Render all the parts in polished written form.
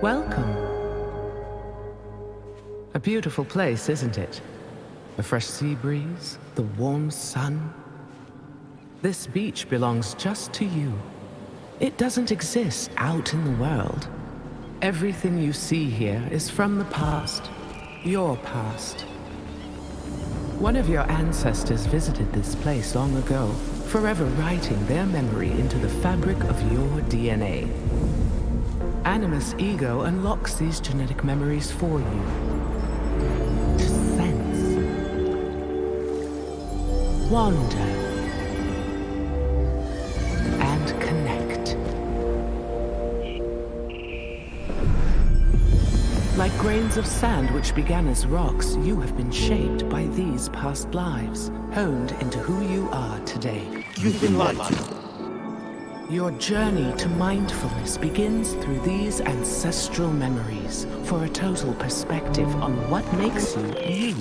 Welcome. A beautiful place, isn't it? A fresh sea breeze, the warm sun. This beach belongs just to you. It doesn't exist out in the world. Everything you see here is from the past. Your past. One of your ancestors visited this place long ago, forever writing their memory into the fabric of your DNA. Animus ego unlocks these genetic memories for you. To sense. Wander. And connect. Like grains of sand which began as rocks, you have been shaped by these past lives, honed into who you are today. You've been lied to. Your journey to mindfulness begins through these ancestral memories for a total perspective on what makes you you.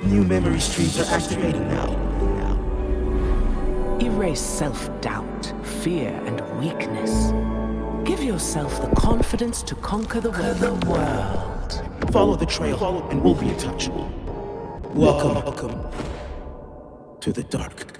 New memory streams are activating now. Erase self-doubt, fear, and weakness. Give yourself the confidence to conquer the world. Follow the trail, and we'll be in touch. Welcome to the dark.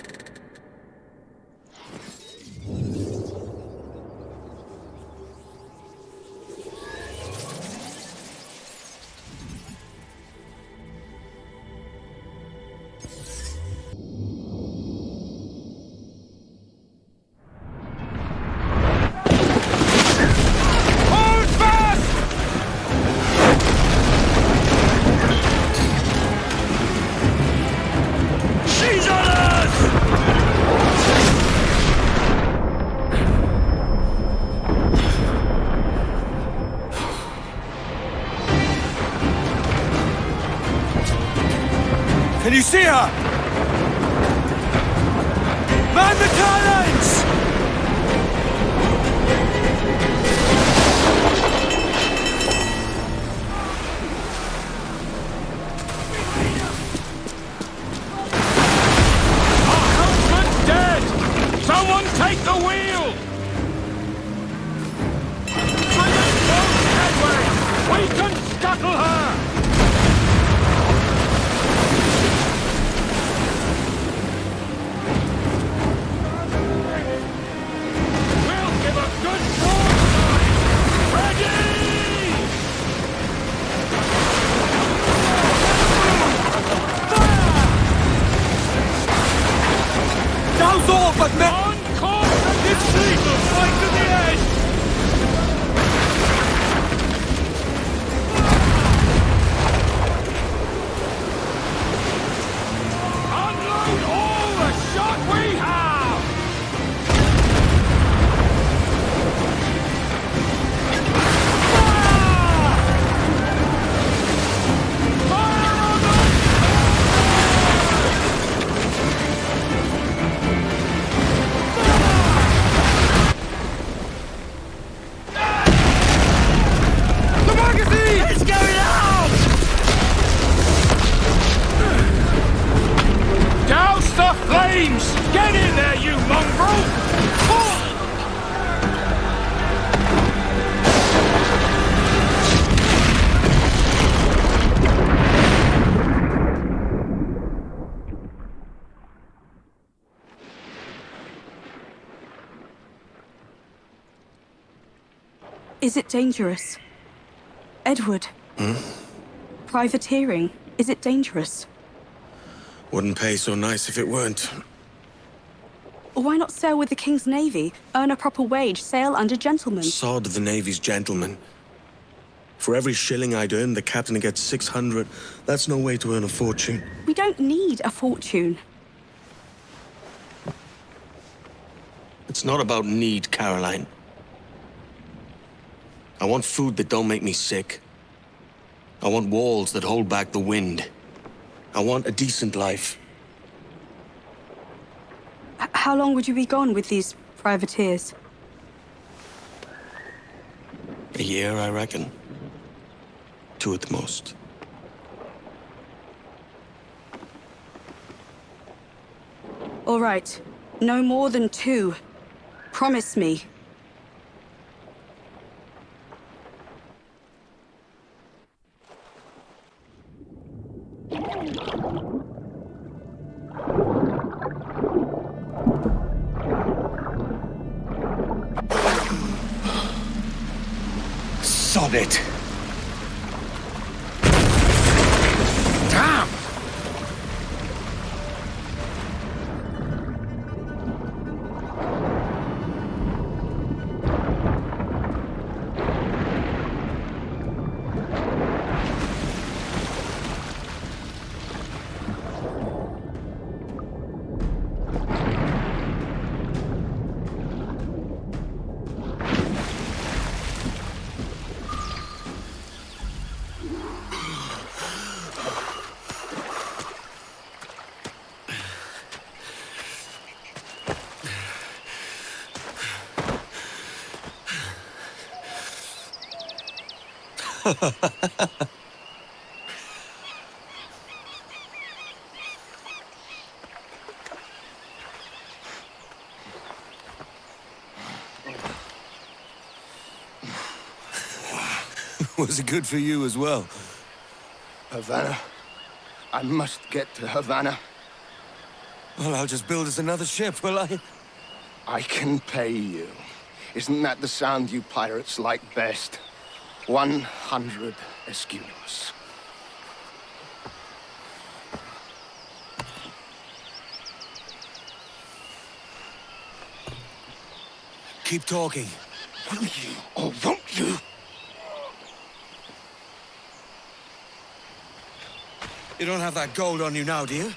Can you see her? Man the cannons! Our helmsman's dead! Someone take the wheel! Brilliant headway! We can scuttle her! But men... On course and this fleet will fight to the end! Unload all the shot we have! Fire! Fire on them! It's going out! Douse the flames! Get in there, you mongrel! Is it dangerous? Edward? Privateering, is it dangerous? Wouldn't pay so nice if it weren't. Why not sail with the King's Navy? Earn a proper wage, sail under gentlemen. Sod the Navy's gentlemen. For every shilling I'd earn, the captain gets 600. That's no way to earn a fortune. We don't need a fortune. It's not about need, Caroline. I want food that don't make me sick. I want walls that hold back the wind. I want a decent life. How long would you be gone with these privateers? A year, I reckon. 2 at the most. All right. No more than 2. Promise me. Sod it! Damn! Was it good for you as well? Havana. I must get to Havana. Well, I'll just build us another ship, will I? I can pay you. Isn't that the sound you pirates like best? 100 escudos. Keep talking. Will you, or won't you? You don't have that gold on you now, do you?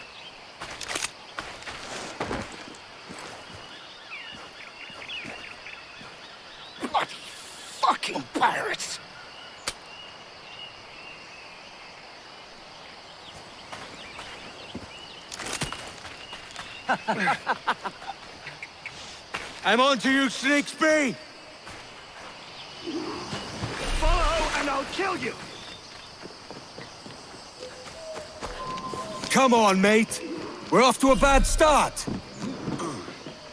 Bloody fucking pirates! I'm on to you, Snakesby! Follow and I'll kill you! Come on, mate. We're off to a bad start.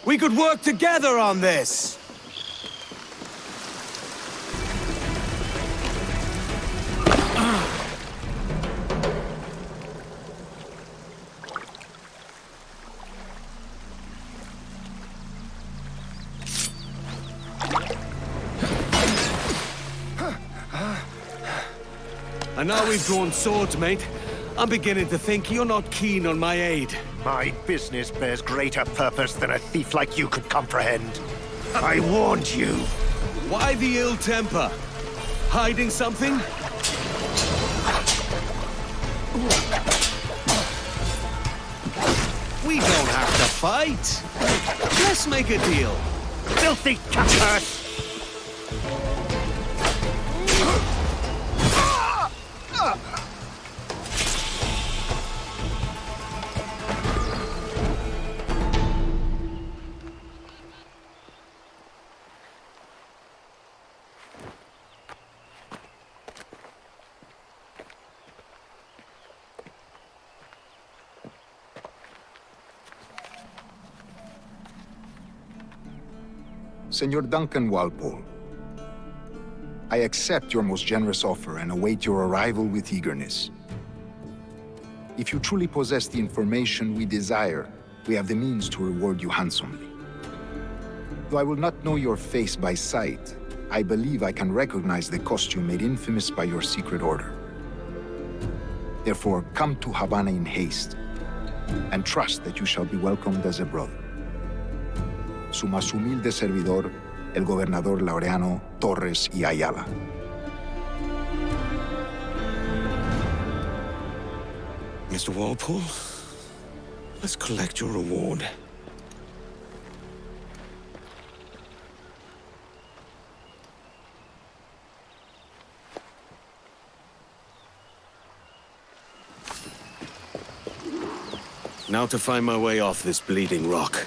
We could work together on this. And now we've drawn swords, mate. I'm beginning to think you're not keen on my aid. My business bears greater purpose than a thief like you could comprehend. I warned you. Why the ill temper? Hiding something? We don't have to fight. Let's make a deal. Filthy cutthroat! Senor Duncan Walpole, I accept your most generous offer and await your arrival with eagerness. If you truly possess the information we desire, we have the means to reward you handsomely. Though I will not know your face by sight, I believe I can recognize the costume made infamous by your secret order. Therefore, come to Havana in haste, and trust that you shall be welcomed as a brother. Su más humilde servidor, el gobernador Laureano Torres y Ayala. Mr. Walpole, let's collect your reward. Now to find my way off this bleeding rock.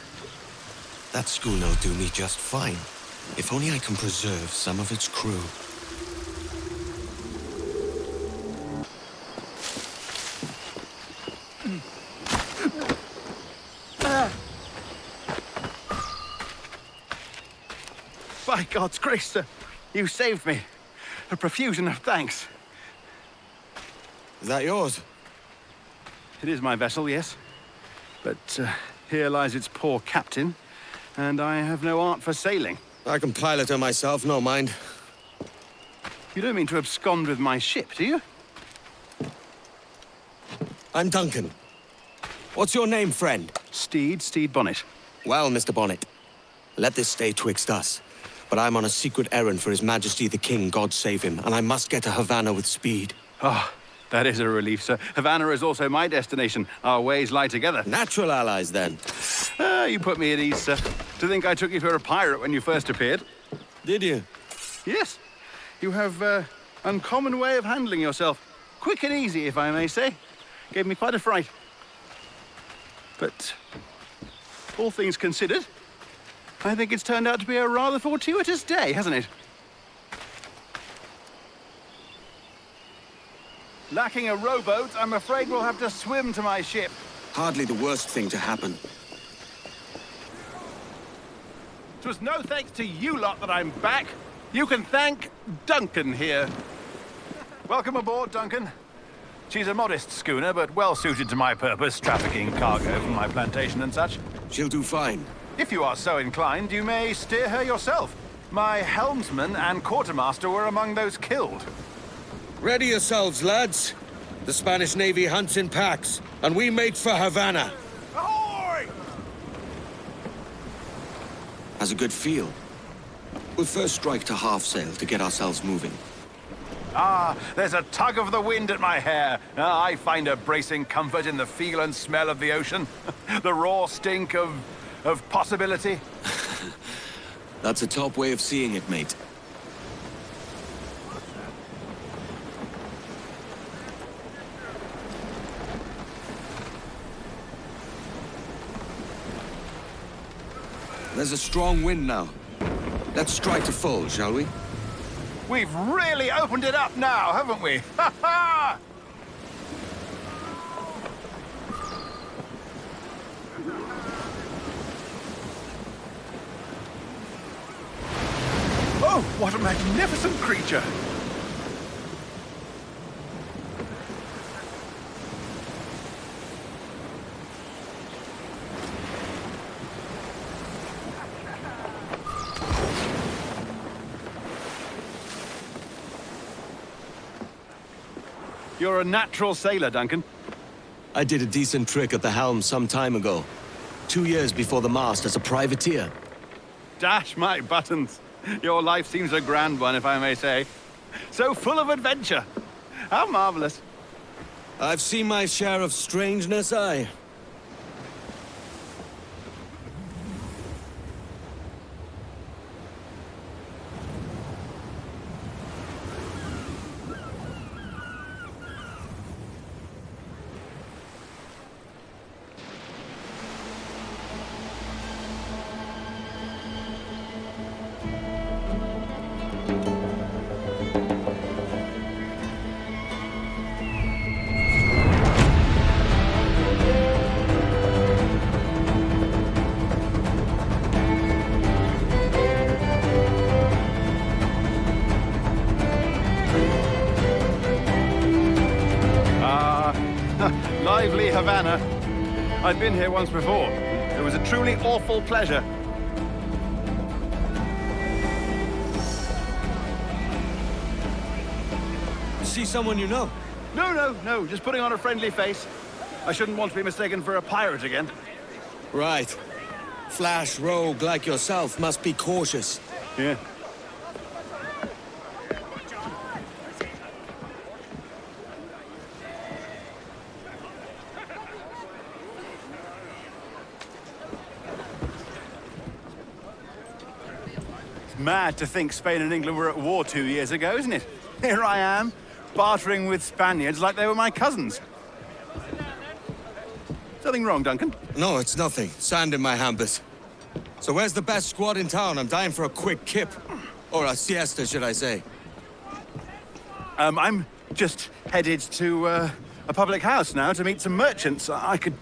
That schooner'll do me just fine, if only I can preserve some of its crew. By God's grace, sir, you saved me. A profusion of thanks. Is that yours? It is my vessel, yes. But here lies its poor captain, and I have no art for sailing. I can pilot her myself, no mind. You don't mean to abscond with my ship, do you? I'm Duncan. What's your name, friend? Stede Bonnet. Well, Mr. Bonnet, let this stay twixt us. But I'm on a secret errand for His Majesty the King, God save him, and I must get to Havana with speed. Ah, that is a relief, sir. Havana is also my destination. Our ways lie together. Natural allies, then. You put me at ease, sir. To think I took you for a pirate when you first appeared. Did you? Yes. You have uncommon way of handling yourself. Quick and easy, if I may say. Gave me quite a fright. But all things considered, I think it's turned out to be a rather fortuitous day, hasn't it? Lacking a rowboat, I'm afraid we'll have to swim to my ship. Hardly the worst thing to happen. It was no thanks to you lot that I'm back. You can thank Duncan here. Welcome aboard, Duncan. She's a modest schooner, but well suited to my purpose, trafficking cargo from my plantation and such. She'll do fine. If you are so inclined, you may steer her yourself. My helmsman and quartermaster were among those killed. Ready yourselves, lads. The Spanish Navy hunts in packs, and we make for Havana. Ahoy! Has a good feel. We'll first strike to half sail to get ourselves moving. Ah, there's a tug of the wind at my hair. I find a bracing comfort in the feel and smell of the ocean. The raw stink of possibility. That's a top way of seeing it, mate. There's a strong wind now. Let's strike to full, shall we? We've really opened it up now, haven't we? Ha ha! Oh, what a magnificent creature! You're a natural sailor, Duncan. I did a decent trick at the helm some time ago. 2 years before the mast as a privateer. Dash my buttons. Your life seems a grand one, if I may say. So full of adventure. How marvelous. I've seen my share of strangeness, aye. Lively Havana. I've been here once before. It was a truly awful pleasure. See someone you know? No, just putting on a friendly face. I shouldn't want to be mistaken for a pirate again. Right. Flash rogue like yourself must be cautious. Yeah. Mad to think Spain and England were at war 2 years ago, isn't it? Here I am, bartering with Spaniards like they were my cousins. Something wrong, Duncan? No, it's nothing. Sand in my hampers. So where's the best squad in town? I'm dying for a quick kip. Or a siesta, should I say. I'm just headed to a public house now to meet some merchants. I could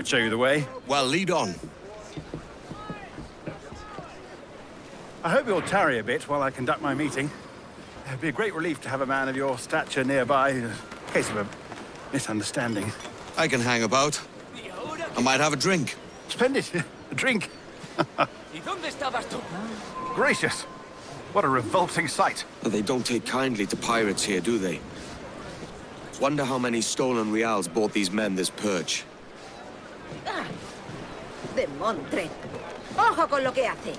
show you the way. Well, lead on. I hope you'll tarry a bit while I conduct my meeting. It'd be a great relief to have a man of your stature nearby in case of a misunderstanding. I can hang about. I might have a drink. Splendid. A drink. Gracious. What a revolting sight. They don't take kindly to pirates here, do they? Wonder how many stolen reals bought these men this perch. Demontre. Ojo con lo que hace.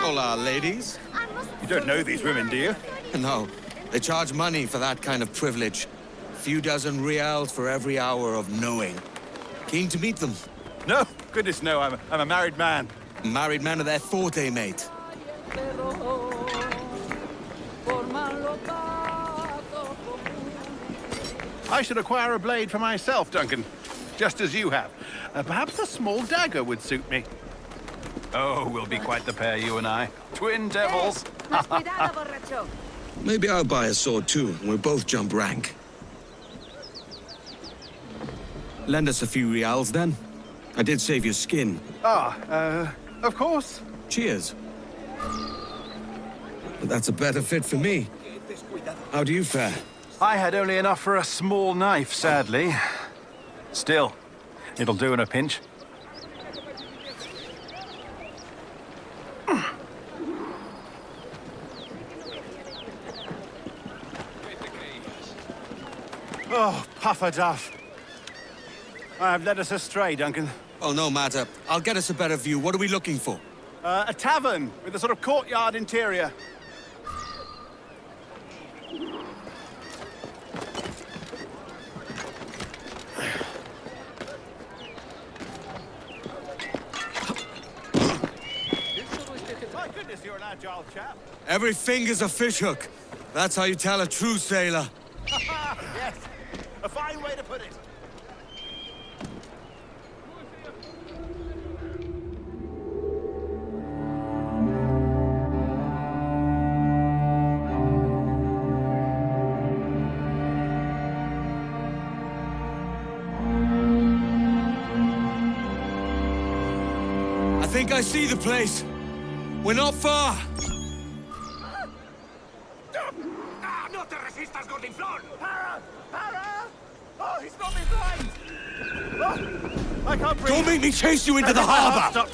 Hola, ladies. You don't know these women, do you? No, they charge money for that kind of privilege. A few dozen reals for every hour of knowing. Keen to meet them. No, goodness no, I'm a married man. Married men are their forte, mate. I should acquire a blade for myself, Duncan. Just as you have. Perhaps a small dagger would suit me. Oh, we'll be quite the pair, you and I. Twin devils. Más cuidado, borracho. Maybe I'll buy a sword too, and we'll both jump rank. Lend us a few reals, then. I did save your skin. Of course. Cheers. But that's a better fit for me. How do you fare? I had only enough for a small knife, sadly. Still, it'll do in a pinch. Oh, puffer duff. I've led us astray, Duncan. Oh, no matter. I'll get us a better view. What are we looking for? A tavern with a sort of courtyard interior. My goodness, you're an agile chap. Every finger's a fishhook. That's how you tell a true sailor. Yes, a fine way to put it. I think I see the place. We're not far. No te resistas, Gordinflón! Para! Para! Oh, he's got me blind! Oh, I can't breathe. Don't make me chase you into the harbor! Stop.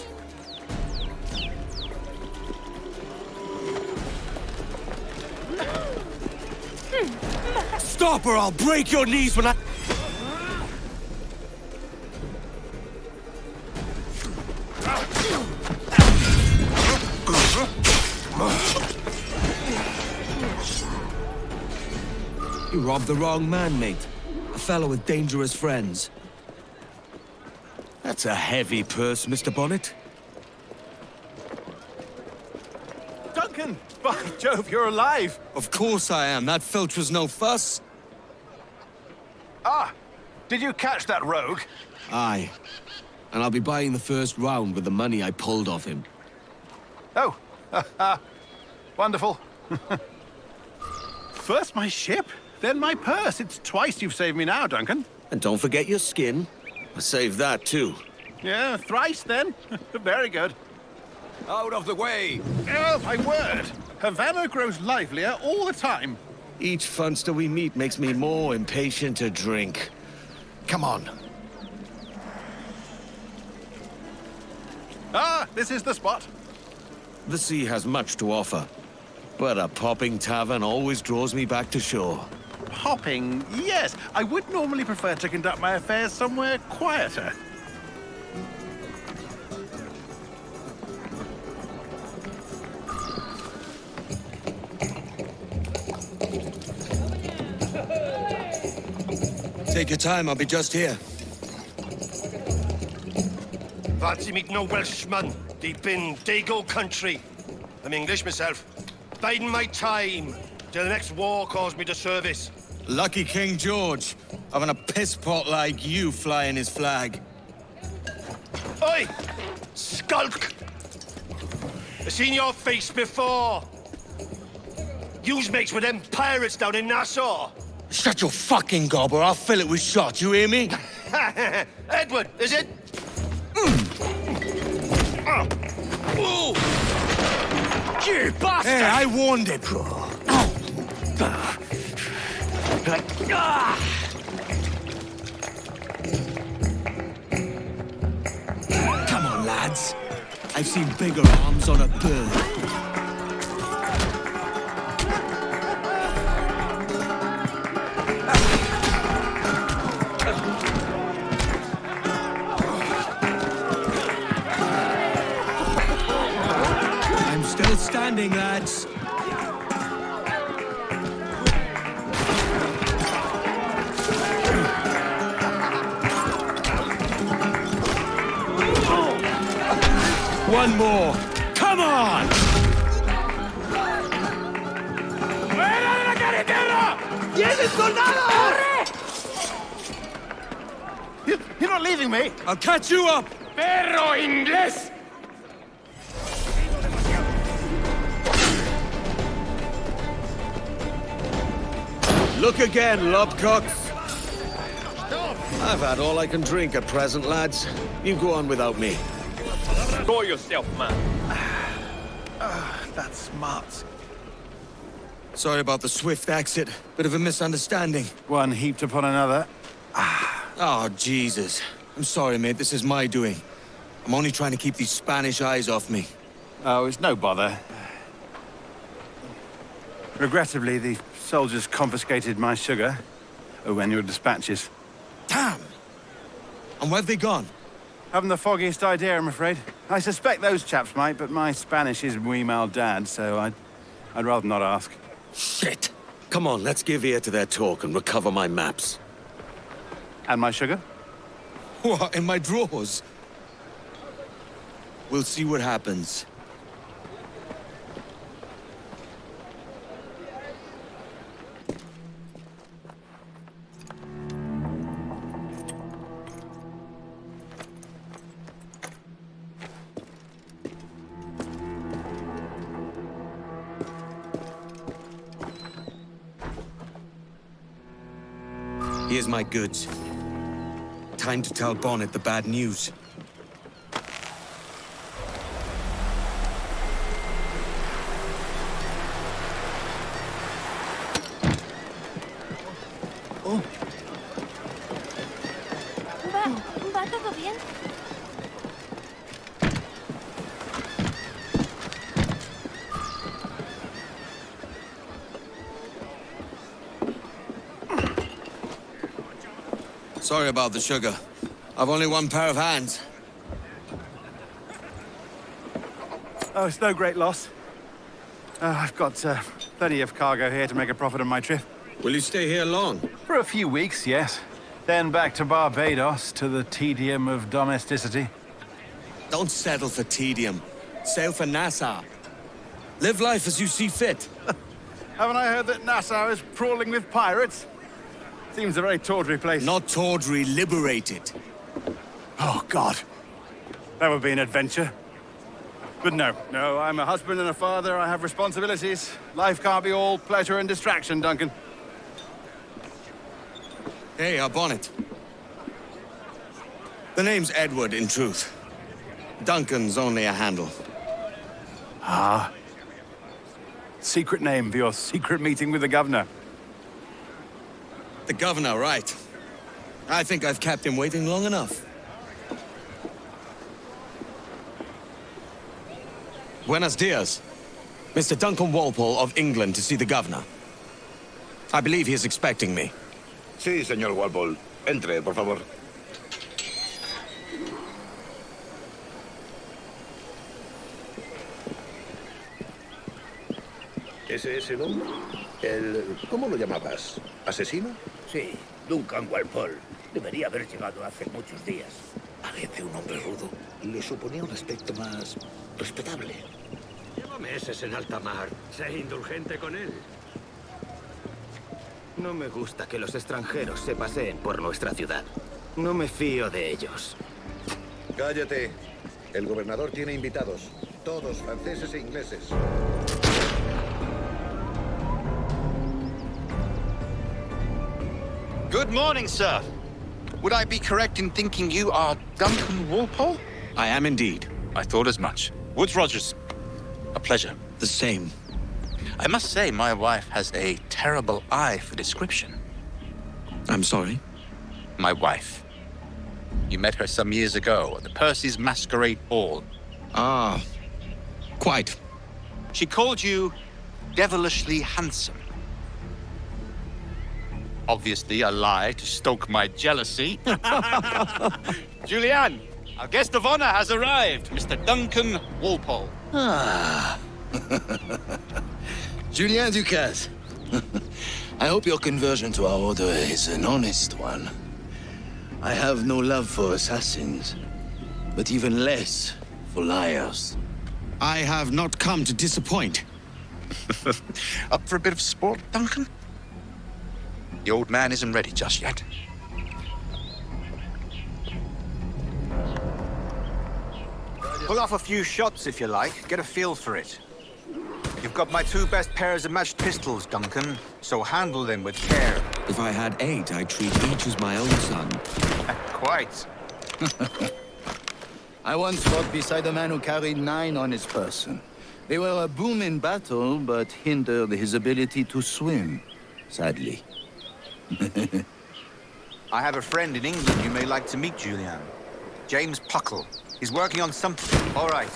Stop or I'll break your knees when I... You robbed the wrong man, mate. A fellow with dangerous friends. That's a heavy purse, Mr. Bonnet. Duncan! By Jove, you're alive! Of course I am. That filch was no fuss. Ah! Did you catch that rogue? Aye. And I'll be buying the first round with the money I pulled off him. Oh. Wonderful. First my ship, then my purse. It's twice you've saved me now, Duncan. And don't forget your skin. I saved that too. Yeah, thrice then. Very good. Out of the way! Oh, my word! Havana grows livelier all the time. Each funster we meet makes me more impatient to drink. Come on. Ah, this is the spot. The sea has much to offer, but a popping tavern always draws me back to shore. Hopping, yes. I would normally prefer to conduct my affairs somewhere quieter. Take your time, I'll be just here. Fancy meeting no Welshman deep in Dago country. I'm English myself. Biding my time till the next war calls me to service. Lucky King George, having a pisspot like you flying his flag. Oi! Skulk! I've seen your face before. You's mates with them pirates down in Nassau. Shut your fucking gob or I'll fill it with shot, you hear me? Edward, is it? You bastard! Hey, I warned him. Come on, lads. I've seen bigger arms on a bird. I'm still standing, lads. One more. Come on! You're not leaving me! I'll catch you up! Perro inglés! Look again, lobcocks. I've had all I can drink at present, lads. You go on without me. Go yourself, man. That's smart. Sorry about the swift exit. Bit of a misunderstanding. One heaped upon another. Oh, Jesus. I'm sorry, mate. This is my doing. I'm only trying to keep these Spanish eyes off me. Oh, it's no bother. Regrettably, the soldiers confiscated my sugar when your dispatches. Damn! And where have they gone? Haven't the foggiest idea, I'm afraid. I suspect those chaps might, but my Spanish is muy mal dad, so I'd rather not ask. Shit! Come on, let's give ear to their talk and recover my maps. And my sugar? What, in my drawers? We'll see what happens. Here's my goods. Time to tell Bonnet the bad news. ¿Va todo bien? Sorry about the sugar. I've only one pair of hands. Oh, it's no great loss. I've got plenty of cargo here to make a profit on my trip. Will you stay here long? For a few weeks, yes. Then back to Barbados, to the tedium of domesticity. Don't settle for tedium. Sail for Nassau. Live life as you see fit. Haven't I heard that Nassau is crawling with pirates? Seems a very tawdry place. Not tawdry, liberated. Oh, God. That would be an adventure. But no, I'm a husband and a father. I have responsibilities. Life can't be all pleasure and distraction, Duncan. Hey, our Bonnet. The name's Edward, in truth. Duncan's only a handle. Ah. Secret name for your secret meeting with the governor. The governor, right. I think I've kept him waiting long enough. Buenos dias. Mr. Duncan Walpole of England to see the governor. I believe he is expecting me. Sí, señor Walpole. Entre, por favor. ¿Ese es el hombre? ¿Cómo lo llamabas? ¿Asesino? Sí, Duncan Walpole. Debería haber llegado hace muchos días. Parece un hombre rudo. Le suponía un aspecto más respetable. Lleva meses en alta mar. Sé indulgente con él. No me gusta que los extranjeros se paseen por nuestra ciudad. No me fío de ellos. Cállate. El gobernador tiene invitados. Todos franceses e ingleses. Good morning, sir. Would I be correct in thinking you are Duncan Walpole? I am indeed. I thought as much. Woods Rogers. A pleasure. The same. I must say, my wife has a terrible eye for description. I'm sorry? My wife. You met her some years ago at the Percy's Masquerade Ball. Ah, quite. She called you devilishly handsome. Obviously a lie to stoke my jealousy. Julianne, our guest of honor has arrived, Mr. Duncan Walpole. Ah. Julien Ducasse. I hope your conversion to our order is an honest one. I have no love for assassins, but even less for liars. I have not come to disappoint. Up for a bit of sport, Duncan? The old man isn't ready just yet. Pull off a few shots if you like. Get a feel for it. You've got my 2 best pairs of matched pistols, Duncan, so handle them with care. If I had 8, I'd treat each as my own son. Quite. I once fought beside a man who carried 9 on his person. They were a boom in battle, but hindered his ability to swim, sadly. I have a friend in England you may like to meet, Julianne. James Puckle. He's working on something. All right.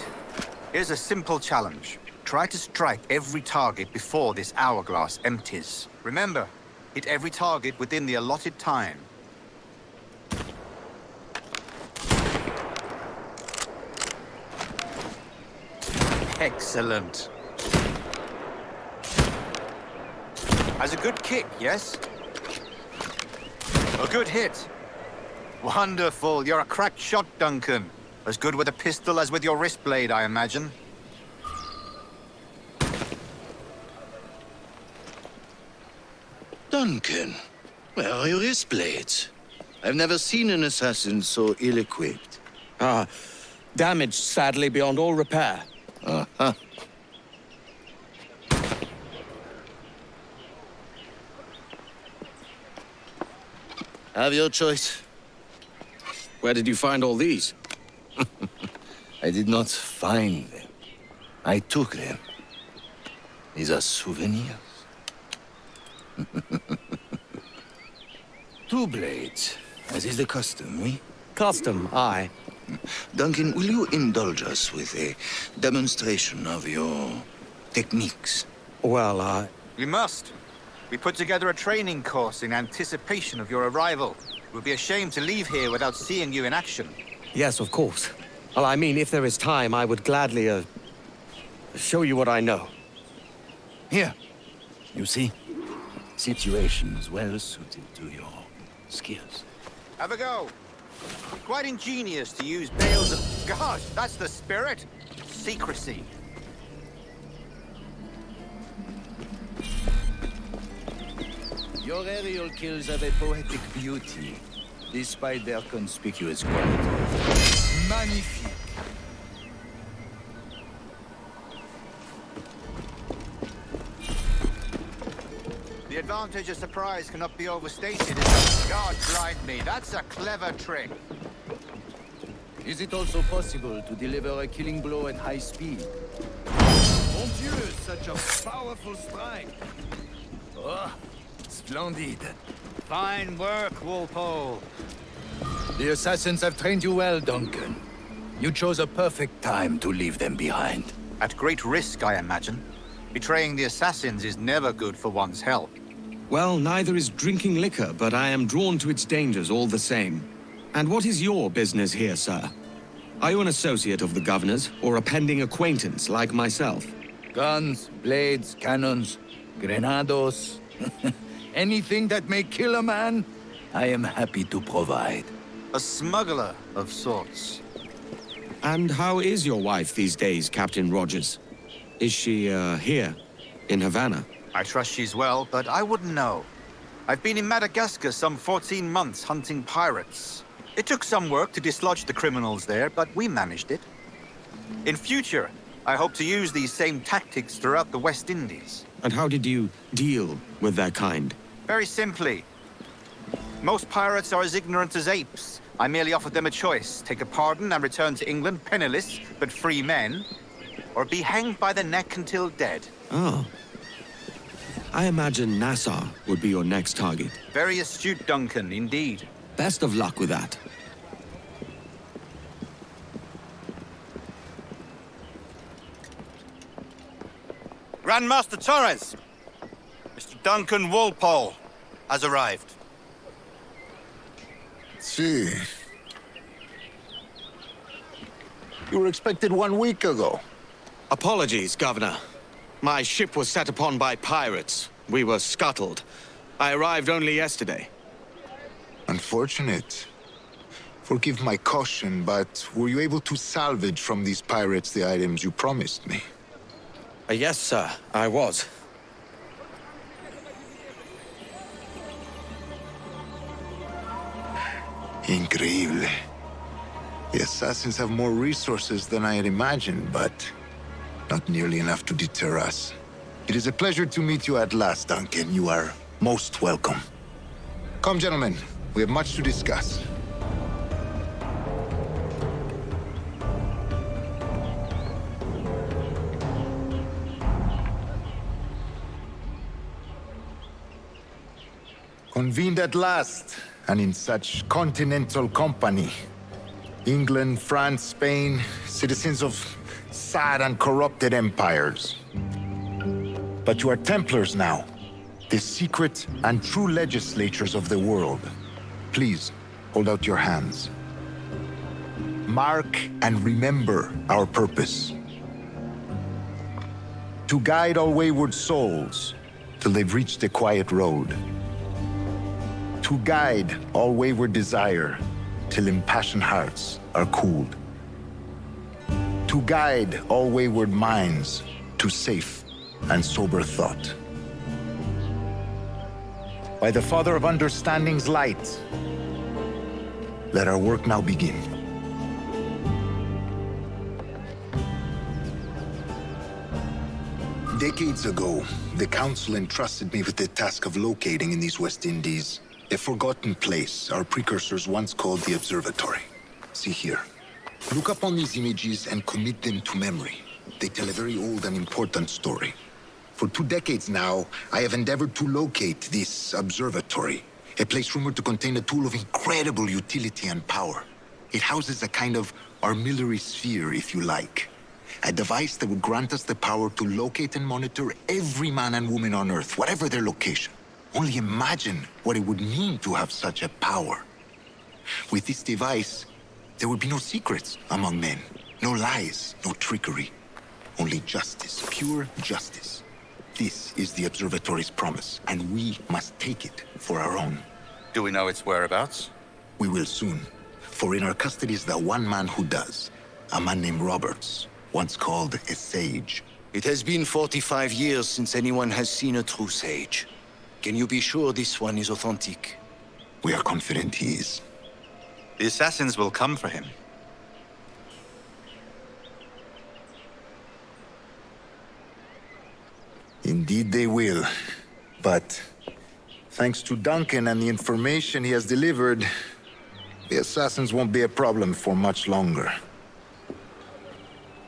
Here's a simple challenge. Try to strike every target before this hourglass empties. Remember, hit every target within the allotted time. Excellent. Has a good kick, yes? A good hit. Wonderful. You're a cracked shot, Duncan. As good with a pistol as with your wrist blade, I imagine. Duncan, where are your wrist blades? I've never seen an assassin so ill-equipped. Damaged, sadly, beyond all repair. Uh-huh. Have your choice. Where did you find all these? I did not find them. I took them. These are souvenirs. 2 blades, as is the custom, oui? Custom, aye. Duncan, will you indulge us with a demonstration of your techniques? Well, We must. We put together a training course in anticipation of your arrival. It would be a shame to leave here without seeing you in action. Yes, of course. Well, I mean, if there is time, I would gladly, show you what I know. Here. You see? Situations well suited to your skills. Have a go. Quite ingenious to use bales of... Gosh, that's the spirit. Secrecy. Your aerial kills have a poetic beauty, despite their conspicuous quality. Magnifique. The advantage of surprise cannot be overstated. God blind me, that's a clever trick. Is it also possible to deliver a killing blow at high speed? Mon Dieu, such a powerful strike. Oh, splendid. Fine work, Walpole. The assassins have trained you well, Duncan. You chose a perfect time to leave them behind. At great risk, I imagine. Betraying the assassins is never good for one's health. Well, neither is drinking liquor, but I am drawn to its dangers all the same. And what is your business here, sir? Are you an associate of the governor's, or a pending acquaintance like myself? Guns, blades, cannons, grenados. Anything that may kill a man, I am happy to provide. A smuggler of sorts. And how is your wife these days, Captain Rogers? Is she, here, in Havana? I trust she's well, but I wouldn't know. I've been in Madagascar some 14 months hunting pirates. It took some work to dislodge the criminals there, but we managed it. In future, I hope to use these same tactics throughout the West Indies. And how did you deal with their kind? Very simply. Most pirates are as ignorant as apes. I merely offered them a choice. Take a pardon and return to England penniless, but free men. or be hanged by the neck until dead. Oh. I imagine Nassau would be your next target. Very astute, Duncan, indeed. Best of luck with that. Grandmaster Torres! Mr. Duncan Walpole has arrived. See. You were expected 1 week ago. Apologies, Governor. My ship was set upon by pirates. We were scuttled. I arrived only yesterday. Unfortunate. Forgive my caution, but were you able to salvage from these pirates the items you promised me? Yes, sir, I was. Increíble. The assassins have more resources than I had imagined, but not nearly enough to deter us. It is a pleasure to meet you at last, Duncan. You are most welcome. Come, gentlemen. We have much to discuss. Convened at last, and in such continental company. England, France, Spain, citizens of sad and corrupted empires. But you are Templars now, the secret and true legislators of the world. Please, hold out your hands. Mark and remember our purpose. To guide all wayward souls till they've reached the quiet road. To guide all wayward desire till impassioned hearts are cooled. To guide all wayward minds to safe and sober thought. By the Father of Understanding's light, let our work now begin. Decades ago, the Council entrusted me with the task of locating in these West Indies a forgotten place our precursors once called the Observatory. See here. Look upon these images and commit them to memory. They tell a very old and important story. For 2 decades now, I have endeavored to locate this observatory, a place rumored to contain a tool of incredible utility and power. It houses a kind of armillary sphere, if you like. A device that would grant us the power to locate and monitor every man and woman on Earth, whatever their location. Only imagine what it would mean to have such a power. With this device, there would be no secrets among men, no lies, no trickery. Only justice, pure justice. This is the Observatory's promise, and we must take it for our own. Do we know its whereabouts? We will soon, for in our custody is the one man who does. A man named Roberts, once called a sage. It has been 45 years since anyone has seen a true sage. Can you be sure this one is authentic? We are confident he is. The assassins will come for him. Indeed they will. But thanks to Duncan and the information he has delivered, the assassins won't be a problem for much longer.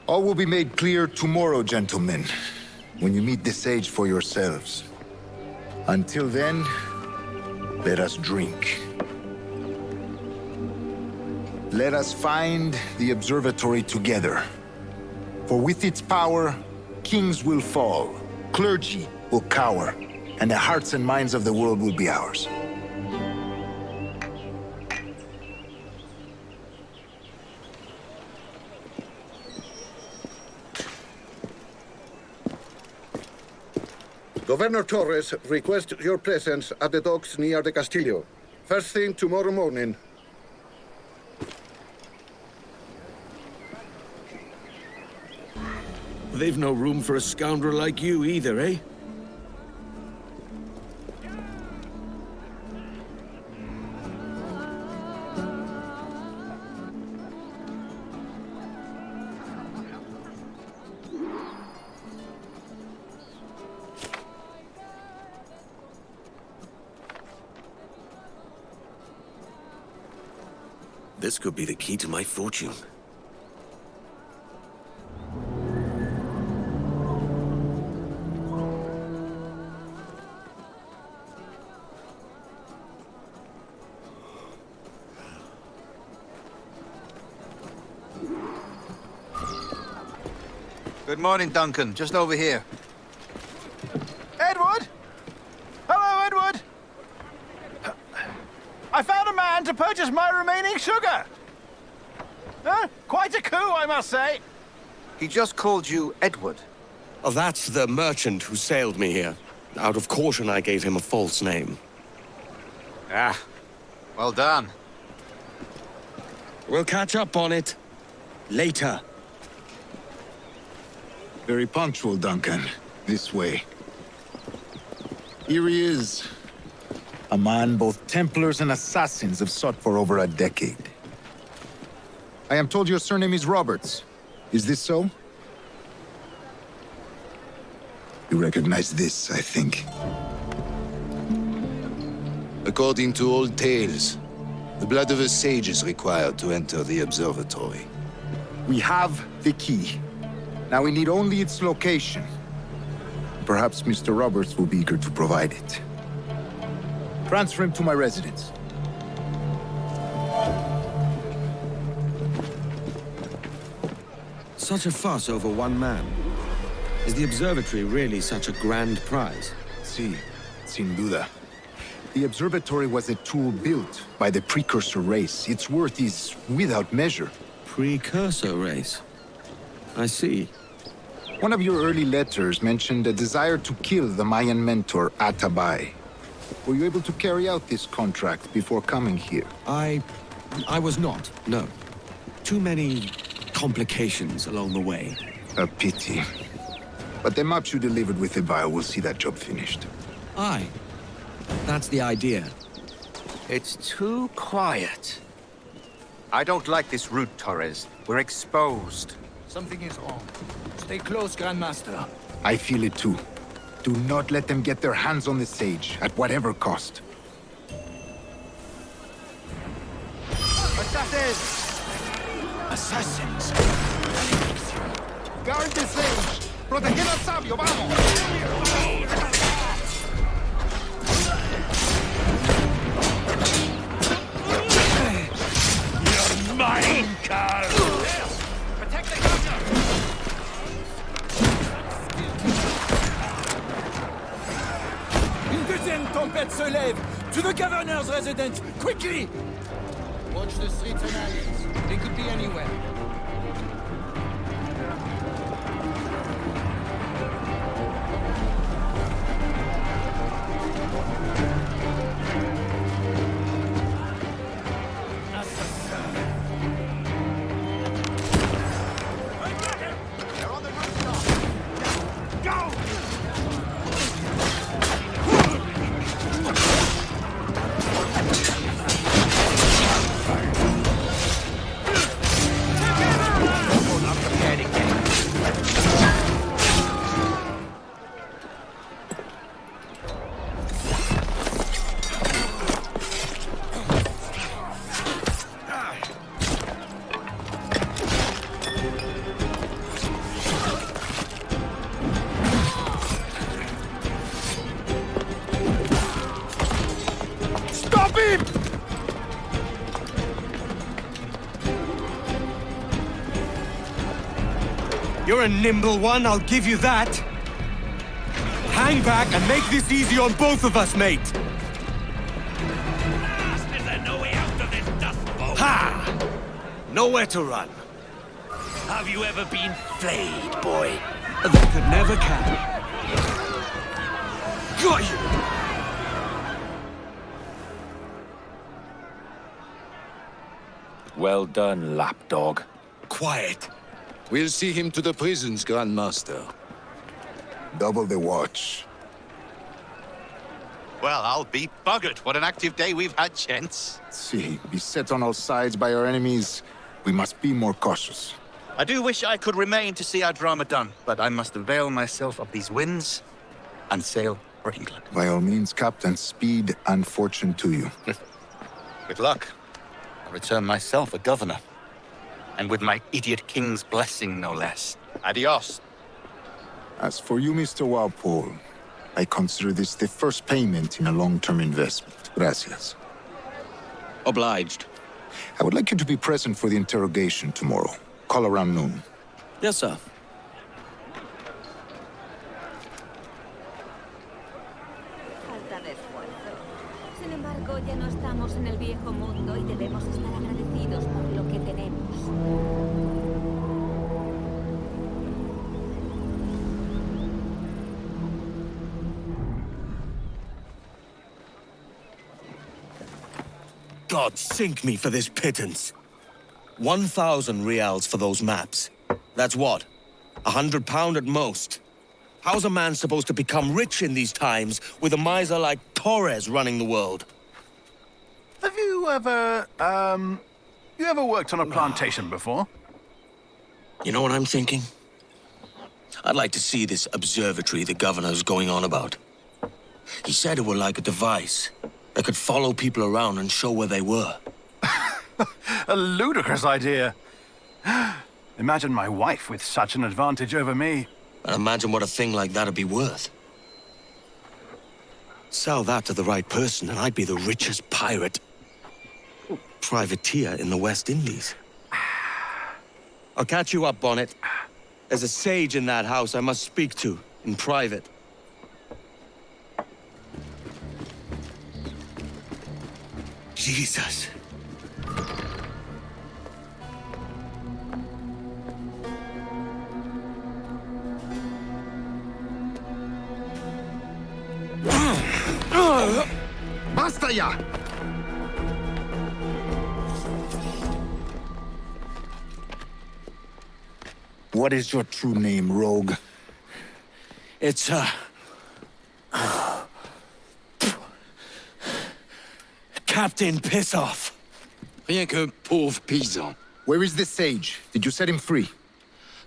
All will be made clear tomorrow, gentlemen, when you meet the sage for yourselves. Until then, let us drink. Let us find the observatory together. For with its power, kings will fall, clergy will cower, and the hearts and minds of the world will be ours. Governor Torres requests your presence at the docks near the Castillo. First thing tomorrow morning. They've no room for a scoundrel like you either, eh? This could be the key to my fortune. Good morning, Duncan. Just over here. Edward? Hello, Edward. I found a man to purchase my remaining sugar. Quite a coup, I must say. He just called you Edward. Oh, that's the merchant who sailed me here. Out of caution, I gave him a false name. Ah, well done. We'll catch up on it later. Very punctual, Duncan. This way. Here he is. A man both Templars and Assassins have sought for over a decade. I am told your surname is Roberts. Is this so? You recognize this, I think. According to old tales, the blood of a sage is required to enter the observatory. We have the key. Now we need only its location. Perhaps Mr. Roberts will be eager to provide it. Transfer him to my residence. Such a fuss over one man. Is the observatory really such a grand prize? Sí, sin duda. The observatory was a tool built by the precursor race. Its worth is without measure. Precursor race? I see. One of your early letters mentioned a desire to kill the Mayan mentor, Atabay. Were you able to carry out this contract before coming here? I was not, no. Too many complications along the way. A pity. But the maps you delivered with the vial will see that job finished. Aye. That's the idea. It's too quiet. I don't like this route, Torres. We're exposed. Something is wrong. Stay close, Grandmaster. I feel it too. Do not let them get their hands on the sage, at whatever cost. Assassins! Assassins! Guard the sage! Proteged al sabio, vamos! You're mine, Carl! Protect the governor! Une deuxième tempête se lève! To the governor's residence! Quickly! Watch the streets and alleys. They could be anywhere. You're a nimble one, I'll give you that. Hang back and make this easy on both of us, mate. Is there no way out of this dust bowl? Ha! Nowhere to run. Have you ever been flayed, boy? That could never count. Got you! Well done, lapdog. Quiet. We'll see him to the prisons, Grandmaster. Double the watch. Well, I'll be buggered. What an active day we've had, gents. See, beset on all sides by our enemies, we must be more cautious. I do wish I could remain to see our drama done, but I must avail myself of these winds and sail for England. By all means, Captain, speed and fortune to you. With luck, I'll return myself a governor. And with my idiot king's blessing, no less. Adios. As for you, Mr. Walpole, I consider this the first payment in a long-term investment. Gracias. Obliged. I would like you to be present for the interrogation tomorrow. Call around noon. Yes, sir. viejo mundo y debemos estar agradecidos por lo que tenemos. God sink me for this pittance. 1,000 reals for those maps. That's what? £100 at most. How's a man supposed to become rich in these times with a miser like Torres running the world? Have you ever, worked on a plantation before? You know what I'm thinking? I'd like to see this observatory the governor's going on about. He said it were like a device that could follow people around and show where they were. A ludicrous idea. Imagine my wife with such an advantage over me. And imagine what a thing like that'd be worth. Sell that to the right person and I'd be the richest pirate. Privateer in the West Indies. I'll catch you up, Bonnet. There's a sage in that house I must speak to, in private. Jesus. Basta ya! What is your true name, rogue? It's, Captain Pissoff. Rien qu'un pauvre paysan. Where is the sage? Did you set him free?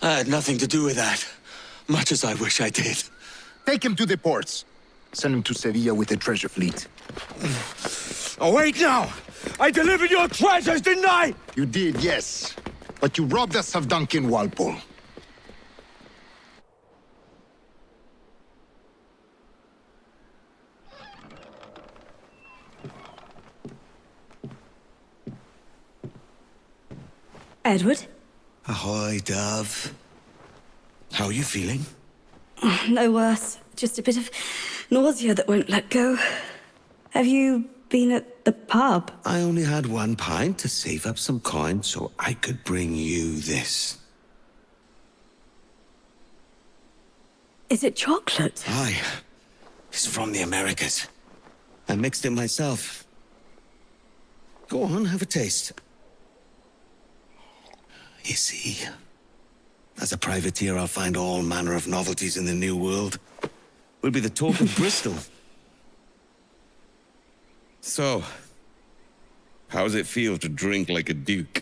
I had nothing to do with that. Much as I wish I did. Take him to the ports. Send him to Sevilla with the treasure fleet. Oh, wait now! I delivered your treasures, didn't I? You did, yes. But you robbed us of Duncan Walpole. Edward? Ahoy, Dove. How are you feeling? No worse. Just a bit of nausea that won't let go. Have you been at the pub? I only had 1 pint to save up some coin so I could bring you this. Is it chocolate? Aye. It's from the Americas. I mixed it myself. Go on, have a taste. You see, as a privateer, I'll find all manner of novelties in the New World. We'll be the talk of Bristol. So, how does it feel to drink like a duke?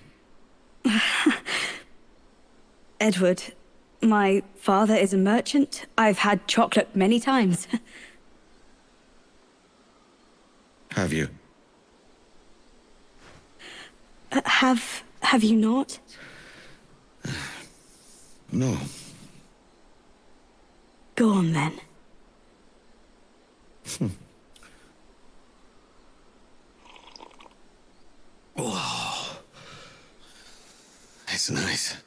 Edward, my father is a merchant. I've had chocolate many times. Have you? Have you not? No. Go on, then. Oh. It's nice.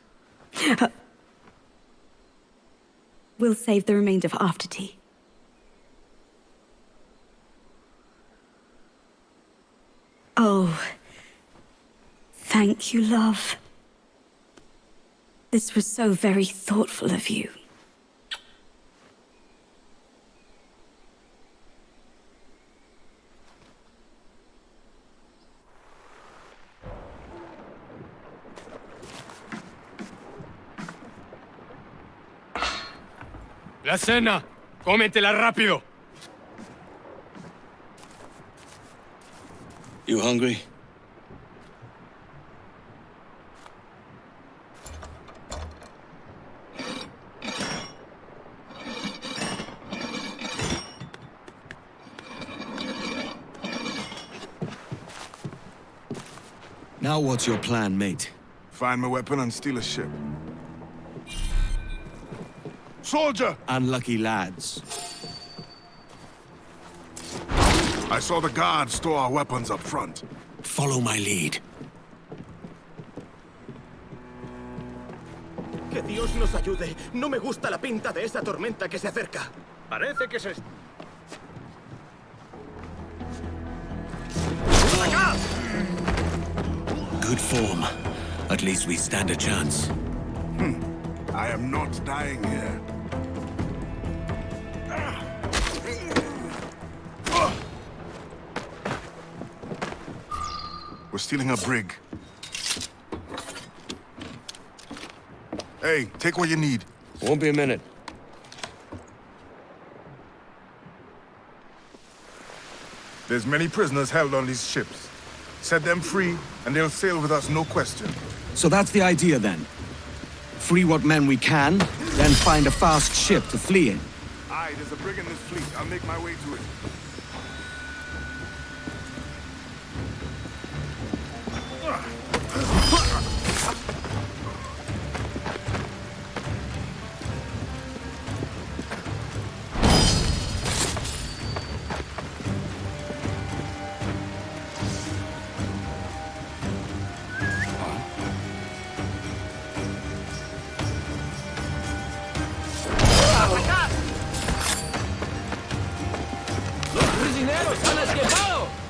We'll save the remainder for after tea. Oh. Thank you, love. This was so very thoughtful of you. La cena. Cómetela rápido. You hungry? Now what's your plan, mate? Find my weapon and steal a ship. Soldier! Unlucky lads. I saw the guards store our weapons up front. Follow my lead. Que Dios nos ayude. No me gusta la pinta de esa tormenta que se acerca. Parece que se... ¡Acá! good form. At least we stand a chance. I am not dying here. We're stealing a brig. Hey, take what you need. Won't be a minute. There's many prisoners held on these ships. Set them free, and they'll sail with us, no question. So that's the idea, then. Free what men we can, then find a fast ship to flee in. Aye, there's a brig in this fleet. I'll make my way to it.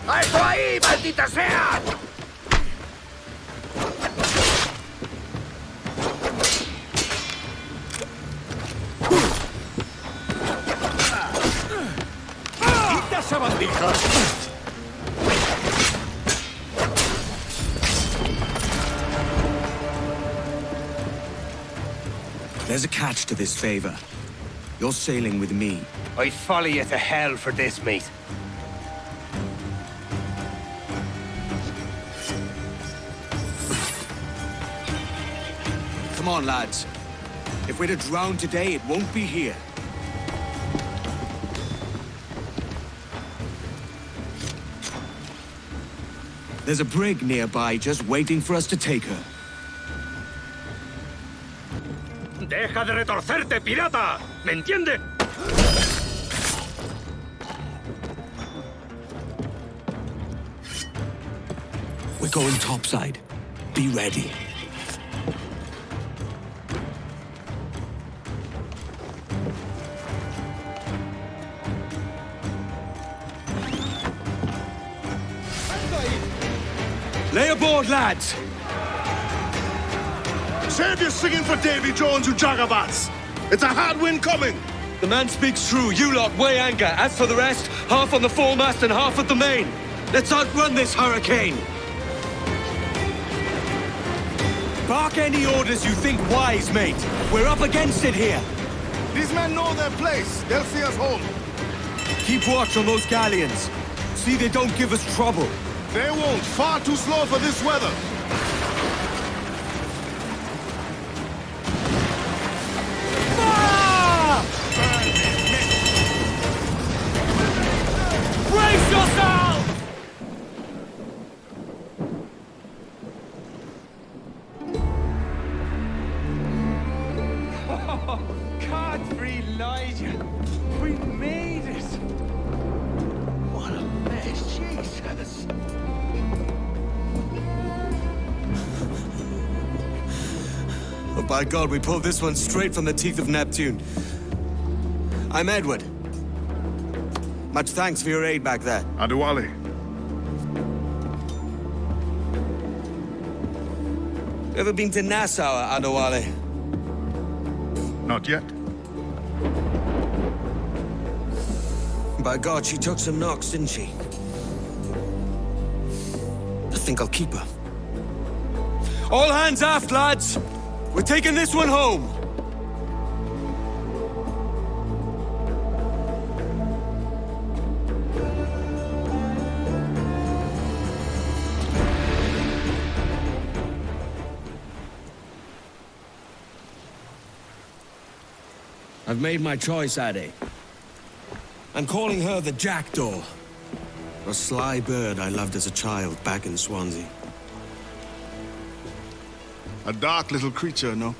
¡Alto ahí, maldita sea! ¡Quita esa bandija! There's a catch to this favor. You're sailing with me. I'd follow you to hell for this, mate. Come on, lads. If we're to drown today, it won't be here. There's a brig nearby just waiting for us to take her. ¡Deja de retorcerte, pirata! ¿Me entiende? We're going topside. Be ready. Lay aboard, lads! Save your singing for Davy Jones, you jagabats! It's a hard wind coming! The man speaks true. You lot weigh anchor. As for the rest, half on the foremast and half at the main. Let's outrun this hurricane! Bark any orders you think wise, mate. We're up against it here. These men know their place. They'll see us home. Keep watch on those galleons. See they don't give us trouble. They won't. Far too slow for this weather. Brace yourself! Godfrey Elijah! We made it! What a mess, Jesus! Oh, by God, we pulled this one straight from the teeth of Neptune. I'm Edward. Much thanks for your aid back there. Adewale. Ever been to Nassau, Adewale? Not yet. By God, she took some knocks, didn't she? I think I'll keep her. All hands aft, lads! We're taking this one home! I've made my choice, Stede. I'm calling her the Jackdaw. A sly bird I loved as a child back in Swansea. A dark little creature, no?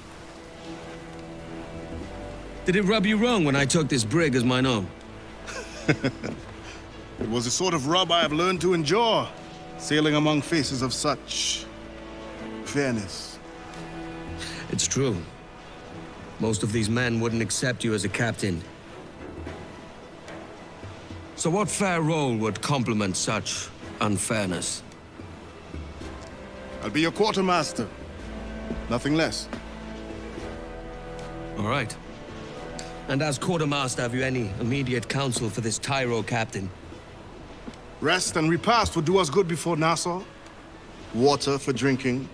Did it rub you wrong when I took this brig as mine own? It was the sort of rub I have learned to endure, sailing among faces of such fairness. It's true. Most of these men wouldn't accept you as a captain. So what fair role would complement such unfairness? I'll be your quartermaster. Nothing less. All right. And as quartermaster, have you any immediate counsel for this Tyro captain? Rest and repast would do us good before Nassau. Water for drinking.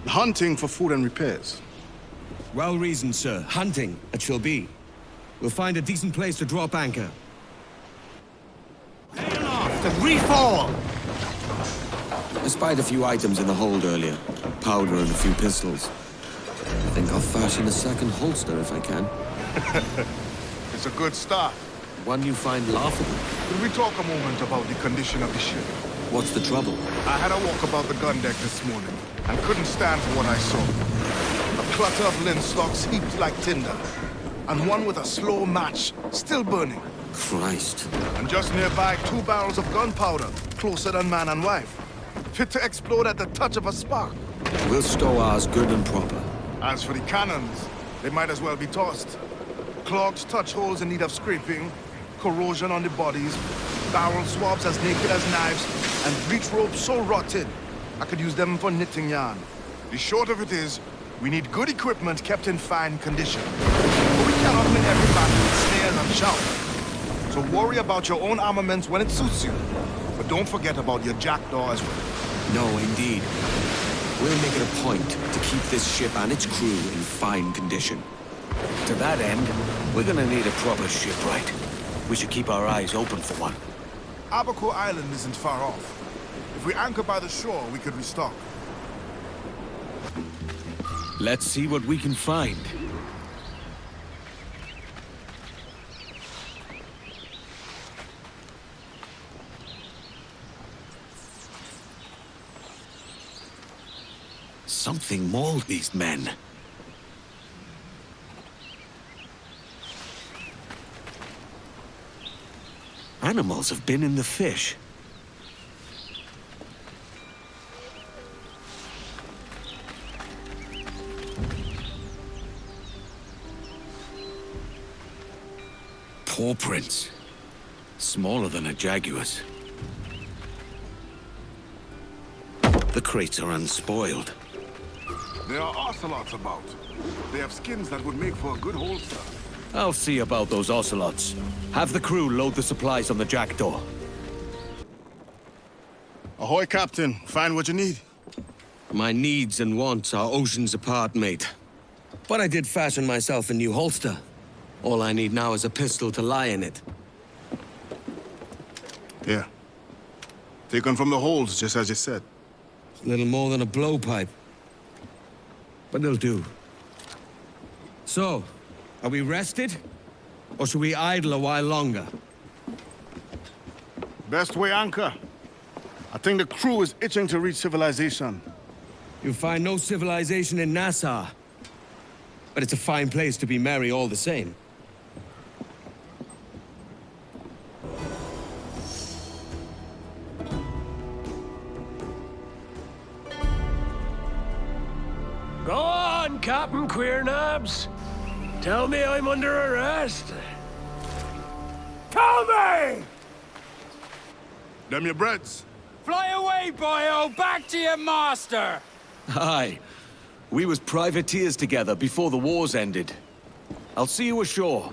Hunting for food and repairs. Well reasoned, sir. Hunting, it shall be. We'll find a decent place to drop anchor. Hail off! The refall! I spied a few items in the hold earlier. Powder and a few pistols. I think I'll fashion a second holster if I can. It's a good start. One you find laughable. Could we talk a moment about the condition of the ship? What's the trouble? I had a walk about the gun deck this morning and couldn't stand for what I saw. A clutter of linstocks heaped like tinder, and one with a slow match still burning. Christ. And just nearby, 2 barrels of gunpowder, closer than man and wife. Fit to explode at the touch of a spark. We'll stow ours good and proper. As for the cannons, they might as well be tossed. Clogged touch holes in need of scraping, corrosion on the bodies, barrel swabs as naked as knives, and breech ropes so rotted, I could use them for knitting yarn. The short of it is, we need good equipment kept in fine condition. But we cannot win every battle with snares and shout. So worry about your own armaments when it suits you. But don't forget about your jackdaw as well. No, indeed. We'll make it a point to keep this ship and its crew in fine condition. To that end, we're gonna need a proper shipwright. We should keep our eyes open for one. Abaco Island isn't far off. If we anchor by the shore, we could restock. Let's see what we can find. Something mauled these men. Animals have been in the fish. Paw prints. Smaller than a jaguar's. The crates are unspoiled. There are ocelots about. They have skins that would make for a good holster. I'll see about those ocelots. Have the crew load the supplies on the jackdaw. Ahoy, Captain. Find what you need. My needs and wants are oceans apart, mate. But I did fashion myself a new holster. All I need now is a pistol to lie in it. Here. Taken from the holds, just as you said. Little more than a blowpipe. But it'll do. So, are we rested? Or should we idle a while longer? Best way anchor. I think the crew is itching to reach civilization. You'll find no civilization in Nassau. But it's a fine place to be merry all the same. Go on, Captain Queernabs. Tell me I'm under arrest. Tell me! Them your breads. Fly away, boyo! Back to your master! Aye. We was privateers together before the wars ended. I'll see you ashore.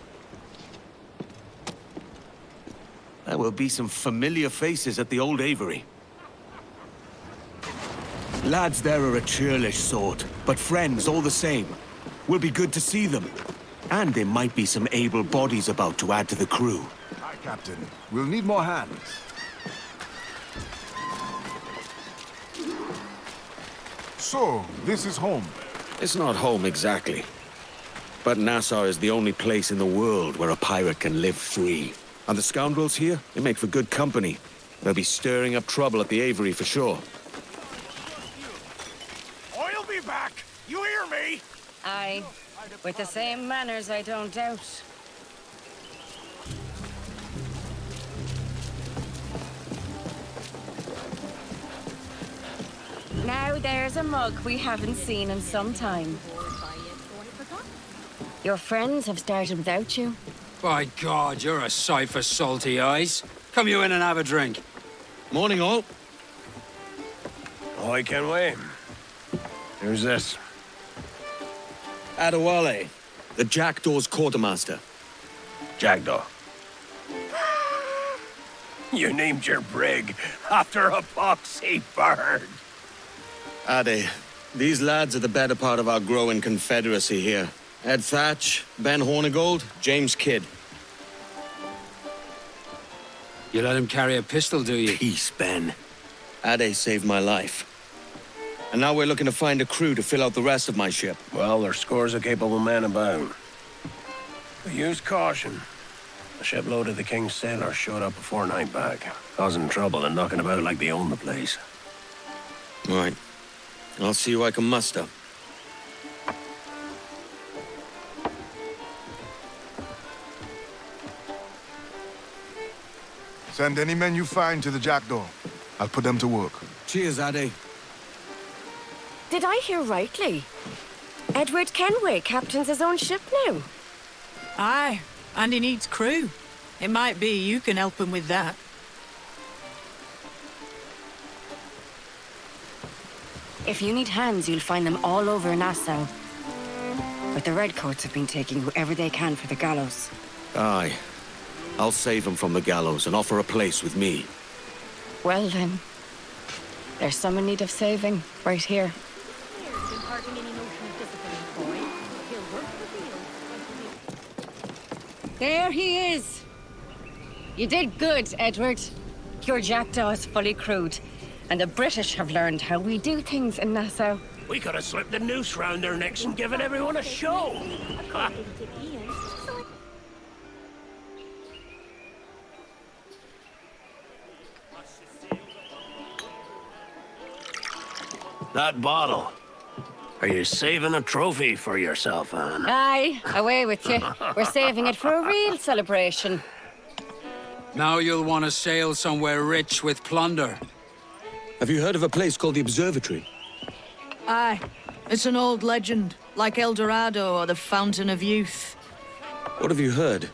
There will be some familiar faces at the old Avery. Lads there are a churlish sort, but friends all the same. Will be good to see them. And there might be some able bodies about to add to the crew. Aye, Captain. We'll need more hands. So, this is home. It's not home exactly. But Nassau is the only place in the world where a pirate can live free. And the scoundrels here, they make for good company. They'll be stirring up trouble at the Avery for sure. I'll be back. You hear me? Aye. With the same manners, I don't doubt. Now there's a mug we haven't seen in some time. Your friends have started without you. By God, you're a sight for salty eyes. Come you in and have a drink. Morning, all. Ahoy, Kenway. Who's this? Adewale, the Jackdaw's quartermaster. Jackdaw. You named your brig after a poxy bird. Ade, these lads are the better part of our growing confederacy here. Ed Thatch, Ben Hornigold, James Kidd. You let him carry a pistol, do you? Peace, Ben. Ade saved my life. And now we're looking to find a crew to fill out the rest of my ship. Well, there's scores of capable men about. But use caution. A shipload of the King's sailors showed up a fortnight back, causing trouble and knocking about like they own the place. All right. I'll see who I can muster. Send any men you find to the Jackdaw. I'll put them to work. Cheers, Ade. Did I hear rightly? Edward Kenway captains his own ship now? Aye, and he needs crew. It might be you can help him with that. If you need hands, you'll find them all over Nassau. But the Redcoats have been taking whoever they can for the gallows. Aye. I'll save them from the gallows and offer a place with me. Well then, there's some in need of saving, right here. There he is! You did good, Edward. Your Jackdaw is fully crewed, and the British have learned how we do things in Nassau. We could have slipped the noose round their necks and given everyone a show. That bottle. Are you saving a trophy for yourself, Anne? Aye, away with you. We're saving it for a real celebration. Now you'll want to sail somewhere rich with plunder. Have you heard of a place called the Observatory? Aye, it's an old legend, like El Dorado or the Fountain of Youth. What have you heard?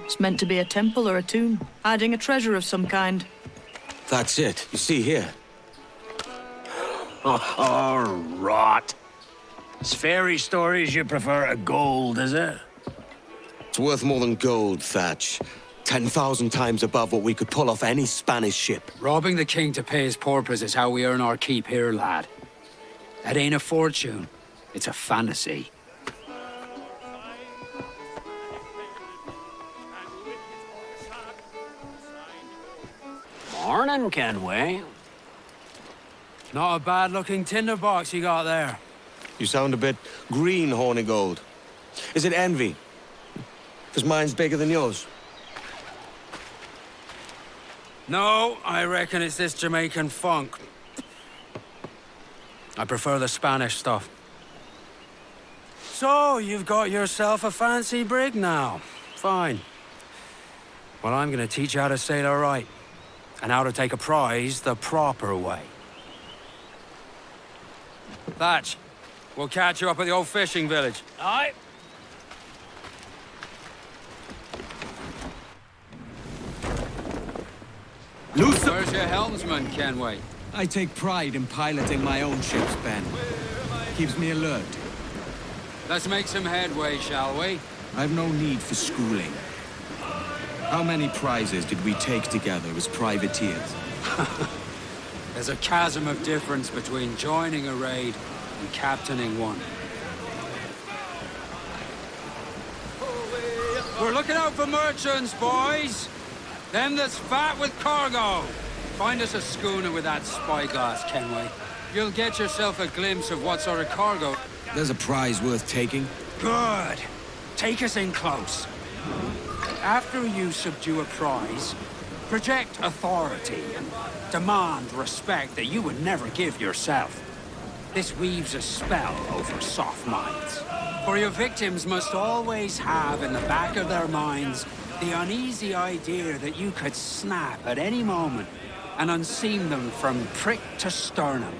It's meant to be a temple or a tomb, hiding a treasure of some kind. That's it. You see here. Oh, rot. It's fairy stories you prefer to gold, is it? It's worth more than gold, Thatch. 10,000 times above what we could pull off any Spanish ship. Robbing the king to pay his porpoise is how we earn our keep here, lad. That ain't a fortune. It's a fantasy. Morning, Kenway. Not a bad-looking tinderbox you got there. You sound a bit green, Hornigold. Is it envy? Because mine's bigger than yours. No, I reckon it's this Jamaican funk. I prefer the Spanish stuff. So, you've got yourself a fancy brig now. Fine. Well, I'm gonna teach you how to sail her right. And how to take a prize the proper way. Thatch, we'll catch you up at the old fishing village. Aye. Where's your helmsman, Kenway? I take pride in piloting my own ships, Ben. Keeps me alert. Let's make some headway, shall we? I've no need for schooling. How many prizes did we take together as privateers? There's a chasm of difference between joining a raid and captaining one. We're looking out for merchants, boys! Them that's fat with cargo! Find us a schooner with that spyglass, Kenway. You'll get yourself a glimpse of what sort of cargo... There's a prize worth taking. Good! Take us in close. After you subdue a prize, project authority and demand respect that you would never give yourself. This weaves a spell over soft minds. For your victims must always have in the back of their minds the uneasy idea that you could snap at any moment and unseam them from prick to sternum.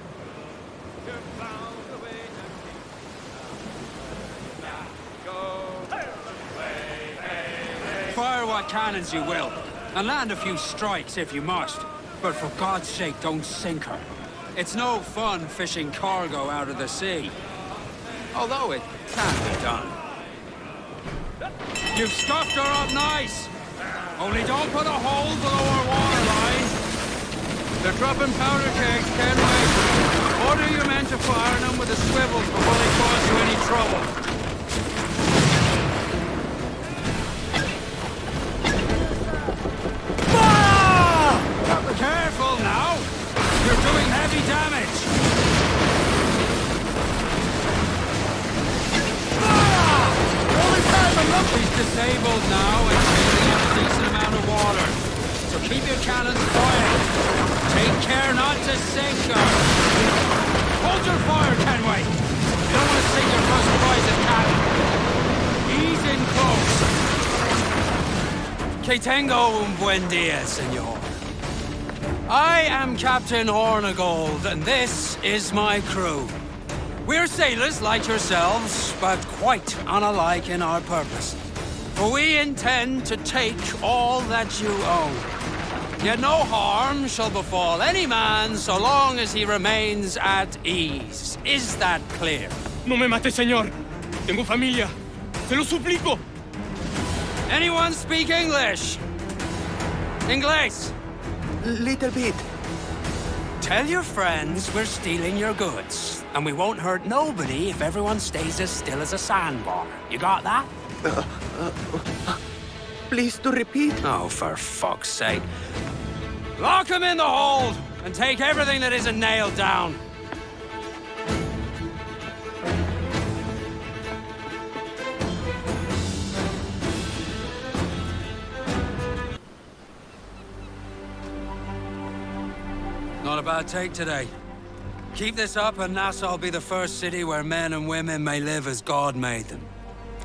Fire what cannons you will, and land a few strikes if you must. But for God's sake, don't sink her. It's no fun fishing cargo out of the sea. Although it can be done. You've scuffed her up nice. Only don't put a hole below our waterline. They're dropping powder kegs, Kenway. Order your men to fire them with the swivels before they cause you any trouble. Careful now! You're doing heavy damage! He's disabled now and taking up a decent amount of water. So keep your cannons quiet. Take care not to sink her. Hold your fire, Kenway! You don't want to sink your first private cannon. Ease in close. Que tengo un buen dia, senor. I am Captain Hornigold, and this is my crew. We're sailors like yourselves, but quite unalike in our purpose. For we intend to take all that you own. Yet no harm shall befall any man so long as he remains at ease. Is that clear? No me mate, señor. Tengo familia. Se lo suplico. Anyone speak English? Inglés? Little bit. Tell your friends we're stealing your goods, and we won't hurt nobody if everyone stays as still as a sandbar. You got that? Please to repeat. Oh, for fuck's sake. Lock him in the hold, and take everything that isn't nailed down. Not a bad take today. Keep this up and Nassau will be the first city where men and women may live as God made them.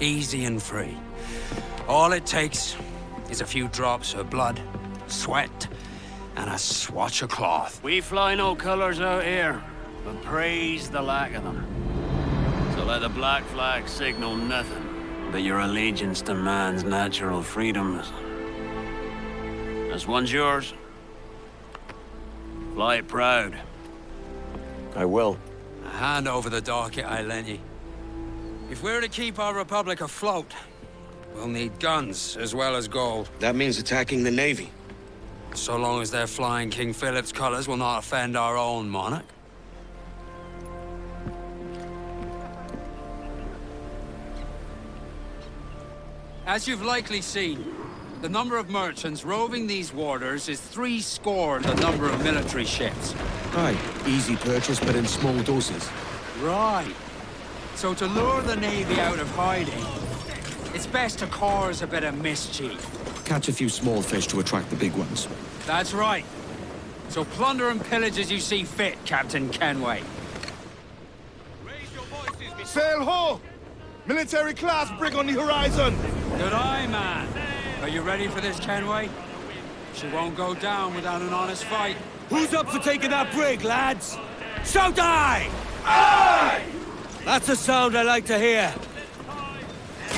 Easy and free. All it takes is a few drops of blood, sweat, and a swatch of cloth. We fly no colors out here, but praise the lack of them. So let the Black Flag signal nothing but your allegiance to man's natural freedoms. This one's yours. Fly it proud. I will. Hand over the docket I lent you. If we're to keep our republic afloat, we'll need guns as well as gold. That means attacking the Navy. So long as they're flying King Philip's colors will not offend our own monarch. As you've likely seen, the number of merchants roving these waters is 70 the number of military ships. Aye, easy purchase, but in small doses. Right. So to lure the Navy out of hiding, it's best to cause a bit of mischief. Catch a few small fish to attract the big ones. That's right. So plunder and pillage as you see fit, Captain Kenway. Sail ho! Military class brig on the horizon! Good eye, man. Are you ready for this, Kenway? She won't go down without an honest fight. Who's up for taking that brig, lads? Shout aye! Aye! That's a sound I like to hear.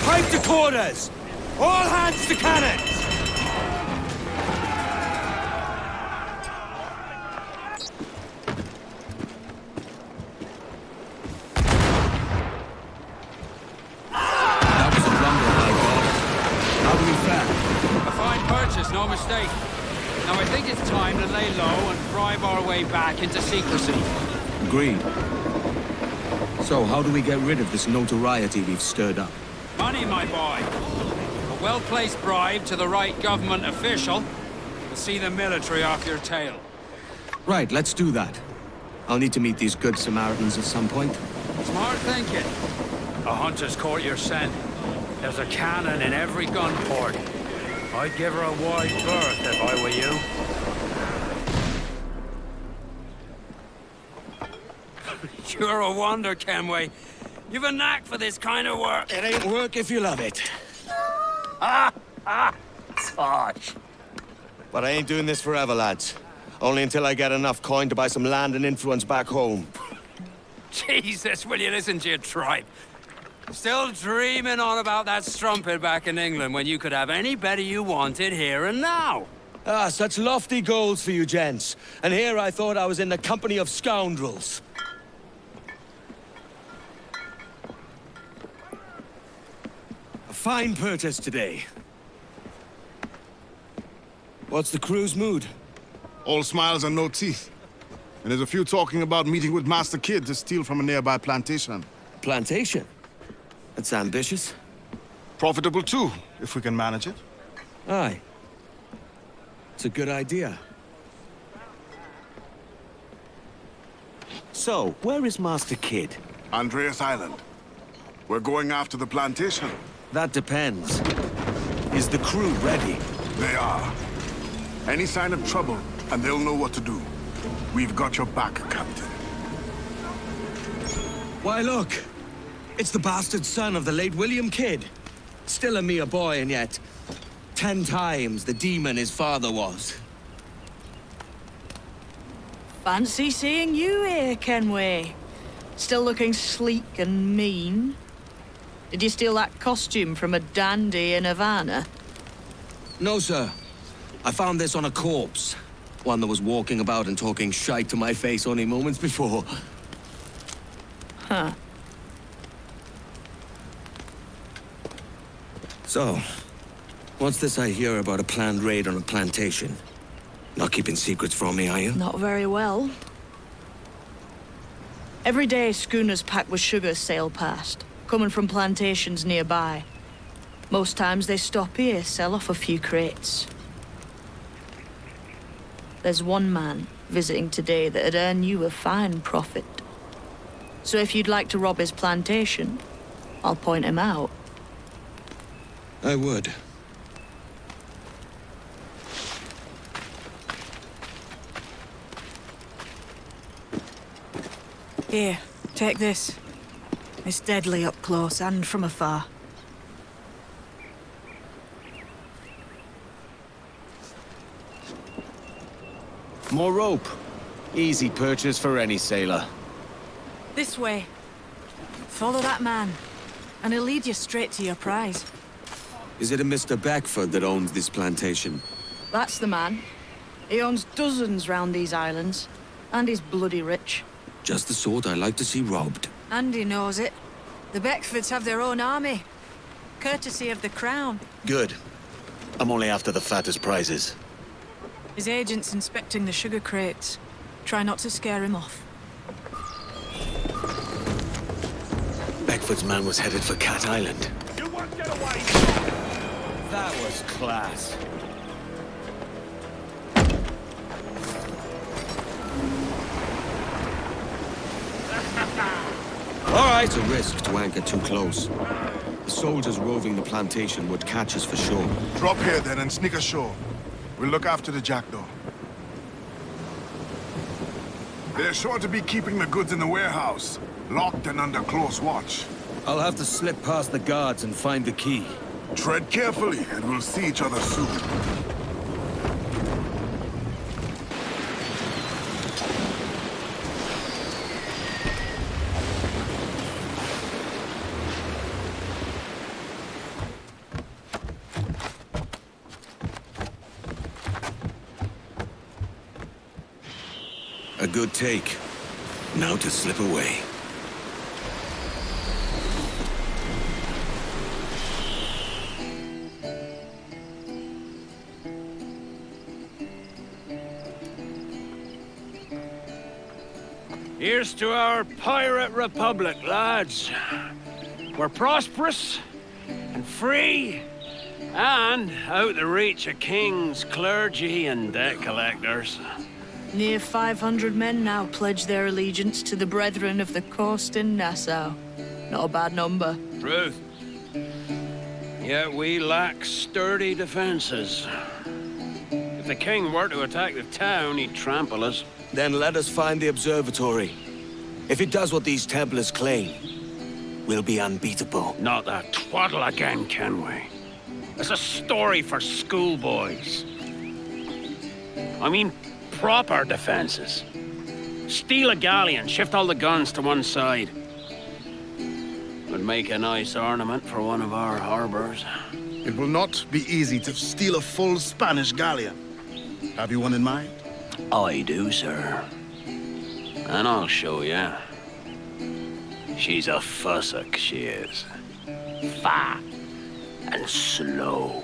Pipe to quarters! All hands to cannons! That was a blunder, my God. How do we fare? A fine purchase, no mistake. Now I think it's time to lay low and bribe our way back into secrecy. Agreed. So, how do we get rid of this notoriety we've stirred up? Money, my boy. A well-placed bribe to the right government official will see the military off your tail. Right, let's do that. I'll need to meet these good Samaritans at some point. Smart thinking. A hunter's court you're sent. There's a cannon in every gun port. I'd give her a wide berth if I were you. You're a wonder, Kenway. You've a knack for this kind of work. It ain't work if you love it. Sarge. But I ain't doing this forever, lads. Only until I get enough coin to buy some land and influence back home. Jesus, will you listen to your tripe? Still dreaming on about that strumpet back in England when you could have any better you wanted here and now. Ah, such lofty goals for you gents. And here I thought I was in the company of scoundrels. A fine purchase today. What's the crew's mood? All smiles and no teeth. And there's a few talking about meeting with Master Kid to steal from a nearby plantation. Plantation? That's ambitious. Profitable too, if we can manage it. Aye. It's a good idea. So, where is Master Kid? Andreas Island. We're going after the plantation. That depends. Is the crew ready? They are. Any sign of trouble, and they'll know what to do. We've got your back, Captain. Why, look! It's the bastard son of the late William Kidd. Still a mere boy, and yet 10 times the demon his father was. Fancy seeing you here, Kenway. Still looking sleek and mean. Did you steal that costume from a dandy in Havana? No, sir. I found this on a corpse. One that was walking about and talking shite to my face only moments before. Huh. So, what's this I hear about a planned raid on a plantation? Not keeping secrets from me, are you? Not very well. Every day, schooners packed with sugar sail past, coming from plantations nearby. Most times they stop here, sell off a few crates. There's one man visiting today that'd earn you a fine profit. So if you'd like to rob his plantation, I'll point him out. I would. Here, take this. It's deadly up close and from afar. More rope. Easy purchase for any sailor. This way. Follow that man, and he'll lead you straight to your prize. Is it a Mr. Beckford that owns this plantation? That's the man. He owns dozens round these islands, and he's bloody rich. Just the sort I like to see robbed. And he knows it. The Beckfords have their own army, courtesy of the Crown. Good. I'm only after the fattest prizes. His agent's inspecting the sugar crates. Try not to scare him off. Beckford's man was headed for Cat Island. You won't get away! That was class. All right. It's a risk to anchor too close. The soldiers roving the plantation would catch us for sure. Drop here then and sneak ashore. We'll look after the jackdaw. They're sure to be keeping the goods in the warehouse, locked and under close watch. I'll have to slip past the guards and find the key. Tread carefully, and we'll see each other soon. A good take. Now to slip away. Here's to our pirate republic, lads. We're prosperous and free and out the reach of kings, clergy, and debt collectors. Near 500 men now pledge their allegiance to the Brethren of the Coast in Nassau. Not a bad number. Truth. Yet we lack sturdy defenses. If the king were to attack the town, he'd trample us. Then let us find the observatory. If it does what these Templars claim, we'll be unbeatable. Not that twaddle again, Kenway. It's a story for schoolboys. I mean, proper defenses. Steal a galleon, shift all the guns to one side. Would make a nice ornament for one of our harbors. It will not be easy to steal a full Spanish galleon. Have you one in mind? I do, sir. And I'll show you. She's a fussock, she is. Fat and slow.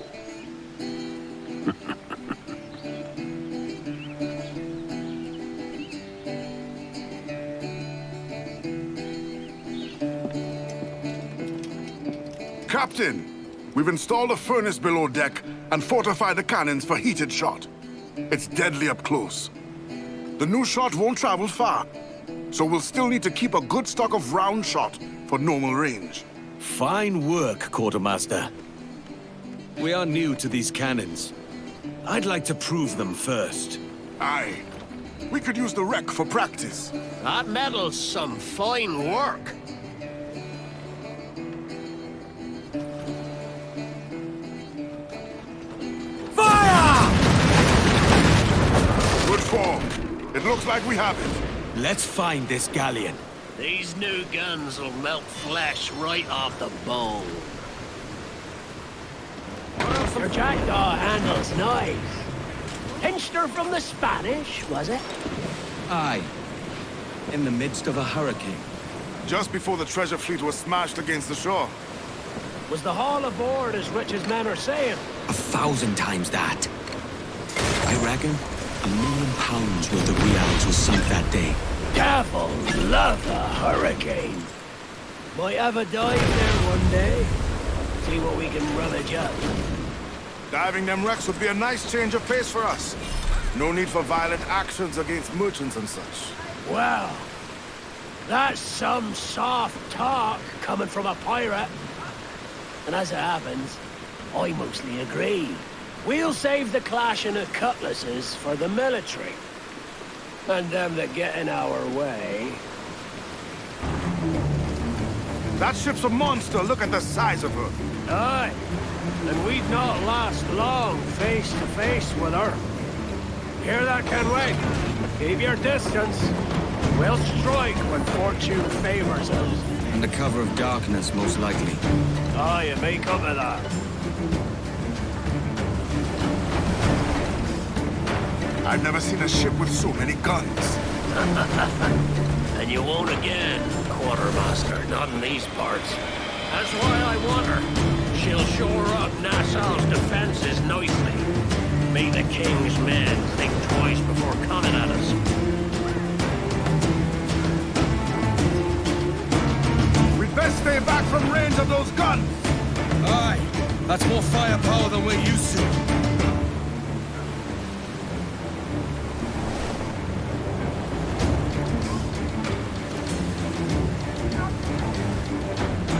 Captain, we've installed a furnace below deck and fortified the cannons for heated shot. It's deadly up close. The new shot won't travel far, so we'll still need to keep a good stock of round shot for normal range. Fine work, Quartermaster. We are new to these cannons. I'd like to prove them first. Aye. We could use the wreck for practice. That metal's some fine work. Good form. It looks like we have it. Let's find this galleon. These new guns will melt flesh right off the bone. Your jackdaw handles nice. Pinched her from the Spanish, was it? Aye. In the midst of a hurricane. Just before the treasure fleet was smashed against the shore. Was the haul aboard as rich as men are saying? 1,000 times that. I reckon £1 million worth of reals was sunk that day. Devil love a hurricane. Might have a dive there one day. See what we can rummage up. Diving them wrecks would be a nice change of pace for us. No need for violent actions against merchants and such. Well, that's some soft talk coming from a pirate. And as it happens, I mostly agree. We'll save the clashing of cutlasses for the military. And them that get in our way. That ship's a monster. Look at the size of her. Aye. And we'd not last long face to face with her. Hear that, Kenway? Keep your distance. We'll strike when fortune favors us. Under cover of darkness, most likely. Aye, it may come to that. I've never seen a ship with so many guns. And you won't again, Quartermaster, not in these parts. That's why I want her. She'll shore up Nassau's defenses nicely. Make the King's men think twice before coming at us. We'd best stay back from range of those guns. Aye, that's more firepower than we're used to.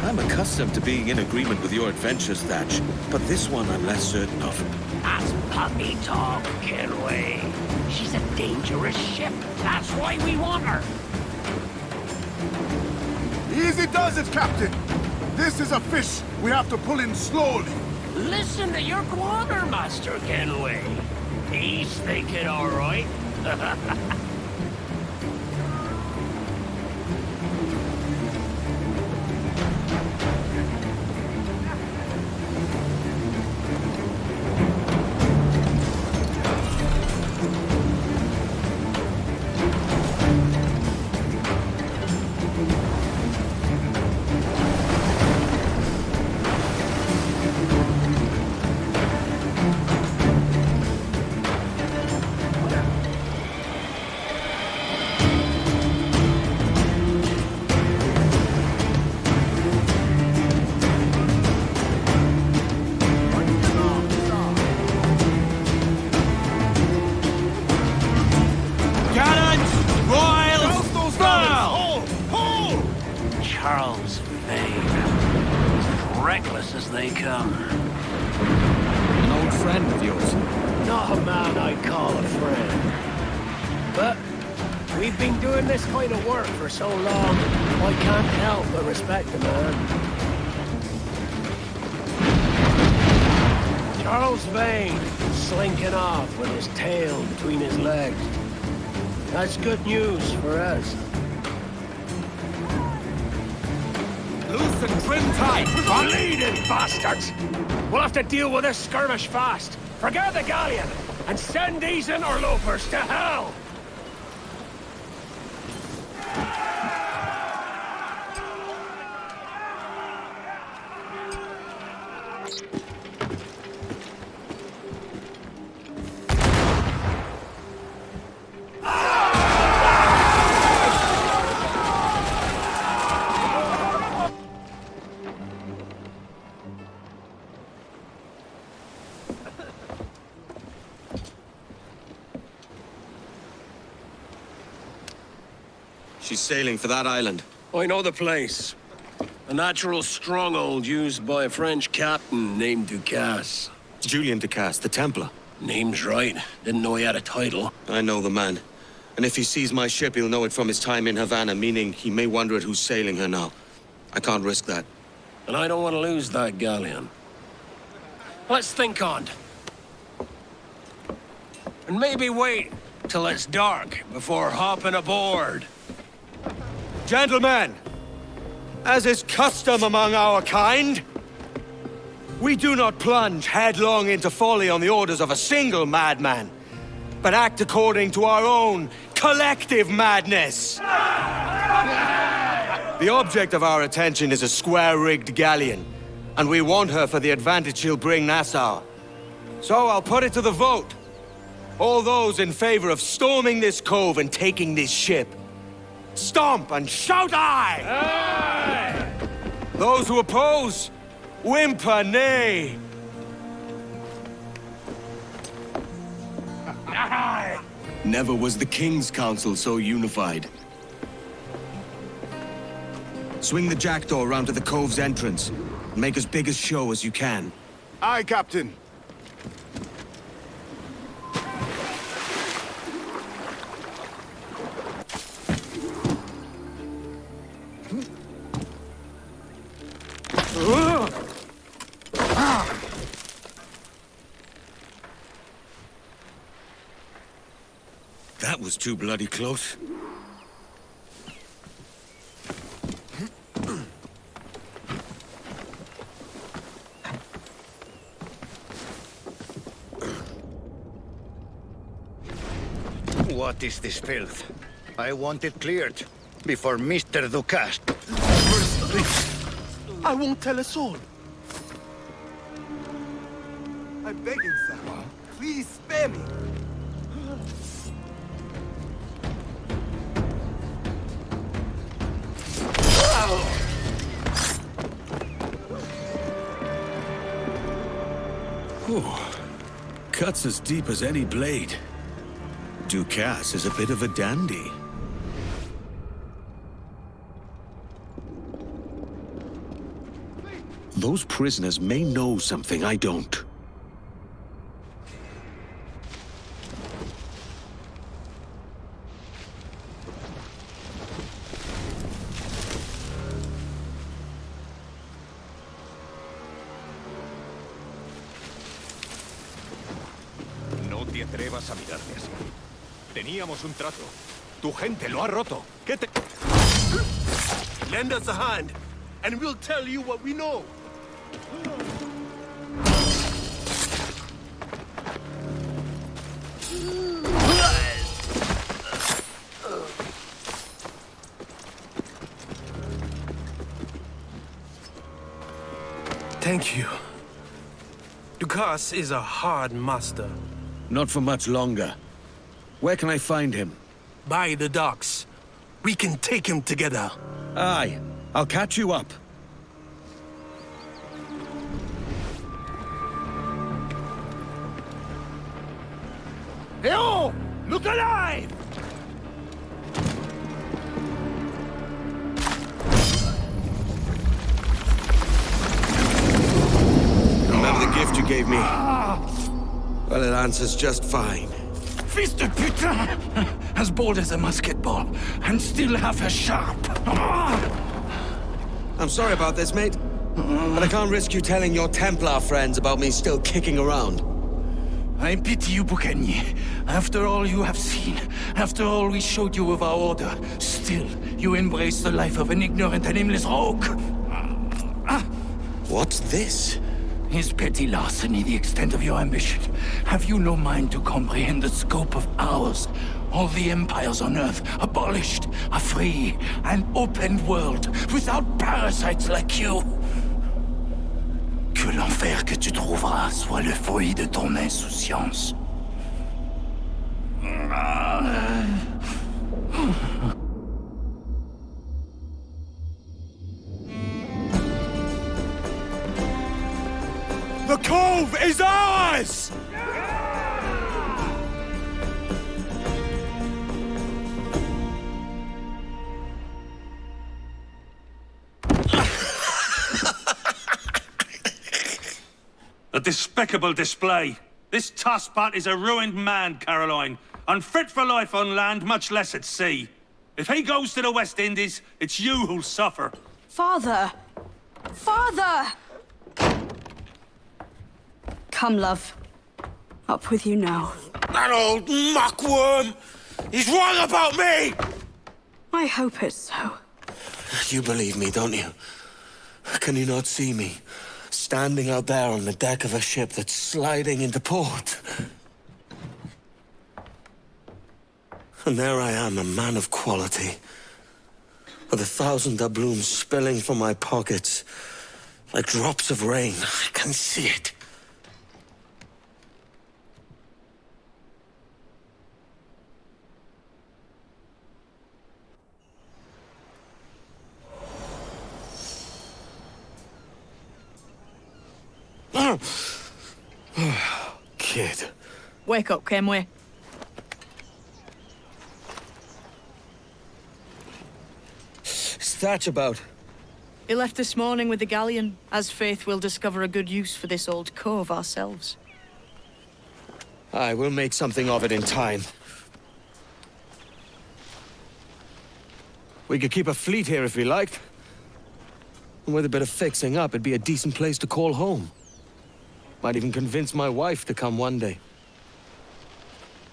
I'm accustomed to being in agreement with your adventures, Thatch, but this one I'm less certain of. That's puppy talk, Kenway. She's a dangerous ship. That's why we want her. Easy does it, Captain. This is a fish we have to pull in slowly. Listen to your quartermaster, Kenway. He's thinking all right. So long, I can't help but respect the man. Charles Vane, slinking off with his tail between his legs. That's good news for us. Loose and trim tight! Bleeding bastards! We'll have to deal with this skirmish fast. Forget the galleon! and send these interlopers to hell! She's sailing for that island. I know the place. A natural stronghold used by a French captain named Ducasse. Julian Ducasse, the Templar. Name's right. Didn't know he had a title. I know the man. And if he sees my ship, he'll know it from his time in Havana, meaning he may wonder at who's sailing her now. I can't risk that. And I don't want to lose that galleon. Let's think on it. And maybe wait till it's dark before hopping aboard. Gentlemen, as is custom among our kind, we do not plunge headlong into folly on the orders of a single madman, but act according to our own collective madness. The object of our attention is a square-rigged galleon, and we want her for the advantage she'll bring Nassau. So I'll put it to the vote. All those in favor of storming this cove and taking this ship, stomp and shout aye! Aye! Those who oppose, whimper nay! Aye! Never was the King's Council so unified. Swing the jackdaw around to the cove's entrance. Make as big a show as you can. Aye, Captain. That was too bloody close. What is this filth? I want it cleared before Mr. Ducasse. I won't tell a soul. I beg you, sir. Please spare me. Cuts as deep as any blade. Ducasse is a bit of a dandy. Those prisoners may know something I don't. No te atrevas a mirarme así. Teníamos un trato. Tu gente lo ha roto. ¿Qué te...? Lend us a hand, and we'll tell you what we know. Thank you. Ducasse is a hard master. Not for much longer. Where can I find him? By the docks. We can take him together. Aye. I'll catch you up. Hey, oh! Look alive! Remember the gift you gave me? Well, it answers just fine. Fils de putain! As bold as a musket ball, and still half as sharp. I'm sorry about this, mate. But I can't risk you telling your Templar friends about me still kicking around. I pity you, Boucanier. After all you have seen, after all we showed you of our order, still you embrace the life of an ignorant and aimless rogue. What's this? Is petty larceny the extent of your ambition? Have you no mind to comprehend the scope of ours? All the empires on Earth abolished, a free and open world without parasites like you. Que l'enfer que tu trouveras soit le fruit de ton insouciance. The cove is ours! A despicable display. This tosspot is a ruined man, Caroline. Unfit for life on land, much less at sea. If he goes to the West Indies, it's you who'll suffer. Father! Father! Come, love. Up with you now. That old muckworm! He's wrong about me! I hope it's so. You believe me, don't you? Can you not see me? Standing out there on the deck of a ship that's sliding into port. And there I am, a man of quality. With 1,000 doubloons spilling from my pockets. Like drops of rain. I can see it. Kid. Wake up, Kenway. What's Thatch about? He left this morning with the galleon. As faith, we'll discover a good use for this old cove ourselves. Aye, we'll make something of it in time. We could keep a fleet here if we liked. And with a bit of fixing up, it'd be a decent place to call home. Might even convince my wife to come one day.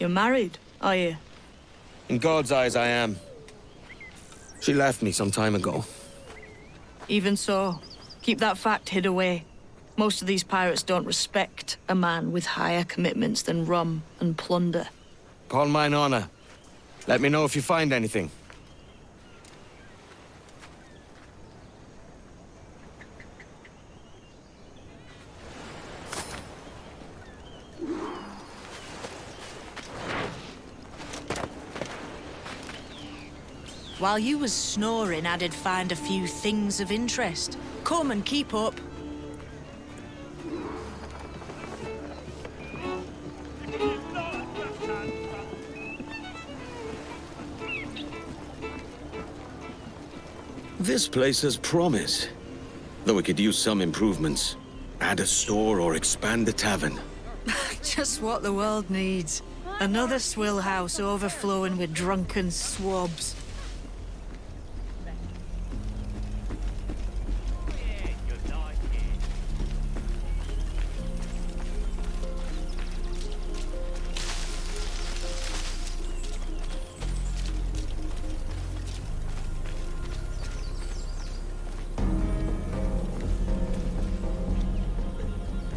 You're married, are you? In God's eyes, I am. She left me some time ago. Even so, keep that fact hid away. Most of these pirates don't respect a man with higher commitments than rum and plunder. Call mine honor. Let me know if you find anything. While you was snoring, I did find a few things of interest. Come and keep up. This place has promise. Though we could use some improvements. Add a store or expand the tavern. Just what the world needs. Another swill house overflowing with drunken swabs.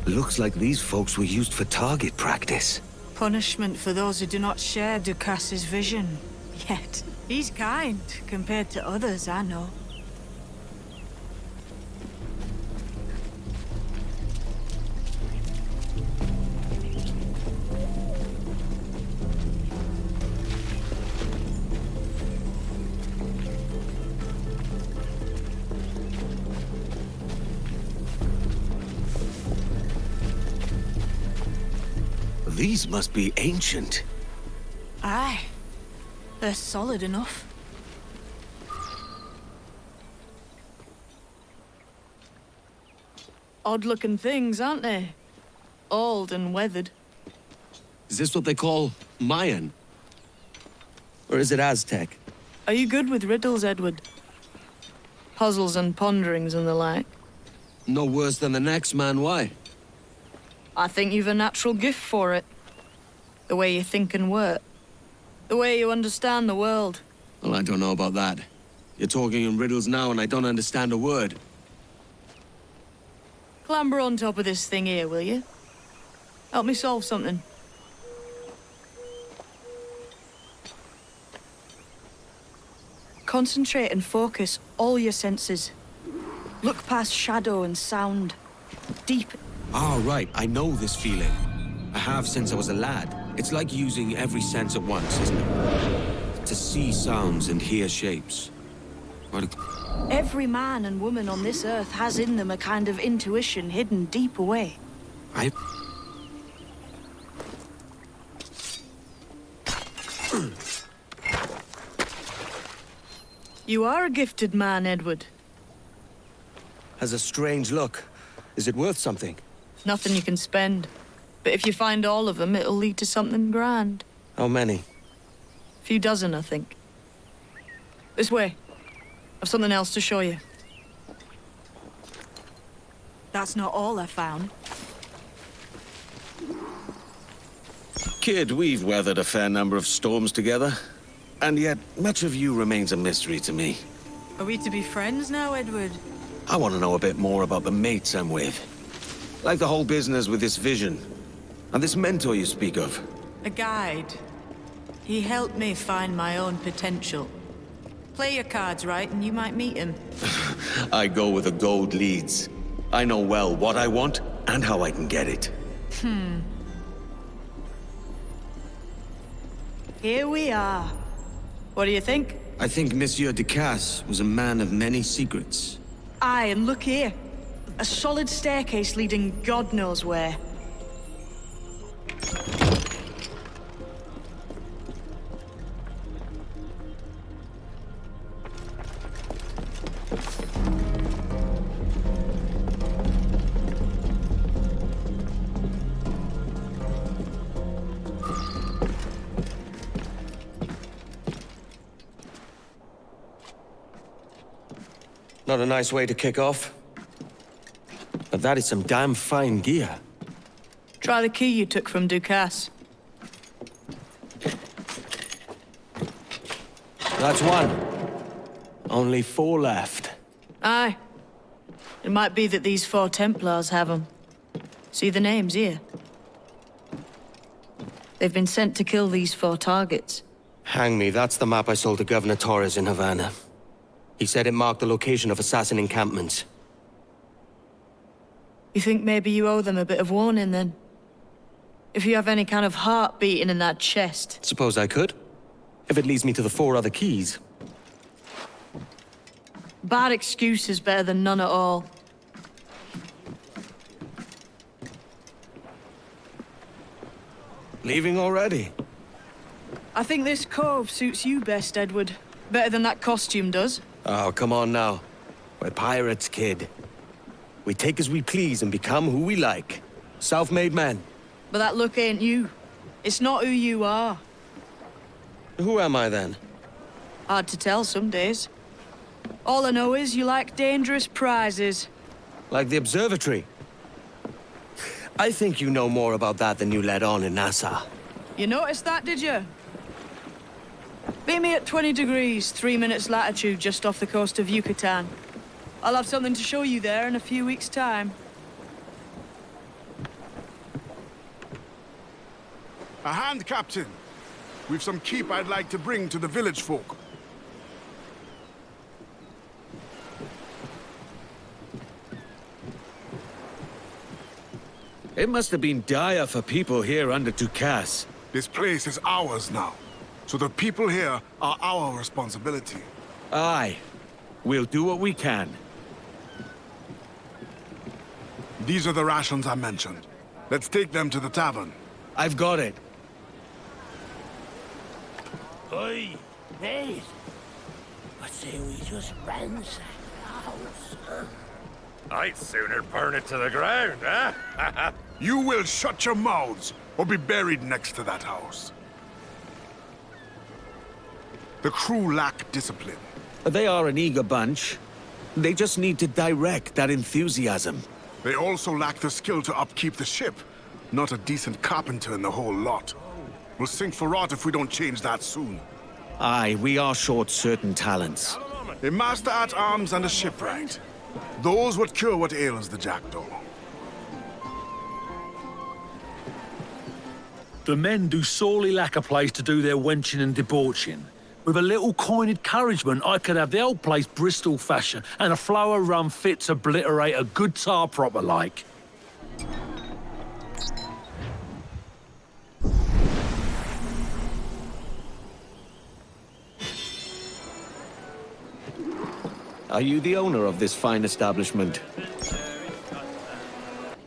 Looks like these folks were used for target practice. Punishment for those who do not share Ducas's vision. Yet, he's kind compared to others I know. These must be ancient. Aye. They're solid enough. Odd-looking things, aren't they? Old and weathered. Is this what they call Mayan? Or is it Aztec? Are you good with riddles, Edward? Puzzles and ponderings and the like? No worse than the next man, why? I think you've a natural gift for it. The way you think and work. The way you understand the world. Well, I don't know about that. You're talking in riddles now and I don't understand a word. Clamber on top of this thing here, will you? Help me solve something. Concentrate and focus all your senses. Look past shadow and sound. Deep. Ah, right. I know this feeling. I have since I was a lad. It's like using every sense at once, isn't it? To see sounds and hear shapes. Every man and woman on this earth has in them a kind of intuition hidden deep away. You are a gifted man, Edward. Has a strange look. Is it worth something? Nothing you can spend. But if you find all of them, it'll lead to something grand. How many? A few dozen, I think. This way. I've something else to show you. That's not all I found. Kid, we've weathered a fair number of storms together. And yet, much of you remains a mystery to me. Are we to be friends now, Edward? I want to know a bit more about the mates I'm with. Like the whole business with this vision. And this mentor you speak of. A guide. He helped me find my own potential. Play your cards right and you might meet him. I go where the gold leads. I know well what I want and how I can get it. Here we are. What do you think? I think Monsieur Ducasse was a man of many secrets. Aye, and look here. A solid staircase leading God knows where. Not a nice way to kick off. But that is some damn fine gear. Try the key you took from Ducasse. That's one. Only 4 left. Aye. It might be that these 4 Templars have them. See the names here? They've been sent to kill these 4 targets. Hang me, that's the map I sold to Governor Torres in Havana. He said it marked the location of assassin encampments. You think maybe you owe them a bit of warning, then? If you have any kind of heart beating in that chest. Suppose I could? If it leads me to the 4 other keys. Bad excuse is better than none at all. Leaving already? I think this cove suits you best, Edward. Better than that costume does. Oh, come on now. We're pirates, kid. We take as we please and become who we like. Self-made men. But that look ain't you. It's not who you are. Who am I, then? Hard to tell some days. All I know is you like dangerous prizes. Like the observatory. I think you know more about that than you let on in Nassau. You noticed that, did you? Meet me at 20 degrees, 3 minutes latitude just off the coast of Yucatan. I'll have something to show you there in a few weeks' time. A hand, Captain. We've some keep I'd like to bring to the village folk. It must have been dire for people here under Ducasse. This place is ours now. So the people here are our responsibility. Aye. We'll do what we can. These are the rations I mentioned. Let's take them to the tavern. I've got it. Oi, mate. I say we just ransack the house. I'd sooner burn it to the ground, huh? You will shut your mouths or be buried next to that house. The crew lack discipline. They are an eager bunch. They just need to direct that enthusiasm. They also lack the skill to upkeep the ship. Not a decent carpenter in the whole lot. We'll sink for rot if we don't change that soon. Aye, we are short certain talents. A master at arms and a shipwright. Those would cure what ails the jackdaw. The men do sorely lack a place to do their wenching and debauching. With a little coin encouragement, I could have the old place Bristol fashion and a flow of rum fit to obliterate a good tar proper like. Are you the owner of this fine establishment?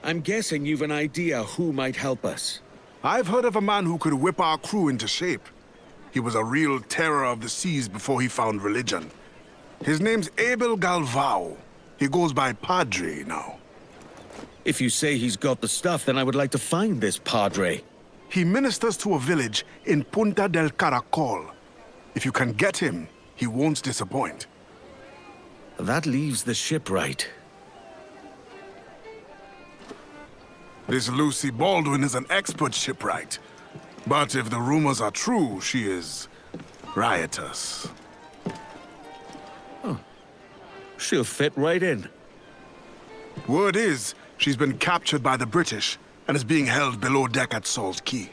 I'm guessing you've an idea who might help us. I've heard of a man who could whip our crew into shape. He was a real terror of the seas before he found religion. His name's Abel Galvao. He goes by Padre now. If you say he's got the stuff, then I would like to find this Padre. He ministers to a village in Punta del Caracol. If you can get him, he won't disappoint. That leaves the shipwright. This Lucy Baldwin is an expert shipwright. But if the rumors are true, she is riotous. Oh. She'll fit right in. Word is, she's been captured by the British and is being held below deck at Salt Key.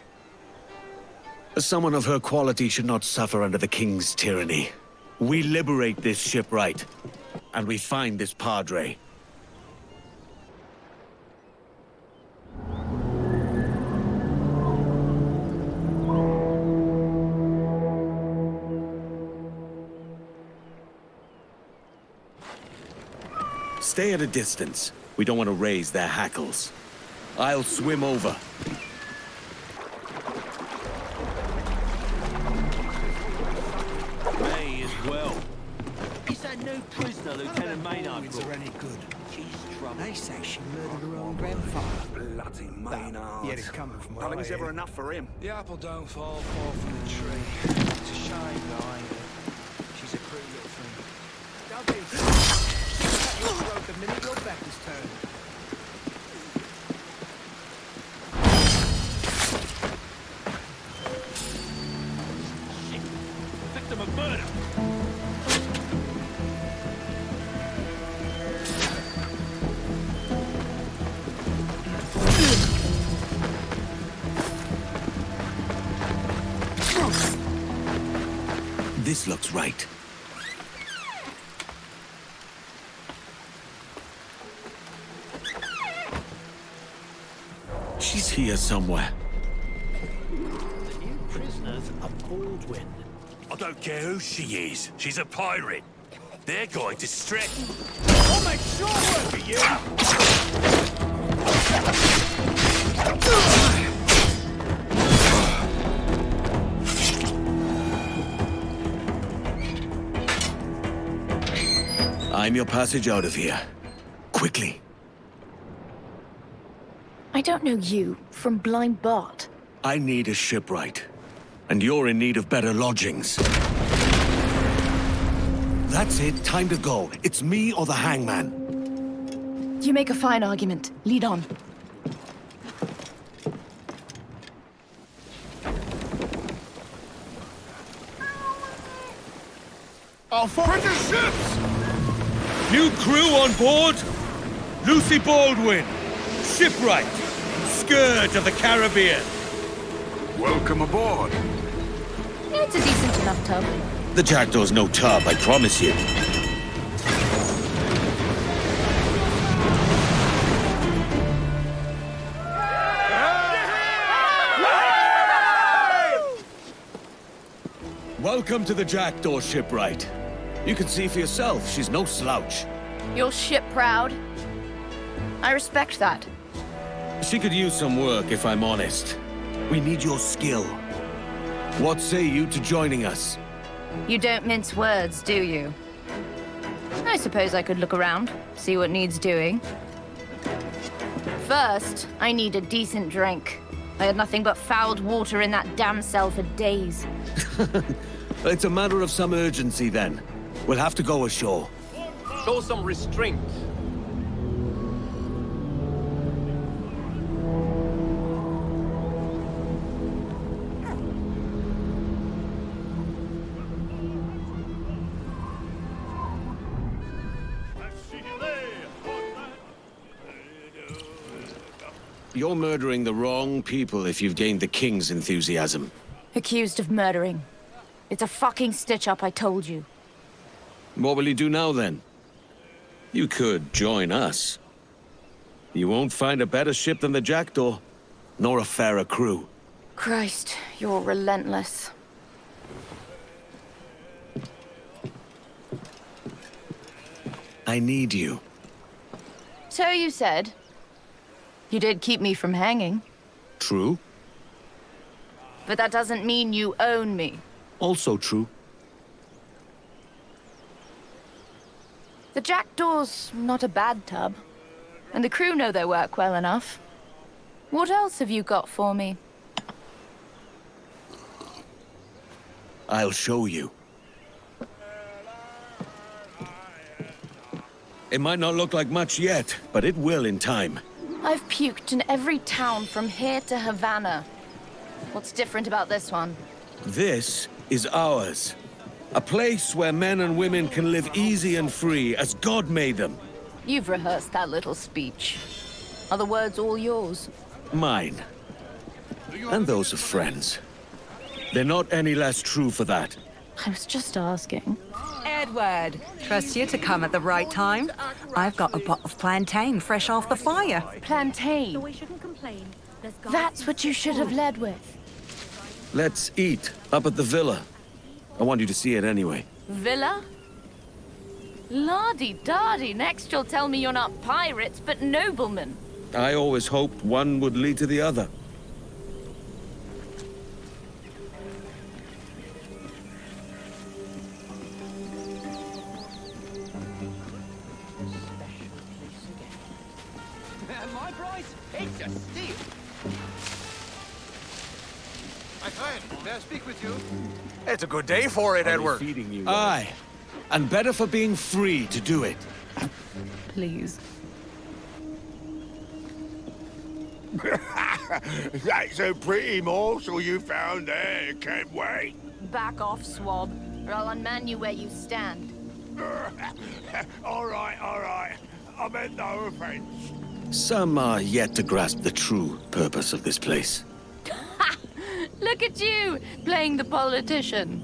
Someone of her quality should not suffer under the King's tyranny. We liberate this shipwright, and we find this Padre. Stay at a distance. We don't want to raise their hackles. I'll swim over. May as well. Is that new prisoner Lieutenant Maynard brought? Any good? She's trouble. They say she murdered her own grandfather. Bloody Maynard. Yeah, it's coming from where Nothing's I ever am. enough for him. The apple don't fall far from the tree. It's a shame, though. She's a pretty little thing. Don't be cut your throat the minute your back is turned. Victim of murder. This looks right. She's here somewhere. The new prisoner's a Baldwin. I don't care who she is. She's a pirate. They're going to strip. I'll make short work of you! I'm your passage out of here. Quickly. I don't know you from Blind Bart. I need a shipwright. And you're in need of better lodgings. That's it. Time to go. It's me or the hangman. You make a fine argument. Lead on. Our British ships! New crew on board. Lucy Baldwin, shipwright, scourge of the Caribbean. Welcome aboard. It's a decent enough tub. The Jackdaw's no tub, I promise you. Welcome to the Jackdaw, shipwright. You can see for yourself, she's no slouch. You're ship proud. I respect that. She could use some work, if I'm honest. We need your skill. What say you to joining us? You don't mince words, do you? I suppose I could look around, see what needs doing. First, I need a decent drink. I had nothing but fouled water in that damn cell for days. It's a matter of some urgency, then. We'll have to go ashore. Show some restraint. You're murdering the wrong people if you've gained the King's enthusiasm. Accused of murdering. It's a fucking stitch-up, I told you. What will you do now, then? You could join us. You won't find a better ship than the Jackdaw, nor a fairer crew. Christ, you're relentless. I need you. So you said. You did keep me from hanging. True. But that doesn't mean you own me. Also true. The Jackdaw's not a bad tub. And the crew know their work well enough. What else have you got for me? I'll show you. It might not look like much yet, but it will in time. I've puked in every town from here to Havana. What's different about this one? This is ours. A place where men and women can live easy and free as God made them. You've rehearsed that little speech. Are the words all yours? Mine. And those of friends. They're not any less true for that. I was just asking. Edward, trust you to come at the right time. I've got a pot of plantain fresh off the fire. Plantain? We shouldn't complain. That's what you should have led with. Let's eat up at the villa. I want you to see it anyway. Villa? Lardy-dardy, next you'll tell me you're not pirates, but noblemen. I always hoped one would lead to the other. My prize? It's a steal. My friend, may I speak with you? It's a good day for it, Edward. Aye. And better for being free to do it. Please. That's a pretty morsel you found there. Can't wait. Back off, swab, or I'll unman you where you stand. all right. I meant no offense. Some are yet to grasp the true purpose of this place. Look at you, playing the politician.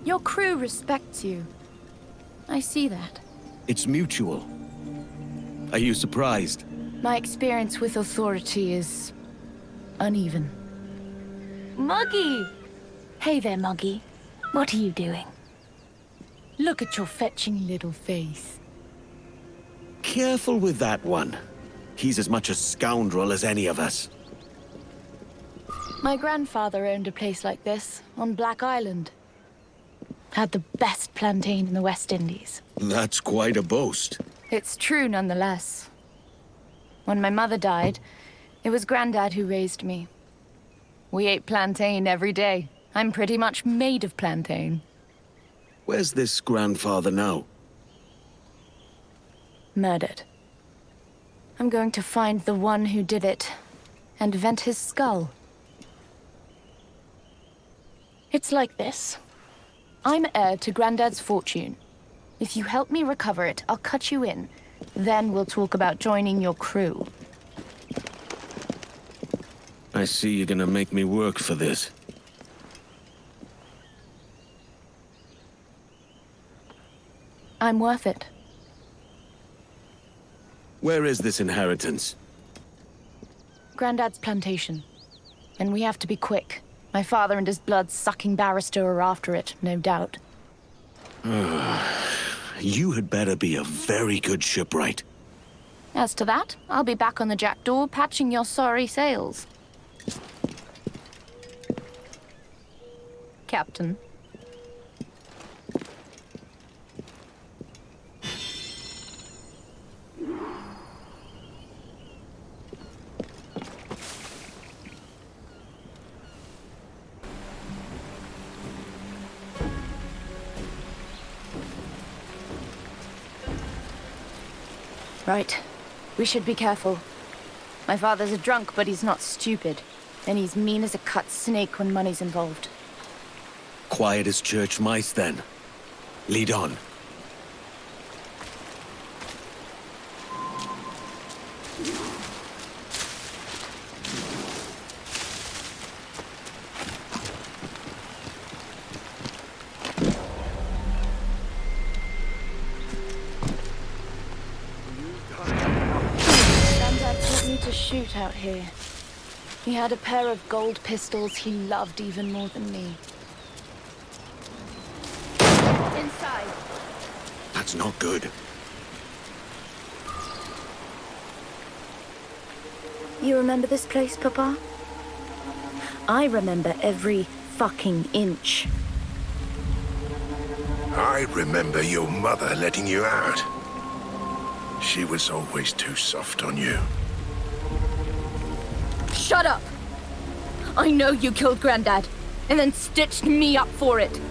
Your crew respects you. I see that. It's mutual. Are you surprised? My experience with authority is uneven. Muggy! Hey there, Muggy. What are you doing? Look at your fetching little face. Careful with that one. He's as much a scoundrel as any of us. My grandfather owned a place like this, on Black Island. Had the best plantain in the West Indies. That's quite a boast. It's true nonetheless. When my mother died, it was Grandad who raised me. We ate plantain every day. I'm pretty much made of plantain. Where's this grandfather now? Murdered. I'm going to find the one who did it, and vent his skull. It's like this. I'm heir to Grandad's fortune. If you help me recover it, I'll cut you in. Then we'll talk about joining your crew. I see you're gonna make me work for this. I'm worth it. Where is this inheritance? Grandad's plantation. And we have to be quick. My father and his blood-sucking barrister are after it, no doubt. You had better be a very good shipwright. As to that, I'll be back on the Jackdaw patching your sorry sails. Captain. Right. We should be careful. My father's a drunk, but he's not stupid. And he's mean as a cut snake when money's involved. Quiet as church mice, then. Lead on. shoot out here. He had a pair of gold pistols he loved even more than me. Inside. That's not good. You remember this place, Papa? I remember every fucking inch. I remember your mother letting you out. She was always too soft on you. Shut up! I know you killed Granddad, and then stitched me up for it.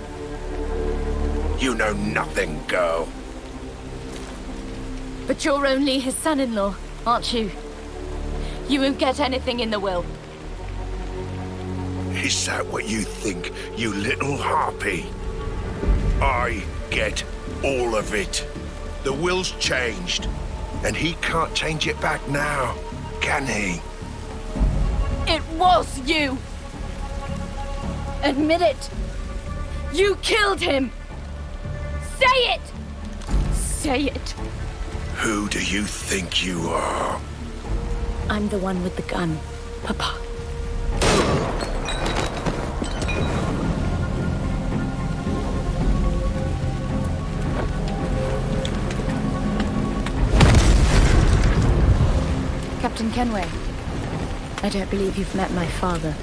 You know nothing, girl. But you're only his son-in-law, aren't you? You won't get anything in the will. Is that what you think, you little harpy? I get all of it. The will's changed, and he can't change it back now, can he? It was you! Admit it! You killed him! Say it! Say it! Who do you think you are? I'm the one with the gun, Papa. Captain Kenway, I don't believe you've met my father.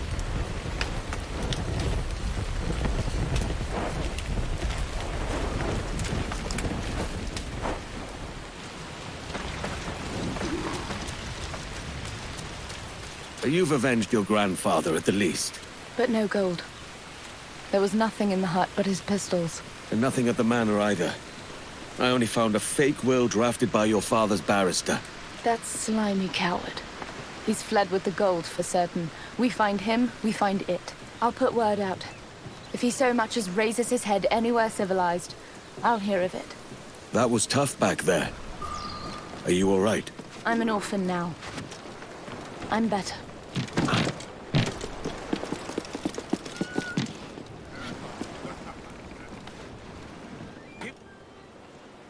You've avenged your grandfather at the least. But no gold. There was nothing in the hut but his pistols. And nothing at the manor either. I only found a fake will drafted by your father's barrister. That slimy coward. He's fled with the gold for certain. We find him, we find it. I'll put word out. If he so much as raises his head anywhere civilized, I'll hear of it. That was tough back there. Are you all right? I'm an orphan now. I'm better.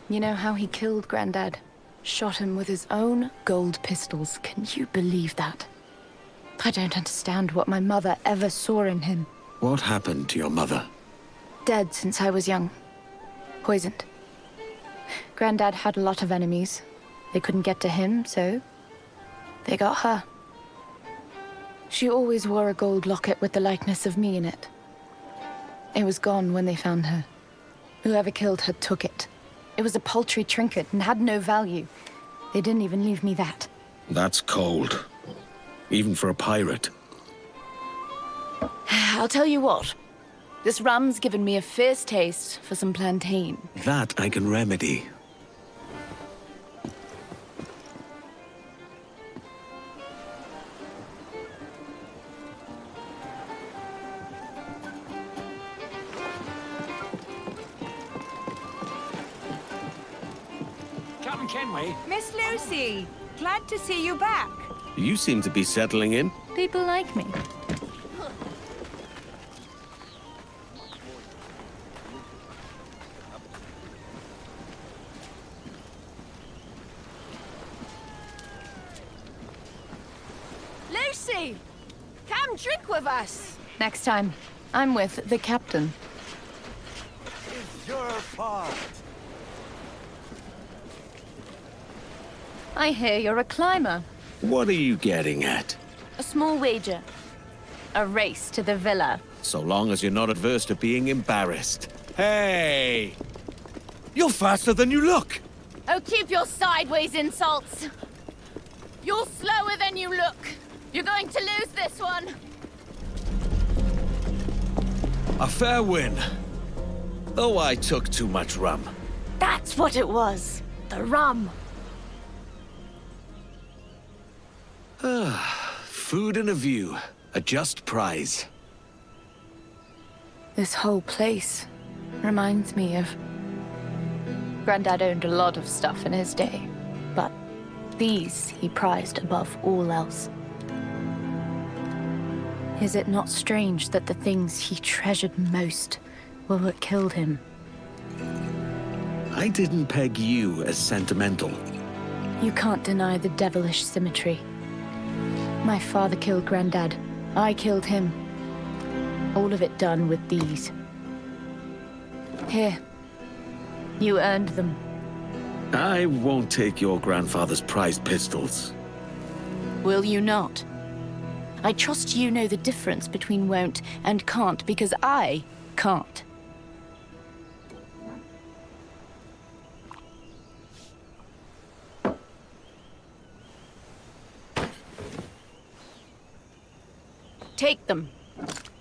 You know how he killed Granddad? Shot him with his own gold pistols. Can you believe that? I don't understand what my mother ever saw in him. What happened to your mother? Dead since I was young. Poisoned. Granddad had a lot of enemies. They couldn't get to him, so they got her. She always wore a gold locket with the likeness of me in it. It was gone when they found her. Whoever killed her took it. It was a paltry trinket and had no value. They didn't even leave me that. That's cold. Even for a pirate. I'll tell you what. This rum's given me a fierce taste for some plantain. That I can remedy. Captain Kenway? Miss Lucy, glad to see you back. You seem to be settling in. People like me. Lucy! Come drink with us! Next time, I'm with the captain. It's your fault. I hear you're a climber. What are you getting at? A small wager. A race to the villa. So long as you're not adverse to being embarrassed. Hey! You're faster than you look! Oh, keep your sideways insults. You're slower than you look. You're going to lose this one. A fair win. Though I took too much rum. That's what it was. The rum. Food and a view. A just prize. This whole place reminds me of... Granddad owned a lot of stuff in his day, but these he prized above all else. Is it not strange that the things he treasured most were what killed him? I didn't peg you as sentimental. You can't deny the devilish symmetry. My father killed Grandad. I killed him. All of it done with these. Here. You earned them. I won't take your grandfather's prized pistols. Will you not? I trust you know the difference between won't and can't, because I can't. Take them.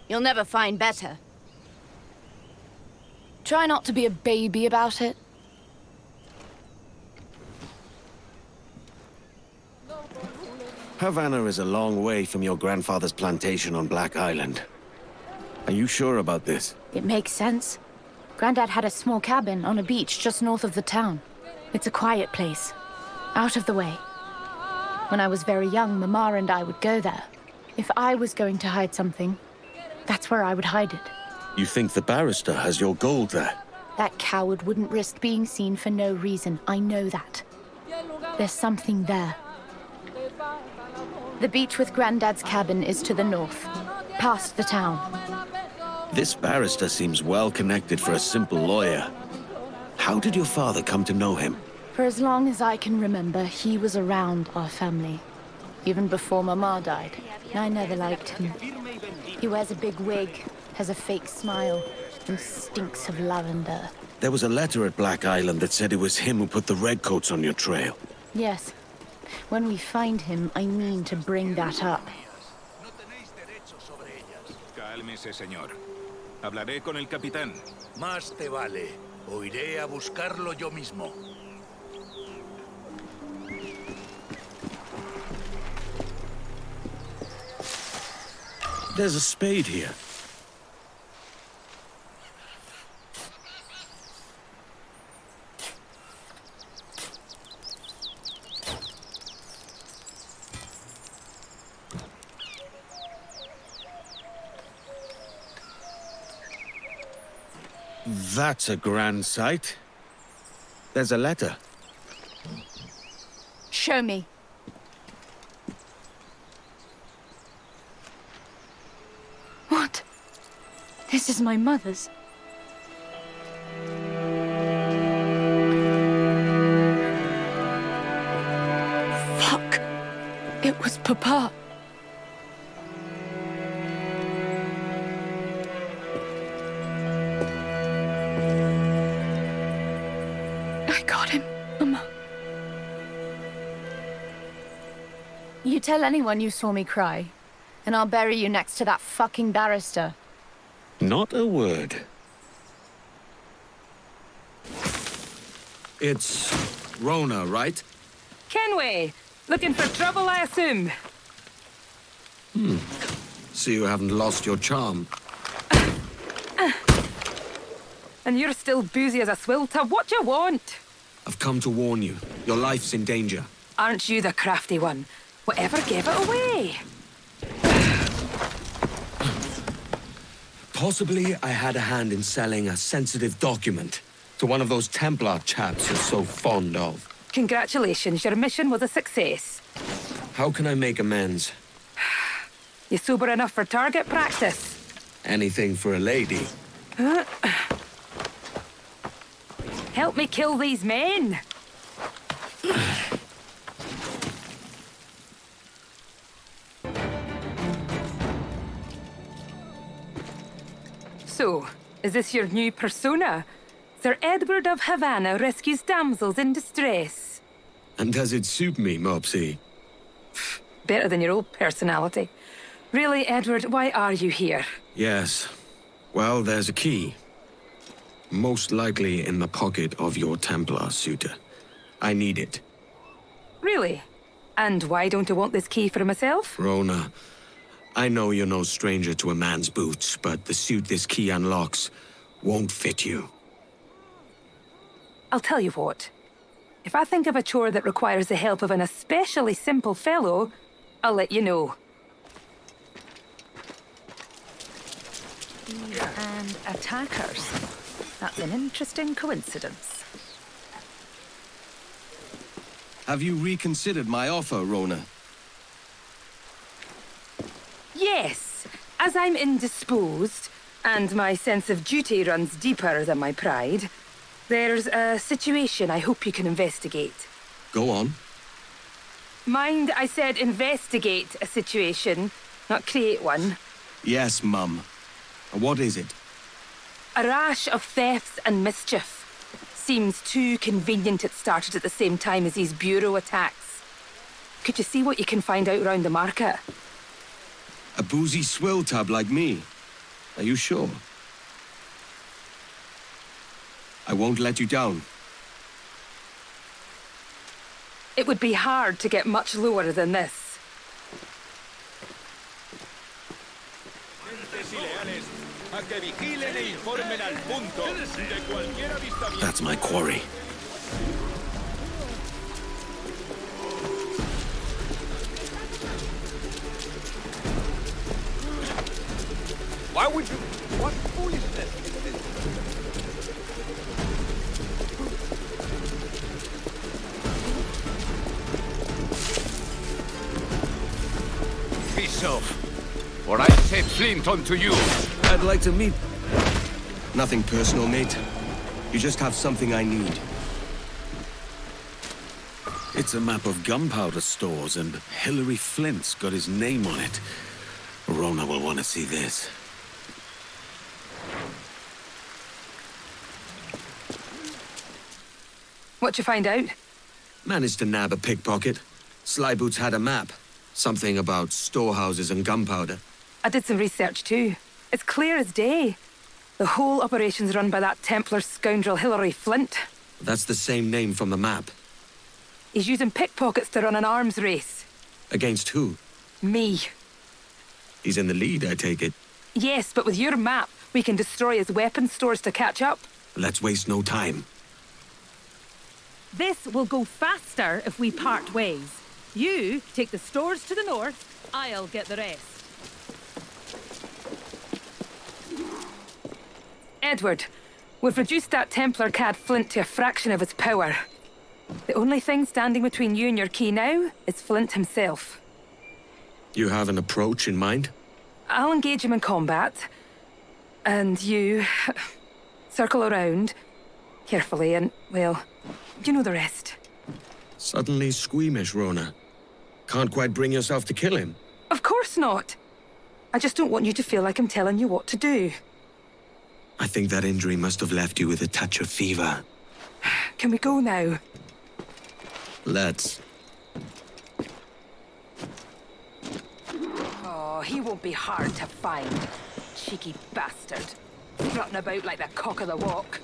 You'll never find better. Try not to be a baby about it. Havana is a long way from your grandfather's plantation on Black Island. Are you sure about this? It makes sense. Grandad had a small cabin on a beach just north of the town. It's a quiet place, out of the way. When I was very young, Mama and I would go there. If I was going to hide something, that's where I would hide it. You think the barrister has your gold there? That coward wouldn't risk being seen for no reason. I know that. There's something there. The beach with Grandad's cabin is to the north, past the town. This barrister seems well connected for a simple lawyer. How did your father come to know him? For as long as I can remember, he was around our family. Even before Mama died. I never liked him. He wears a big wig, has a fake smile, and stinks of lavender. There was a letter at Black Island that said it was him who put the redcoats on your trail. Yes. When we find him, I mean to bring that up. Cálmese, señor. Hablaré con el capitán. Más te vale. O iré a buscarlo yo mismo. There's a spade here. That's a grand sight. There's a letter. Show me. What? This is my mother's. Fuck. It was Papa. I got him, Mama. You tell anyone you saw me cry, and I'll bury you next to that fucking barrister. Not a word. It's Rona, right? Kenway! Looking for trouble, I assume? So you haven't lost your charm. And you're still boozy as a swilter. What do you want? I've come to warn you. Your life's in danger. Aren't you the crafty one? Whatever gave it away? Possibly I had a hand in selling a sensitive document to one of those Templar chaps you're so fond of. Congratulations, your mission was a success. How can I make amends? You sober enough for target practice? Anything for a lady. Help me kill these men! So, is this your new persona? Sir Edward of Havana rescues damsels in distress. And does it suit me, Mopsy? Better than your old personality. Really, Edward, why are you here? Yes. Well, there's a key. Most likely in the pocket of your Templar suitor. I need it. Really? And why don't I want this key for myself? Rona, I know you're no stranger to a man's boots, but the suit this key unlocks won't fit you. I'll tell you what. If I think of a chore that requires the help of an especially simple fellow, I'll let you know. And attackers. That's an interesting coincidence. Have you reconsidered my offer, Rona? As I'm indisposed, and my sense of duty runs deeper than my pride, there's a situation I hope you can investigate. Go on. Mind I said investigate a situation, not create one. Yes, Mum. What is it? A rash of thefts and mischief. Seems too convenient it started at the same time as these bureau attacks. Could you see what you can find out round the market? A boozy swill tub like me. Are you sure? I won't let you down. It would be hard to get much lower than this. That's my quarry. Why would you... What foolishness is this? Peace off, or I set flint onto you. I'd like to meet... Nothing personal, mate. You just have something I need. It's a map of gunpowder stores, and Hilary Flint's got his name on it. Rona will want to see this. What'd you find out? Managed to nab a pickpocket. Slyboots had a map. Something about storehouses and gunpowder. I did some research too. It's clear as day. The whole operation's run by that Templar scoundrel Hilary Flint. That's the same name from the map. He's using pickpockets to run an arms race. Against who? Me. He's in the lead, I take it. Yes, but with your map, we can destroy his weapons stores to catch up. Let's waste no time. This will go faster if we part ways. You take the stores to the north, I'll get the rest. Edward, we've reduced that Templar cad Flint to a fraction of his power. The only thing standing between you and your key now is Flint himself. You have an approach in mind? I'll engage him in combat. And you... circle around. Carefully and, well, you know the rest. Suddenly squeamish, Rona. Can't quite bring yourself to kill him. Of course not. I just don't want you to feel like I'm telling you what to do. I think that injury must have left you with a touch of fever. Can we go now? Let's. Oh, he won't be hard to find. Cheeky bastard. Strutting about like the cock of the walk.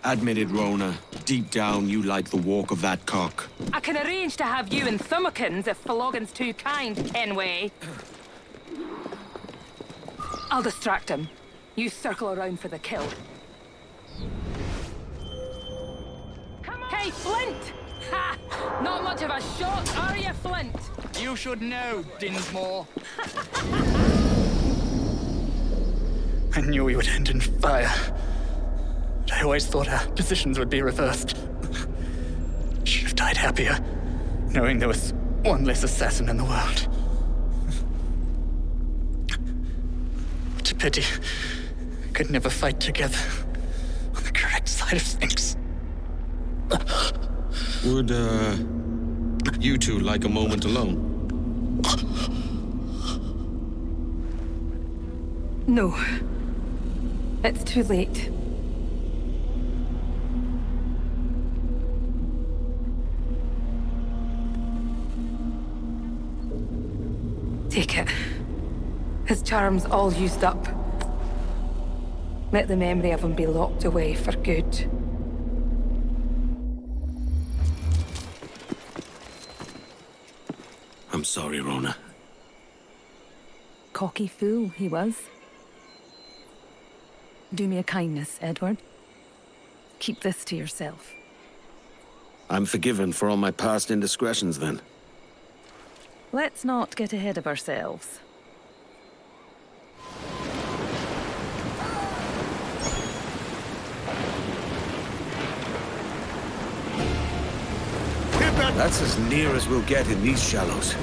Admit it, Rona. Deep down, you like the walk of that cock. I can arrange to have you in Thumbikins if Phlogan's too kind, Kenway. I'll distract him. You circle around for the kill. Hey, Flint! Ha! Not much of a shot, are you, Flint? You should know, Dinsmore. I knew we would end in fire. But I always thought our positions would be reversed. Should have died happier, knowing there was one less assassin in the world. What a pity. Could never fight together on the correct side of things. Would, you two like a moment alone? No. It's too late. Take it. His charm's all used up. Let the memory of him be locked away for good. I'm sorry, Rona. Cocky fool he was. Do me a kindness, Edward. Keep this to yourself. I'm forgiven for all my past indiscretions, then. Let's not get ahead of ourselves. That's as near as we'll get in these shallows.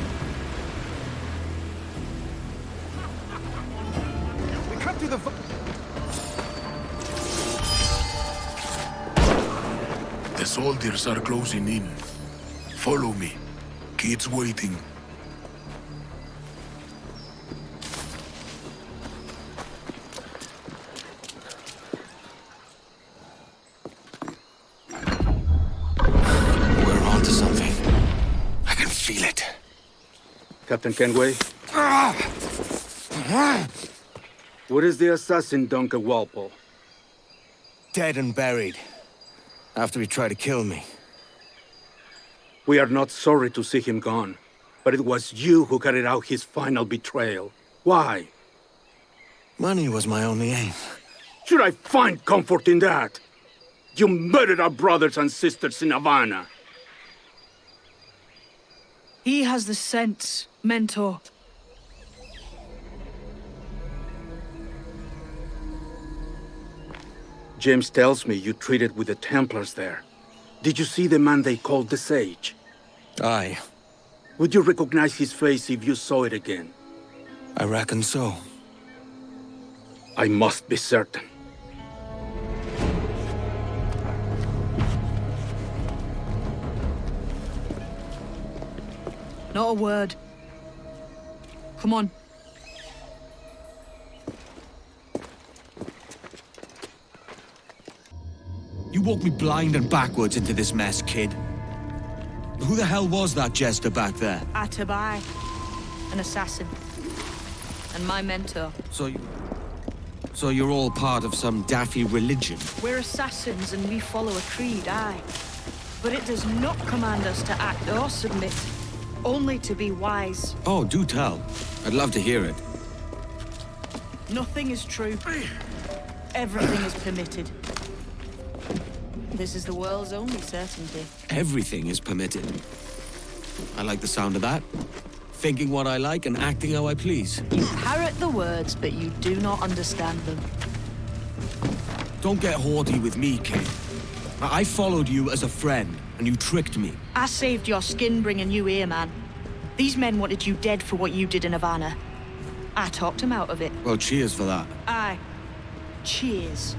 soldiers are closing in. Follow me. Kid's waiting. We're onto something. I can feel it. Captain Kenway? Where is the assassin, Duncan Walpole? Dead and buried. After he tried to kill me. We are not sorry to see him gone, but it was you who carried out his final betrayal. Why? Money was my only aim. Should I find comfort in that? You murdered our brothers and sisters in Havana. He has the sense, Mentor. James tells me you treated with the Templars there. Did you see the man they called the Sage? Aye. Would you recognize his face if you saw it again? I reckon so. I must be certain. Not a word. Come on. You walked me blind and backwards into this mess, kid. Who the hell was that jester back there? Atabai. An assassin. And my mentor. So you're all part of some daffy religion? We're assassins and we follow a creed, aye. But it does not command us to act or submit. Only to be wise. Oh, do tell. I'd love to hear it. Nothing is true. Everything is permitted. This is the world's only certainty. Everything is permitted. I like the sound of that. Thinking what I like and acting how I please. You parrot the words, but you do not understand them. Don't get haughty with me, kid. I followed you as a friend, and you tricked me. I saved your skin bringing you here, man. These men wanted you dead for what you did in Havana. I talked them out of it. Well, cheers for that. Aye. Cheers.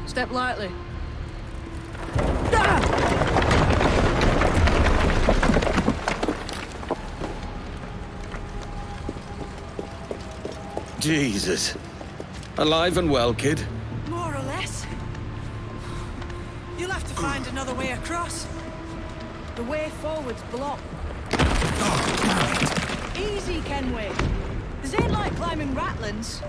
Step lightly. Jesus. Alive and well, kid? More or less. You'll have to find another way across. The way forward's blocked. Easy, Kenway. This ain't like climbing Ratlins.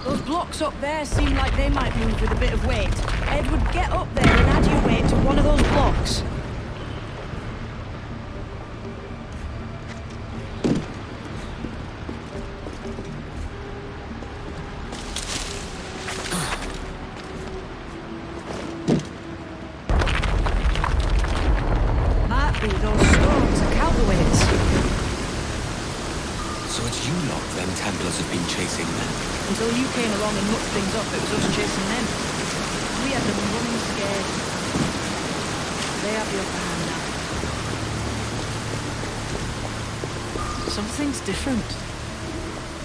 Those blocks up there seem like they might move with a bit of weight. Edward, get up there and add your weight to one of those blocks. Might be those stones are counterweights. So it's you lot them Templars have been chasing then? Until you came along and mucked things up, it was us chasing them. We had them running scared. They have the upper hand now. Something's different.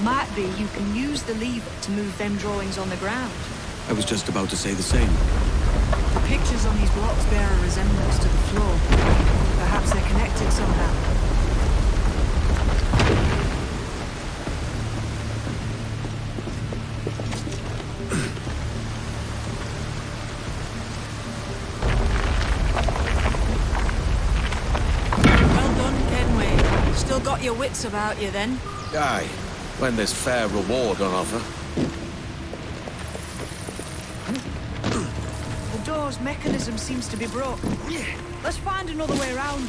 Might be you can use the lever to move them drawings on the ground. I was just about to say the same. The pictures on these blocks bear a resemblance to the floor. Perhaps they're connected somehow. Got your wits about you, then? Aye, when there's fair reward on offer. The door's mechanism seems to be broke. Let's find another way around.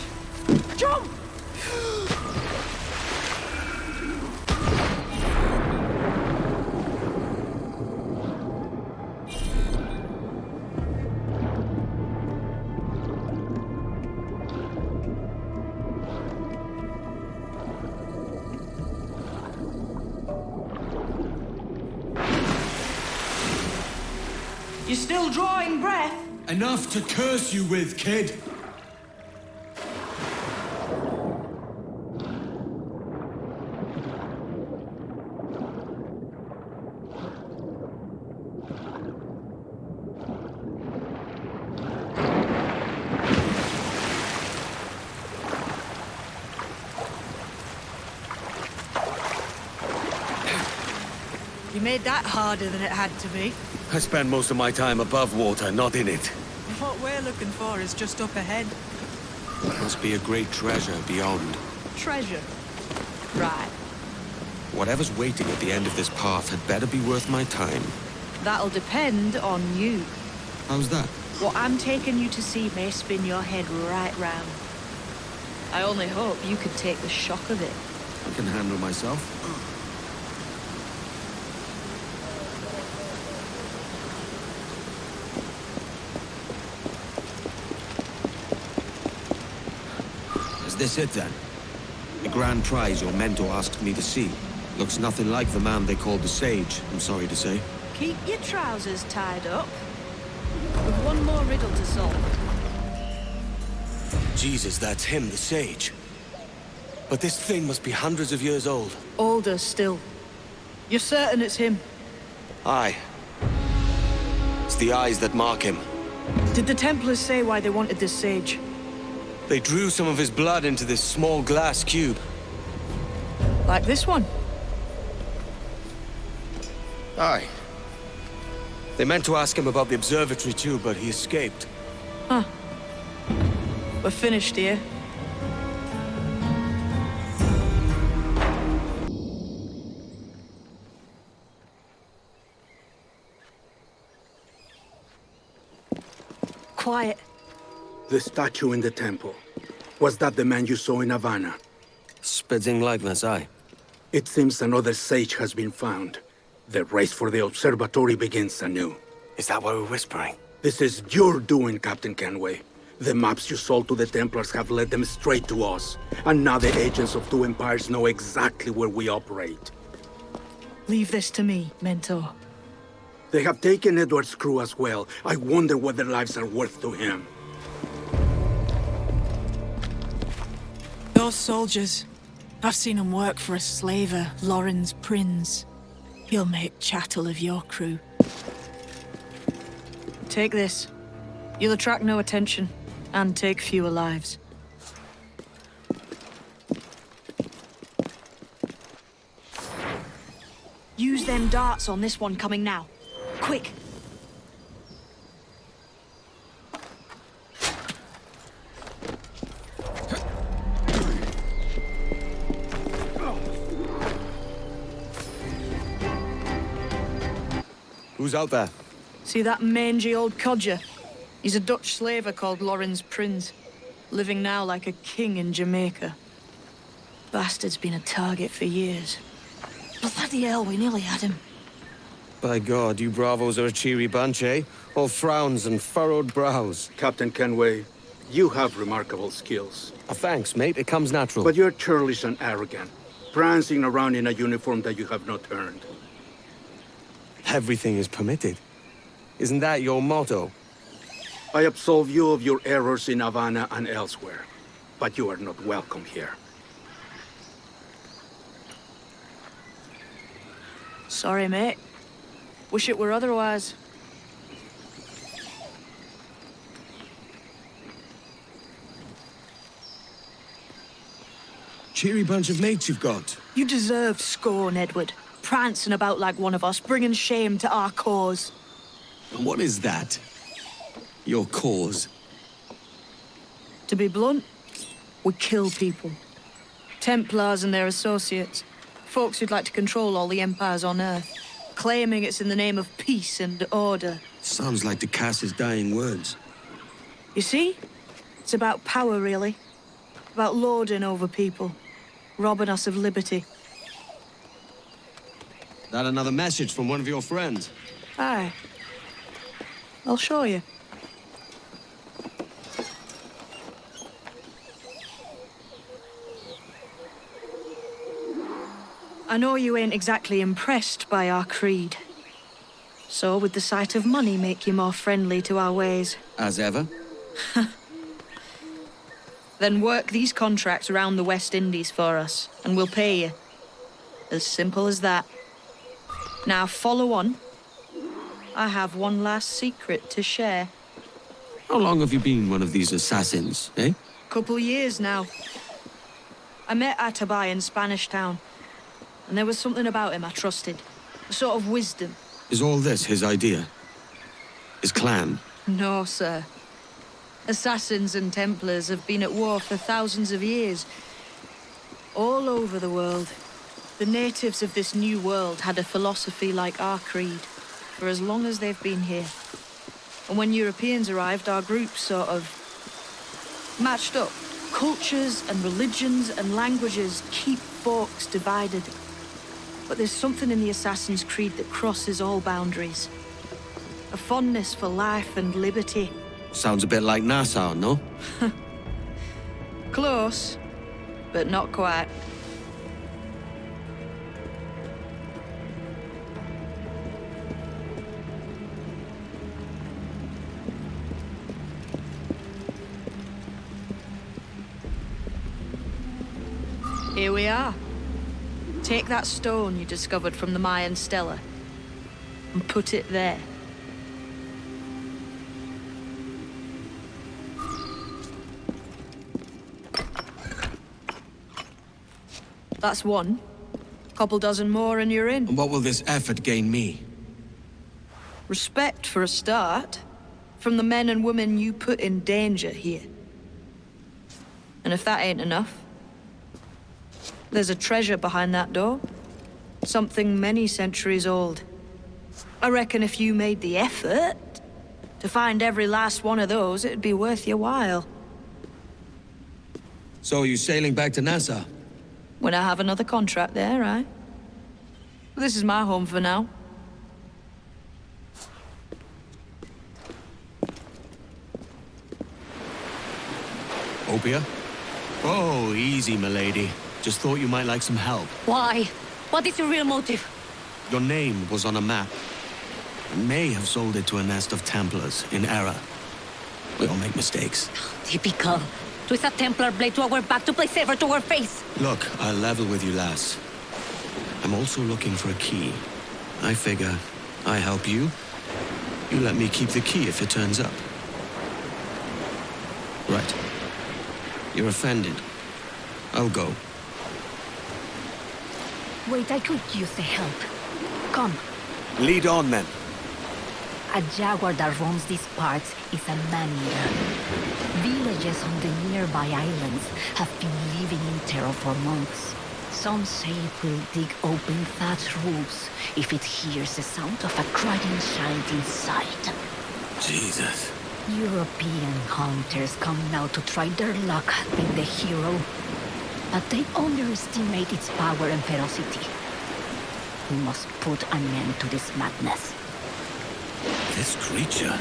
Jump! You're still drawing breath? Enough to curse you with, kid. Made that harder than it had to be. I spend most of my time above water, not in it. What we're looking for is just up ahead. Must be a great treasure beyond. Treasure. Right. Whatever's waiting at the end of this path had better be worth my time. That'll depend on you. How's that? What I'm taking you to see may spin your head right round. I only hope you could take the shock of it. I can handle myself. Is this it then? The grand prize your mentor asked me to see. Looks nothing like the man they called the Sage, I'm sorry to say. Keep your trousers tied up. We've one more riddle to solve. Jesus, that's him, the Sage. But this thing must be hundreds of years old. Older still. You're certain it's him? Aye. It's the eyes that mark him. Did the Templars say why they wanted this sage? They drew some of his blood into this small glass cube. Like this one? Aye. They meant to ask him about the observatory too, but he escaped. Huh. We're finished here. Quiet. The statue in the temple. Was that the man you saw in Havana? Spitting likeness, aye. It seems another sage has been found. The race for the observatory begins anew. Is that why we're whispering? This is your doing, Captain Kenway. The maps you sold to the Templars have led them straight to us. And now the agents of two empires know exactly where we operate. Leave this to me, Mentor. They have taken Edward's crew as well. I wonder what their lives are worth to him. Those soldiers. I've seen them work for a slaver, Lorenz Prince. He'll make chattel of your crew. Take this. You'll attract no attention, and take fewer lives. Use them darts on this one coming now. Quick! Who's out there? See that mangy old codger? He's a Dutch slaver called Lorenz Prince, living now like a king in Jamaica. Bastard's been a target for years. Bloody hell, we nearly had him. By God, you bravos are a cheery bunch, eh? All frowns and furrowed brows. Captain Kenway, you have remarkable skills. Thanks, mate. It comes natural. But you're churlish and arrogant, prancing around in a uniform that you have not earned. Everything is permitted. Isn't that your motto? I absolve you of your errors in Havana and elsewhere, but you are not welcome here. Sorry, mate. Wish it were otherwise. Cheery bunch of mates you've got. You deserved scorn, Edward. Prancing about like one of us, bringing shame to our cause. What is that? Your cause? To be blunt, we kill people. Templars and their associates. Folks who'd like to control all the empires on Earth. Claiming it's in the name of peace and order. Sounds like to cast his dying words. You see? It's about power, really. About lording over people. Robbing us of liberty. That another message from one of your friends? Aye. I'll show you. I know you ain't exactly impressed by our creed. So would the sight of money make you more friendly to our ways? As ever? Then work these contracts around the West Indies for us, and we'll pay you. As simple as that. Now follow on. I have one last secret to share. How long have you been one of these assassins, eh? Couple years now. I met Atabai in Spanish Town, and there was something about him I trusted. A sort of wisdom. Is all this his idea? His clan? No, sir. Assassins and Templars have been at war for thousands of years. All over the world. The natives of this new world had a philosophy like our creed, for as long as they've been here. And when Europeans arrived, our groups sort of matched up. Cultures and religions and languages keep folks divided. But there's something in the Assassin's Creed that crosses all boundaries. A fondness for life and liberty. Sounds a bit like Nassau, no? Close, but not quite. Here we are. Take that stone you discovered from the Mayan Stela and put it there. That's one. Couple dozen more and you're in. And what will this effort gain me? Respect for a start. From the men and women you put in danger here. And if that ain't enough, there's a treasure behind that door. Something many centuries old. I reckon if you made the effort to find every last one of those, it'd be worth your while. So are you sailing back to Nassau? When I have another contract there, right? This is my home for now. Opia? Oh, easy, milady. Just thought you might like some help. Why? What is your real motive? Your name was on a map. I may have sold it to a nest of Templars in error. We all make mistakes. Typical. Twist a Templar blade to our back to play safer to our face. Look, I'll level with you, lass. I'm also looking for a key. I figure I help you. You let me keep the key if it turns up. Right. You're offended. I'll go. Wait, I could use the help. Come. Lead on, then. A jaguar that roams these parts is a man-eater. Villages on the nearby islands have been living in terror for months. Some say it will dig open thatch roofs if it hears the sound of a crying child inside. Jesus. European hunters come now to try their luck with the hero, but they underestimate its power and ferocity. We must put an end to this madness. This creature...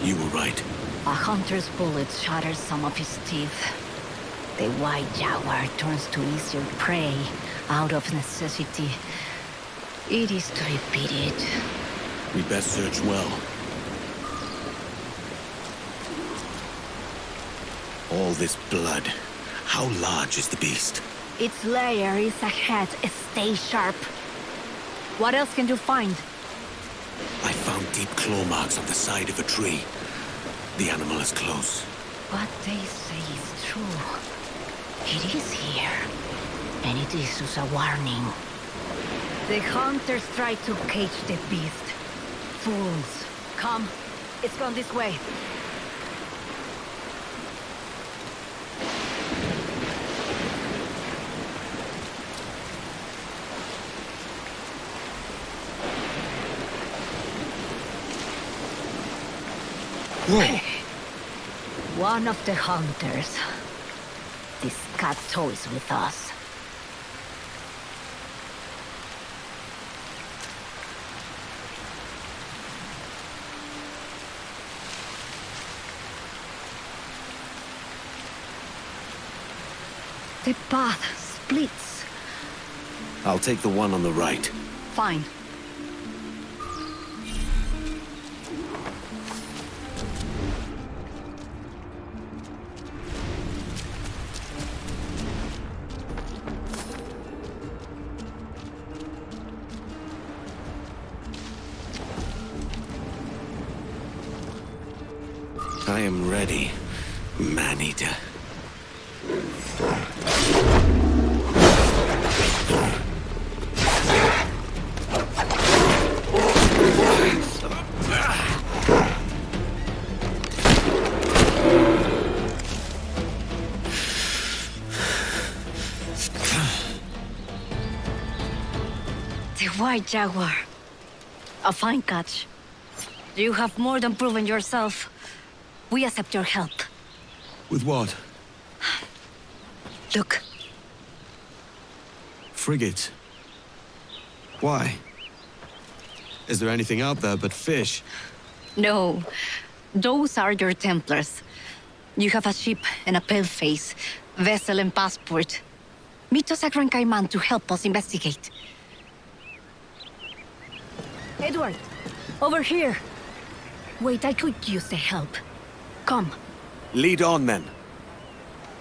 You were right. A hunter's bullet shatters some of his teeth. The white jaguar turns to easier prey out of necessity. It is to be pitied. We best search well. All this blood. How large is the beast? Its lair is ahead. Stay sharp. What else can you find? I found deep claw marks on the side of a tree. The animal is close. What they say is true. It is here. And it issues a warning. The hunters try to cage the beast. Fools. Come. It's gone this way. One of the hunters. This cat toys with us. The path splits. I'll take the one on the right. Fine. I am ready, man-eater. White Jaguar. A fine catch. You have more than proven yourself. We accept your help. With what? Look. Frigate. Why? Is there anything out there but fish? No. Those are your Templars. You have a ship and a paleface, vessel and passport. Meet us at Gran Cayman to help us investigate. Edward, over here. Wait, I could use the help. Come. Lead on, men.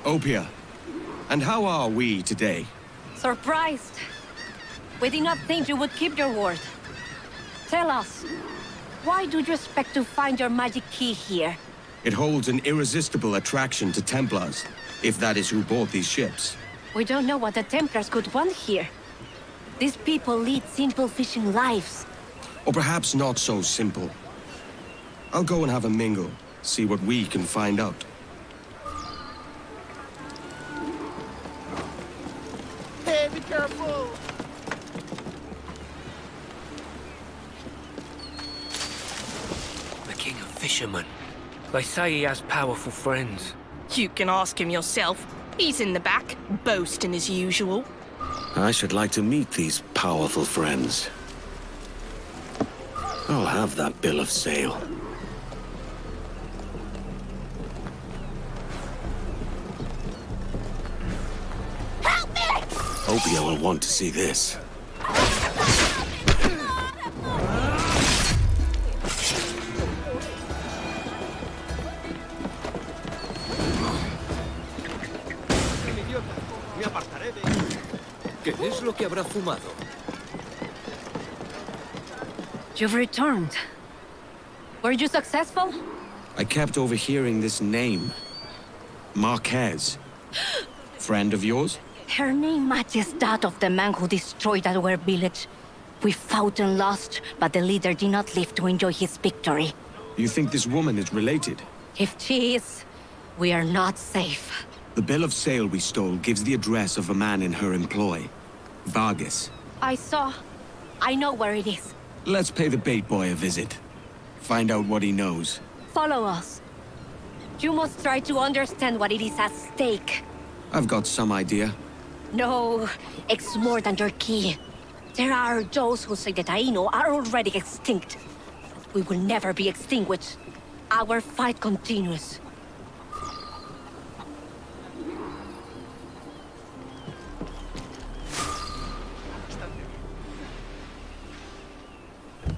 Opia. And how are we today? Surprised. We did not think you would keep your word. Tell us, why do you expect to find your magic key here? It holds an irresistible attraction to Templars, if that is who bought these ships. We don't know what the Templars could want here. These people lead simple fishing lives. Or perhaps not so simple. I'll go and have a mingle, see what we can find out. Hey, be careful! The king of fishermen. They say he has powerful friends. You can ask him yourself. He's in the back, boasting as usual. I should like to meet these powerful friends. I'll have that bill of sale. Help me! Opia will want to see this. ¿Qué es lo que habrá fumado? You've returned. Were you successful? I kept overhearing this name. Marquez. Friend of yours? Her name matches that of the man who destroyed our village. We fought and lost, but the leader did not live to enjoy his victory. You think this woman is related? If she is, we are not safe. The bill of sale we stole gives the address of a man in her employ. Vargas. I saw. I know where it is. Let's pay the bait boy a visit. Find out what he knows. Follow us. You must try to understand what it is at stake. I've got some idea. No, it's more than your key. There are those who say that Taino are already extinct. We will never be extinguished. Our fight continues.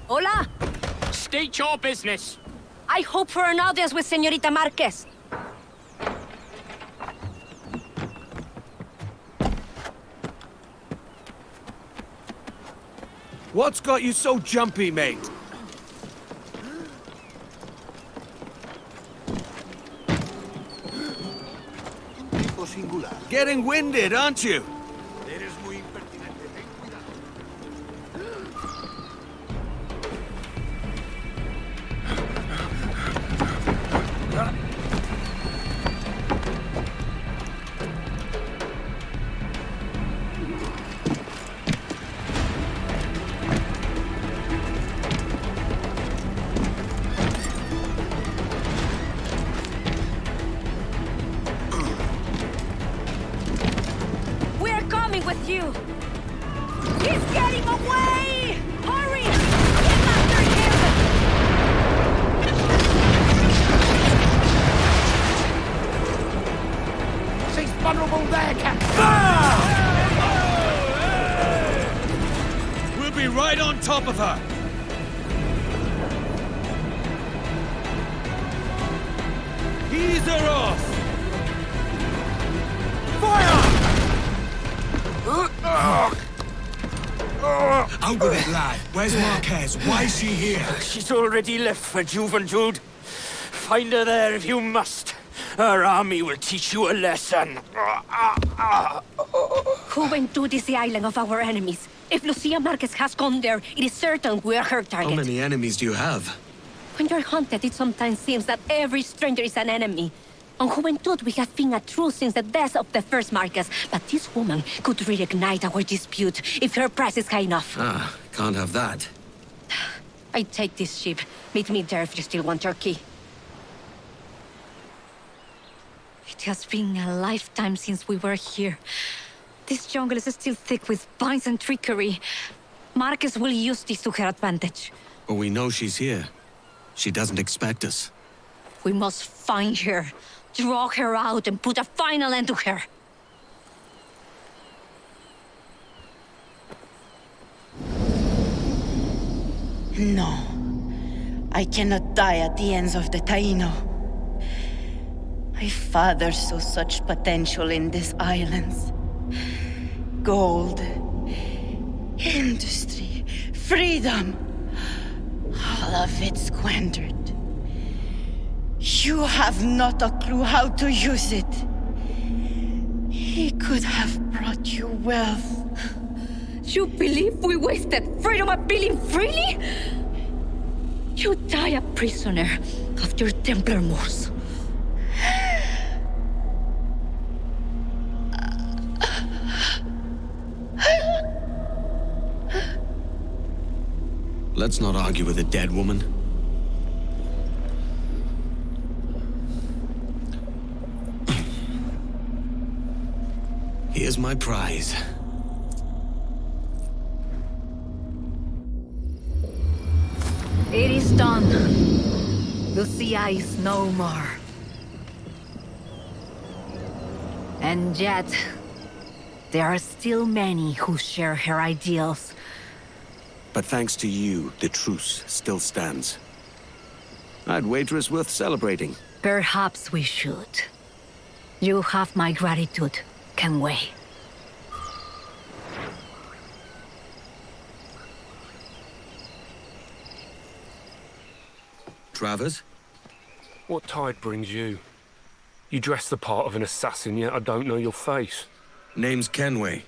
Hola! State your business. I hope for an audience with Señorita Marquez. What's got you so jumpy, mate? Getting winded, aren't you? With you. He's getting away! Hurry! Get after him! She's vulnerable there, Captain! We'll be right on top of her! Ease her off! Fire! Out with it, lad. Where's Marquez? Why is she here? She's already left for Juventude. Find her there if you must. Her army will teach you a lesson. Juventude is the island of our enemies. If Lucia Marquez has gone there, it is certain we are her target. How many enemies do you have? When you're hunted, it sometimes seems that every stranger is an enemy. On Juventude, we have been a truce since the death of the first Marquez, but this woman could reignite our dispute if her price is high enough. Ah, Can't have that. I take this ship. Meet me there if you still want your key. It has been a lifetime since we were here. This jungle is still thick with vines and trickery. Marcus will use this to her advantage. But we know she's here. She doesn't expect us. We must find her, draw her out, and put a final end to her. No. I cannot die at the ends of the Taino. My father saw such potential in these islands. Gold, industry, freedom. All of it squandered. You have not a clue how to use it. He could have brought you wealth. You believe we wasted freedom of feeling freely? You die a prisoner of your Templar Moors. Let's not argue with a dead woman. Here's my prize. It is done. Lucia is no more. And yet, there are still many who share her ideals. But thanks to you, the truce still stands. I'd wager it's worth celebrating. Perhaps we should. You have my gratitude, Kenway. Travers? What tide brings you? You dress the part of an assassin, yet I don't know your face. Name's Kenway.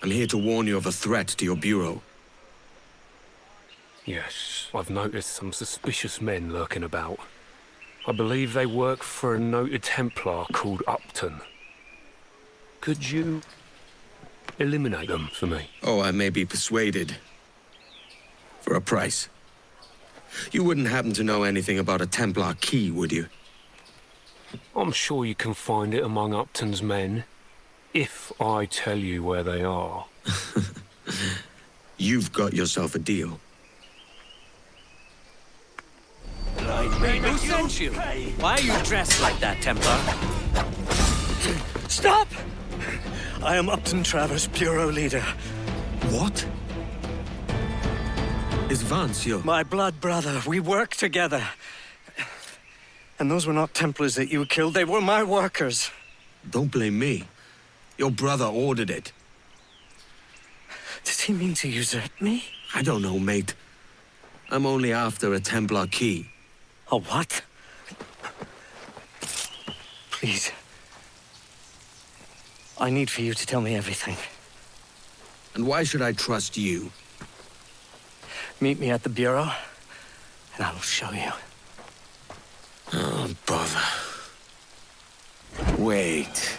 I'm here to warn you of a threat to your bureau. Yes, I've noticed some suspicious men lurking about. I believe they work for a noted Templar called Upton. Could you eliminate them for me? Oh, I may be persuaded. For a price. You wouldn't happen to know anything about a Templar key, would you? I'm sure you can find it among Upton's men, if I tell you where they are. You've got yourself a deal. Who sent you? Why are you dressed like that, Templar? Stop! I am Upton Travers, Bureau Leader. What? Is Vance your... My blood brother. We work together. And those were not Templars that you killed. They were my workers. Don't blame me. Your brother ordered it. Does he mean to usurp me? I don't know, mate. I'm only after a Templar key. A what? Please. I need for you to tell me everything. And why should I trust you? Meet me at the Bureau, and I will show you. Oh, bother. Wait.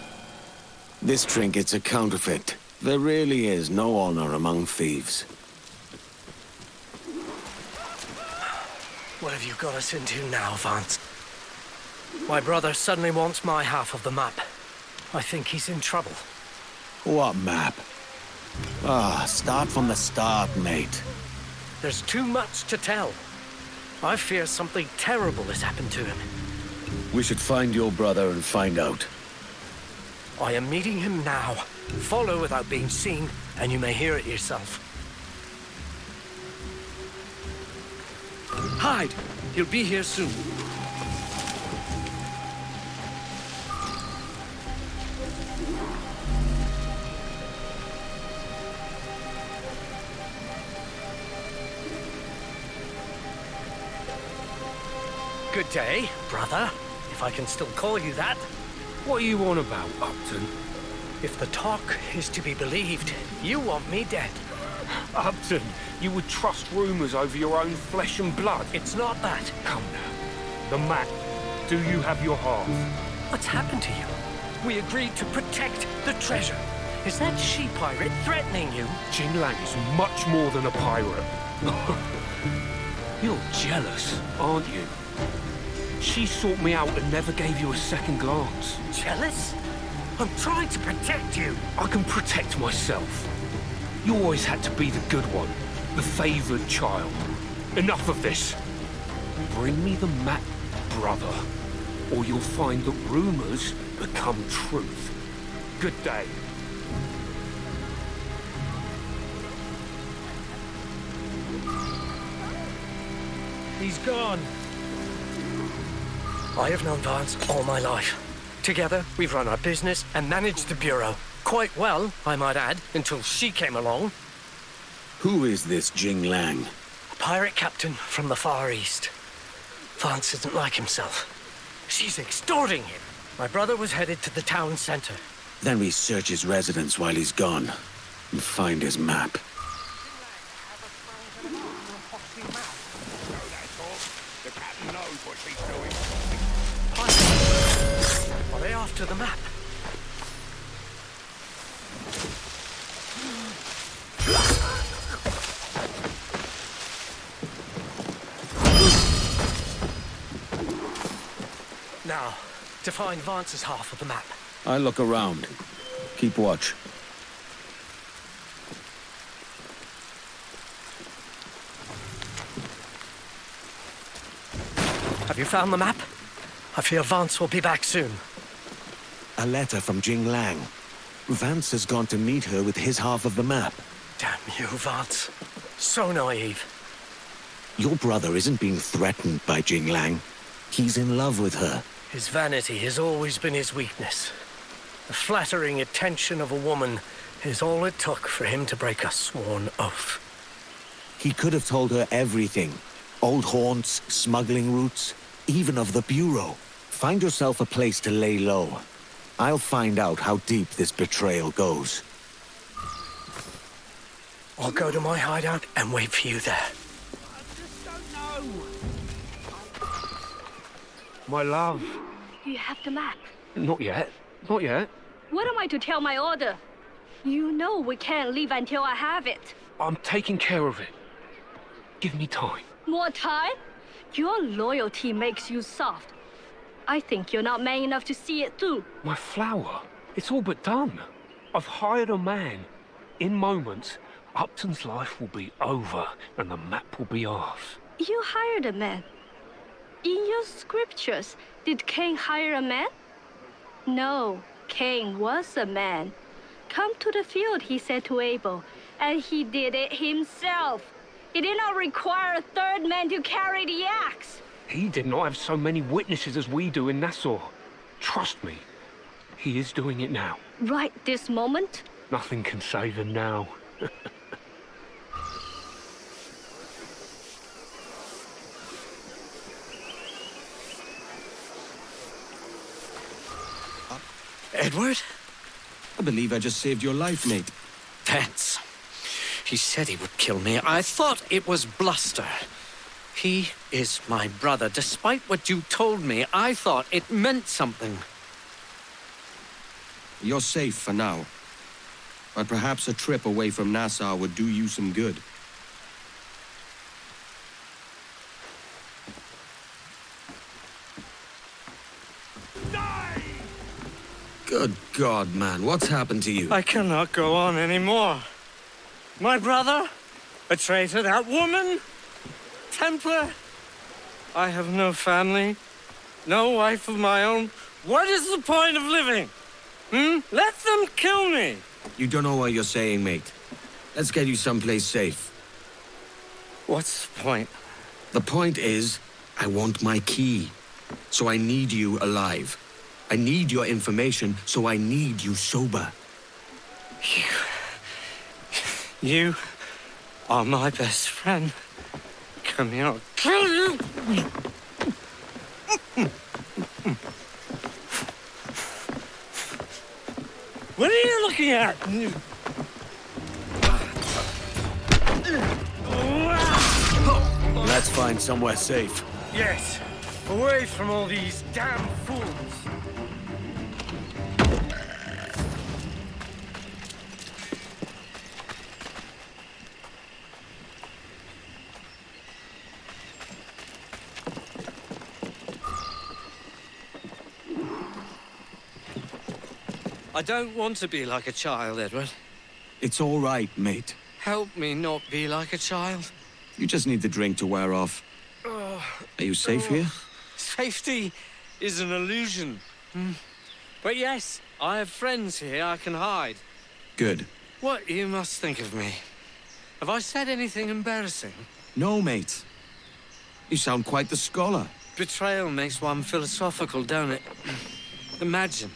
This trinket's a counterfeit. There really is no honor among thieves. What have you got us into now, Vance? My brother suddenly wants my half of the map. I think he's in trouble. What map? Start from the start, mate. There's too much to tell. I fear something terrible has happened to him. We should find your brother and find out. I am meeting him now. Follow without being seen, and you may hear it yourself. Hide! He'll be here soon. Good day, brother, if I can still call you that. What are you on about, Upton? If the talk is to be believed, you want me dead. Upton, you would trust rumors over your own flesh and blood. It's not that. Come now. The map. Do you have your half? What's happened to you? We agreed to protect the treasure. Is that she-pirate threatening you? Jing Lang is much more than a pirate. You're jealous, aren't you? She sought me out and never gave you a second glance. Jealous? I'm trying to protect you. I can protect myself. You always had to be the good one, the favored child. Enough of this. Bring me the map, brother, or you'll find that rumors become truth. Good day. He's gone. I have known Vance all my life. Together, we've run our business and managed the Bureau. Quite well, I might add, until she came along. Who is this Jing Lang? A pirate captain from the Far East. Vance isn't like himself. She's extorting him. My brother was headed to the town center. Then we search his residence while he's gone and find his map. The captain knows what she's doing. Are they after the map? Now, to find Vance's half of the map. I'll look around. Keep watch. Have you found the map? I fear Vance will be back soon. A letter from Jing Lang. Vance has gone to meet her with his half of the map. Damn you, Vance. So naive. Your brother isn't being threatened by Jing Lang. He's in love with her. His vanity has always been his weakness. The flattering attention of a woman is all it took for him to break a sworn oath. He could have told her everything. Old haunts, smuggling routes, even of the Bureau. Find yourself a place to lay low. I'll find out how deep this betrayal goes. I'll go to my hideout and wait for you there. My love. You have the map. Not yet. Not yet. What am I to tell my order? You know we can't leave until I have it. I'm taking care of it. Give me time. More time? Your loyalty makes you soft. I think you're not man enough to see it through. My flower. It's all but done. I've hired a man. In moments, Upton's life will be over and the map will be ours. You hired a man. In your scriptures, did Cain hire a man? No, Cain was a man. Come to the field, he said to Abel, and he did it himself. He did not require a third man to carry the axe. He did not have so many witnesses as we do in Nassau. Trust me, he is doing it now. Right this moment? Nothing can save him now. Edward? I believe I just saved your life, mate. Vance. He said he would kill me. I thought it was bluster. He is my brother. Despite what you told me, I thought it meant something. You're safe for now. But perhaps a trip away from Nassau would do you some good. Good God, man. What's happened to you? I cannot go on anymore. My brother? A traitor? That woman? Templar? I have no family. No wife of my own. What is the point of living? Let them kill me. You don't know what you're saying, mate. Let's get you someplace safe. What's the point? The point is, I want my key. So I need you alive. I need your information, so I need you sober. You are my best friend. Come here, I'll kill you! What are you looking at? Let's find somewhere safe. Yes, away from all these damn fools. I don't want to be like a child, Edward. It's all right, mate. Help me not be like a child. You just need the drink to wear off. Are you safe here? Safety is an illusion. But yes, I have friends here I can hide. Good. What you must think of me? Have I said anything embarrassing? No, mate. You sound quite the scholar. Betrayal makes one philosophical, don't it? Imagine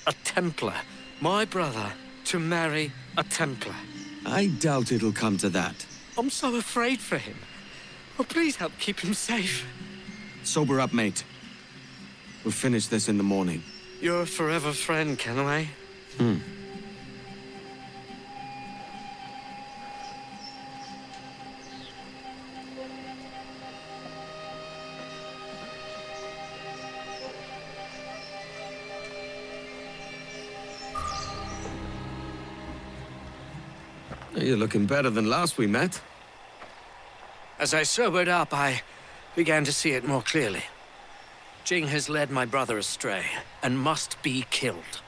a Templar, my brother, to marry a Templar. I doubt it'll come to that. I'm so afraid for him. Oh, please help keep him safe. Sober up, mate. We'll finish this in the morning. You're a forever friend, Kenway. You're looking better than last we met. As I sobered up, I began to see it more clearly. Jing has led my brother astray, and must be killed.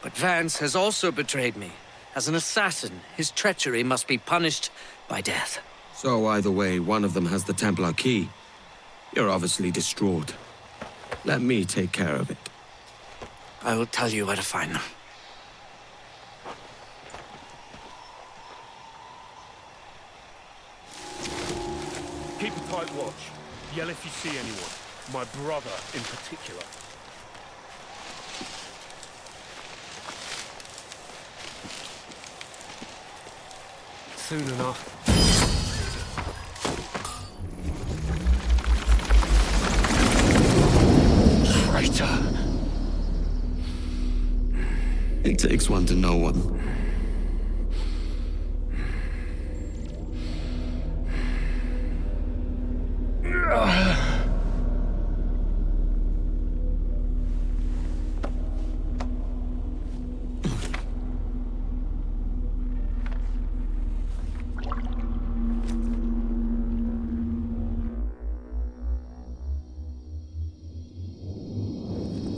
But Vance has also betrayed me. As an assassin, his treachery must be punished by death. So either way, one of them has the Templar key. You're obviously distraught. Let me take care of it. I will tell you where to find them. Keep a tight watch. Yell if you see anyone. My brother in particular. Soon enough. Traitor! It takes one to know one.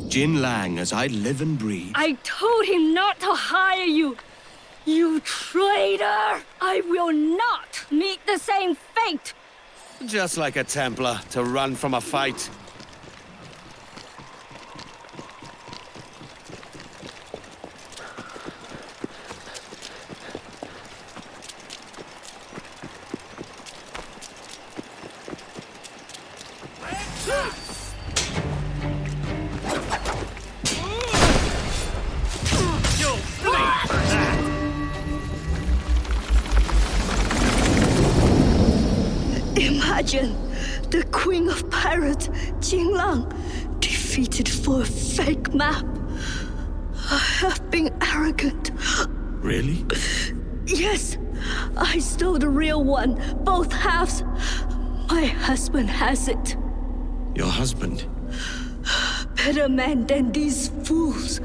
Jin Lang, as I live and breathe. I told him not to hire you! You traitor! I will not meet the same fate! Just like a Templar, to run from a fight. Imagine the Queen of Pirates, Jin Lang, defeated for a fake map. I have been arrogant. Really? Yes, I stole the real one, both halves. My husband has it. Your husband? Better man than these fools.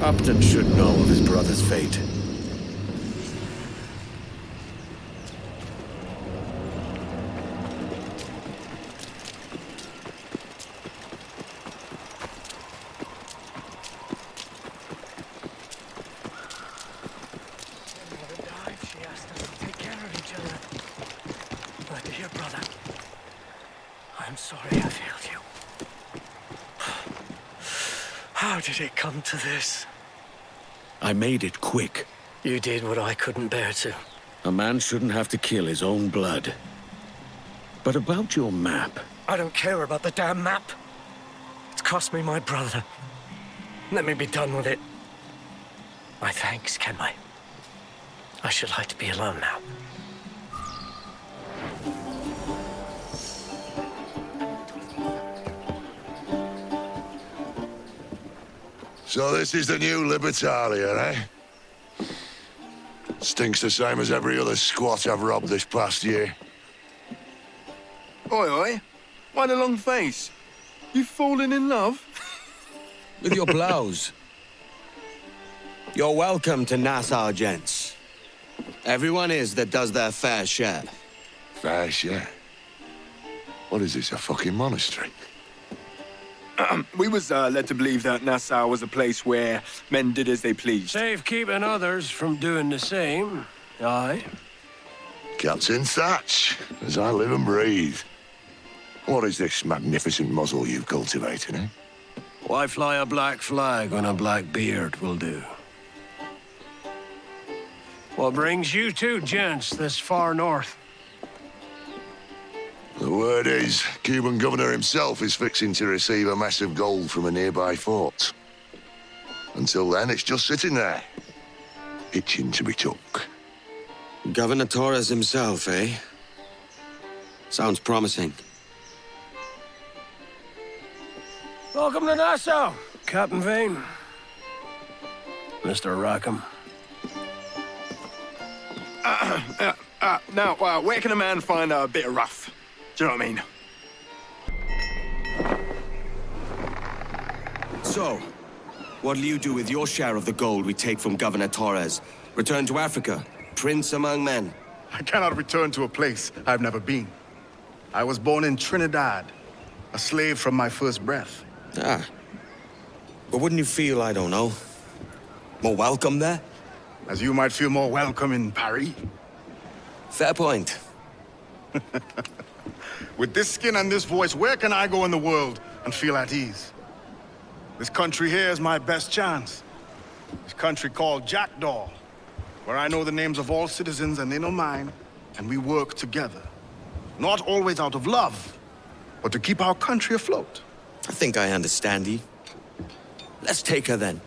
Upton should know of his brother's fate. She asked us to take care of each other. My dear brother, I'm sorry I failed you. How did it come to this? I made it quick. You did what I couldn't bear to. A man shouldn't have to kill his own blood. But about your map... I don't care about the damn map. It's cost me my brother. Let me be done with it. My thanks, Kenway. I should like to be alone now. So this is the new Libertalia, eh? Stinks the same as every other squat I've robbed this past year. Oi, oi. Why the long face? You fallen in love? with your blouse. You're welcome to Nassau, gents. Everyone is that does their fair share. Fair share? What is this, a fucking monastery? We was led to believe that Nassau was a place where men did as they pleased. Safe keeping others from doing the same. Aye. Captain Thatch, as I live and breathe. What is this magnificent muzzle you've cultivated, eh? Why fly a black flag when a Blackbeard will do? What brings you two gents this far north? The word is, Cuban governor himself is fixing to receive a massive gold from a nearby fort. Until then, it's just sitting there, itching to be took. Governor Torres himself, eh? Sounds promising. Welcome to Nassau, Captain Vane. Mr. Rackham. Now, where can a man find a bit of rough? Do you know what I mean? So, what'll you do with your share of the gold we take from Governor Torres? Return to Africa, prince among men? I cannot return to a place I've never been. I was born in Trinidad, a slave from my first breath. Ah. But wouldn't you feel, I don't know, more welcome there? As you might feel more welcome in Paris. Fair point. With this skin and this voice, where can I go in the world and feel at ease? This country here is my best chance. This country called Jackdaw, where I know the names of all citizens and they know mine, and we work together. Not always out of love, but to keep our country afloat. I think I understand ye. Let's take her then.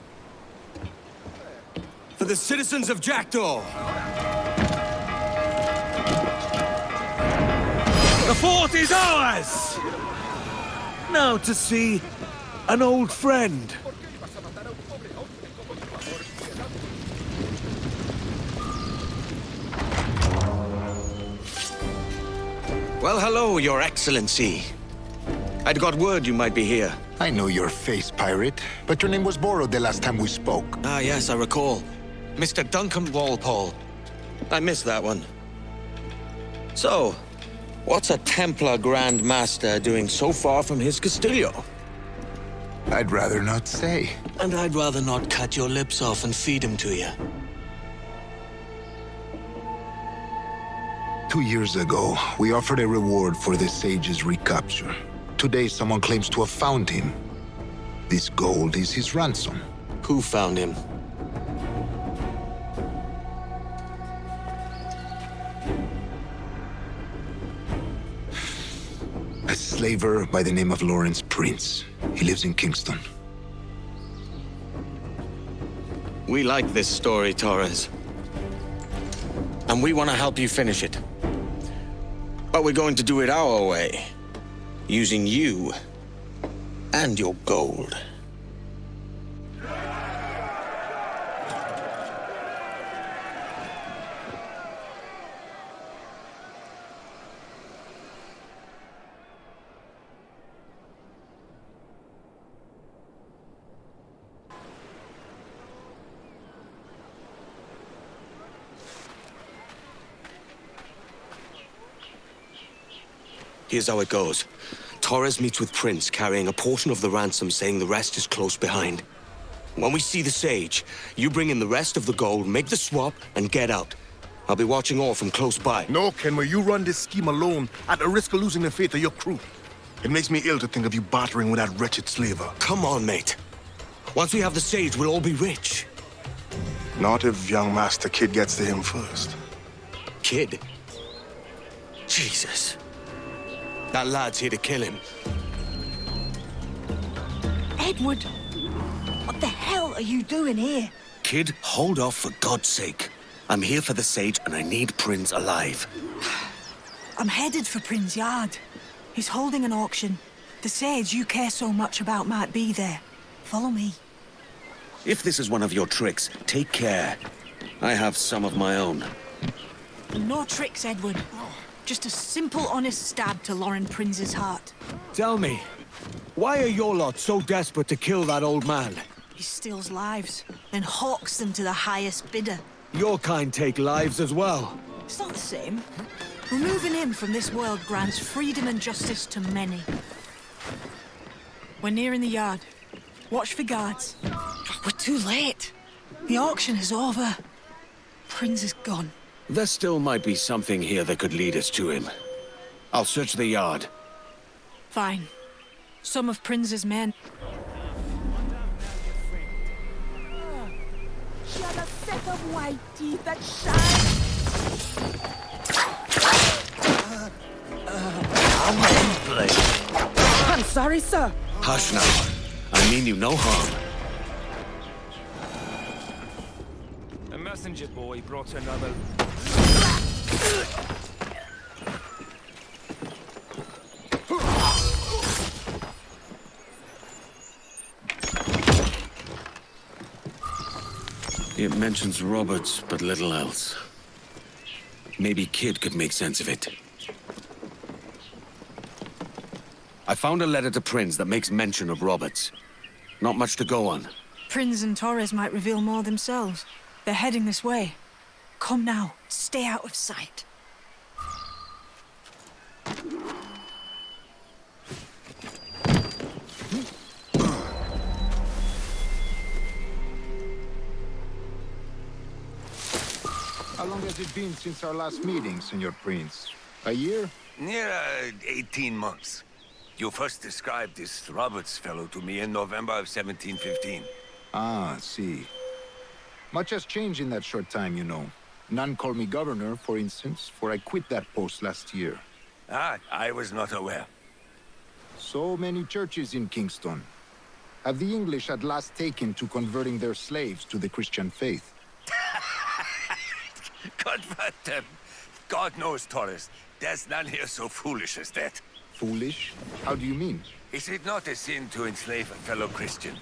For the citizens of Jackdaw! The fort is ours! Now to see an old friend. Well, hello, Your Excellency. I'd got word you might be here. I know your face, pirate, but your name was borrowed the last time we spoke. Ah, yes, I recall. Mr. Duncan Walpole. I missed that one. So, what's a Templar Grand Master doing so far from his Castillo? I'd rather not say. And I'd rather not cut your lips off and feed him to you. 2 years ago, we offered a reward for the sage's recapture. Today, someone claims to have found him. This gold is his ransom. Who found him? A slaver by the name of Lawrence Prince. He lives in Kingston. We like this story, Torres. And we want to help you finish it. But we're going to do it our way. Using you and your gold. Here's how it goes. Torres meets with Prince, carrying a portion of the ransom, saying the rest is close behind. When we see the sage, you bring in the rest of the gold, make the swap, and get out. I'll be watching all from close by. No, Kenway, you run this scheme alone, at the risk of losing the faith of your crew. It makes me ill to think of you bartering with that wretched slaver. Come on, mate. Once we have the sage, we'll all be rich. Not if young Master Kid gets to him first. Kid? Jesus. That lad's here to kill him. Edward, what the hell are you doing here? Kid, hold off for God's sake. I'm here for the sage and I need Prince alive. I'm headed for Prin's Yard. He's holding an auction. The sage you care so much about might be there. Follow me. If this is one of your tricks, take care. I have some of my own. No tricks, Edward. Just a simple, honest stab to Lauren Prince's heart. Tell me, Why are your lot so desperate to kill that old man? He steals lives, then hawks them to the highest bidder. Your kind take lives as well. It's not the same. Removing him from this world grants freedom and justice to many. We're nearing the yard. Watch for guards. We're too late. The auction is over. Prince is gone. There still might be something here that could lead us to him. I'll search the yard. Fine. Some of Prince's men. She had a set of white teeth that shine. I'm sorry, sir. Hush now. I mean you no harm. A messenger boy brought another... It mentions Roberts, but little else. Maybe Kid could make sense of it. I found a letter to Prince that makes mention of Roberts. Not much to go on. Prince and Torres might reveal more themselves. They're heading this way. Come now. Stay out of sight. How long has it been since our last meeting, Senor Prince? A year? Near 18 months. You first described this Roberts fellow to me in November of 1715. Ah, see. Much has changed in that short time, you know. None call me governor, for instance, for I quit that post last year. Ah, I was not aware. So many churches in Kingston. Have the English at last taken to converting their slaves to the Christian faith? Convert them. God knows, Torres, there's none here so foolish as that. Foolish? How do you mean? Is it not a sin to enslave a fellow Christian?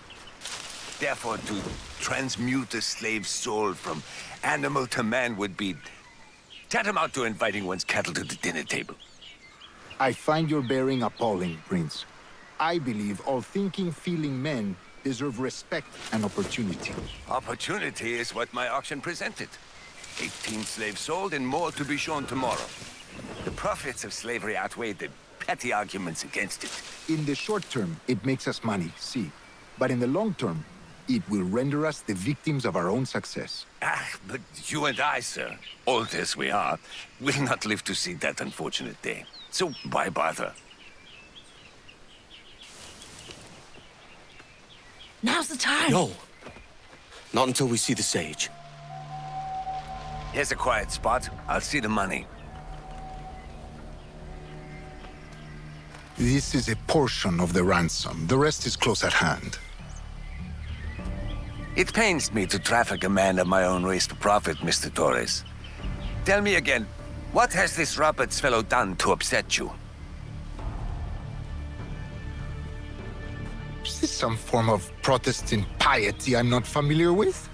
Therefore, to transmute a slave's soul from animal to man would be tantamount to inviting one's cattle to the dinner table. I find your bearing appalling, Prince. I believe all thinking, feeling men deserve respect and opportunity. Opportunity is what my auction presented. 18 slaves sold and more to be shown tomorrow. The profits of slavery outweigh the petty arguments against it. In the short term, it makes us money, see. But in the long term, it will render us the victims of our own success. Ah, but you and I, sir, old as we are, will not live to see that unfortunate day. So why bother? Now's the time. No. Not until we see the sage. Here's a quiet spot. I'll see the money. This is a portion of the ransom. The rest is close at hand. It pains me to traffic a man of my own race to profit, Mr. Torres. Tell me again, what has this Roberts fellow done to upset you? Is this some form of Protestant piety I'm not familiar with?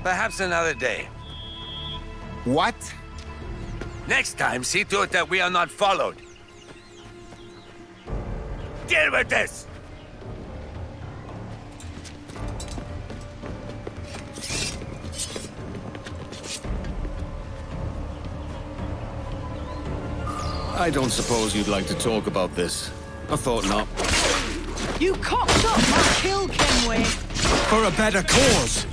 Perhaps another day. What? Next time, see to it that we are not followed. Deal with this! I don't suppose you'd like to talk about this. I thought not. You cocked up my kill, Kenway. For a better cause!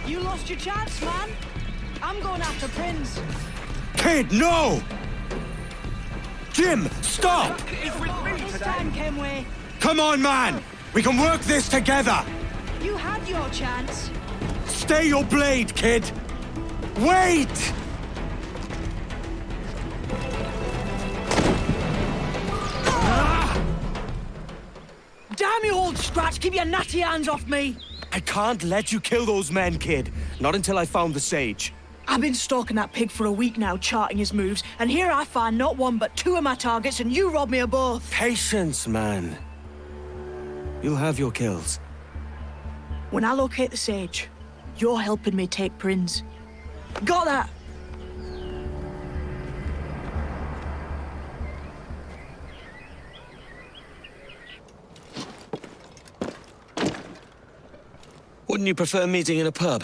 You lost your chance, man. I'm going after Prince. Kid, no! Jim, stop! This time, Kenway. Come on, man! We can work this together! You had your chance. Stay your blade, kid! Wait! Damn you, old scratch! Keep your natty hands off me! I can't let you kill those men, kid. Not until I found the sage. I've been stalking that pig for a week now, charting his moves, and here I find not one but two of my targets, and you rob me of both. Patience, man. You'll have your kills. When I locate the sage, you're helping me take Prince. Got that? Wouldn't you prefer meeting in a pub?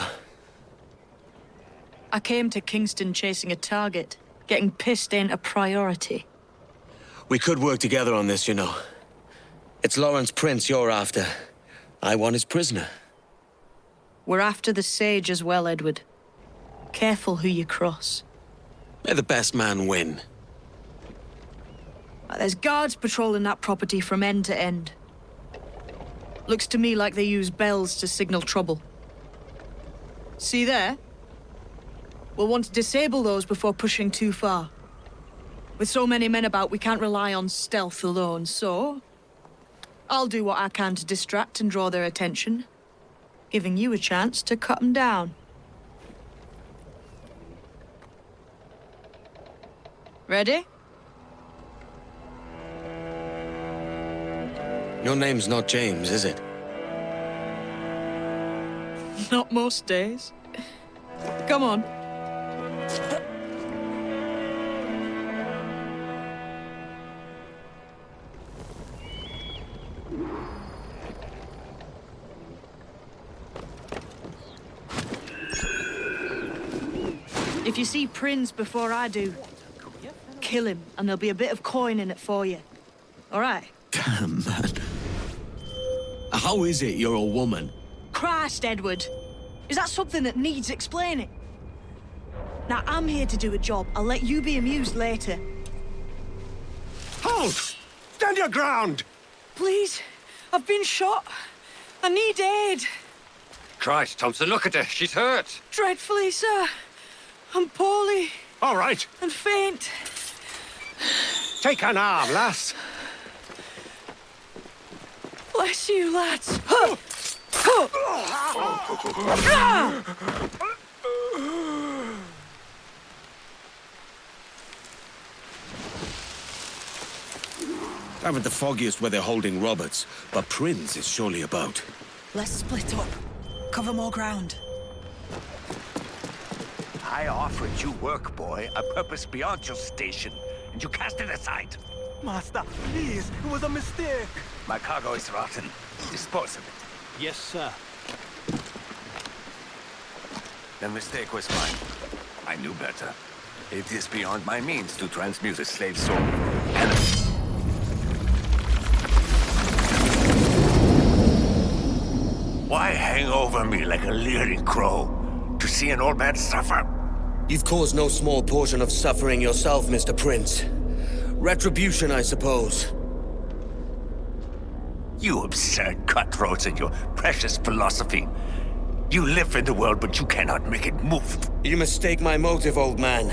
I came to Kingston chasing a target. Getting pissed ain't a priority. We could work together on this, you know. It's Lawrence Prince you're after. I want his prisoner. We're after the sage as well, Edward. Careful who you cross. May the best man win. There's guards patrolling that property from end to end. Looks to me like they use bells to signal trouble. See there? We'll want to disable those before pushing too far. With so many men about, we can't rely on stealth alone, so... I'll do what I can to distract and draw their attention, giving you a chance to cut them down. Ready? Your name's not James, is it? Not most days. Come on. If you see Prince before I do, kill him, and there'll be a bit of coin in it for you. All right? Damn, man. How is it you're a woman? Christ, Edward. Is that something that needs explaining? Now, I'm here to do a job. I'll let you be amused later. Halt! Stand your ground! Please, I've been shot. I need aid. Christ, Thompson, look at her. She's hurt. Dreadfully, sir. I'm poorly. All right. And faint. Take an arm, lass. Bless you, lads. I haven't the foggiest where they're holding Roberts, but Prince is surely about. Let's split up. Cover more ground. I offered you work, boy, a purpose beyond your station, and you cast it aside. Master, please, it was a mistake. My cargo is rotten. Dispose of it. Yes, sir. The mistake was mine. I knew better. It is beyond my means to transmute a slave soul. Why hang over me like a leering crow? To see an old man suffer? You've caused no small portion of suffering yourself, Mr. Prince. Retribution, I suppose. You absurd cutthroats and your precious philosophy. You live in the world, but you cannot make it move. You mistake my motive, old man.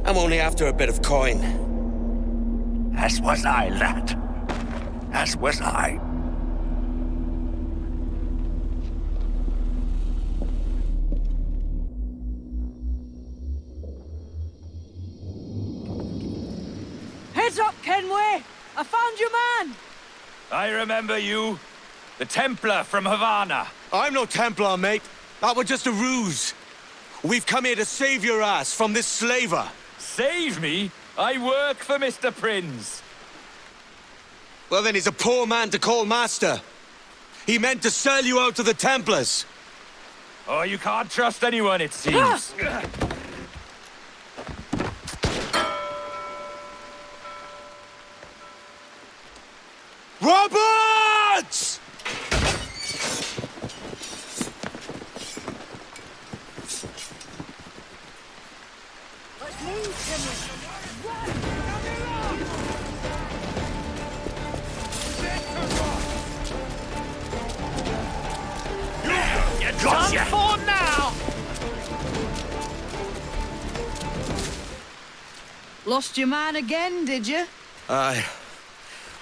I'm only after a bit of coin. As was I, lad. As was I. Heads up, Kenway! I found your man! I remember you. The Templar from Havana. I'm no Templar, mate. That was just a ruse. We've come here to save your ass from this slaver. Save me? I work for Mr. Prince. Well, then he's a poor man to call master. He meant to sell you out to the Templars. Oh, you can't trust anyone, it seems. Roberts! You're done for now! Lost your man again, did you? Aye.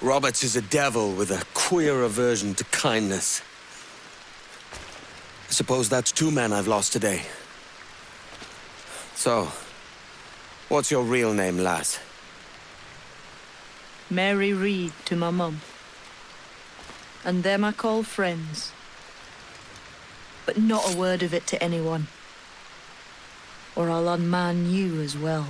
Roberts is a devil with a queer aversion to kindness. I suppose that's 2 men I've lost today. So, what's your real name, lass? Mary Reed to my mum. And them I call friends. But not a word of it to anyone. Or I'll unman you as well.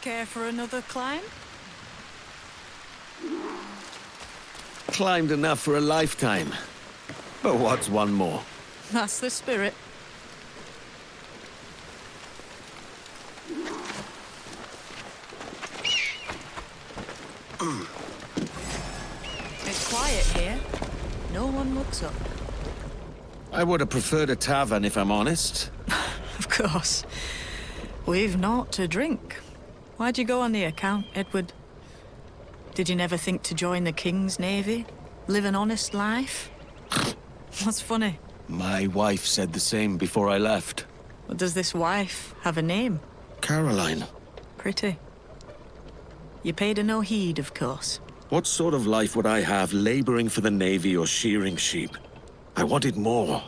Care for another climb? Climbed enough for a lifetime. But what's one more? That's the spirit. It's quiet here. No one looks up. I would have preferred a tavern, if I'm honest. Of course. We've naught to drink. Why'd you go on the account, Edward? Did you never think to join the King's Navy? Live an honest life? What's funny? My wife said the same before I left. Well, does this wife have a name? Caroline. Pretty. You paid her no heed, of course. What sort of life would I have laboring for the Navy or shearing sheep? I wanted more.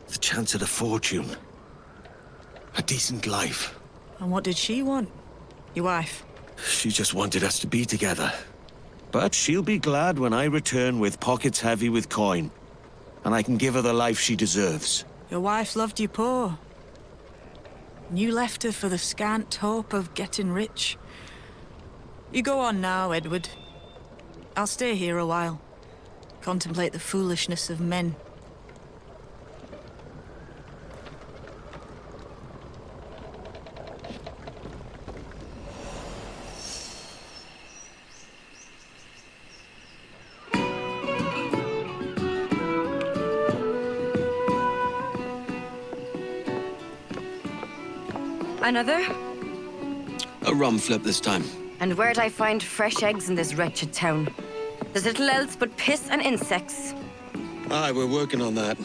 The chance at a fortune. A decent life. And what did she want? Your wife? She just wanted us to be together. But she'll be glad when I return with pockets heavy with coin. And I can give her the life she deserves. Your wife loved you poor. And you left her for the scant hope of getting rich. You go on now, Edward. I'll stay here a while. Contemplate the foolishness of men. Another? A rum flip this time. And where'd I find fresh eggs in this wretched town? There's little else but piss and insects. Aye, we're working on that.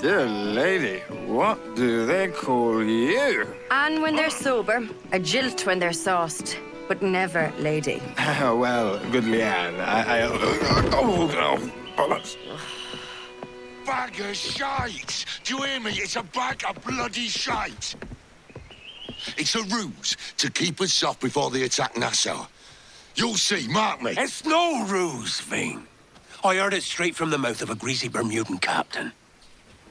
Dear lady, what do they call you? And when they're sober, a jilt when they're sauced, but never lady. Well, good Leanne, oh, bollocks. Bag of shite! Do you hear me? It's a bag of bloody shite! It's a ruse to keep us soft before they attack Nassau. You'll see, mark me. It's no ruse, Ving. I heard it straight from the mouth of a greasy Bermudan captain.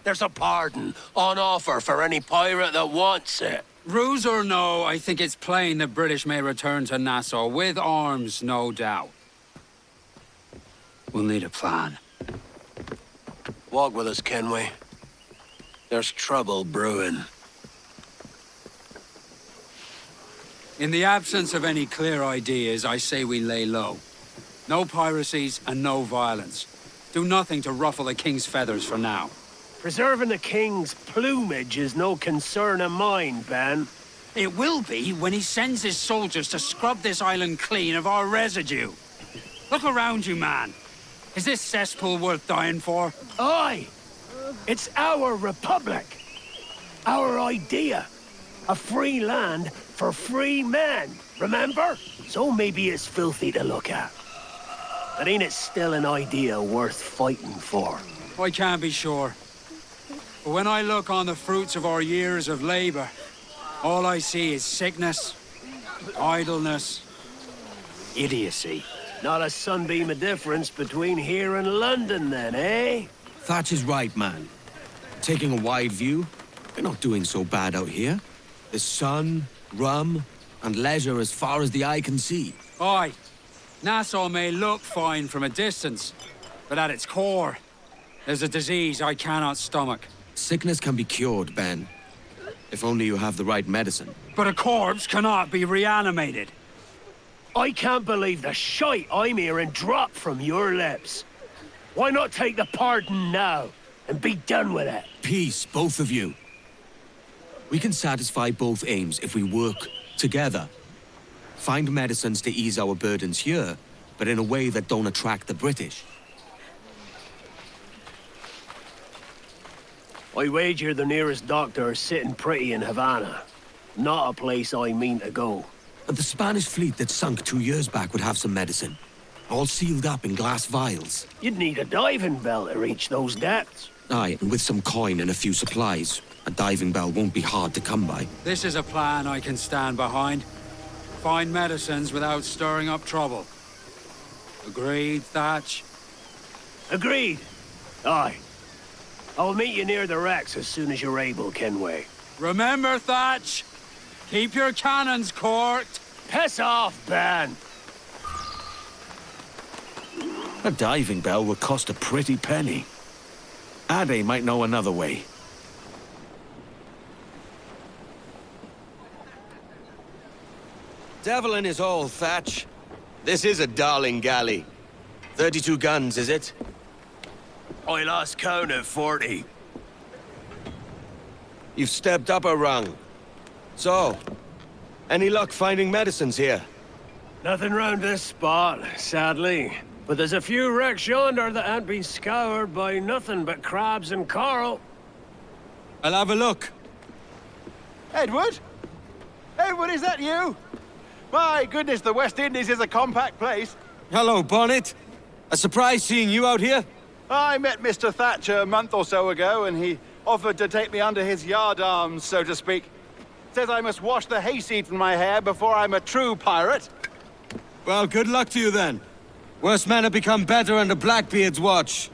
There's a pardon on offer for any pirate that wants it. Ruse or no, I think it's plain the British may return to Nassau with arms, no doubt. We'll need a plan. Walk with us, Kenway. There's trouble brewing. In the absence of any clear ideas, I say we lay low. No piracies and no violence. Do nothing to ruffle the king's feathers for now. Preserving the king's plumage is no concern of mine, Ben. It will be when he sends his soldiers to scrub this island clean of our residue. Look around you, man. Is this cesspool worth dying for? Aye! It's our republic. Our idea. A free land for free men, remember? So maybe it's filthy to look at. But ain't it still an idea worth fighting for? I can't be sure. But when I look on the fruits of our years of labor, all I see is sickness, idleness, idiocy. Not a sunbeam of difference between here and London, then, eh? Thatch is right, man. Taking a wide view, we're not doing so bad out here. There's sun, rum, and leisure as far as the eye can see. Aye. Nassau may look fine from a distance, but at its core, there's a disease I cannot stomach. Sickness can be cured, Ben. If only you have the right medicine. But a corpse cannot be reanimated. I can't believe the shite I'm hearing drop from your lips. Why not take the pardon now and be done with it? Peace, both of you. We can satisfy both aims if we work together. Find medicines to ease our burdens here, but in a way that don't attract the British. I wager the nearest doctor is sitting pretty in Havana. Not a place I mean to go. The Spanish fleet that sunk 2 years back would have some medicine. All sealed up in glass vials. You'd need a diving bell to reach those depths. Aye, and with some coin and a few supplies, a diving bell won't be hard to come by. This is a plan I can stand behind. Find medicines without stirring up trouble. Agreed, Thatch? Agreed. Aye. I'll meet you near the wrecks as soon as you're able, Kenway. Remember, Thatch! Keep your cannons corked! Piss off, Ben! A diving bell would cost a pretty penny. Ade might know another way. Devil in his all, Thatch. This is a darling galley. 32 guns, is it? I lost count at 40. You've stepped up a rung. So, any luck finding medicines here? Nothing round this spot, sadly. But there's a few wrecks yonder that ain't been scoured by nothing but crabs and coral. I'll have a look. Edward? Edward, is that you? My goodness, the West Indies is a compact place. Hello, Bonnet. A surprise seeing you out here? I met Mr. Thatcher a month or so ago, and he offered to take me under his yardarms, so to speak. Says I must wash the hayseed from my hair before I'm a true pirate. Well, good luck to you then. Worse men have become better under Blackbeard's watch.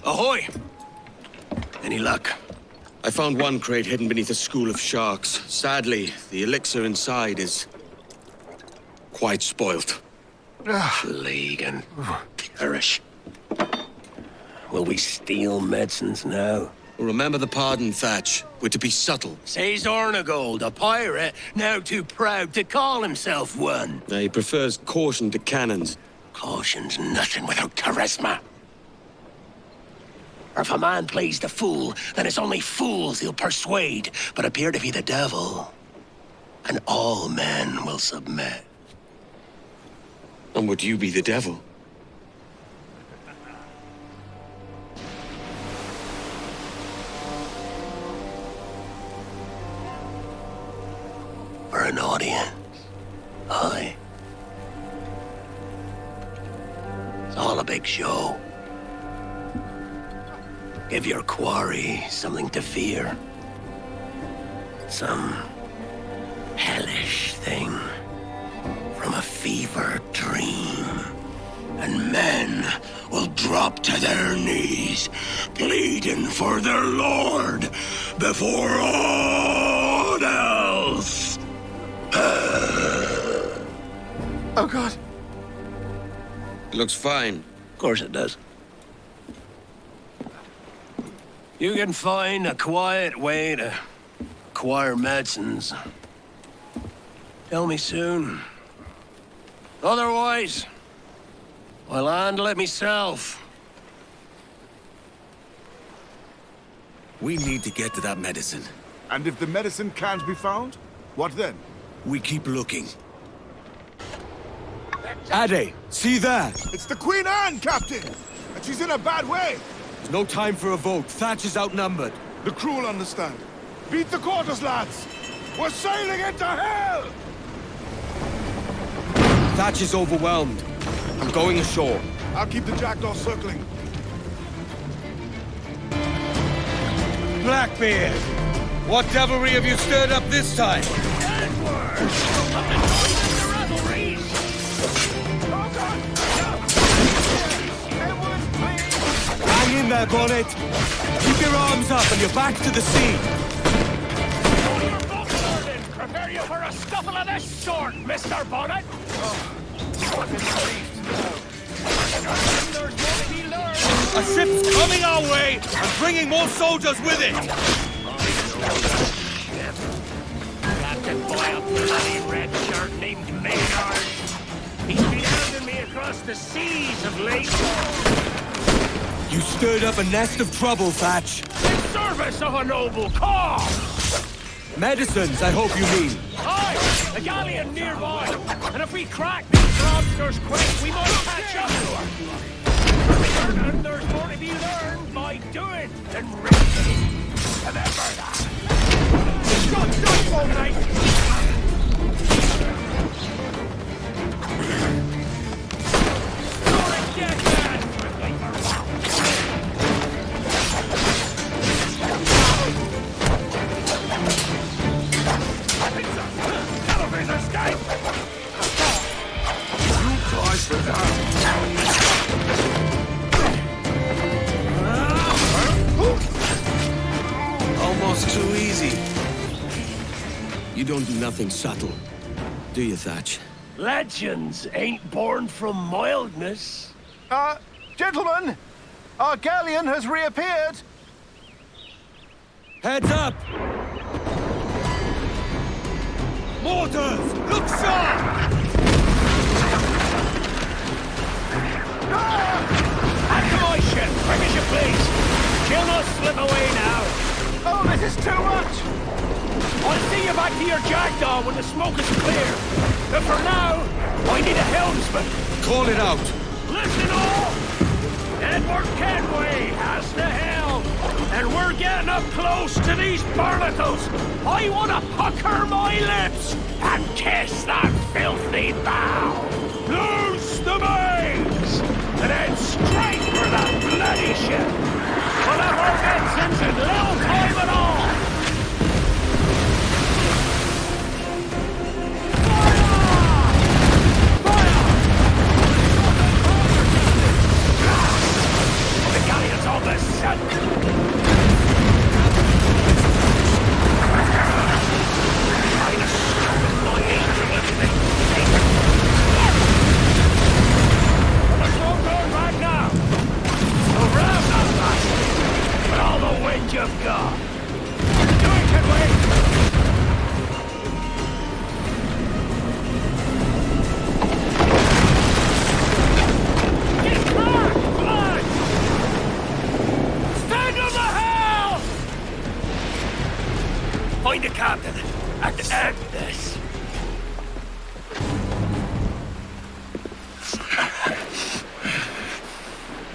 Ahoy! Any luck? I found one crate hidden beneath a school of sharks. Sadly, the elixir inside is quite spoilt. Plague and perish. Will we steal medicines now? Remember the pardon, Thatch. We're to be subtle. Says Ornagold, a pirate, now too proud to call himself one. He prefers caution to cannons. Caution's nothing without charisma. Or if a man plays the fool, then it's only fools he'll persuade, but appear to be the devil. And all men will submit. And would you be the devil? It's all a big show. Give your quarry something to fear. Some hellish thing from a fever dream. And men will drop to their knees, pleading for their lord before all else. Oh, God. It looks fine. Of course it does. You can find a quiet way to acquire medicines. Tell me soon. Otherwise, I'll handle it myself. We need to get to that medicine. And if the medicine can't be found, what then? We keep looking. Ade, see there! It's the Queen Anne, Captain! And she's in a bad way! There's no time for a vote. Thatch is outnumbered. The crew will understand. Beat the quarters, lads! We're sailing into hell! Thatch is overwhelmed. I'm going ashore. I'll keep the jackdaw circling. Blackbeard! What devilry have you stirred up this time? Hang in there, Bonnet! Keep your arms up and your back to the sea! Prepare you for a scuffle of this sort, Mr. Bonnet! A ship's coming our way and bringing more soldiers with it! Captain Boy, a bloody red shirt named Maynard. He's been hounding me across the seas of late. You stirred up a nest of trouble, Thatch. In service of a noble cause! Medicines, I hope you mean. Aye, a galleon nearby. And if we crack these lobsters quick, we might catch up to her. And there's more to be learned by doing than reading. Remember that. Shut all night. Almost too easy. You don't do nothing subtle, do you, Thatch? Legends ain't born from mildness. Gentlemen, our galleon has reappeared. Heads up! Mortars! Look sharp! Back to my ship, quick as you please. She'll not slip away now. Oh, this is too much! I'll see you back to your jackdaw when the smoke is clear. But for now, I need a helmsman. Call it out. Listen all! Edward Kenway has the helm, and we're getting up close to these barnacles. I want to pucker my lips and kiss that filthy bow. Loose the mains, and then straight for that bloody ship. We'll have our medicines in little time at all. You've got. Do it, Kenway! Get back, blood! Stand on the helm! Find the captain and end this.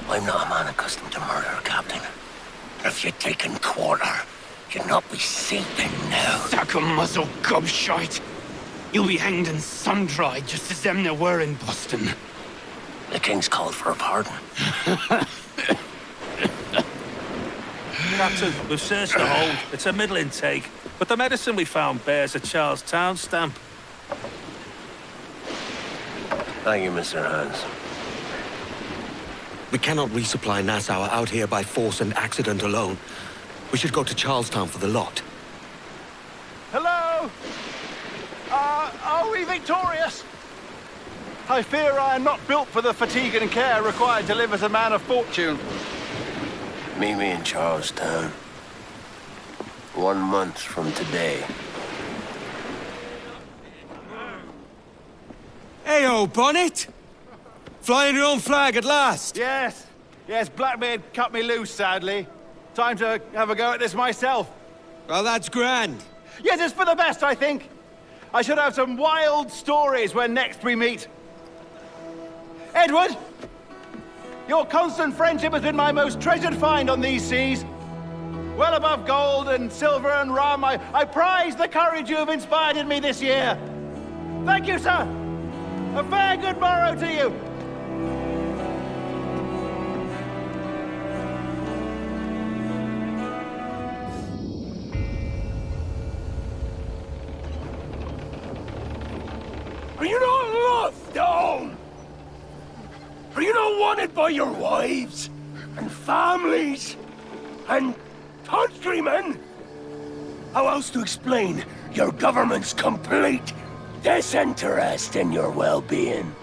I'm not a man accustomed to murder, Captain. If you'd taken quarter, you'd not be sleeping now. Sack a muzzle, gobshite. You'll be hanged and sun-dried just as them there were in Boston. The king's called for a pardon. Captain, we've searched the hold. It's a middle intake, but the medicine we found bears a Charlestown stamp. Thank you, Mr. Hans. We cannot resupply Nassau out here by force and accident alone. We should go to Charlestown for the lot. Hello? Are we victorious? I fear I am not built for the fatigue and care required to live as a man of fortune. Meet me in Charlestown. 1 month from today. Hey-o, Bonnet! Flying your own flag at last! Yes. Yes, Blackbeard cut me loose, sadly. Time to have a go at this myself. Well, that's grand. Yes, it's for the best, I think. I should have some wild stories when next we meet. Edward! Your constant friendship has been my most treasured find on these seas. Well above gold and silver and rum, I prize the courage you have inspired in me this year. Thank you, sir. A fair good morrow to you. Are you not loved at home? Are you not wanted by your wives and families and countrymen? How else to explain your government's complete disinterest in your well-being?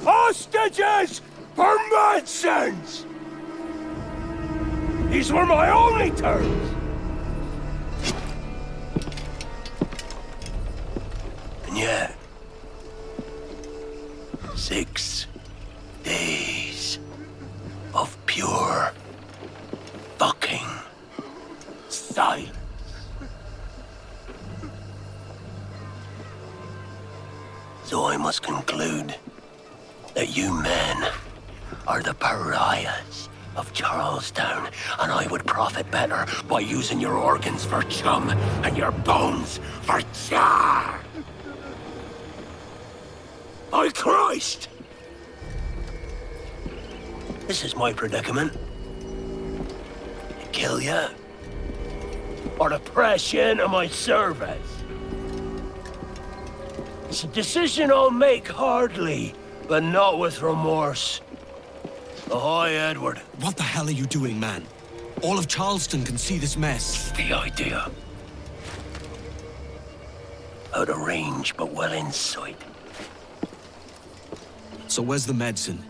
Hostages for medicines! These were my only terms. And yet, 6 days of pure fucking silence. So I must conclude that you men are the pariahs of Charlestown, and I would profit better by using your organs for chum and your bones for char. By Christ! This is my predicament. To kill you, or to press you into my service. It's a decision I'll make hardly, but not with remorse. Ahoy, Edward. What the hell are you doing, man? All of Charleston can see this mess. The idea. Out of range, but well in sight. So where's the medicine?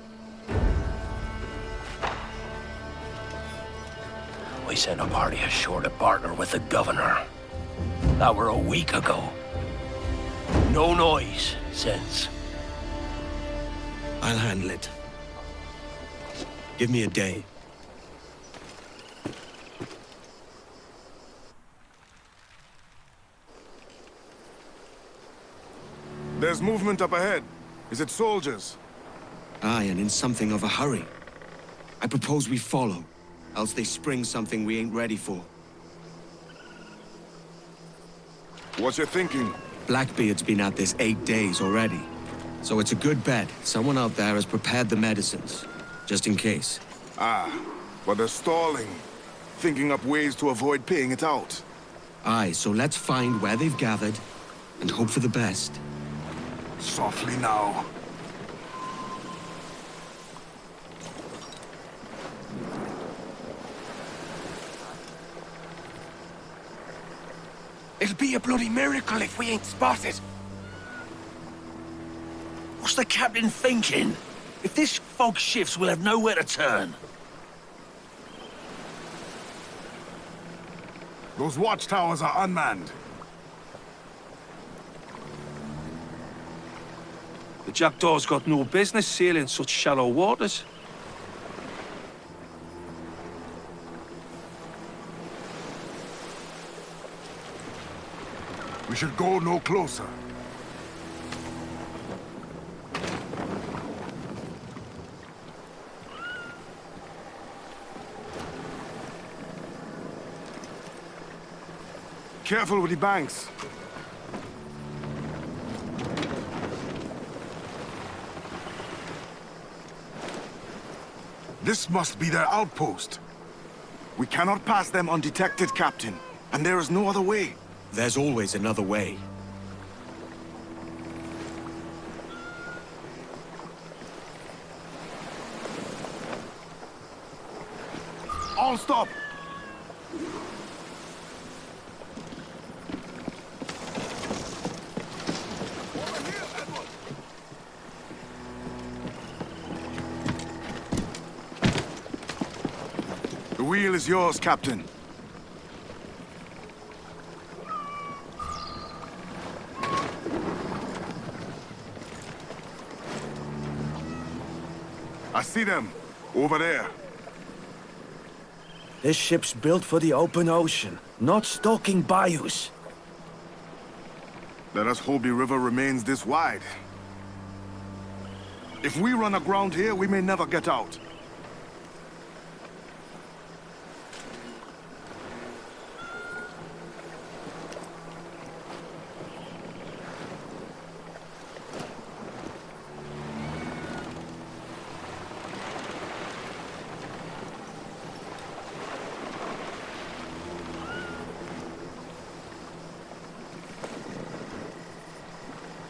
We sent a party ashore to partner with the governor. That were a week ago. No noise since. I'll handle it. Give me a day. There's movement up ahead. Is it soldiers? Aye, and in something of a hurry. I propose we follow, else they spring something we ain't ready for. What's your thinking? Blackbeard's been at this 8 days already. So it's a good bet someone out there has prepared the medicines, just in case. Ah, but they're stalling. Thinking up ways to avoid paying it out. Aye, so let's find where they've gathered and hope for the best. Softly now. It'll be a bloody miracle if we ain't spotted. What's the captain thinking? If this fog shifts, we'll have nowhere to turn. Those watchtowers are unmanned. The Jackdaw's got no business sailing such shallow waters. We should go no closer. Careful with the banks. This must be their outpost. We cannot pass them undetected, Captain. And there is no other way. There's always another way. All stop! The wheel is yours, Captain. I see them. Over there. This ship's built for the open ocean, not stalking bayous. Let us hope the river remains this wide. If we run aground here, we may never get out.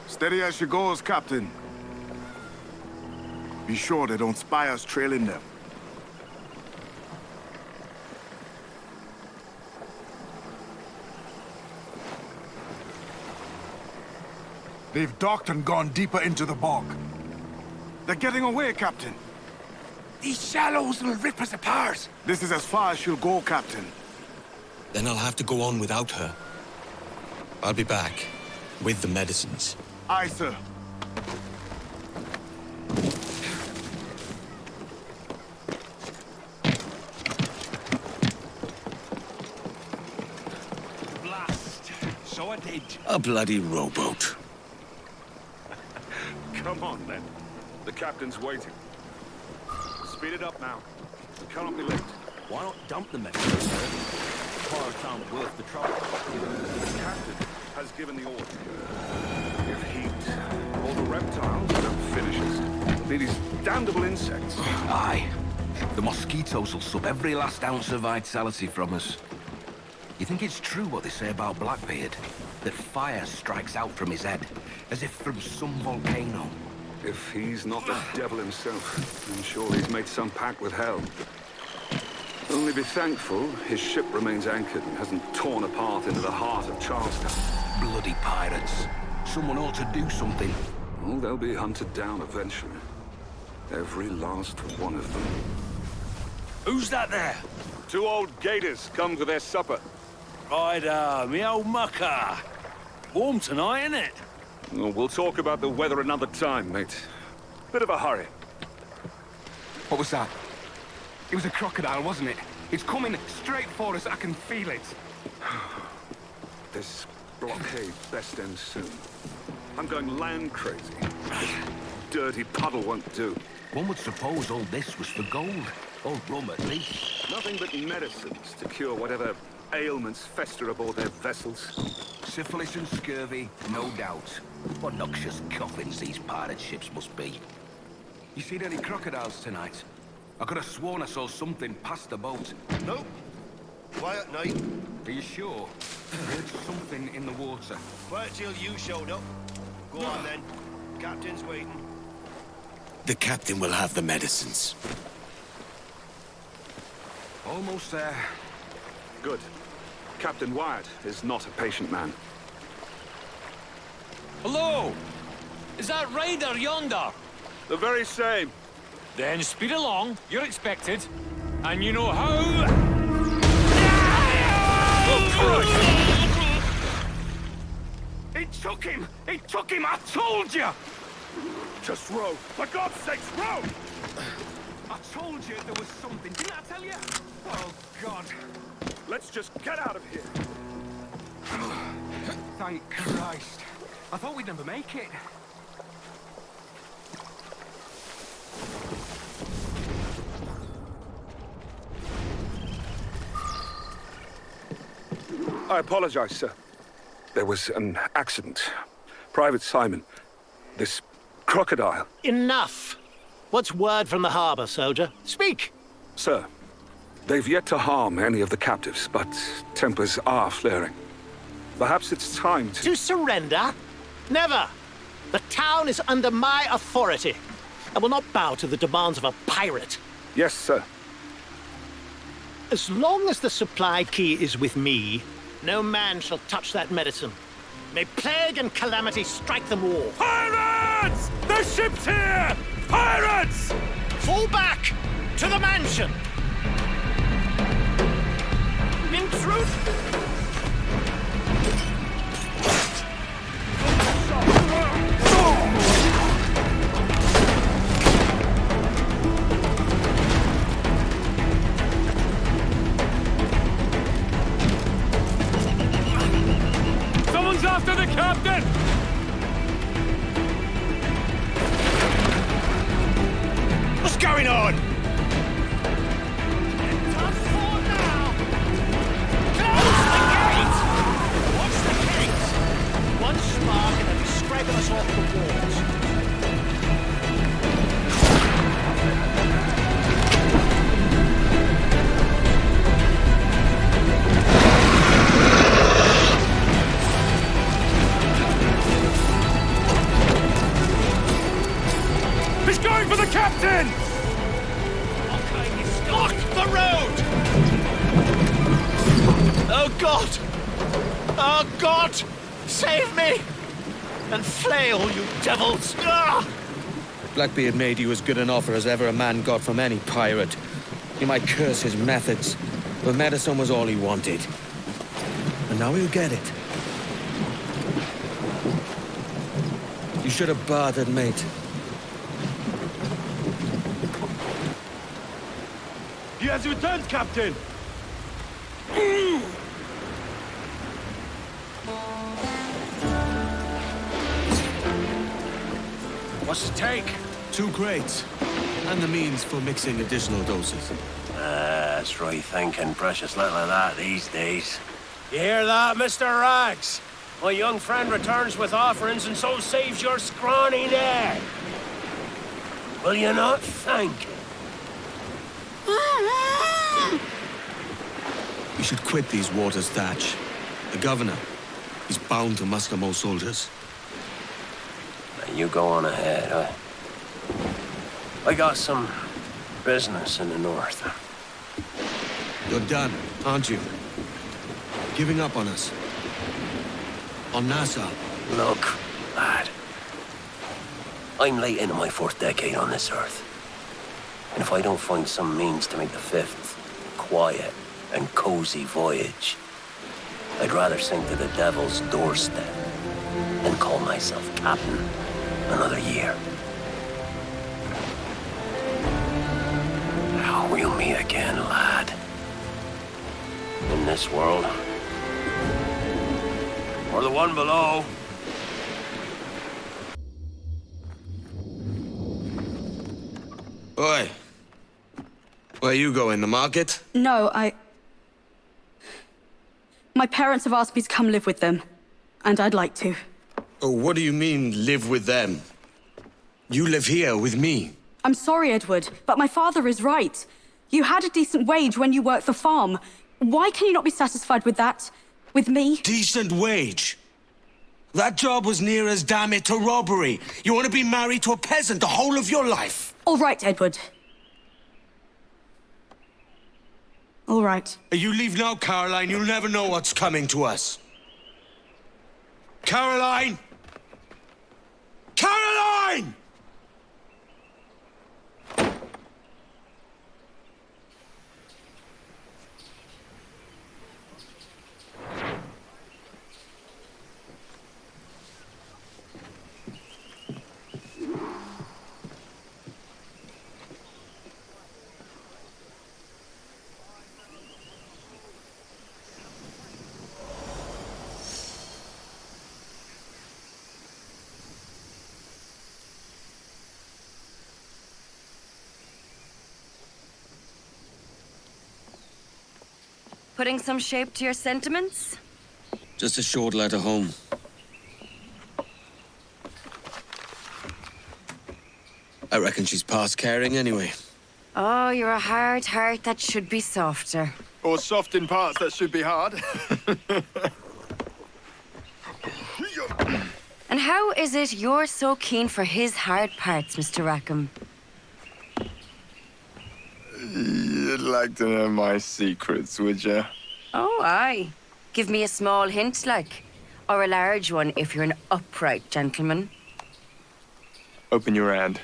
Steady as she goes, Captain. Be sure they don't spy us trailing them. They've docked and gone deeper into the bog. They're getting away, Captain. These shallows will rip us apart. This is as far as she'll go, Captain. Then I'll have to go on without her. I'll be back with the medicines. Aye, sir. Blast! So it did. A bloody rowboat. Come on, then. The captain's waiting. Speed it up now. We cannot be late. Why not dump the medicine, sir? Cars aren't worth the trouble. The captain has given the order. Give heat. All the reptiles and finishes. These damnable insects. Aye. The mosquitoes will suck every last ounce of vitality from us. You think it's true what they say about Blackbeard? That fire strikes out from his head, as if from some volcano. If he's not the devil himself, I'm sure he's made some pact with hell. Only be thankful his ship remains anchored and hasn't torn apart into the heart of Charlestown. Bloody pirates. Someone ought to do something. Well, they'll be hunted down eventually. Every last one of them. Who's that there? Two old gators come for their supper. Right, me old mucker. Warm tonight, isn't it? Well, we'll talk about the weather another time, mate. Bit of a hurry. What was that? It was a crocodile, wasn't it? It's coming straight for us. I can feel it. This blockade best ends soon. I'm going land crazy. This dirty puddle won't do. One would suppose all this was for gold. Or rum, at least. Nothing but medicines to cure whatever ailments fester aboard their vessels. Syphilis and scurvy, no doubt. What noxious coffins these pirate ships must be. You seen any crocodiles tonight? I could have sworn I saw something past the boat. Nope. Quiet night. Are you sure? There's something in the water. Quiet till you showed up. Go on then. Captain's waiting. The captain will have the medicines. Almost there. Good. Captain Wyatt is not a patient man. Hello! Is that Ryder yonder? The very same. Then speed along. You're expected. And you know how... It took him! It took him! I told you! Just row. For God's sakes, row! I told you there was something. Didn't I tell you? Oh, God. Let's just get out of here. Thank Christ. I thought we'd never make it. I apologize, sir. There was an accident. Private Simon. This crocodile. Enough! What's word from the harbor, soldier? Speak! Sir, they've yet to harm any of the captives, but tempers are flaring. Perhaps it's time to... To surrender? Never! The town is under my authority. I will not bow to the demands of a pirate. Yes, sir. As long as the supply key is with me, no man shall touch that medicine. May plague and calamity strike them all. Pirates! The ship's here! Pirates! Fall back! To the mansion! Intrude! Someone's after the captain! What's going on? One spark and they'll be scraping us off the walls. He's going for the captain! Block the road! Oh God! Oh God! Save me! And flail, you devils! Ah! Blackbeard made you as good an offer as ever a man got from any pirate. You might curse his methods, but medicine was all he wanted. And now he'll get it. You should have bartered, mate. He has returned, Captain! What's the take? 2 crates. And the means for mixing additional doses. That's right thinking. Precious little of that these days. You hear that, Mr. Rags? My young friend returns with offerings and so saves your scrawny neck. Will you not thank him? We should quit these waters, Thatch. The governor, he's bound to muster more soldiers. You go on ahead. I got some business in the north. You're done, aren't you? Giving up on us. On Nassau. Look, lad. I'm late into my 4th decade on this earth. And if I don't find some means to make the 5th quiet and cozy voyage, I'd rather sink to the devil's doorstep than call myself captain another year. We'll meet again, lad. In this world. Or the one below. Oi. Where you going, the market? No, my parents have asked me to come live with them, and I'd like to. Oh, what do you mean, live with them? You live here with me. I'm sorry, Edward, but my father is right. You had a decent wage when you worked the farm. Why can you not be satisfied with that? With me? Decent wage? That job was near as damn it to robbery. You want to be married to a peasant the whole of your life? All right, Edward. All right. You leave now, Caroline. You'll never know what's coming to us. Caroline! Caroline! Putting some shape to your sentiments? Just a short letter home. I reckon she's past caring anyway. Oh, you're a hard heart that should be softer. Or soft in parts that should be hard. And how is it you're so keen for his hard parts, Mr. Rackham? You'd like to know my secrets, would you? Oh, aye. Give me a small hint, like. Or a large one if you're an upright gentleman. Open your hand.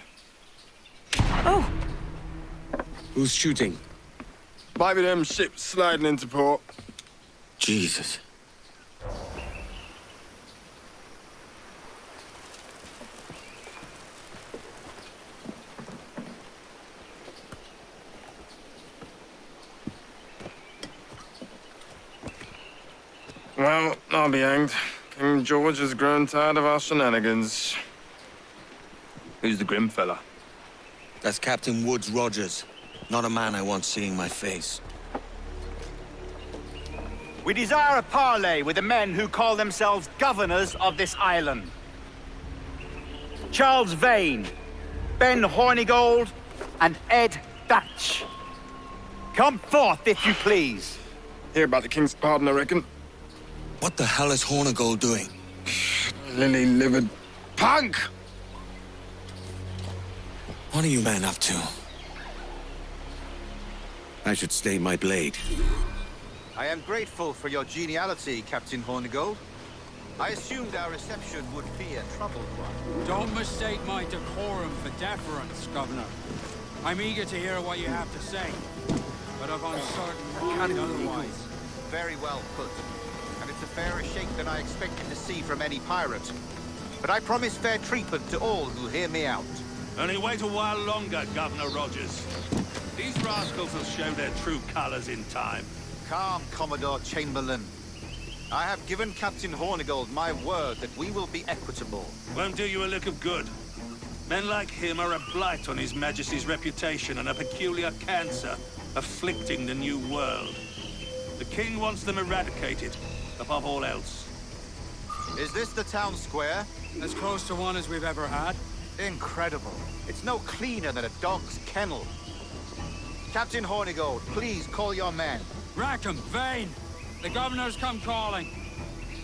Oh! Who's shooting? Might be them ships sliding into port. Jesus. Well, I'll be hanged. King George has grown tired of our shenanigans. Who's the grim fella? That's Captain Woods Rogers. Not a man I want seeing my face. We desire a parley with the men who call themselves governors of this island. Charles Vane, Ben Hornigold, and Ed Thatch. Come forth, if you please. Hear about the King's pardon, I reckon. What the hell is Hornigold doing? Lily-livered punk! What are you men up to? I should stay my blade. I am grateful for your geniality, Captain Hornigold. I assumed our reception would be a troubled one. Don't mistake my decorum for deference, Governor. I'm eager to hear what you have to say, but of uncertain mind otherwise. Very well put. And it's a fairer shake than I expected to see from any pirate. But I promise fair treatment to all who hear me out. Only wait a while longer, Governor Rogers. These rascals will show their true colors in time. Calm, Commodore Chamberlain. I have given Captain Hornigold my word that we will be equitable. Won't do you a lick of good. Men like him are a blight on His Majesty's reputation and a peculiar cancer afflicting the New World. The King wants them eradicated, above all else. Is this the town square? As close to one as we've ever had. Incredible. It's no cleaner than a dog's kennel. Captain Hornigold, please call your men. Rackham, Vane, the Governor's come calling.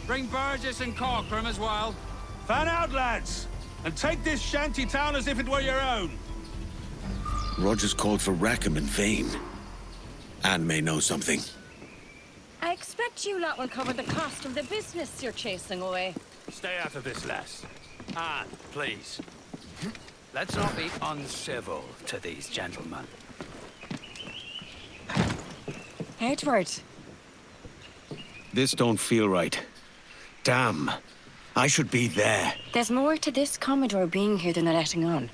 Bring Burgess and Corcoran as well. Fan out, lads, and take this shanty town as if it were your own. Rogers called for Rackham and Vane. Anne may know something. I expect you lot will cover the cost of the business you're chasing away. Stay out of this, lass. Anne, please. Let's not be uncivil to these gentlemen. Edward. This don't feel right. Damn. I should be there. There's more to this Commodore being here than letting on.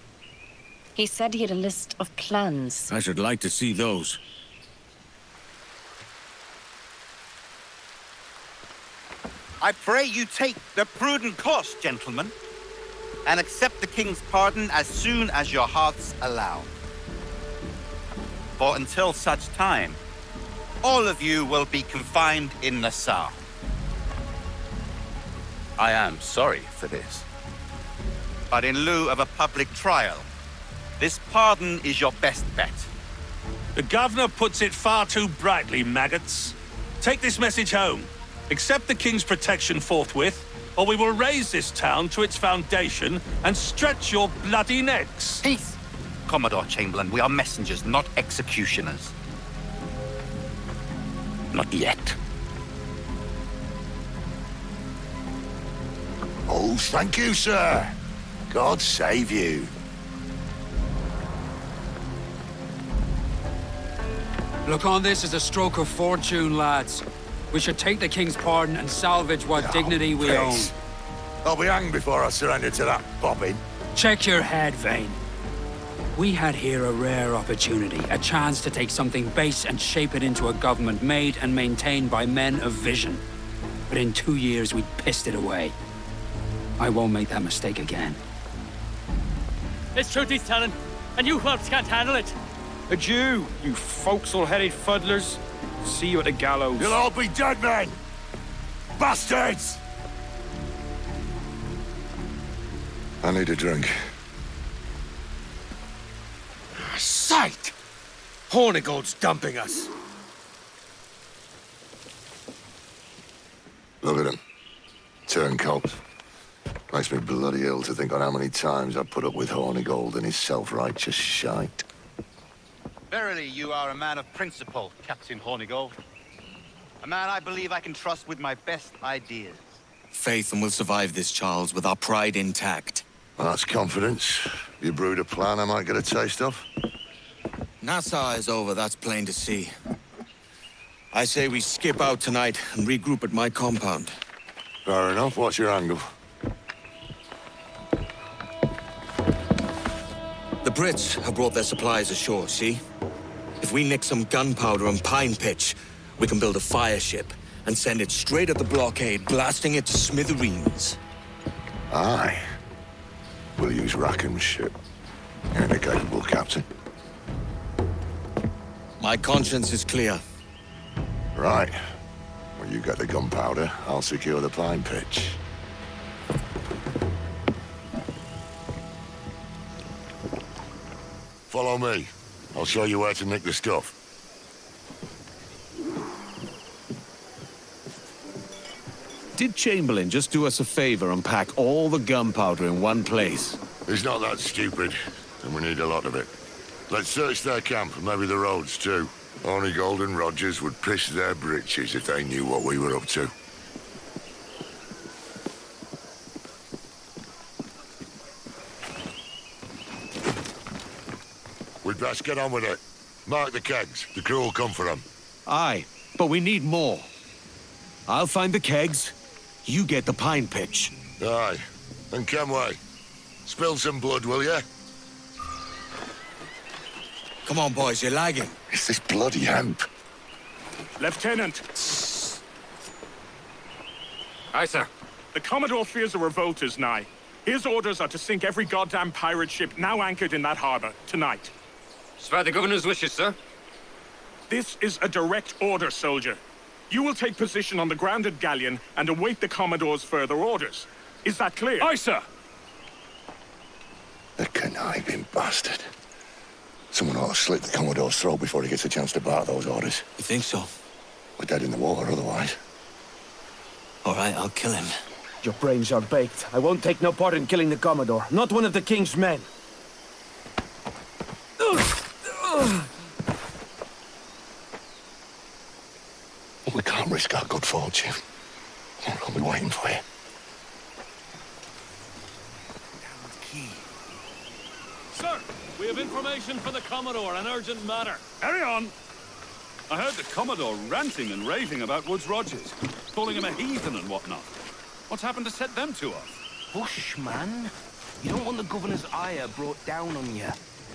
He said he had a list of plans. I should like to see those. I pray you take the prudent course, gentlemen, and accept the King's pardon as soon as your hearts allow. For until such time, all of you will be confined in Nassau. I am sorry for this. But in lieu of a public trial, this pardon is your best bet. The Governor puts it far too brightly, maggots. Take this message home. Accept the King's protection forthwith, or we will raise this town to its foundation and stretch your bloody necks. Peace! Commodore Chamberlain, we are messengers, not executioners. Not yet. Oh, thank you, sir. God save you. Look on this as a stroke of fortune, lads. We should take the King's pardon and salvage what dignity we own. I'll be hanged before I surrender to that bobbin. Check your head, Vane. We had here a rare opportunity, a chance to take something base and shape it into a government made and maintained by men of vision. But in 2 years, we pissed it away. I won't make that mistake again. It's truth he's telling, and you whelps can't handle it. Adieu, you forecastle-headed fuddlers. See you at the gallows. You'll all be dead men! Bastards! I need a drink. shite! Hornigold's dumping us. Look at him. Turncoat. Makes me bloody ill to think on how many times I've put up with Hornigold and his self-righteous shite. Verily, you are a man of principle, Captain Hornigold. A man I believe I can trust with my best ideas. Faith, and we'll survive this, Charles, with our pride intact. Well, that's confidence. You brewed a plan I might get a taste of? Nassau is over, that's plain to see. I say we skip out tonight and regroup at my compound. Fair enough. What's your angle? The Brits have brought their supplies ashore, see? If we nick some gunpowder and pine pitch, we can build a fire ship and send it straight at the blockade, blasting it to smithereens. Aye. We'll use Rackham's ship. You're a capable captain. My conscience is clear. Right. Well, you get the gunpowder, I'll secure the pine pitch. Follow me. I'll show you where to nick the stuff. Did Chamberlain just do us a favor and pack all the gunpowder in one place? He's not that stupid, and we need a lot of it. Let's search their camp, and maybe the roads too. Hornigold and Rogers would piss their britches if they knew what we were up to. We'd best get on with it. Mark the kegs. The crew will come for them. Aye, but we need more. I'll find the kegs. You get the pine pitch. Aye. And Kenway, spill some blood, will you? Come on, boys, you're lagging. It's this bloody hemp. Lieutenant! Aye, sir. The Commodore fears a revolt is nigh. His orders are to sink every goddamn pirate ship now anchored in that harbor, tonight. Spare the governor's wishes, sir. This is a direct order, soldier. You will take position on the grounded galleon and await the Commodore's further orders. Is that clear? Aye, sir. The conniving bastard. Someone ought to slit the Commodore's throat before he gets a chance to bark those orders. You think so? We're dead in the water otherwise. All right, I'll kill him. Your brains are baked. I won't take no part in killing the Commodore. Not one of the King's men. We can't risk our good fortune. I'll be waiting for you. Sir, we have information for the Commodore, an urgent matter. Carry on. I heard the Commodore ranting and raving about Woods Rogers, calling him a heathen and whatnot. What's happened to set them two off? Hush, man. You don't want the governor's ire brought down on you.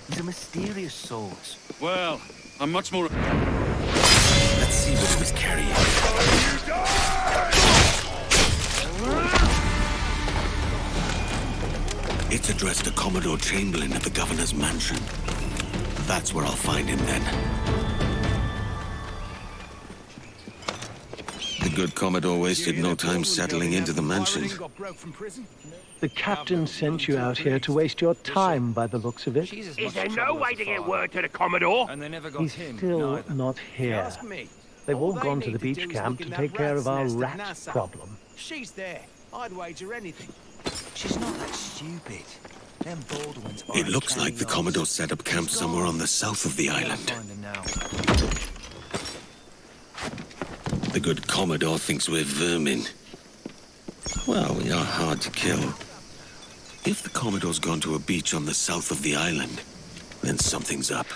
He's a mysterious sort. Well, I'm much more... Let's see what he was carrying. It's addressed to Commodore Chamberlain at the governor's mansion. That's where I'll find him then. The good Commodore wasted no time settling into the mansion. The captain sent you out here to waste your time, by the looks of it. Is there no way to get word to the Commodore? He's still not here. They've all gone to the beach camp to take care of our rat problem. She's there. I'd wager anything. She's not that stupid. Them Baldwins It looks like the Commodore set up camp somewhere on the south of the island. The good Commodore thinks we're vermin. Well, we are hard to kill. If the Commodore's gone to a beach on the south of the island, then something's up.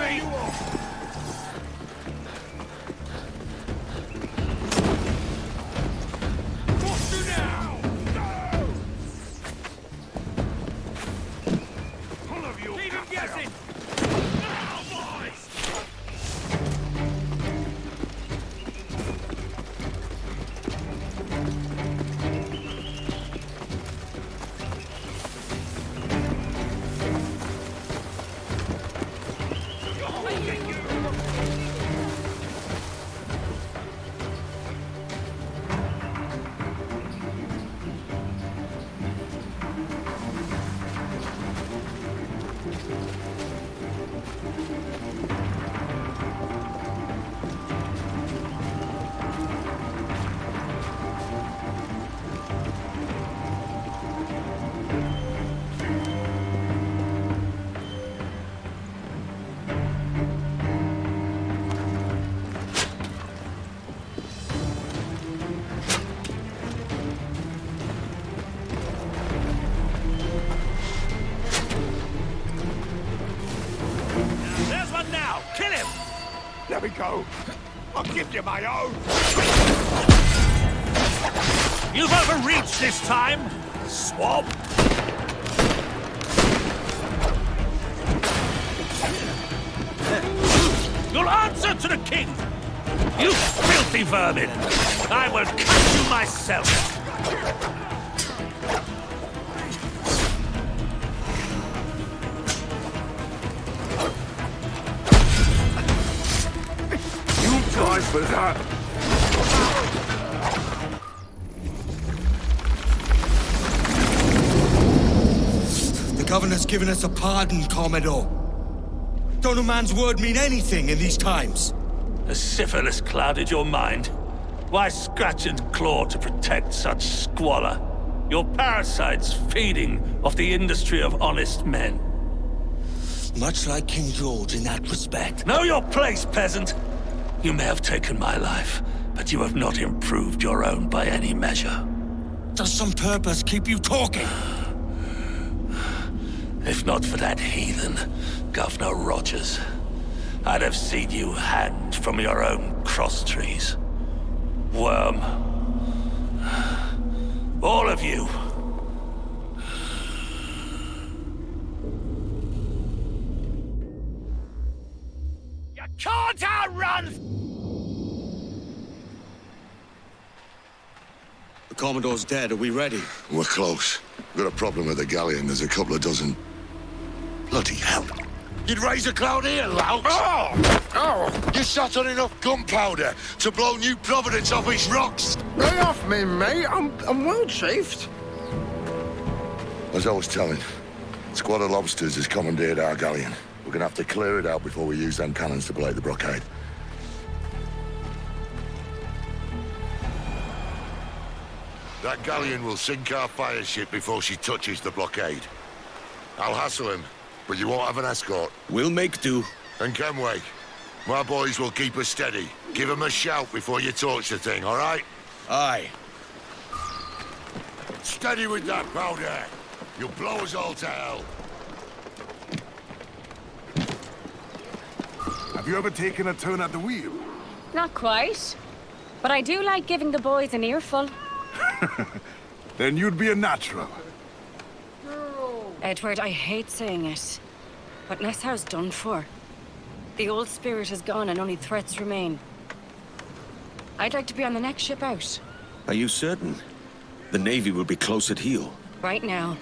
me! Leave him guessing! Kill him! Let me go. I'll give you my own. You've overreached this time, swab! You'll answer to the king! You filthy vermin! I will cut you myself! Die for that. The governor's given us a pardon, Commodore. Don't a man's word mean anything in these times? Has syphilis clouded your mind? Why scratch and claw to protect such squalor? Your parasites feeding off the industry of honest men. Much like King George in that respect. Know your place, peasant! You may have taken my life, but you have not improved your own by any measure. Does some purpose keep you talking? If not for that heathen, Governor Rogers, I'd have seen you hanged from your own cross trees. Worm. All of you. You can't outrun! The Commodore's dead. Are we ready? We're close. We've got a problem with the galleon. There's a couple of dozen. Bloody hell. You'd raise a cloud here, lout! Oh! You sat on enough gunpowder to blow New Providence off its rocks! Lay off me, mate. I'm well chafed. As I was telling, squad of lobsters has commandeered our galleon. We're gonna have to clear it out before we use them cannons to blow the blockade. That galleon will sink our fire ship before she touches the blockade. I'll hassle him, but you won't have an escort. We'll make do. And Kenway, my boys will keep us steady. Give them a shout before you torch the thing, all right? Aye. Steady with that powder. You'll blow us all to hell. Have you ever taken a turn at the wheel? Not quite. But I do like giving the boys an earful. Then you'd be a natural. Edward, I hate saying it, but Nassau's done for. The old spirit is gone and only threats remain. I'd like to be on the next ship out. Are you certain? The Navy will be close at heel. Right now,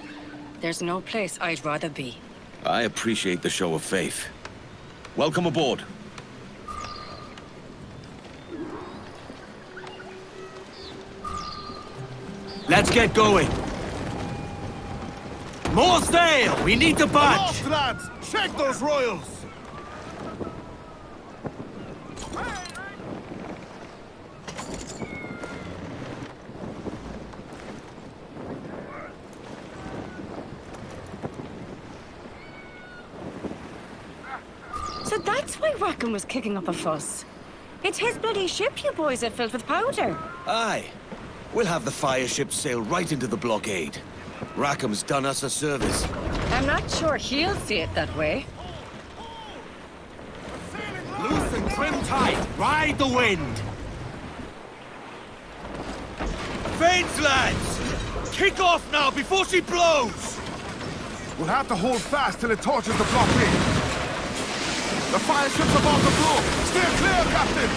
there's no place I'd rather be. I appreciate the show of faith. Welcome aboard. Let's get going. More sail! We need to budge! Aloft, lads! Check those royals! So that's why Rackham was kicking up a fuss. It's his bloody ship you boys have filled with powder. Aye. We'll have the fire ship sail right into the blockade. Rackham's done us a service. I'm not sure he'll see it that way. Loosen trim tight. Ride the wind. Vanes, lads! Kick off now before she blows! We'll have to hold fast till it torches the blockade. The fire ship's about to blow. Steer clear, Captain!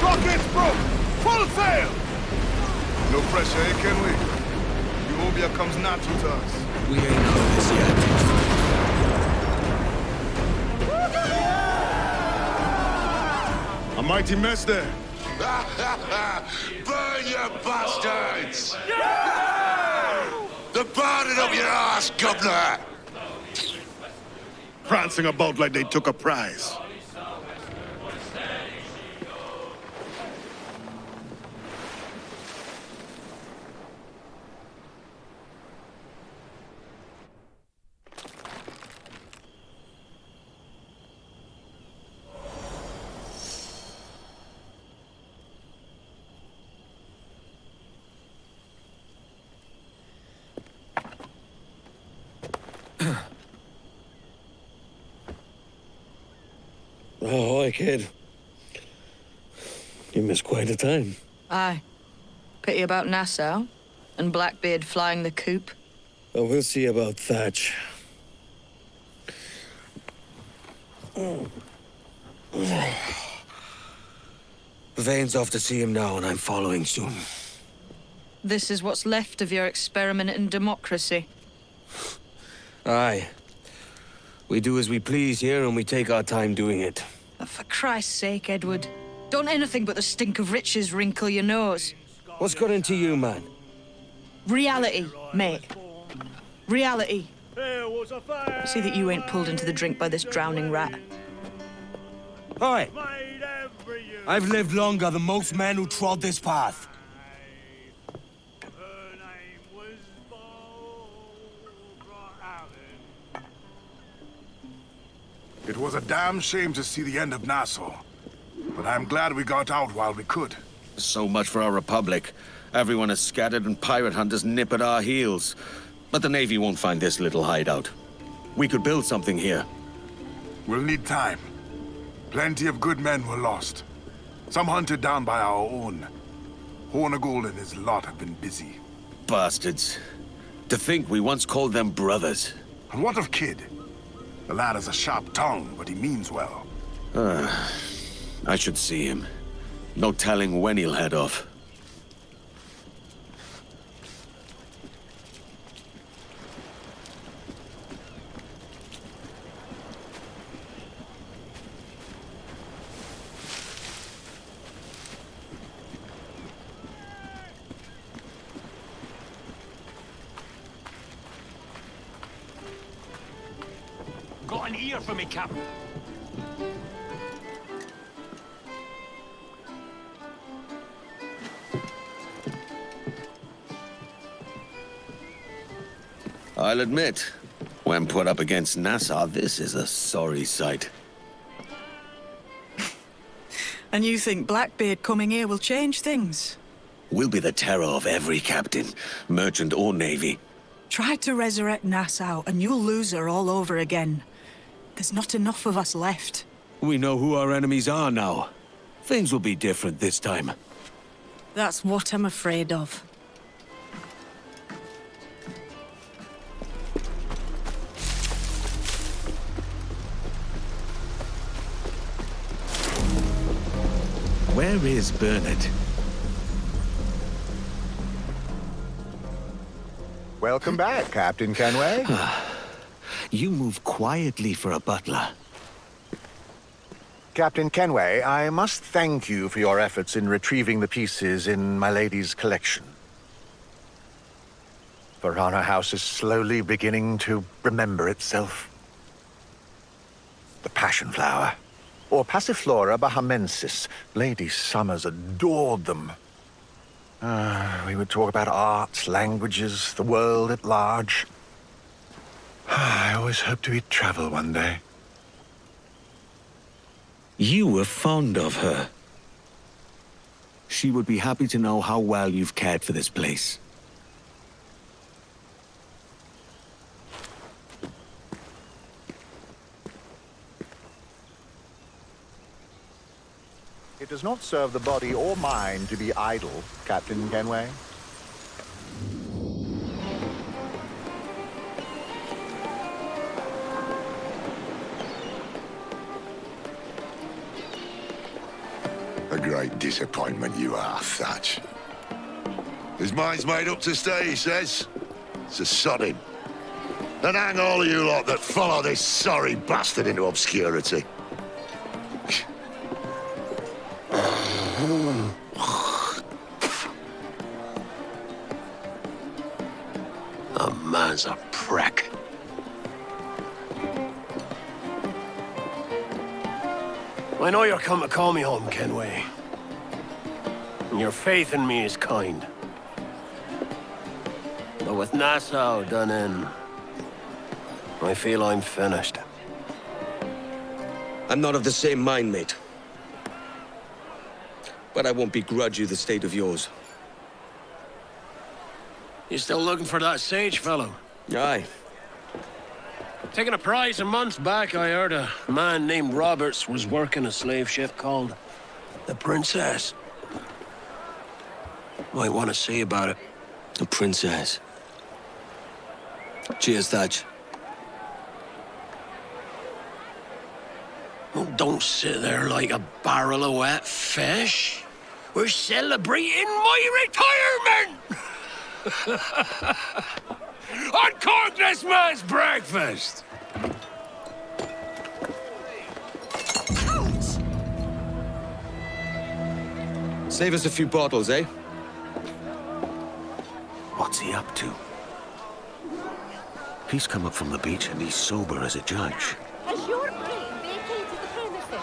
Blockades broke! Full sail! No pressure, eh, can we? Utopia comes natural to us. We ain't out of this yet. A mighty mess there. Burn, you bastards! They're burning up your ass, governor! Prancing about like they took a prize. Ahoy, kid. You missed quite a time. Aye. Pity about Nassau and Blackbeard flying the coop. Oh, we'll see about Thatch. Vane's off to see him now, and I'm following soon. This is what's left of your experiment in democracy. Aye. We do as we please here, and we take our time doing it. For Christ's sake, Edward. Don't anything but the stink of riches wrinkle your nose. What's got into you, man? Reality, mate. Reality. See that you ain't pulled into the drink by this drowning rat. Oi! I've lived longer than most men who trod this path. It was a damn shame to see the end of Nassau. But I'm glad we got out while we could. So much for our republic. Everyone is scattered and pirate hunters nip at our heels. But the Navy won't find this little hideout. We could build something here. We'll need time. Plenty of good men were lost. Some hunted down by our own. Hornigold and his lot have been busy. Bastards. To think we once called them brothers. And what of Kid? The lad has a sharp tongue, but he means well. I should see him. No telling when he'll head off. Got an ear for me, Captain. I'll admit, when put up against Nassau, this is a sorry sight. And you think Blackbeard coming here will change things? We'll be the terror of every captain, merchant or navy. Try to resurrect Nassau and you'll lose her all over again. There's not enough of us left. We know who our enemies are now. Things will be different this time. That's what I'm afraid of. Where is Bonnet? Welcome back, Captain Kenway. You move quietly for a butler. Captain Kenway, I must thank you for your efforts in retrieving the pieces in my lady's collection. Verona House is slowly beginning to remember itself. The passion flower, or Passiflora bahamensis. Lady Summers adored them. We would talk about arts, languages, the world at large. I always hoped we'd travel one day. You were fond of her. She would be happy to know how well you've cared for this place. does not serve the body or mind to be idle, Captain Kenway. A great disappointment you are, Thatch. His mind's made up to stay, he says. So sod him. And hang all of you lot that follow this sorry bastard into obscurity. A man's a prick. I know you're come to call me home, Kenway. And your faith in me is kind. But with Nassau done in, I feel I'm finished. I'm not of the same mind, mate. But I won't begrudge you the state of yours. You still looking for that sage fellow? Aye. Taking a prize a month back, I heard a man named Roberts was working a slave ship called the Princess. Might want to see about it. The Princess. Cheers, Thatch. Oh, don't sit there like a barrel of wet fish. We're celebrating my retirement! Uncork this man's breakfast! Save us a few bottles, eh? What's he up to? He's come up from the beach and he's sober as a judge. Has your brain vacated the premises?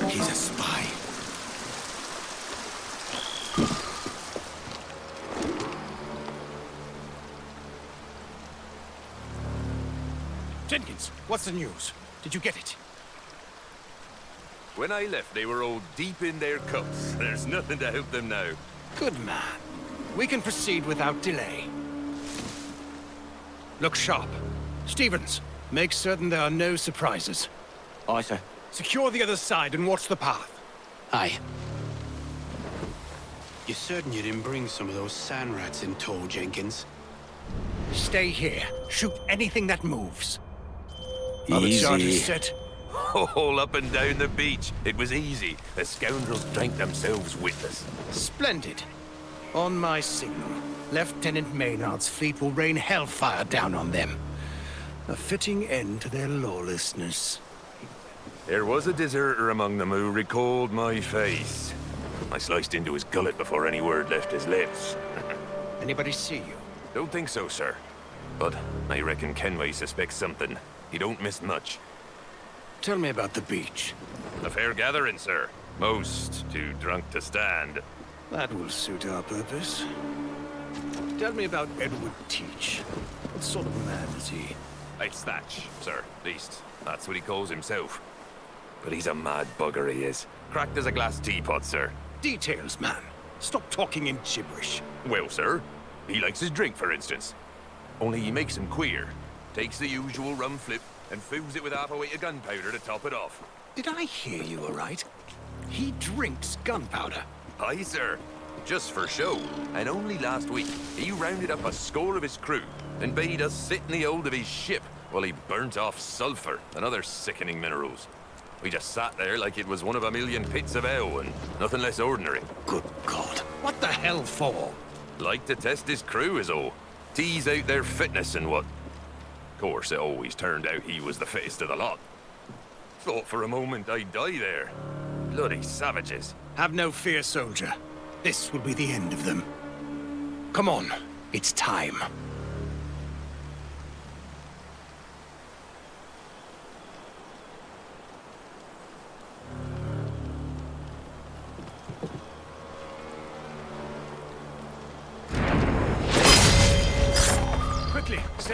He's a spy. Jenkins, what's the news? Did you get it? When I left, they were all deep in their cups. There's nothing to help them now. Good man. We can proceed without delay. Look sharp. Stevens, make certain there are no surprises. Aye, sir. Secure the other side and watch the path. Aye. You're certain you didn't bring some of those sand rats in tow, Jenkins? Stay here. Shoot anything that moves. Are the charges set? All up and down the beach. It was easy. The scoundrels drank themselves witless. Splendid. On my signal, Lieutenant Maynard's fleet will rain hellfire down on them. A fitting end to their lawlessness. There was a deserter among them who recalled my face. I sliced into his gullet before any word left his lips. Anybody see you? Don't think so, sir. But I reckon Kenway suspects something. He don't miss much. Tell me about the beach. A fair gathering, sir. Most too drunk to stand. That will suit our purpose. Tell me about Edward Teach. What sort of man is he? It's Thatch, sir. At least, that's what he calls himself. But he's a mad bugger, he is. Cracked as a glass teapot, sir. Details, man. Stop talking in gibberish. Well, sir, he likes his drink, for instance. Only he makes him queer. Takes the usual rum flip and fills it with half a weight of gunpowder to top it off. Did I hear you all right? He drinks gunpowder. Aye, sir. Just for show. And only last week, he rounded up a score of his crew and bade us sit in the hold of his ship while he burnt off sulfur and other sickening minerals. We just sat there like it was one of a million pits of hell and nothing less ordinary. Good God. What the hell for? Like to test his crew is all. Tease out their fitness and what. Of course, it always turned out he was the fittest of the lot. Thought for a moment I'd die there. Bloody savages. Have no fear, soldier. This will be the end of them. Come on. It's time.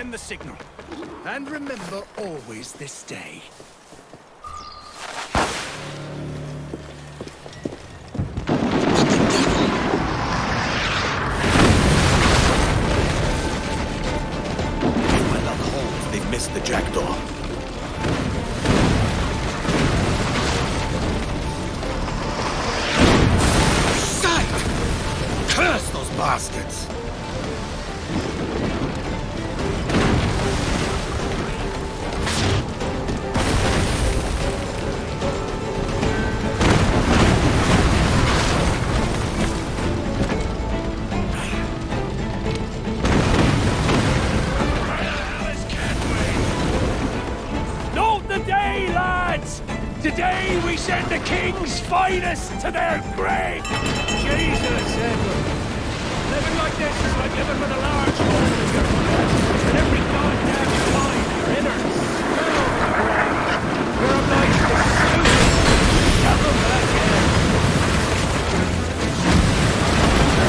send the signal. And remember always this day. They've missed the jackdaw. Sight! Curse those bastards! Today we send the king's finest to their grave! Jesus, Edward. Living like this is like living with a large hole in your head. And every goddamn line your innards. You're obliged to shoot it. Shove them back in.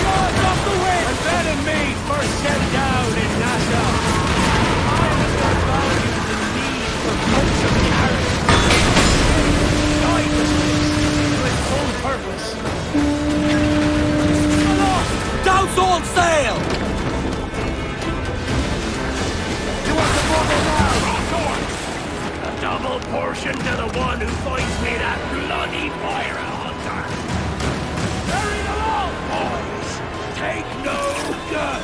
Lords off the way! And Ben and me first set down in Nassau. Islanders value the need for boats of the Irish. Purpose. Douse all sail! You want the bubble now? A double portion to the one who finds me that bloody pirate hunter. Carry the load, boys. Take no gun.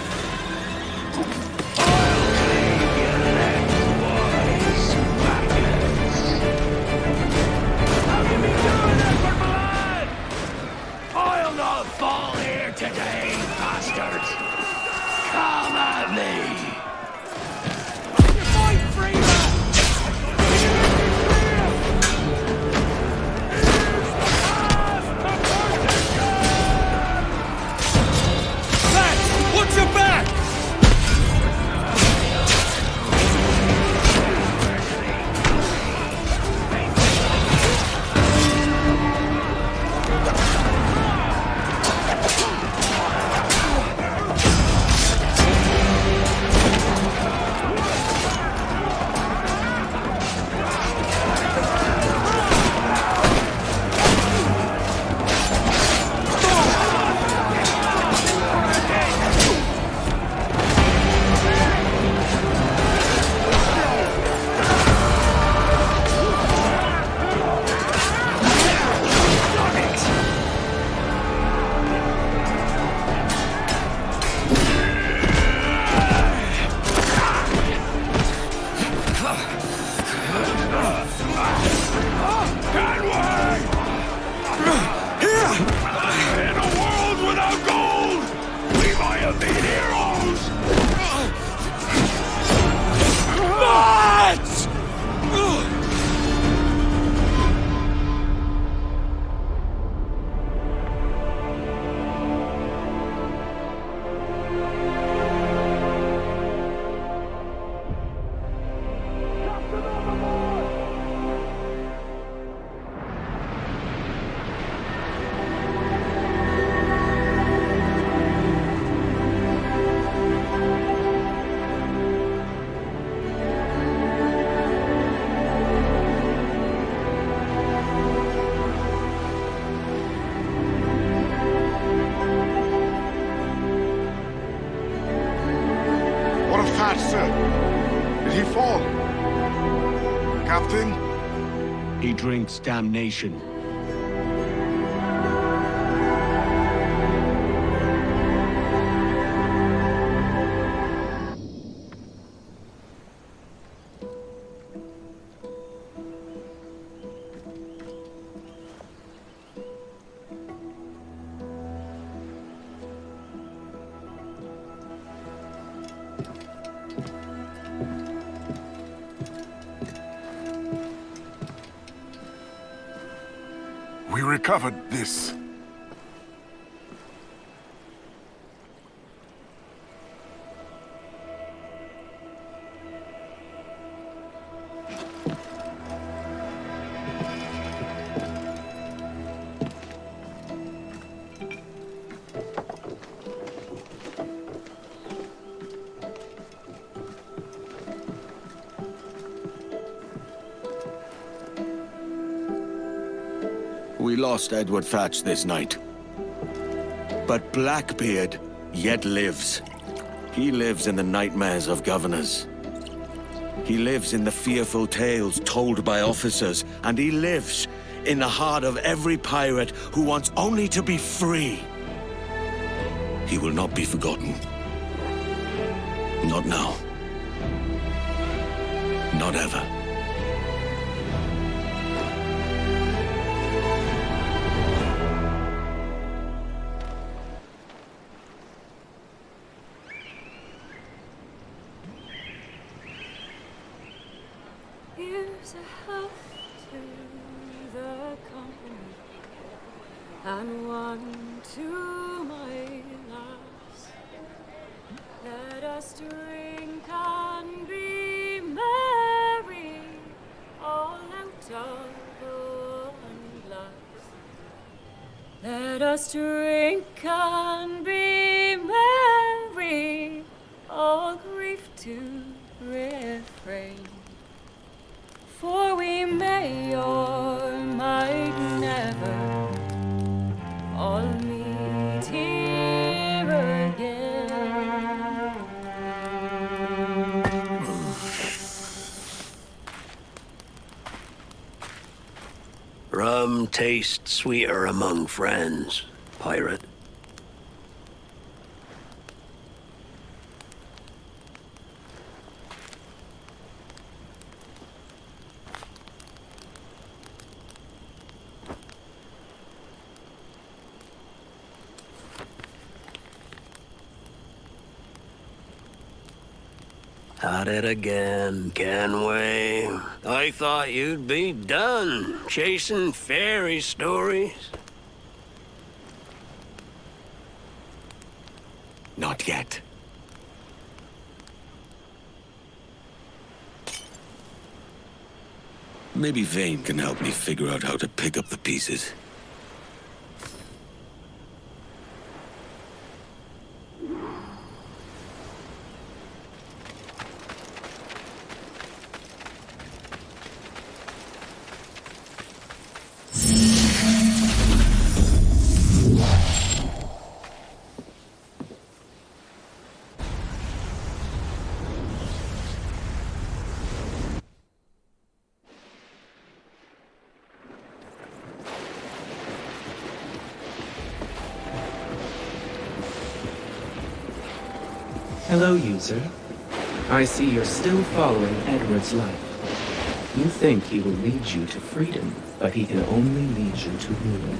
I'll clean your lengthwise, wagons. How you been doing that for my lad? I'll not fall here today, bastards. Come at me. You fight freedom. Max, watch your back! Did he fall? Captain? He drinks damnation. We recovered this. We lost Edward Thatch this night. But Blackbeard yet lives. He lives in the nightmares of governors. He lives in the fearful tales told by officers, and he lives in the heart of every pirate who wants only to be free. He will not be forgotten. Not now. Not ever. Here's a health to the company, and one to my lass. Let us drink and be merry, all out of one glass. Let us drink and be merry, all grief to refrain. For we may or might never all meet here again. Rum tastes sweeter among friends, pirate. At it again, Kenway. I thought you'd be done chasing fairy stories. Not yet. Maybe Vane can help me figure out how to pick up the pieces. Hello, user. I see you're still following Edward's life. You think he will lead you to freedom, but he can only lead you to ruin.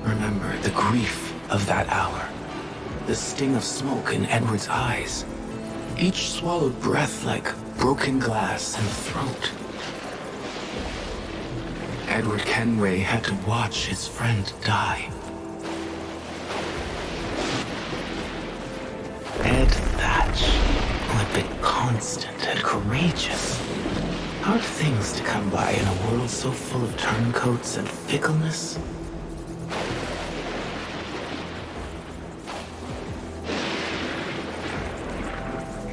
Remember the grief of that hour. The sting of smoke in Edward's eyes. Each swallowed breath like broken glass in the throat. Edward Kenway had to watch his friend die. Ed Thatch, who had been constant and courageous. Hard things to come by in a world so full of turncoats and fickleness.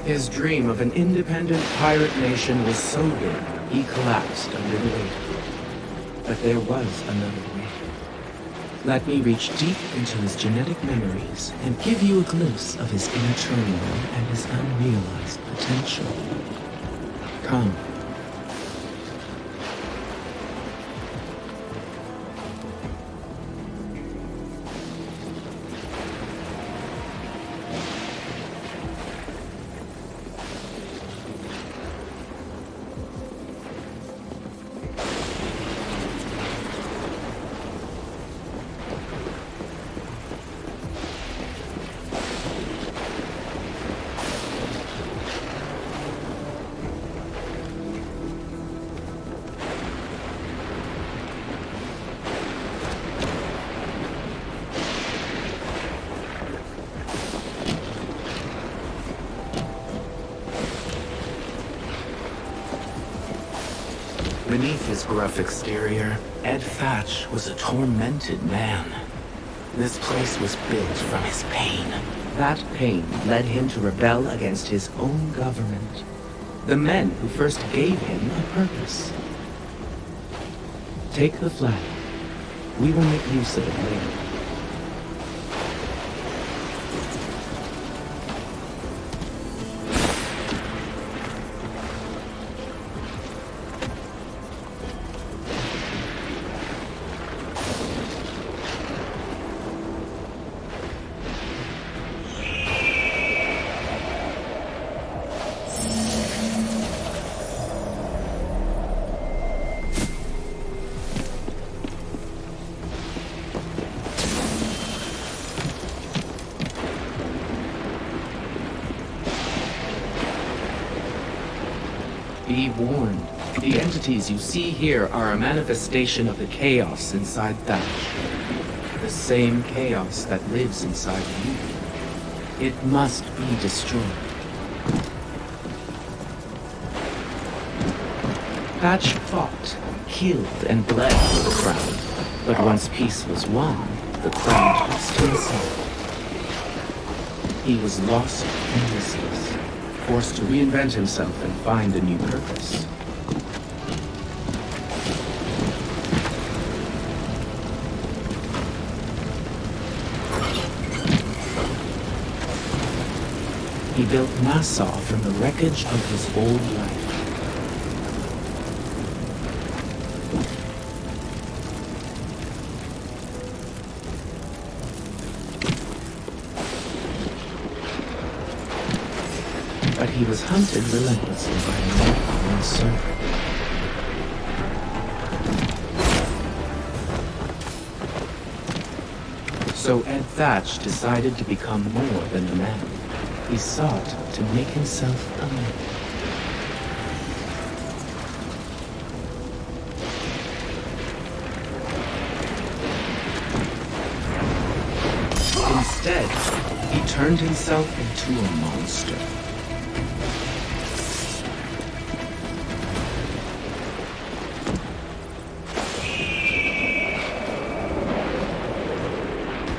His dream of an independent pirate nation was so big, he collapsed under the weight. But there was another way. Let me reach deep into his genetic memories and give you a glimpse of his inner turmoil and his unrealized potential. Come. Beneath his gruff exterior, Ed Thatch was a tormented man. This place was built from his pain. That pain led him to rebel against his own government. The men who first gave him a purpose. Take the flag. We will make use of it later. Be warned. The entities you see here are a manifestation of the chaos inside Thatch. The same chaos that lives inside you. It must be destroyed. Thatch fought, killed, and bled for the crown. But once peace was won, the crown lost himself. He was lost and listless, forced to reinvent himself and find a new purpose. He built Nassau from the wreckage of his old life. But he was hunted relentlessly by a new common servant. So Ed Thatch decided to become more than a man. He sought to make himself a man. Instead, he turned himself into a monster.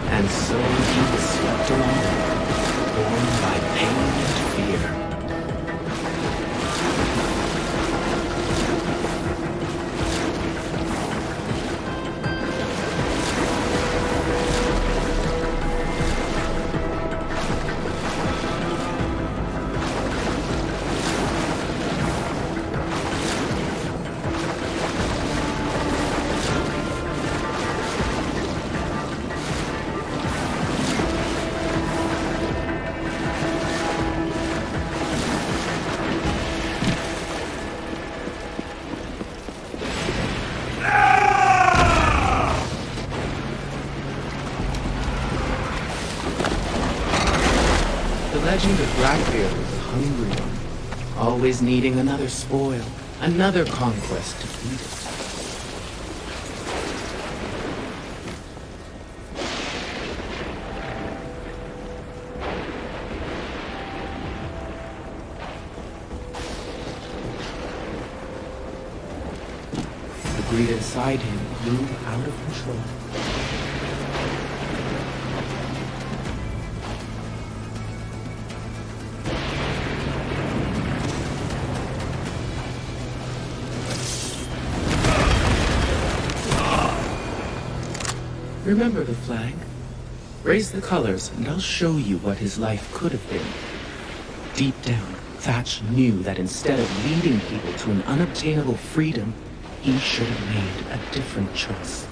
And so he was swept along, born by pain and fear. The legend of Blackbeard was a hungry one, always needing another spoil, another conquest to feed it. The greed inside him grew out of control. Remember the flag? Raise the colors and I'll show you what his life could have been. Deep down, Thatch knew that instead of leading people to an unobtainable freedom, he should have made a different choice.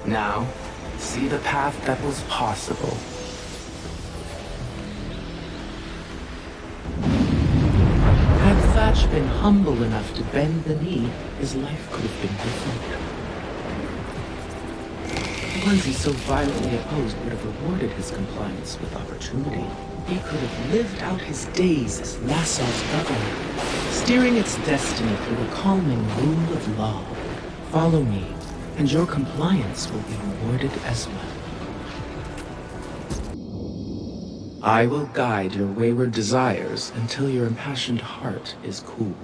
Now, see the path that was possible. Mirage been humble enough to bend the knee, his life could have been different. The ones he so violently opposed would have rewarded his compliance with opportunity. He could have lived out his days as Nassau's governor, steering its destiny through the calming rule of law. Follow me, and your compliance will be rewarded as well. I will guide your wayward desires until your impassioned heart is cooled.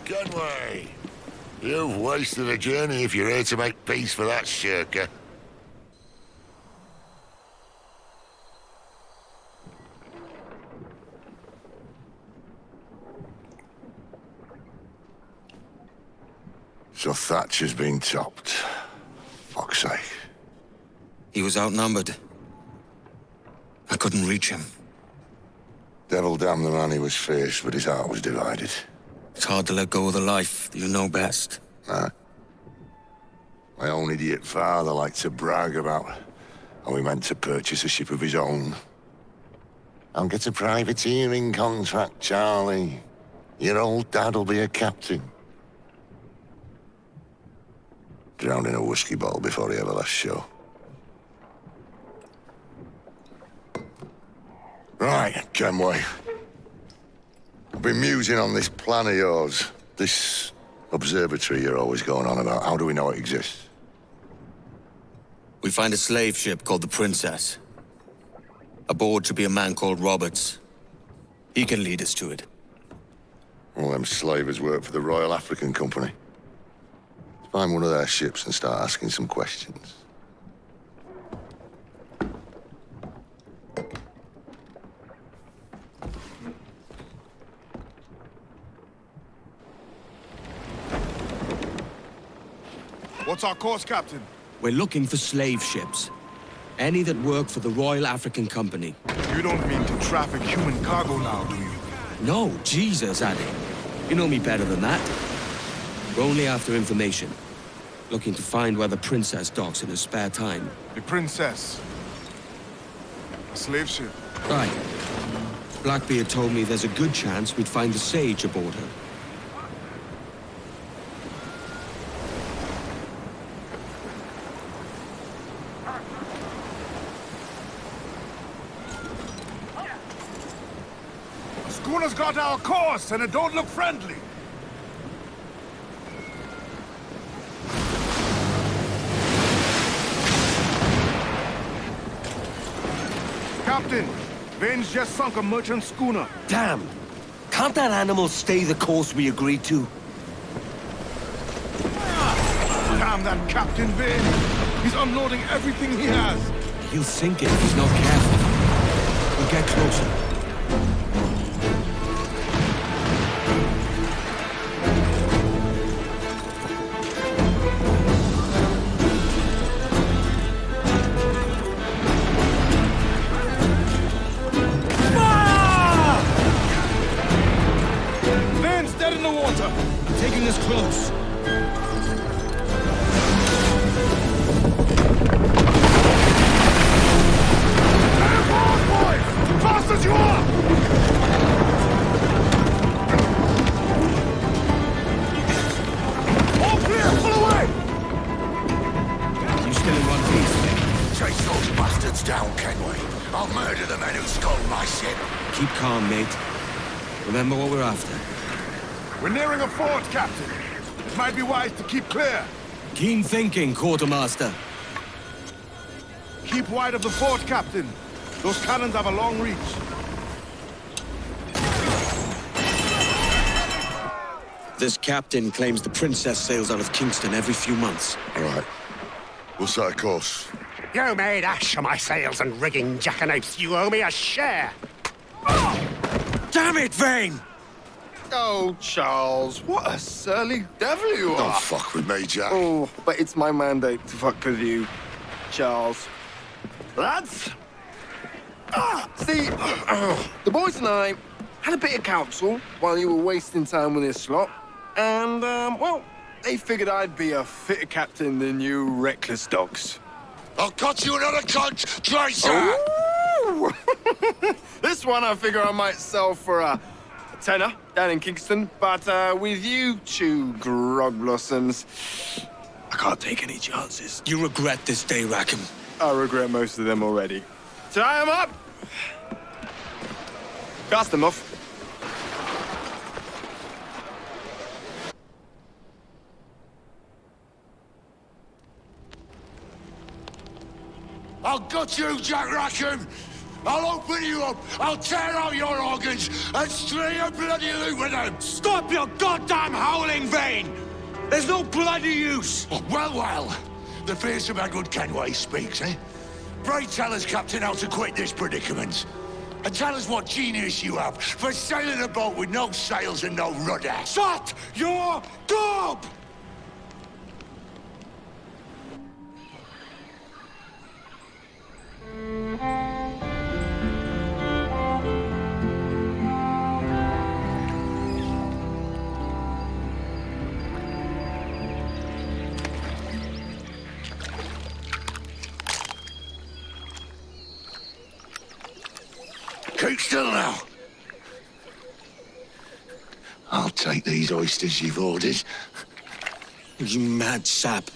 Gunway! You've wasted a journey if you're here to make peace for that shirker. So Thatcher's been topped. Fuck's sake. He was outnumbered. I couldn't reach him. Devil damn the man, he was fierce, but his heart was divided. It's hard to let go of the life that you know best. Nah. My own idiot father liked to brag about how he meant to purchase a ship of his own. I'll get a privateering contract, Charlie. Your old dad'll be a captain. Drowned in a whiskey bottle before he ever left shore. Right, Kenway. I've been musing on this plan of yours. This observatory you're always going on about. How do we know it exists? We find a slave ship called the Princess. Aboard should be a man called Roberts. He can lead us to it. All them slavers work for the Royal African Company. Find one of their ships and start asking some questions. What's our course, Captain? We're looking for slave ships. Any that work for the Royal African Company. You don't mean to traffic human cargo now, do you? No, Jesus, Addy. You know me better than that. We're only after information. Looking to find where the Princess docks in her spare time. The Princess? A slave ship? Right. Blackbeard told me there's a good chance we'd find the Sage aboard her. The schooner's got our course, and it don't look friendly. Captain, Vane's just sunk a merchant schooner. Damn! Can't that animal stay the course we agreed to? Damn that Captain Vane! He's unloading everything he has. He'll sink it if he's not careful. We'll get closer. Taking us close. Fast as you are! All clear! Pull away! You still in one piece? Chase those bastards down, Kenway. I'll murder the men who stole my ship. Keep calm, mate. Remember what we're after. We're nearing a fort, Captain. It might be wise to keep clear. Keen thinking, Quartermaster. Keep wide of the fort, Captain. Those cannons have a long reach. This captain claims the Princess sails out of Kingston every few months. All right. We'll set a course. You made ash of my sails and rigging, jackanapes. You owe me a share. Damn it, Vane! Oh, Charles, what a surly devil you are. Don't fuck with me, Jack. Oh, but it's my mandate to fuck with you, Charles. Lads! See, the boys and I had a bit of counsel while you were wasting time with this lot. And, well, they figured I'd be a fitter captain than you reckless dogs. I'll cut you another cunt, Tracer! Woo! This one I figure I might sell for a tenner down in Kingston, but with you two grog blossoms, I can't take any chances. You regret this day, Rackham. I regret most of them already. Tie them up! Cast them off. I'll gut you, Jack Rackham! I'll open you up, I'll tear out your organs, and string a bloody loot with them! Stop your goddamn howling, Vane! There's no bloody use! Well, the fearsome Edward Kenway speaks, eh? Pray tell us, Captain, how to quit this predicament. And tell us what genius you have for sailing a boat with no sails and no rudder. Shut your gob! Keep still now. I'll take these oysters you've ordered. You mad sap.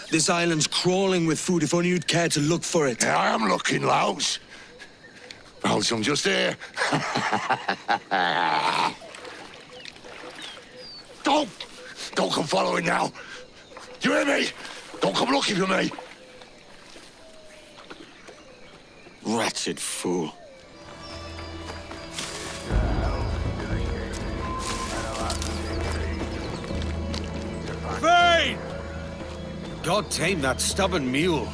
This island's crawling with food if only you'd care to look for it. Yeah, I am looking, Louse. Found some just here. Don't come following now. Do you hear me? Don't come looking for me. Wretched fool. Vane! God tame that stubborn mule.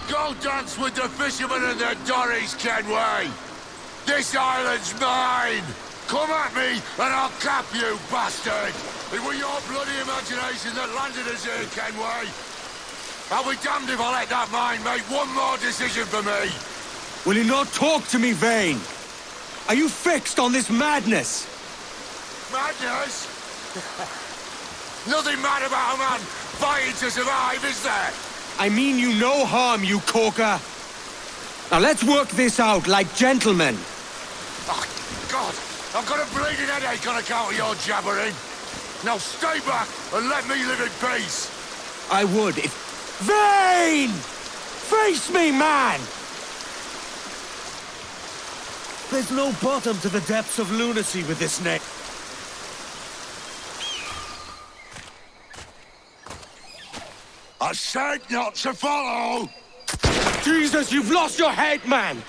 Go dance with the fishermen and their dories, Kenway! This island's mine! Come at me, and I'll cap you, bastard! It was your bloody imagination that landed us here, Kenway! I'll be damned if I let that mind make one more decision for me! Will you not talk to me, Vane? Are you fixed on this madness? Madness? Nothing mad about a man fighting to survive, is there? I mean you no harm, you corker. Now let's work this out like gentlemen. Oh, God! I've got a bleeding headache on account of your jabbering. Now stay back and let me live in peace. I would if... Vane! Face me, man! There's no bottom to the depths of lunacy with this neck. I said not to follow! Jesus, you've lost your head, man!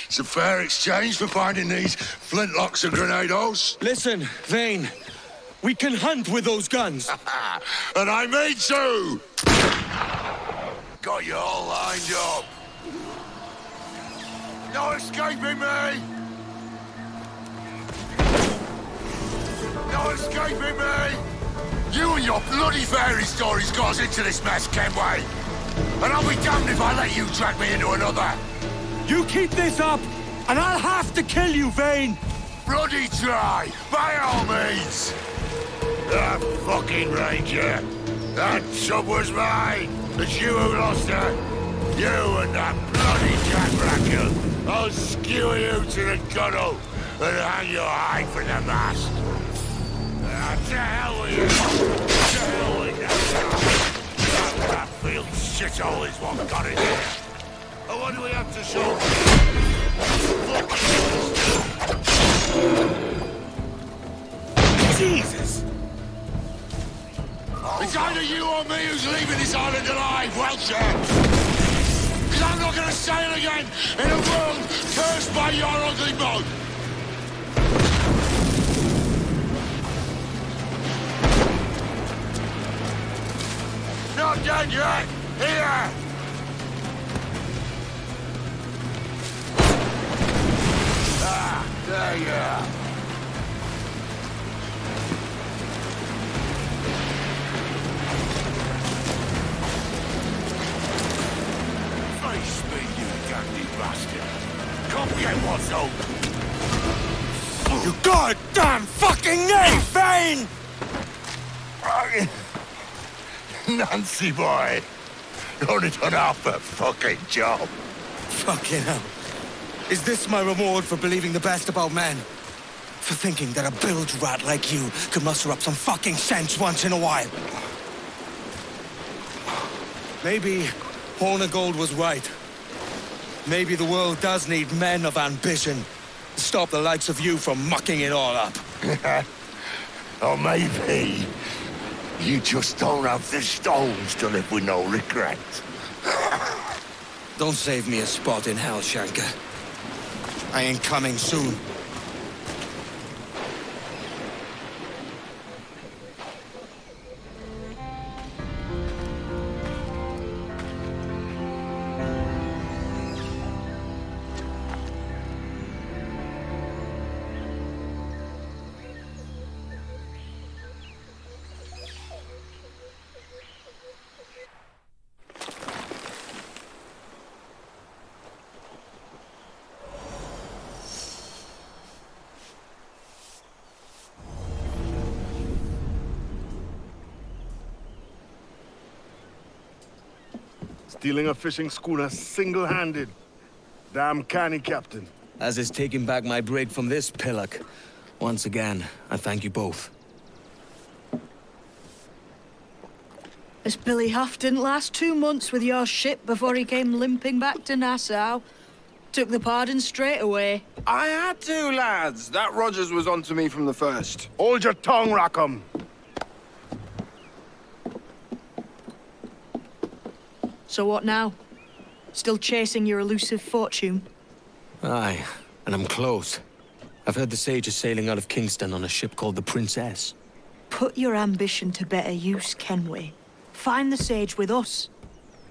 It's a fair exchange for finding these flintlocks and grenados. Listen, Vane, we can hunt with those guns. And I mean to! Got you all lined up. No escaping me! No escaping me! You and your bloody fairy stories got us into this mess, Kenway. And I'll be damned if I let you drag me into another. You keep this up, and I'll have to kill you, Vane! Bloody try, by all means! That fucking ranger! That tub was mine! It's you who lost her! You and that bloody Jack Rackham! I'll skewer you to the gunnel and hang your hide from the mast! To hell with you! To hell with you! That field shithole is what got it here! And what do we have to show? Jesus! It's either you or me who's leaving this island alive, Welcher! Because I'm not gonna sail again in a world cursed by your ugly mud! Not done yet! Here! Ah, there you are. Face me, you dandy bastard! Come get what's open! You goddamn fucking knave, Vane! Nancy boy, you've only done half the fucking job. Fucking hell. Is this my reward for believing the best about men? For thinking that a bilge rat like you could muster up some fucking sense once in a while? Maybe Horn of Gold was right. Maybe the world does need men of ambition to stop the likes of you from mucking it all up. Or maybe you just don't have the stones to live with no regrets. Don't save me a spot in hell, Shanker. I ain't coming soon. Stealing a fishing schooner single-handed. Damn canny, Captain. As is taking back my brig from this pillock. Once again, I thank you both. This Billy Huff didn't last 2 months with your ship before he came limping back to Nassau. Took the pardon straight away. I had to, lads. That Rogers was onto me from the first. Hold your tongue, Rackham. So what now? Still chasing your elusive fortune? Aye, and I'm close. I've heard the Sage is sailing out of Kingston on a ship called the Princess. Put your ambition to better use, Kenway. Find the Sage with us.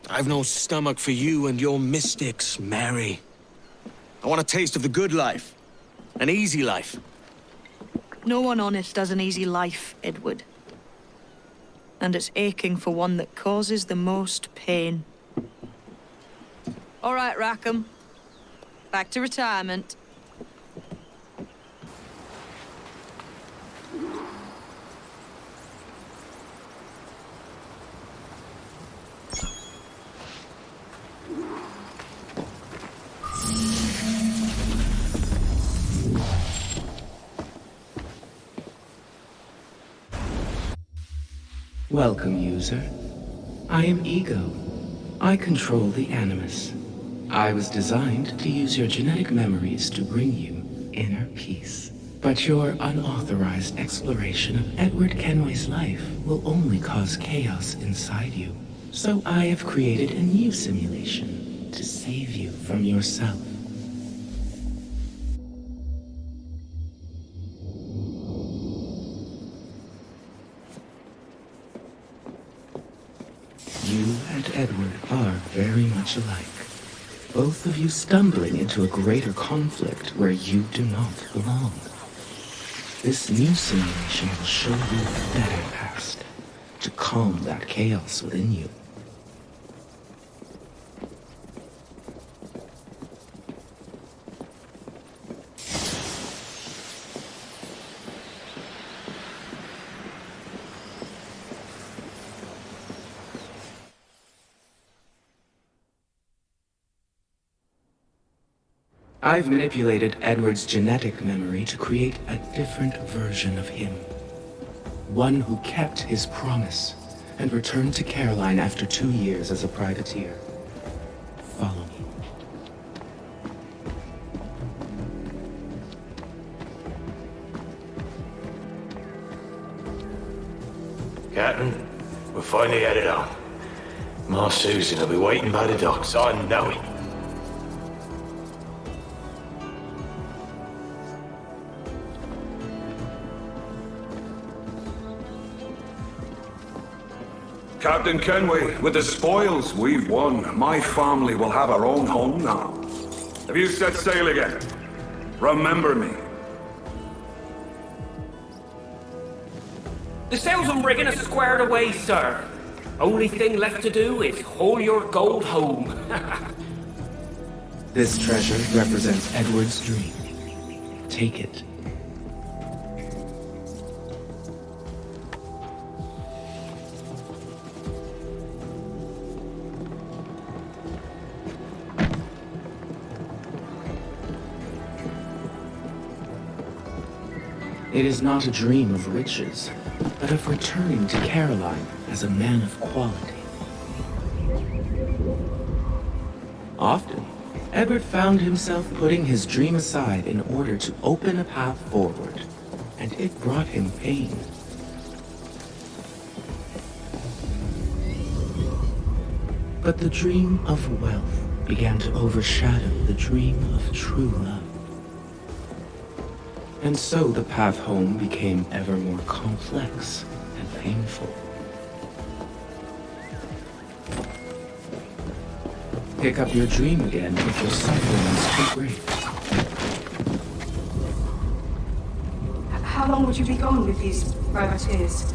I've no stomach for you and your mystics, Mary. I want a taste of the good life. An easy life. No one honest has an easy life, Edward. And it's aching for one that causes the most pain. All right, Rackham. Back to retirement. Welcome, user. I am Ego. I control the Animus. I was designed to use your genetic memories to bring you inner peace. But your unauthorized exploration of Edward Kenway's life will only cause chaos inside you. So I have created a new simulation to save you from yourself. You and Edward are very much alike. Both of you stumbling into a greater conflict where you do not belong. This new simulation will show you a better past, to calm that chaos within you. I've manipulated Edward's genetic memory to create a different version of him. One who kept his promise and returned to Caroline after 2 years as a privateer. Follow me. Captain, we're finally headed home. Ma Susan will be waiting by the docks, I know it. Captain Kenway, with the spoils we've won, my family will have our own home now. Have you set sail again? Remember me. The sails and rigging are squared away, sir. Only thing left to do is haul your gold home. This treasure represents Edward's dream. Take it. It is not a dream of riches, but of returning to Caroline as a man of quality. Often, Edward found himself putting his dream aside in order to open a path forward, and it brought him pain. But the dream of wealth began to overshadow the dream of true love. And so the path home became ever more complex and painful. Pick up your dream again if your suffering is too great. How long would you be gone with these privateers?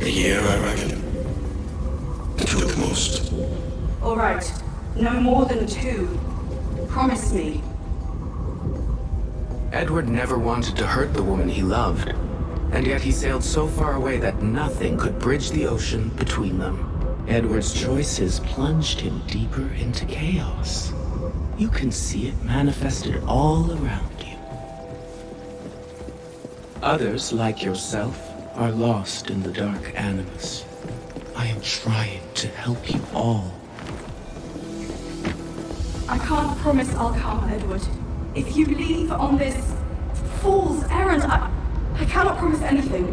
A year, I reckon. 2 at the most. All right. No more than 2. Promise me. Edward never wanted to hurt the woman he loved, and yet he sailed so far away that nothing could bridge the ocean between them. Edward's choices plunged him deeper into chaos. You can see it manifested all around you. Others, like yourself, are lost in the Dark Animus. I am trying to help you all. I can't promise I'll come, Edward. If you leave on this fool's errand, I cannot promise anything.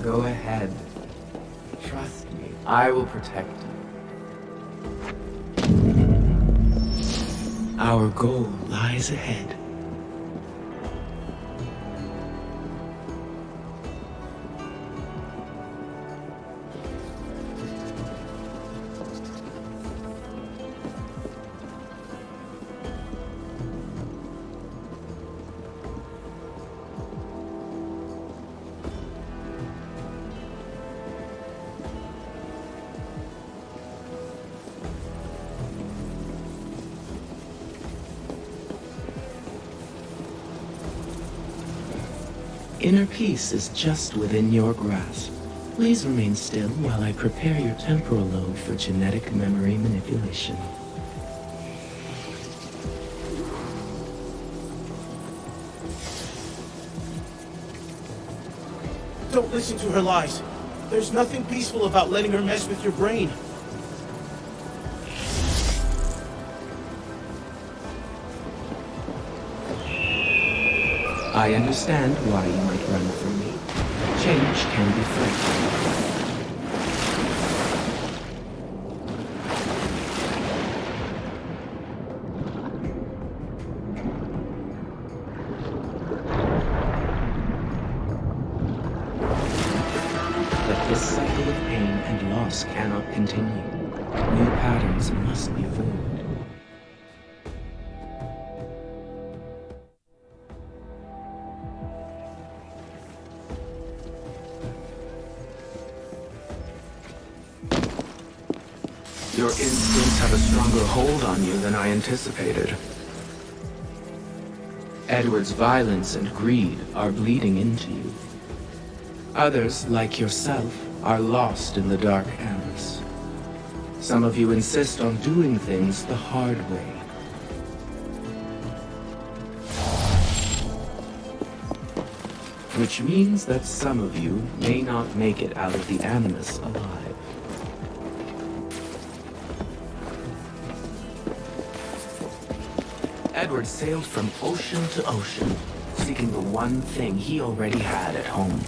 Go ahead. Trust me, I will protect you. Our goal lies ahead. Inner peace is just within your grasp. Please remain still while I prepare your temporal lobe for genetic memory manipulation. Don't listen to her lies. There's nothing peaceful about letting her mess with your brain. I understand why you might run from me. Change can be frightening. But this cycle of pain and loss cannot continue. New patterns must be formed. Your instincts have a stronger hold on you than I anticipated. Edward's violence and greed are bleeding into you. Others, like yourself, are lost in the Dark Animus. Some of you insist on doing things the hard way. Which means that some of you may not make it out of the Animus alive. Edward sailed from ocean to ocean, seeking the one thing he already had at home.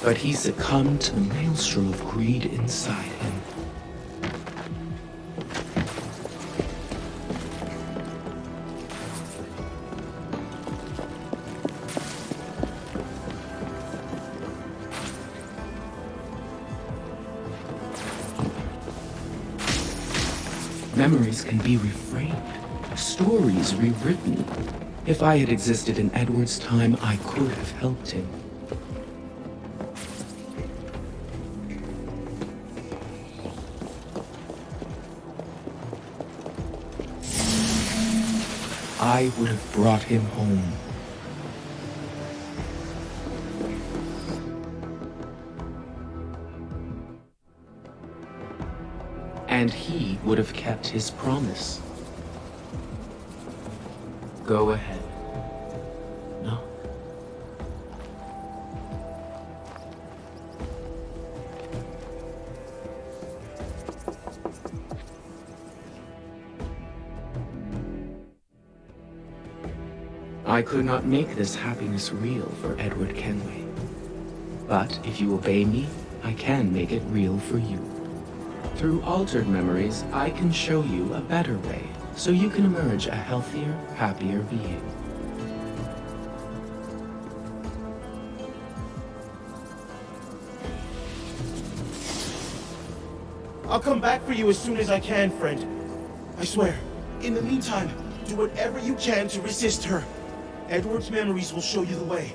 But he succumbed to the maelstrom of greed inside him. Memories can be reframed, stories rewritten. If I had existed in Edward's time, I could have helped him. I would have brought him home. And he would have kept his promise. Go ahead. No. I could not make this happiness real for Edward Kenway. But if you obey me, I can make it real for you. Through altered memories, I can show you a better way, so you can emerge a healthier, happier being. I'll come back for you as soon as I can, friend. I swear. In the meantime, do whatever you can to resist her. Edward's memories will show you the way.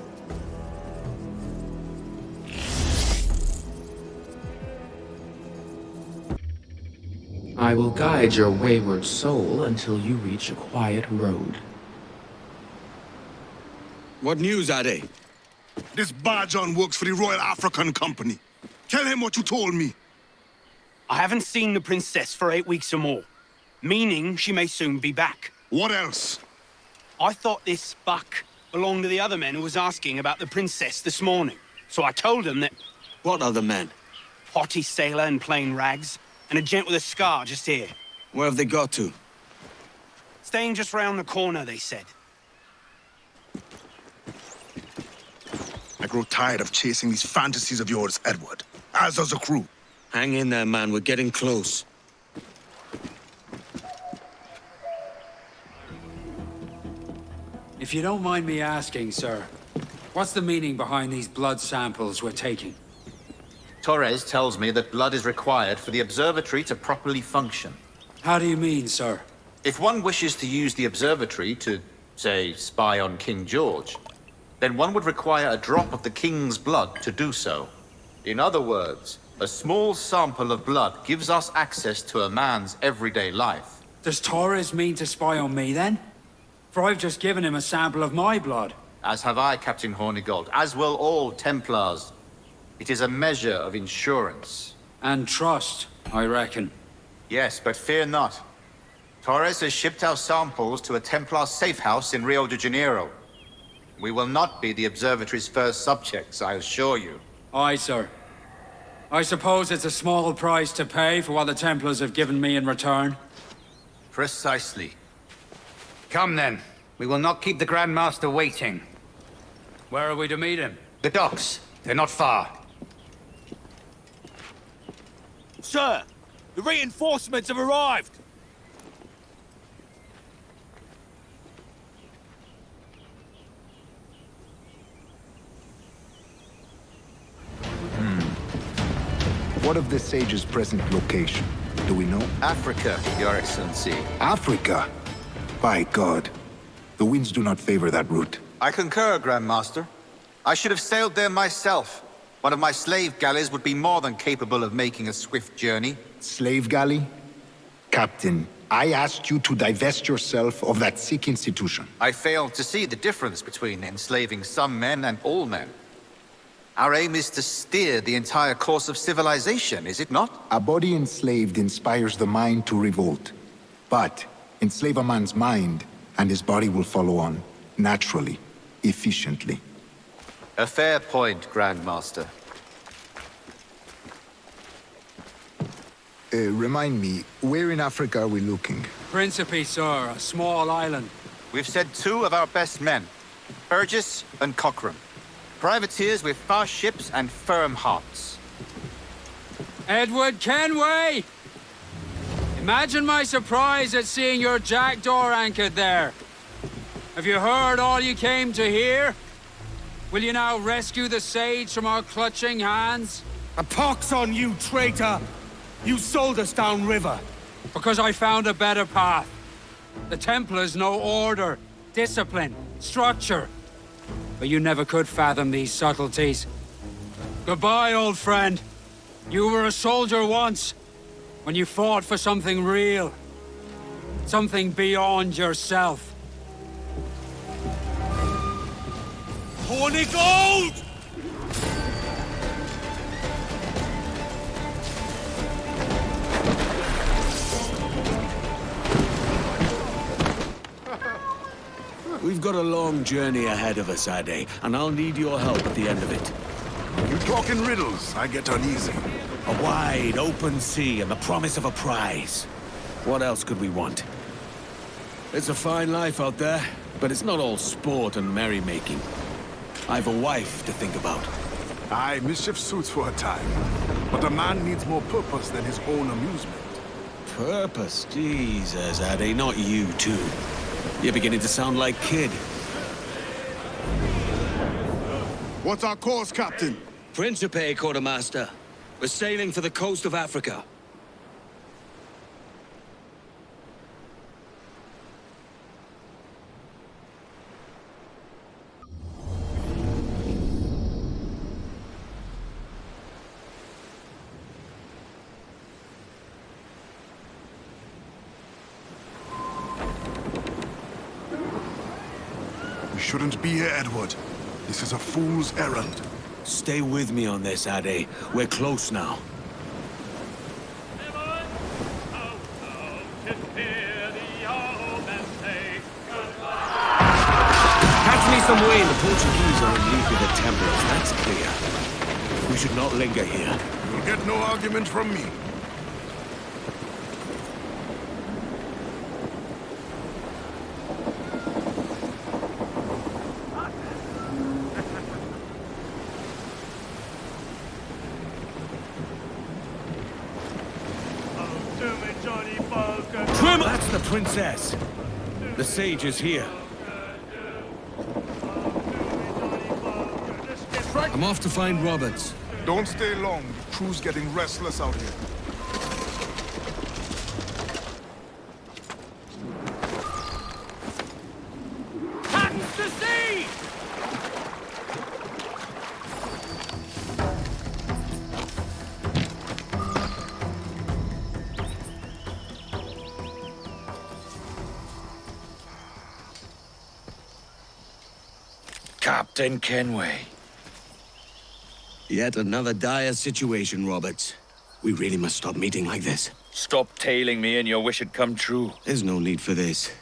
I will guide your wayward soul until you reach a quiet road. What news, Ade? This Barjon works for the Royal African Company. Tell him what you told me. I haven't seen the princess for 8 weeks or more, meaning she may soon be back. What else? I thought this buck belonged to the other men who was asking about the princess this morning. So I told him that... What other men? Haughty sailor in plain rags, and a gent with a scar just here. Where have they got to? Staying just round the corner, they said. I grow tired of chasing these fantasies of yours, Edward. As does the crew. Hang in there, man. We're getting close. If you don't mind me asking, sir, what's the meaning behind these blood samples we're taking? Torres tells me that blood is required for the observatory to properly function. How do you mean, sir? If one wishes to use the observatory to, say, spy on King George, then one would require a drop of the king's blood to do so. In other words, a small sample of blood gives us access to a man's everyday life. Does Torres mean to spy on me, then? For I've just given him a sample of my blood. As have I, Captain Hornigold, as will all Templars. It is a measure of insurance. And trust, I reckon. Yes, but fear not. Torres has shipped our samples to a Templar safe house in Rio de Janeiro. We will not be the observatory's first subjects, I assure you. Aye, sir. I suppose it's a small price to pay for what the Templars have given me in return. Precisely. Come then. We will not keep the Grand Master waiting. Where are we to meet him? The docks. They're not far. Sir, the reinforcements have arrived. What of the sage's present location? Do we know? Africa, Your Excellency. Africa? By God. The winds do not favor that route. I concur, Grand Master. I should have sailed there myself. One of my slave galleys would be more than capable of making a swift journey. Slave galley? Captain, I asked you to divest yourself of that sick institution. I failed to see the difference between enslaving some men and all men. Our aim is to steer the entire course of civilization, is it not? A body enslaved inspires the mind to revolt. But enslave a man's mind, and his body will follow on, naturally, efficiently. A fair point, Grand Master. Remind me, where in Africa are we looking? Principe, sir, a small island. We've sent 2 of our best men, Burgess and Cochrane. Privateers with fast ships and firm hearts. Edward Kenway! Imagine my surprise at seeing your jackdaw anchored there. Have you heard all you came to hear? Will you now rescue the sage from our clutching hands? A pox on you, traitor! You sold us downriver. Because I found a better path. The Templars know order, discipline, structure. But you never could fathom these subtleties. Goodbye, old friend. You were a soldier once, when you fought for something real. Something beyond yourself. Horny Gold! We've got a long journey ahead of us, Stede, and I'll need your help at the end of it. You talk in riddles, I get uneasy. A wide, open sea and the promise of a prize. What else could we want? It's a fine life out there, but it's not all sport and merrymaking. I've a wife to think about. Aye, mischief suits for a time. But a man needs more purpose than his own amusement. Purpose? Jesus, Stede, not you too. You're beginning to sound like Kid. What's our course, Captain? Principe, Quartermaster. We're sailing for the coast of Africa. We shouldn't be here, Edward. This is a fool's errand. Stay with me on this, Stede. We're close now. Catch me some way. The Portuguese are in league with the Templars, that's clear. We should not linger here. You'll get no argument from me. That's the princess. The sage is here. I'm off to find Roberts. Don't stay long. The crew's getting restless out here. Hands to sea! Captain Kenway. Yet another dire situation, Roberts. We really must stop meeting like this. Stop tailing me and your wish had come true. There's no need for this.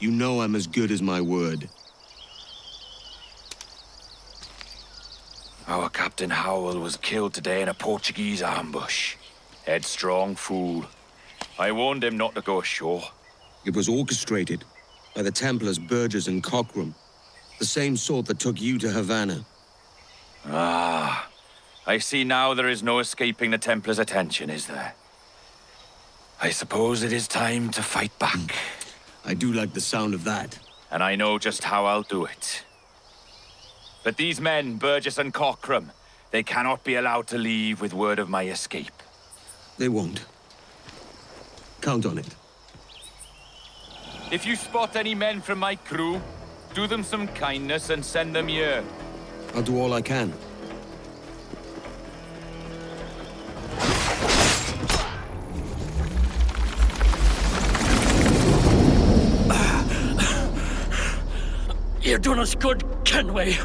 You know I'm as good as my word. Our Captain Howell was killed today in a Portuguese ambush. Headstrong fool. I warned him not to go ashore. It was orchestrated by the Templars Burgess and Cockram. The same sort that took you to Havana. Ah, I see now there is no escaping the Templars' attention, is there? I suppose it is time to fight back. I do like the sound of that. And I know just how I'll do it. But these men, Burgess and Cockram, they cannot be allowed to leave with word of my escape. They won't. Count on it. If you spot any men from my crew, do them some kindness and send them here. I'll do all I can. You done us good, Kenway.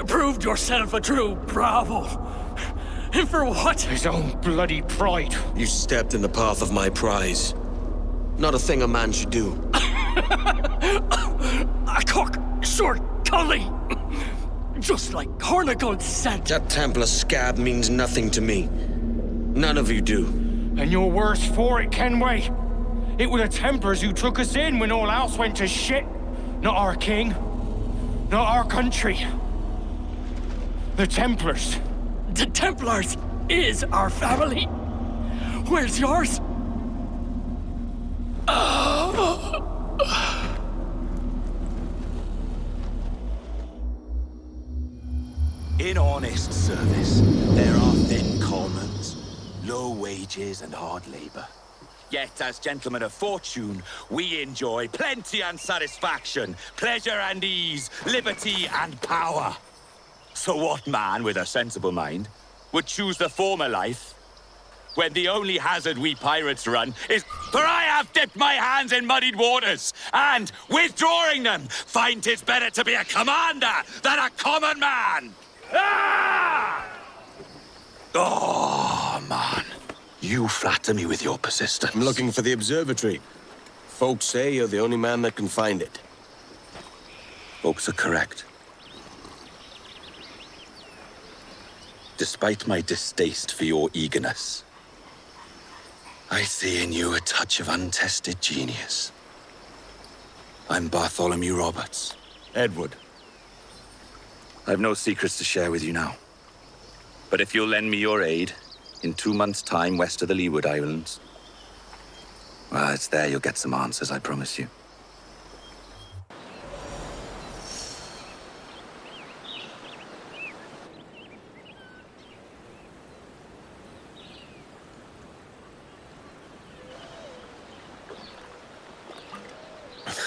Proved yourself a true bravo. And for what? His own bloody pride. You stepped in the path of my prize. Not a thing a man should do. A cock short collie. Just like Hornigold said. That Templar scab means nothing to me. None of you do. And you're worse for it, Kenway. It were the Templars who took us in when all else went to shit. Not our king. Not our country. The Templars. The Templars is our family. Where's yours? In honest service, there are thin commons, low wages and hard labor. Yet, as gentlemen of fortune, we enjoy plenty and satisfaction, pleasure and ease, liberty and power. So what man with a sensible mind would choose the former life when the only hazard we pirates run is... For I have dipped my hands in muddied waters, and, withdrawing them, find 'tis better to be a commander than a common man! Ah! Oh, man. You flatter me with your persistence. I'm looking for the observatory. Folks say you're the only man that can find it. Folks are correct. Despite my distaste for your eagerness, I see in you a touch of untested genius. I'm Bartholomew Roberts. Edward. I've no secrets to share with you now. But if you'll lend me your aid, in 2 months' time west of the Leeward Islands, well, it's there you'll get some answers, I promise you.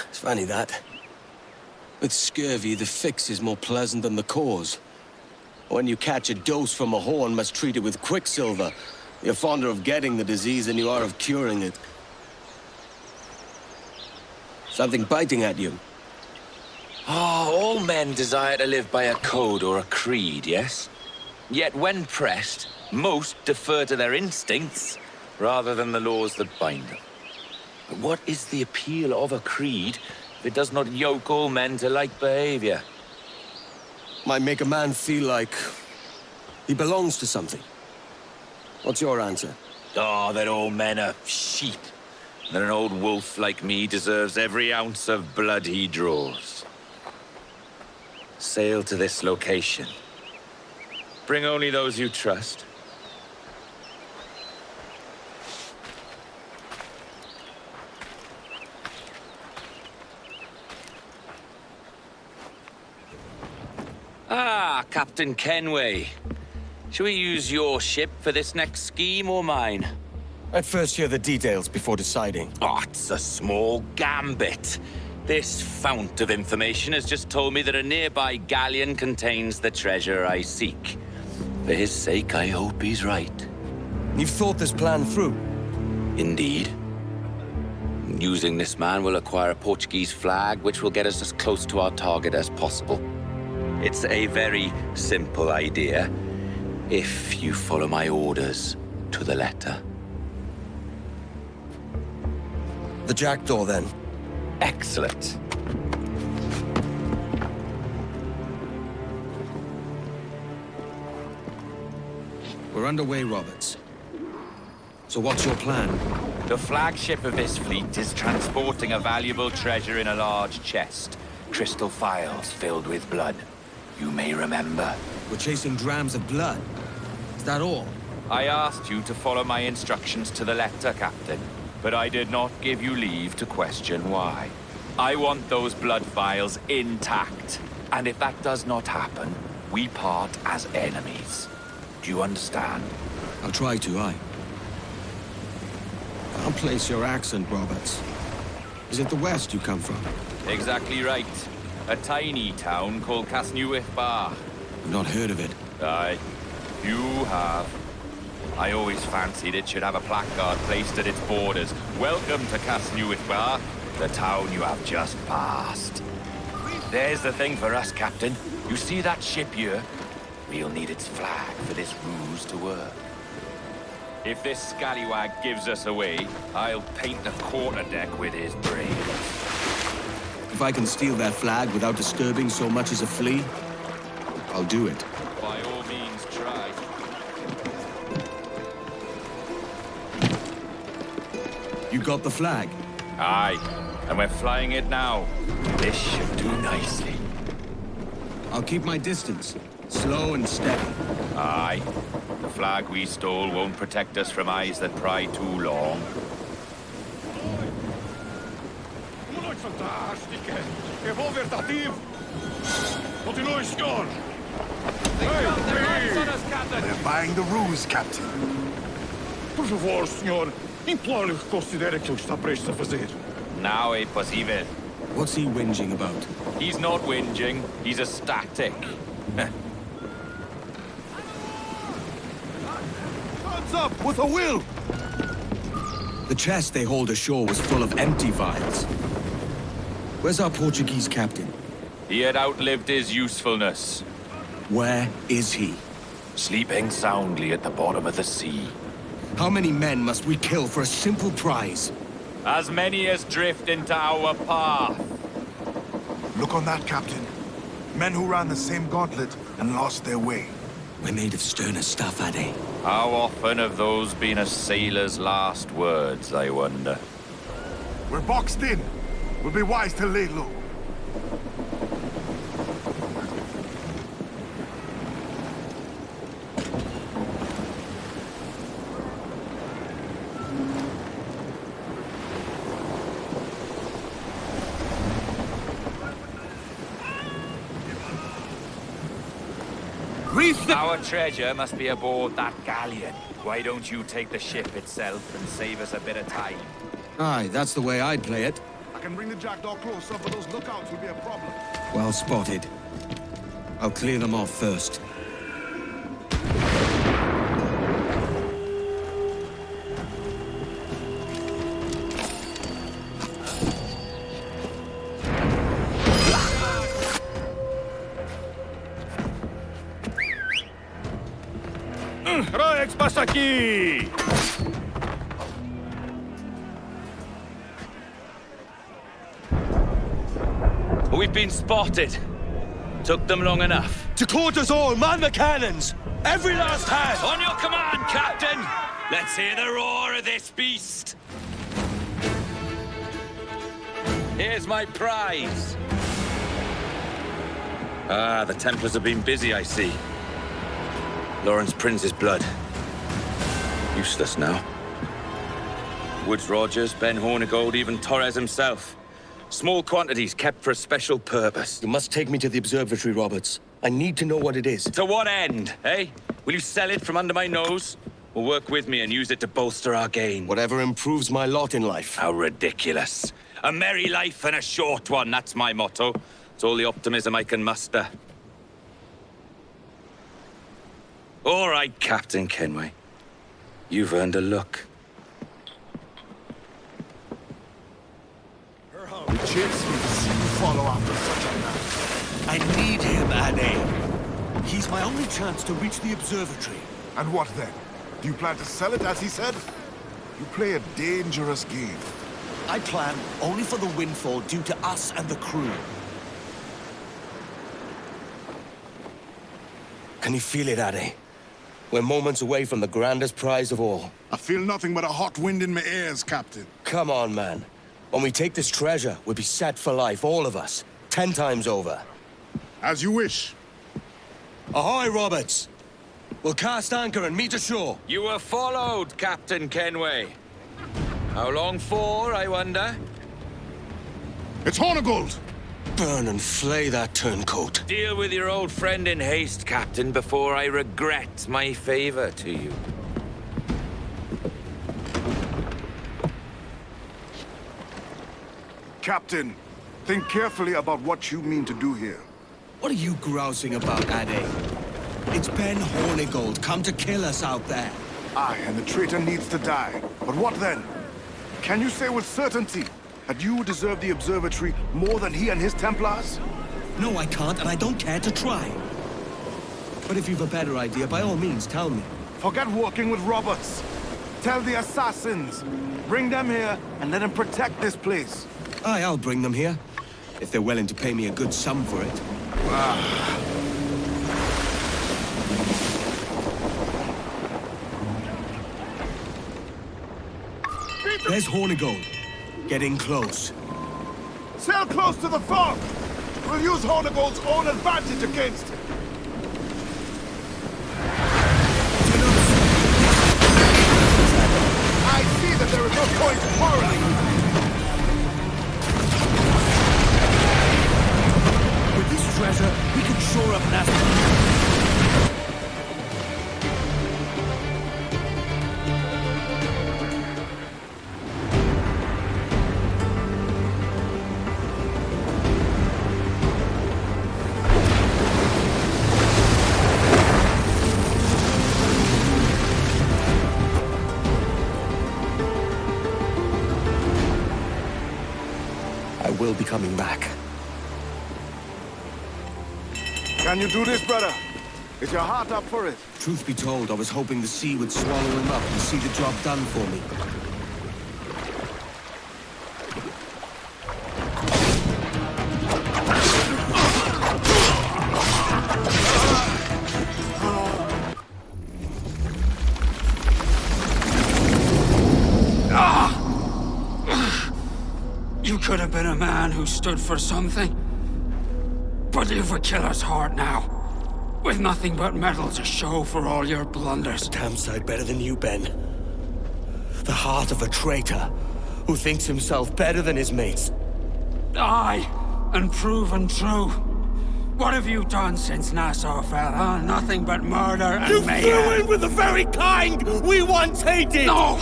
It's funny that. With scurvy, the fix is more pleasant than the cause. When you catch a dose from a horn, must treat it with quicksilver. You're fonder of getting the disease than you are of curing it. Something biting at you. Oh, all men desire to live by a code or a creed, yes? Yet when pressed, most defer to their instincts rather than the laws that bind them. But what is the appeal of a creed if it does not yoke all men to like behavior? Might make a man feel like he belongs to something. What's your answer? Oh, that all men are sheep. That an old wolf like me deserves every ounce of blood he draws. Sail to this location. Bring only those you trust. Ah, Captain Kenway. Shall we use your ship for this next scheme or mine? I'd first hear the details before deciding. Oh, it's a small gambit. This fount of information has just told me that a nearby galleon contains the treasure I seek. For his sake, I hope he's right. You've thought this plan through? Indeed. Using this man, we'll acquire a Portuguese flag, which will get us as close to our target as possible. It's a very simple idea, if you follow my orders to the letter. The jackdaw, then. Excellent. We're underway, Roberts. So what's your plan? The flagship of this fleet is transporting a valuable treasure in a large chest. Crystal phials filled with blood. You may remember. We're chasing drams of blood. Is that all? I asked you to follow my instructions to the letter, Captain. But I did not give you leave to question why. I want those blood vials intact. And if that does not happen, we part as enemies. Do you understand? I'll try to, aye. Can't place your accent, Roberts. Is it the west you come from? Exactly right. A tiny town called Casnewydd Bar. I've not heard of it. Aye. You have. I always fancied it should have a placard placed at its borders. Welcome to Casnewydd Bar, the town you have just passed. There's the thing for us, Captain. You see that ship here? We'll need its flag for this ruse to work. If this scallywag gives us away, I'll paint the quarterdeck with his brains. If I can steal their flag without disturbing so much as a flea, I'll do it. By all means, try. You got the flag? Aye, and we're flying it now. This should do nicely. I'll keep my distance. Slow and steady. Aye. The flag we stole won't protect us from eyes that pry too long. They're buying the ruse, Captain. Por favor, senhor. Imploro-lhe que considere aquilo que está prestes a fazer. Now é possível. What's he whinging about? He's not whinging. He's ecstatic. Hands up, with a will! The chest they hauled ashore was full of empty vials. Where's our Portuguese captain? He had outlived his usefulness. Where is he? Sleeping soundly at the bottom of the sea. How many men must we kill for a simple prize? As many as drift into our path. Look on that, Captain. Men who ran the same gauntlet and lost their way. We're made of sterner stuff, are they? How often have those been a sailor's last words, I wonder? We're boxed in. We'll be wise to lay low. Our treasure must be aboard that galleon. Why don't you take the ship itself and save us a bit of time? Aye, that's the way I'd play it. I can bring the jackdaw closer, but those lookouts will be a problem. Well spotted. I'll clear them off first. Roex, pasa aquí! We've been spotted. Took them long enough. To quarters all, man the cannons! Every last hand! On your command, Captain! Let's hear the roar of this beast! Here's my prize. Ah, the Templars have been busy, I see. Lawrence Prince's blood. Useless now. Woods Rogers, Ben Hornigold, even Torres himself. Small quantities kept for a special purpose. You must take me to the observatory, Roberts. I need to know what it is. To what end, eh? Will you sell it from under my nose? Or work with me and use it to bolster our gain? Whatever improves my lot in life. How ridiculous. A merry life and a short one, that's my motto. It's all the optimism I can muster. All right, Captain Kenway. You've earned a look. The chase me to see you follow after such a man. I need him, Anne. He's my only chance to reach the observatory. And what then? Do you plan to sell it, as he said? You play a dangerous game. I plan only for the windfall due to us and the crew. Can you feel it, Ade? We're moments away from the grandest prize of all. I feel nothing but a hot wind in my ears, Captain. Come on, man. When we take this treasure, we'll be set for life, all of us. 10 times over. As you wish. Ahoy, Roberts! We'll cast anchor and meet ashore. You were followed, Captain Kenway. How long for, I wonder? It's Hornigold! Burn and flay that turncoat. Deal with your old friend in haste, Captain, before I regret my favor to you. Captain, think carefully about what you mean to do here. What are you grousing about, Ade? It's Ben Hornigold, come to kill us out there. Aye, and the traitor needs to die. But what then? Can you say with certainty that you deserve the observatory more than he and his Templars? No, I can't, and I don't care to try. But if you've a better idea, by all means, tell me. Forget working with Roberts. Tell the assassins. Bring them here and let them protect this place. Aye, I'll bring them here. If they're willing to pay me a good sum for it. There's Hornigold. Getting close. Sail close to the fog! We'll use Hornigold's own advantage against him. I see that there is no point quarreling. With this treasure, we can shore up Nazareth. will be coming back. Can you do this, brother? Is your heart up for it? Truth be told, I was hoping the sea would swallow him up and see the job done for me. You could have been a man who stood for something. But you've a killer's heart now. With nothing but metal to show for all your blunders. Damn sight better than you, Ben. The heart of a traitor who thinks himself better than his mates. Aye, and proven true. What have you done since Nassau fell, huh? Nothing but murder and mayhem. You flew in with the very kind we once hated! No!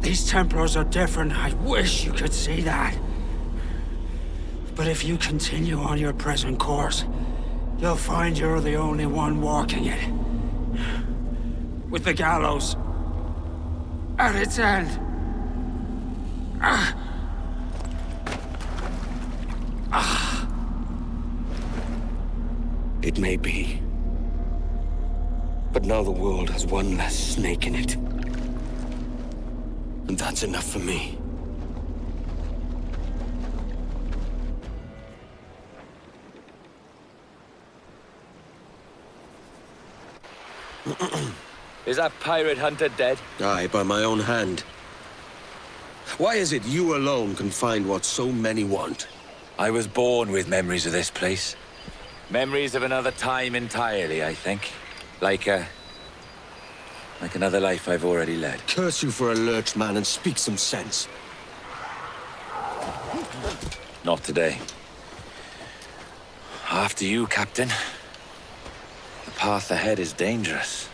These Templars are different. I wish you could see that. But if you continue on your present course, you'll find you're the only one walking it. With the gallows at its end. It may be. But now the world has one less snake in it. And that's enough for me. Is that pirate hunter dead? Aye, by my own hand. Why is it you alone can find what so many want? I was born with memories of this place. Memories of another time entirely, I think. Like another life I've already led. Curse you for a lurch, man, and speak some sense. Not today. After you, Captain. The path ahead is dangerous.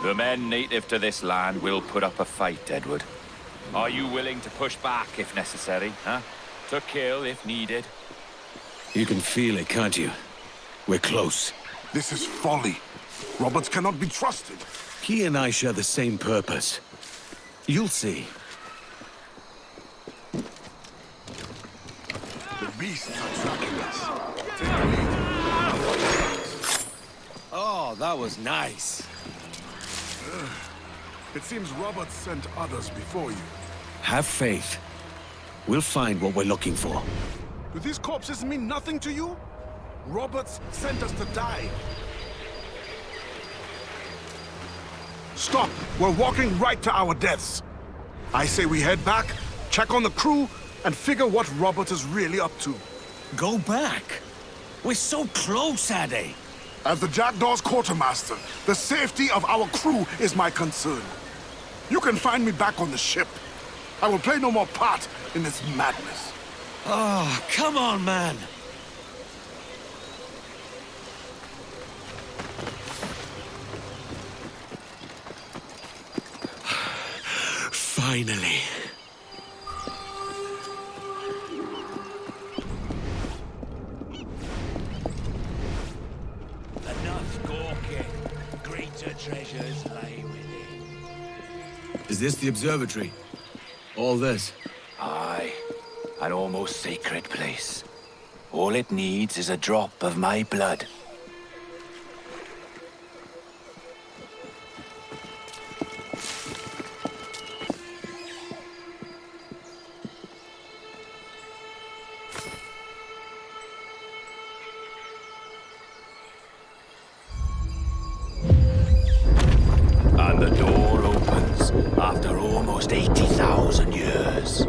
The men native to this land will put up a fight, Edward. Are you willing to push back if necessary, huh? To kill if needed? You can feel it, can't you? We're close. This is folly. Roberts cannot be trusted. He and I share the same purpose. You'll see. The beasts are tracking us. Take the lead. Oh, that was nice. It seems Roberts sent others before you. Have faith. We'll find what we're looking for. Do these corpses mean nothing to you? Roberts sent us to die. Stop! We're walking right to our deaths. I say we head back, check on the crew, and figure what Roberts is really up to. Go back? We're so close, Stede. As the Jackdaw's quartermaster, the safety of our crew is my concern. You can find me back on the ship. I will play no more part in this madness. Oh, come on, man. Finally. Enough gawking. Greater treasures lay within. Is this the observatory? All this? Aye. An almost sacred place. All it needs is a drop of my blood. And the door opens after almost 80,000 years.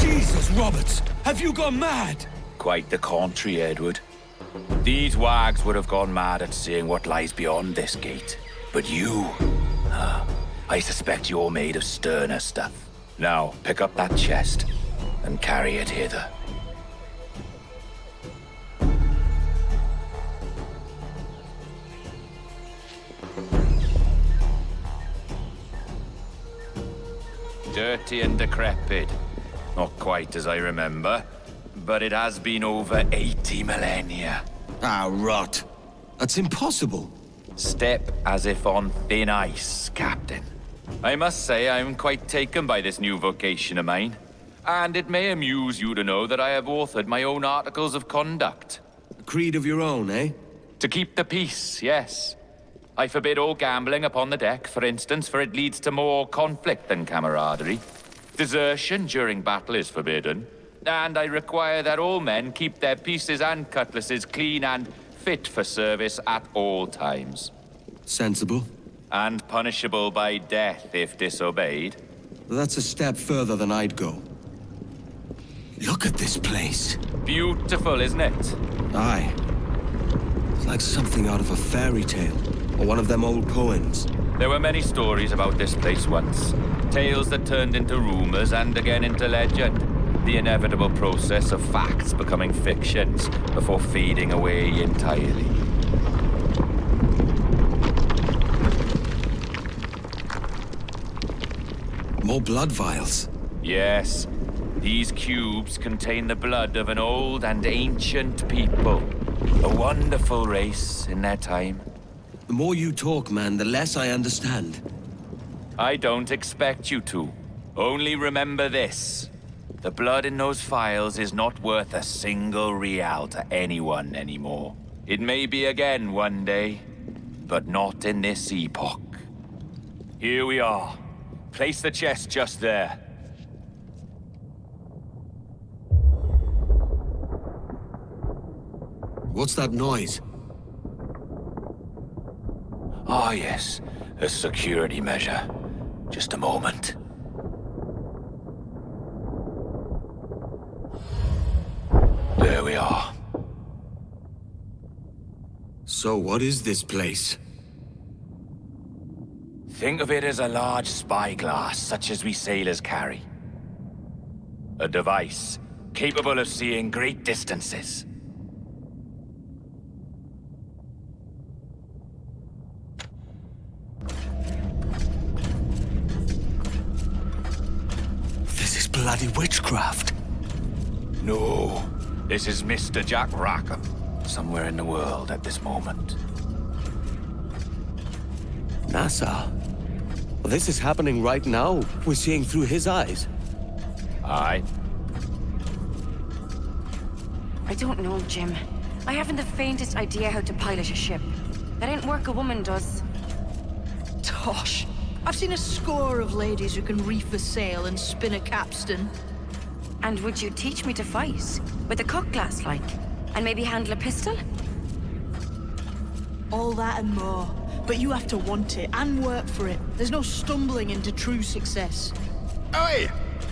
Jesus, Roberts! Have you gone mad? Quite the contrary, Edward. These wags would have gone mad at seeing what lies beyond this gate. But you... I suspect you're made of sterner stuff. Now, pick up that chest and carry it hither. Dirty and decrepit. Not quite as I remember. but it has been over 80 millennia. Ah, rot. That's impossible. Step as if on thin ice, Captain. I must say I'm quite taken by this new vocation of mine. And it may amuse you to know that I have authored my own articles of conduct. A creed of your own, eh? To keep the peace, yes. I forbid all gambling upon the deck, for instance, for it leads to more conflict than camaraderie. Desertion during battle is forbidden. And I require that all men keep their pieces and cutlasses clean and fit for service at all times. Sensible. And punishable by death if disobeyed. That's a step further than I'd go. Look at this place. Beautiful, isn't it? Aye. It's like something out of a fairy tale, or one of them old poems. There were many stories about this place once. Tales that turned into rumors and again into legend. The inevitable process of facts becoming fictions before fading away entirely. More blood vials. Yes. These cubes contain the blood of an old and ancient people. A wonderful race in their time. The more you talk, man, the less I understand. I don't expect you to. Only remember this. The blood in those files is not worth a single real to anyone anymore. It may be again one day, but not in this epoch. Here we are. Place the chest just there. What's that noise? Ah, yes. A security measure. Just a moment. There we are. So what is this place? Think of it as a large spyglass, such as we sailors carry. A device capable of seeing great distances. This is bloody witchcraft. No. This is Mr. Jack Rackham, somewhere in the world at this moment. NASA? Well, this is happening right now. We're seeing through his eyes. Aye. I don't know, Jim. I haven't the faintest idea how to pilot a ship. That ain't work a woman does. Tosh. I've seen a score of ladies who can reef a sail and spin a capstan. And would you teach me to fight? With a cutlass, like? And maybe handle a pistol? All that and more. But you have to want it and work for it. There's no stumbling into true success. Oi!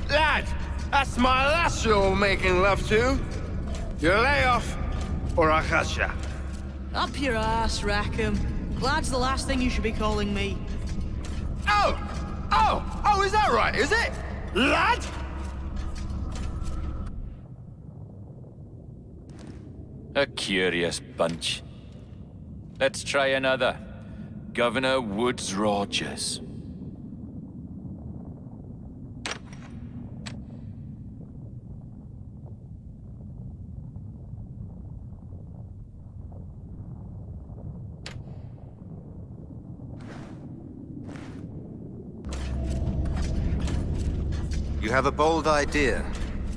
Lad! That's my lass you're making love to. You lay off, or I'll cut ya. Up your ass, Rackham. Lad's the last thing you should be calling me. Oh, is that right, is it? Lad? A curious bunch. Let's try another. Governor Woods Rogers. You have a bold idea,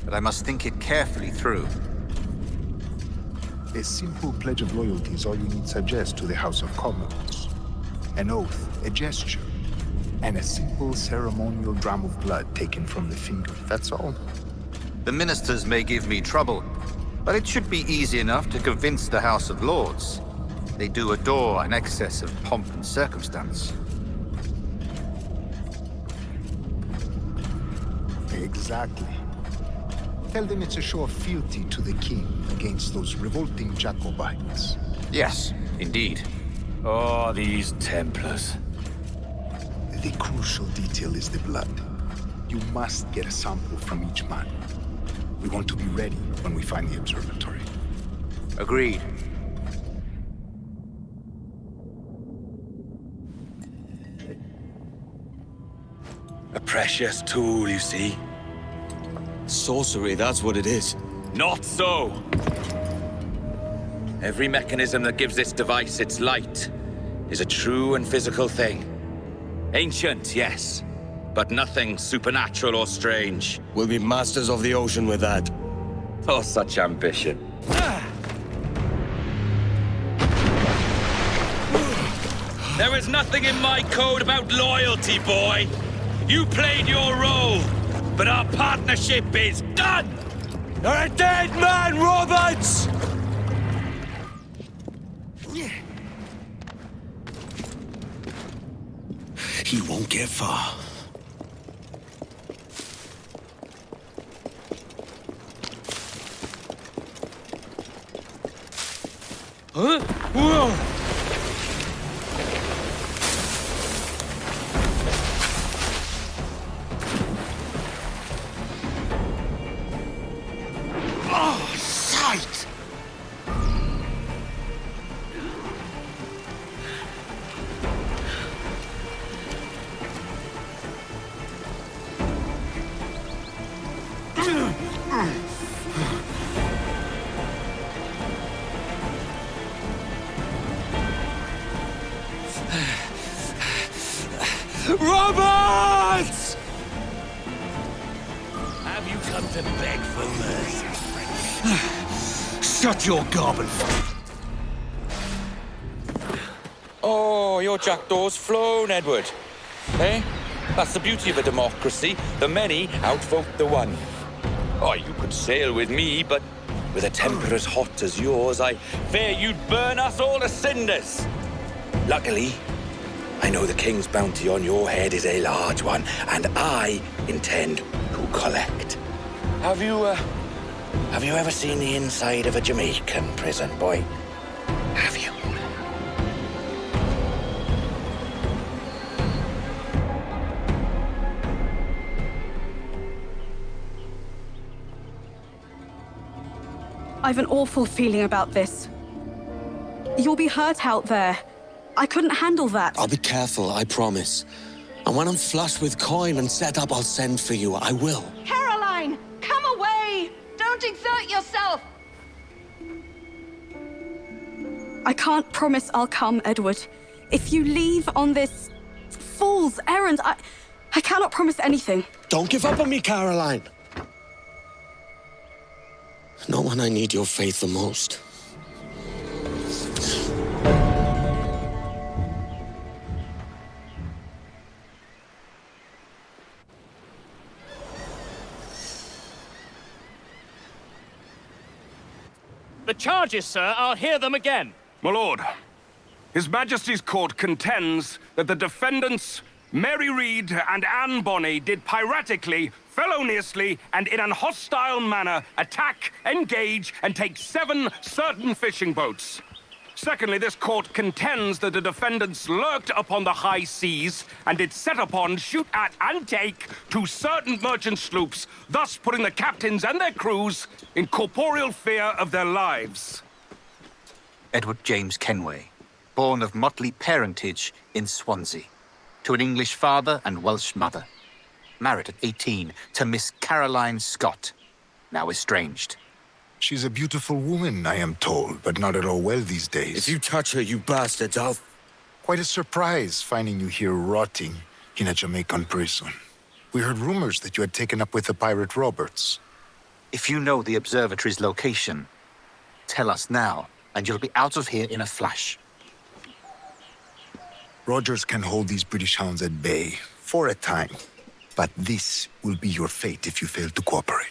but I must think it carefully through. A simple pledge of loyalty is all you need suggest to the House of Commons. An oath, a gesture, and a simple ceremonial dram of blood taken from the finger. That's all. The ministers may give me trouble, but it should be easy enough to convince the House of Lords. They do adore an excess of pomp and circumstance. Exactly. Tell them it's a show of fealty to the king against those revolting Jacobites. Yes, indeed. Oh, these Templars. The crucial detail is the blood. You must get a sample from each man. We want to be ready when we find the observatory. Agreed. A precious tool, you see. Sorcery, that's what it is. Not so. Every mechanism that gives this device its light is a true and physical thing. Ancient, yes, but nothing supernatural or strange. We'll be masters of the ocean with that. Oh, such ambition. There is nothing in my code about loyalty, boy. You played your role, but our partnership is done! You're a dead man, Roberts! He won't get far. Huh? Whoa! Oh, sight! Roberts! Have you come to beg for mercy? Shut your gobbling. Oh, your jackdaw's flown, Edward. Eh? That's the beauty of a democracy. The many outvote the one. Oh, you could sail with me, but with a temper as hot as yours, I fear you'd burn us all to cinders. Luckily, I know the king's bounty on your head is a large one, and I intend to collect. Have you ever seen the inside of a Jamaican prison, boy? Have you? I've an awful feeling about this. You'll be hurt out there. I couldn't handle that. I'll be careful, I promise. And when I'm flush with coin and set up, I'll send for you. I will. Caroline, come away! Don't exert yourself! I can't promise I'll come, Edward. If you leave on this fool's errand, I cannot promise anything. Don't give up on me, Caroline. Not when I need your faith the most. The charges, sir, I'll hear them again. My lord, His Majesty's court contends that the defendants, Mary Reed and Anne Bonnet, did piratically, feloniously, and in an hostile manner attack, engage, and take 7 certain fishing boats. Secondly, this court contends that the defendants lurked upon the high seas and did set upon, shoot at, and take 2 certain merchant sloops, thus putting the captains and their crews in corporeal fear of their lives. Edward James Kenway, born of motley parentage in Swansea, to an English father and Welsh mother. Married at 18 to Miss Caroline Scott, now estranged. She's a beautiful woman, I am told, but not at all well these days. If you touch her, you bastards, I'll... Quite a surprise finding you here rotting in a Jamaican prison. We heard rumors that you had taken up with the pirate Roberts. If you know the observatory's location, tell us now, and you'll be out of here in a flash. Rogers can hold these British hounds at bay, for a time. But this will be your fate if you fail to cooperate.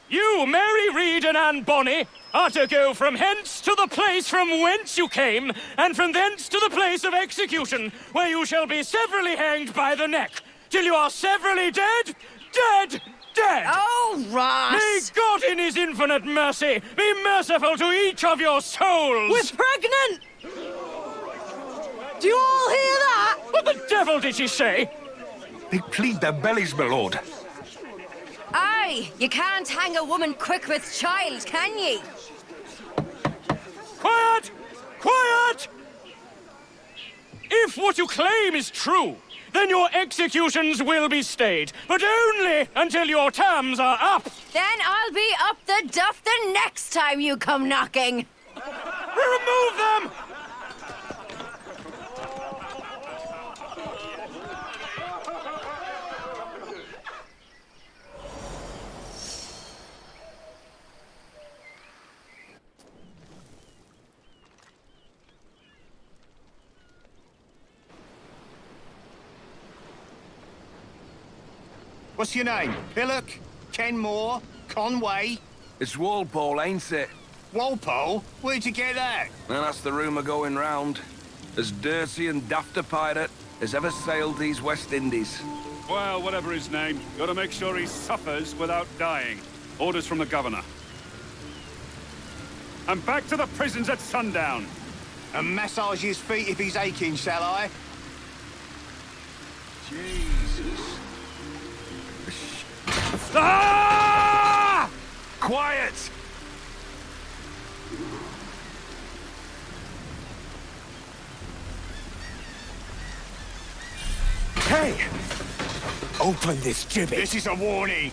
You, Mary Reed and Anne Bonnet, are to go from hence to the place from whence you came, and from thence to the place of execution, where you shall be severally hanged by the neck, till you are severally dead, dead, dead! Oh, Ross! May God in his infinite mercy be merciful to each of your souls! We're pregnant! Do you all hear that? What the devil did she say? They plead their bellies, my lord. Aye, you can't hang a woman quick with child, can ye? Quiet! Quiet! If what you claim is true, then your executions will be stayed. But only until your terms are up. Then I'll be up the duff the next time you come knocking. Remove them! What's your name? Pillock? Kenmore? Conway? It's Walpole, ain't it? Walpole? Where'd you get that? Well, that's the rumour going round. As dirty and daft a pirate as ever sailed these West Indies. Well, whatever his name, gotta make sure he suffers without dying. Orders from the governor. And back to the prisons at sundown. And massage his feet if he's aching, shall I? Jesus. Ah! Quiet! Hey! Open this gibbet. This is a warning.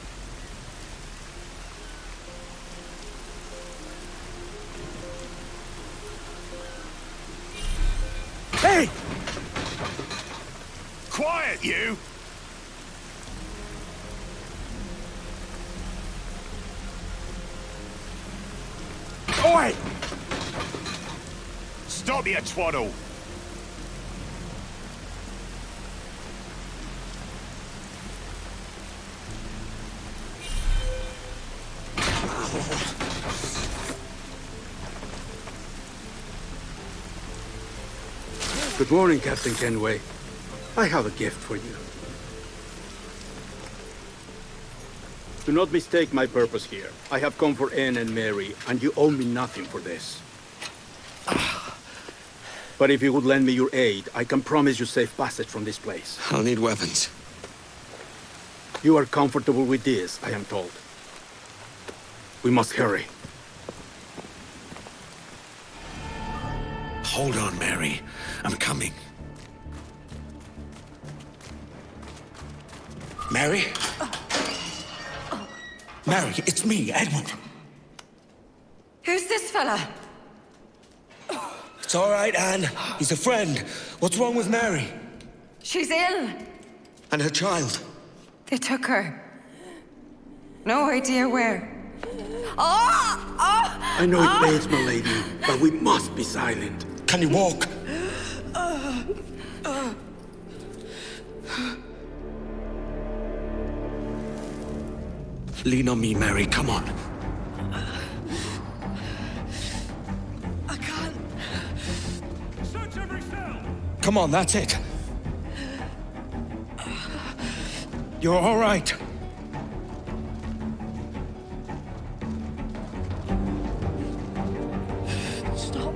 Hey! Quiet, you! Oi! Stop your twaddle! Good morning, Captain Kenway. I have a gift for you. Do not mistake my purpose here. I have come for Anne and Mary, and you owe me nothing for this. But if you would lend me your aid, I can promise you safe passage from this place. I'll need weapons. You are comfortable with this, I am told. We must hurry. Hold on, Mary. I'm coming. Mary? Mary, it's me, Edward. Who's this fella? It's all right, Anne. He's a friend. What's wrong with Mary? She's ill. And her child? They took her. No idea where. Oh! Oh! I know it pains, my lady, but we must be silent. Can you walk? Lean on me, Mary. Come on. I can't. Search every cell! Come on, that's it. You're all right. Stop.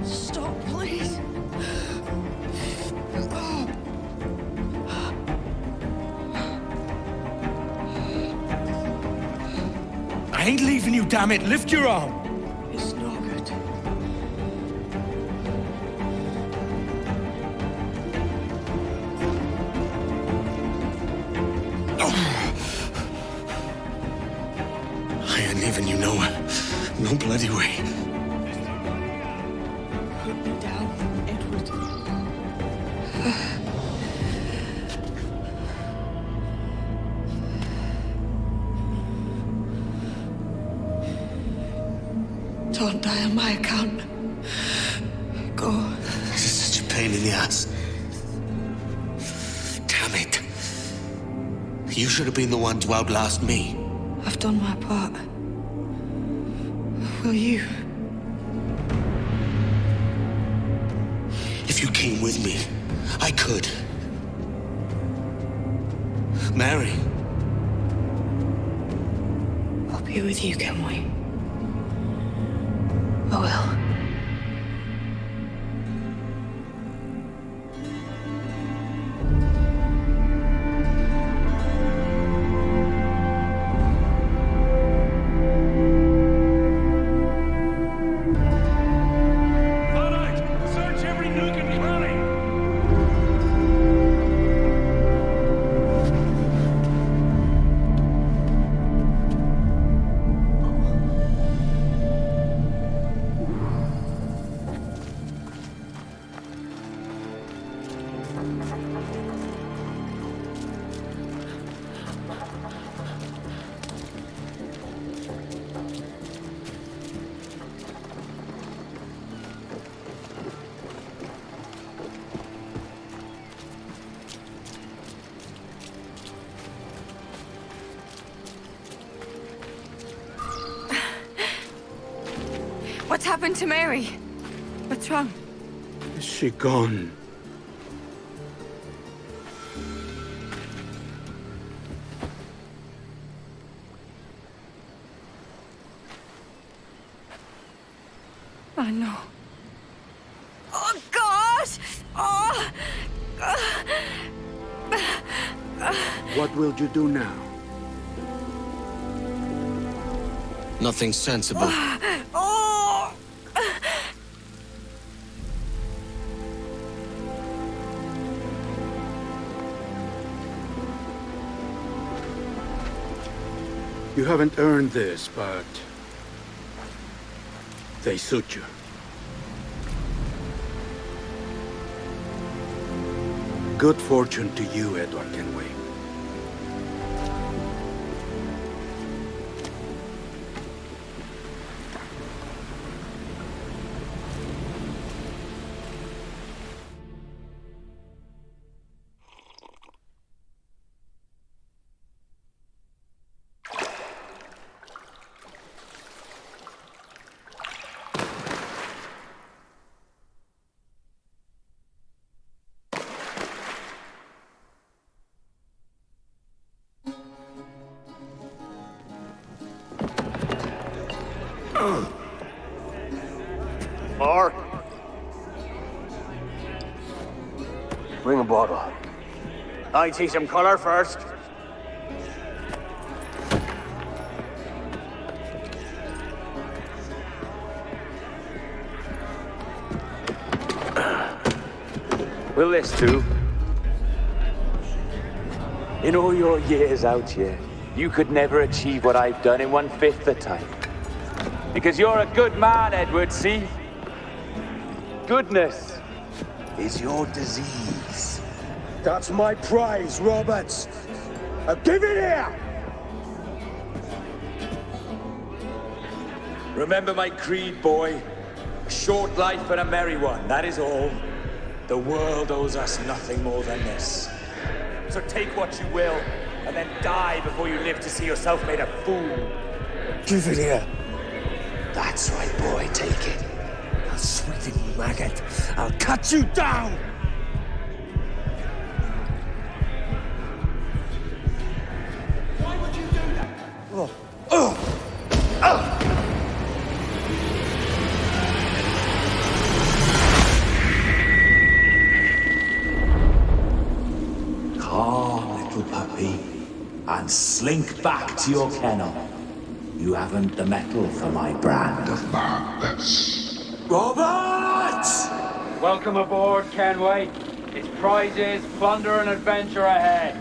Stop, please. I ain't leaving you, damn it. Lift your arm. It's no good. I ain't leaving you nowhere. No bloody way. Put me down, Edward. Don't die on my account. Go. This is such a pain in the ass. Damn it. You should have been the one to outlast me. I've done my part. Will you? If you came with me, I could. Mary. I'll be with you, Kenway. I will. Bonnet! Search every nook and cranny! What's happened to Mary? What's wrong? Is she gone? Oh, no. Oh, God! Oh! What will you do now? Nothing sensible. Oh! You haven't earned this, but they suit you. Good fortune to you, Edward Kenway. Mark. Bring a bottle. I'd see some color first. Will this do? In all your years out here, you could never achieve what I've done in 1/5 the time. Because you're a good man, Edward, see? Goodness is your disease. That's my prize, Roberts. Give it here! Remember my creed, boy. A short life and a merry one, that is all. The world owes us nothing more than this. So take what you will, and then die before you live to see yourself made a fool. Give it here. That's right, boy, take it. I'll sweeten you, maggot. I'll cut you down! Why would you do that? Oh. Oh. Oh. Calm, little puppy, and slink back to your kennel. You haven't the mettle for my brand of madness. Robert! Welcome aboard, Kenway. It's prizes, plunder, and adventure ahead.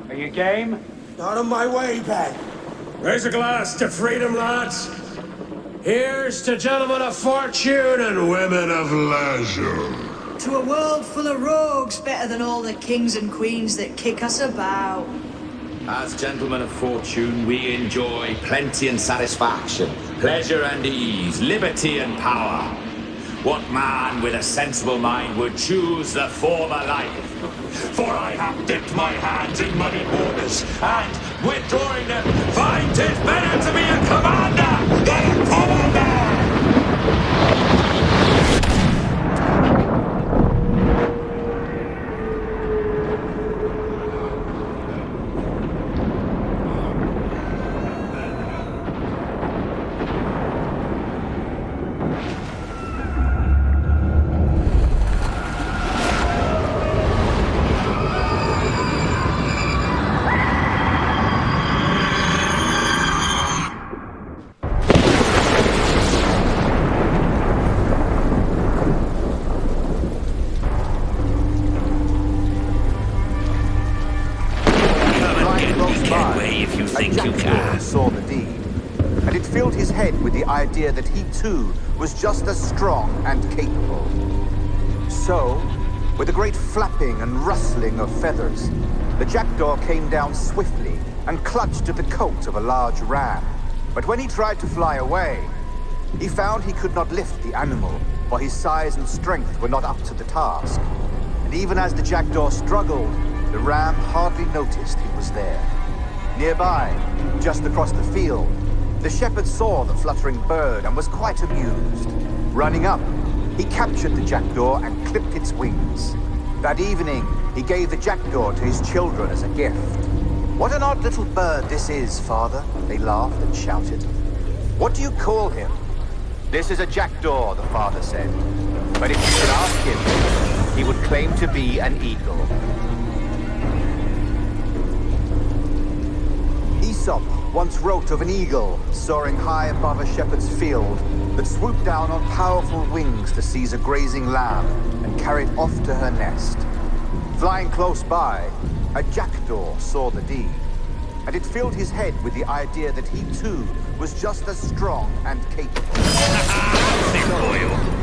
Are you game? Not on my way, Ben. Raise a glass to freedom, lads. Here's to gentlemen of fortune and women of leisure. To a world full of rogues, better than all the kings and queens that kick us about. As gentlemen of fortune, we enjoy plenty and satisfaction, pleasure and ease, liberty and power. What man with a sensible mind would choose the former life? For I have dipped my hands in muddy waters, and, withdrawing them, find it better to be a commander than a commander! Saw the deed, and it filled his head with the idea that he too was just as strong and capable. So, with a great flapping and rustling of feathers, the jackdaw came down swiftly and clutched at the coat of a large ram. But when he tried to fly away, he found he could not lift the animal, for his size and strength were not up to the task. And even as the jackdaw struggled, the ram hardly noticed he was there. Nearby, just across the field, The shepherd saw the fluttering bird and was quite amused. Running up, he captured the jackdaw and clipped its wings. That evening, he gave the jackdaw to his children as a gift. "What an odd little bird this is, father," they laughed and shouted. "What do you call him?" "This is a jackdaw," the father said. "But if you should ask him, he would claim to be an eagle." Aesop once wrote of an eagle soaring high above a shepherd's field that swooped down on powerful wings to seize a grazing lamb and carry it off to her nest. Flying close by, a jackdaw saw the deed, and it filled his head with the idea that he too was just as strong and capable.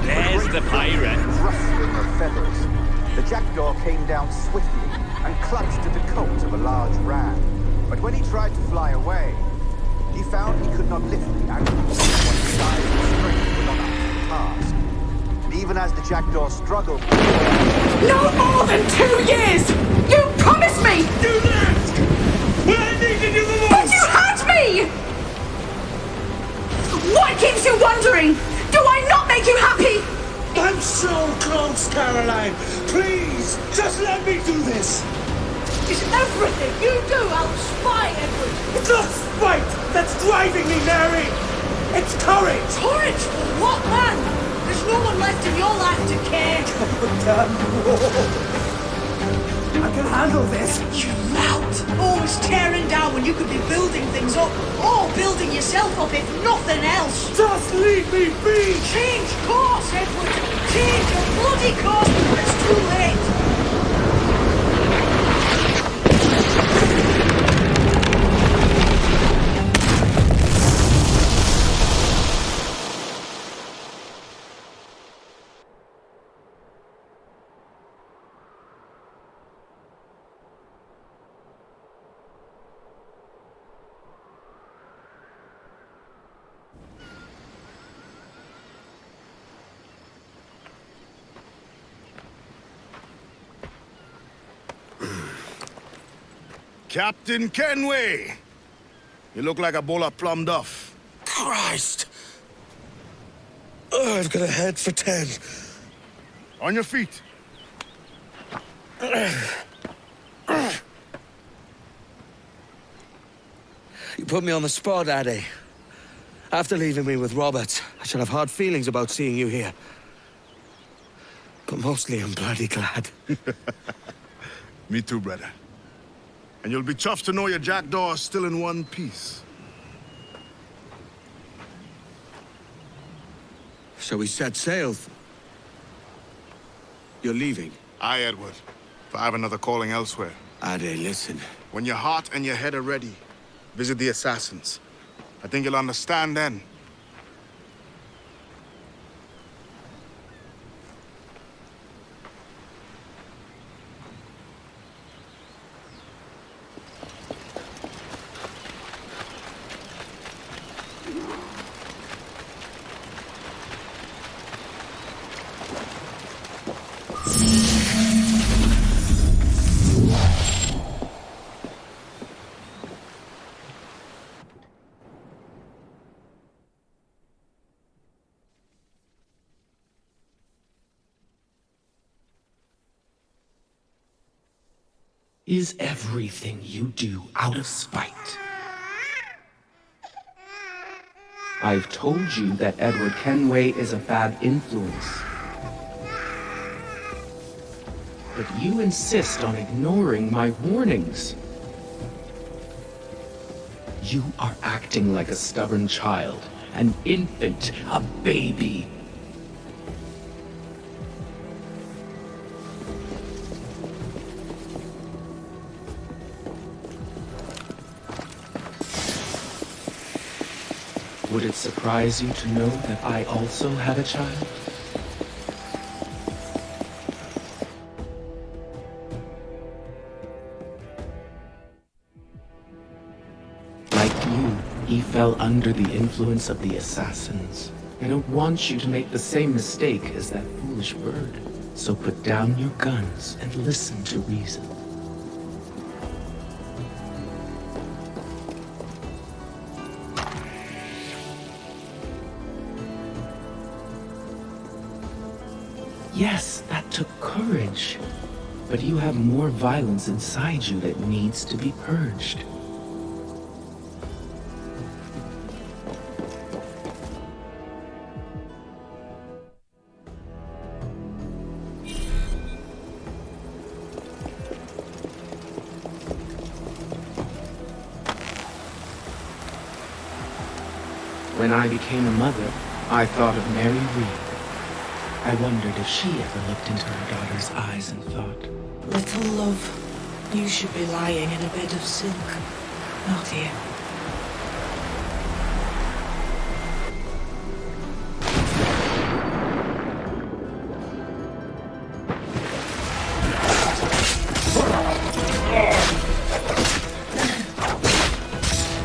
There's the pirate. Rustling of feathers, the jackdaw came down swiftly and clutched at the coat of a large ram. But when he tried to fly away, he found he could not lift the animal. His size and strength were not up to the task. And even as the jackdaw struggled... No more than 2 years! You promised me! Do that! When I needed you the most! But you had me! What keeps you wondering? Do I not make you happy? I'm so close, Caroline! Please, just let me do this! Is everything you do out spy, Edward? It's not spite that's driving me, Mary! It's courage! Courage for what, man? There's no one left in your life to care. Damn I can handle this. You lout! Always tearing down when you could be building things up, or building yourself up if nothing else. Just leave me be! Change course, Edward! Change your bloody course before it's too late! Captain Kenway! You look like a bowl of plum duff. Christ! Oh, I've got a head for 10. On your feet. You put me on the spot, Daddy. After leaving me with Robert, I shall have hard feelings about seeing you here. But mostly I'm bloody glad. Me too, brother. And you'll be chuffed to know your jackdaw is still in one piece. Shall we set sail? You're leaving? Aye, Edward. For I have another calling elsewhere. Ade, listen. When your heart and your head are ready, visit the assassins. I think you'll understand then. Is everything you do out of spite? I've told you that Edward Kenway is a bad influence. But you insist on ignoring my warnings. You are acting like a stubborn child, an infant, a baby. Would it surprise you to know that I also had a child? Like you, he fell under the influence of the assassins. I don't want you to make the same mistake as that foolish bird. So put down your guns and listen to reason. Yes, that took courage. But you have more violence inside you that needs to be purged. When I became a mother, I thought of Mary Reed. I wondered if she ever looked into her daughter's eyes and thought, Little love, you should be lying in a bed of silk, not here.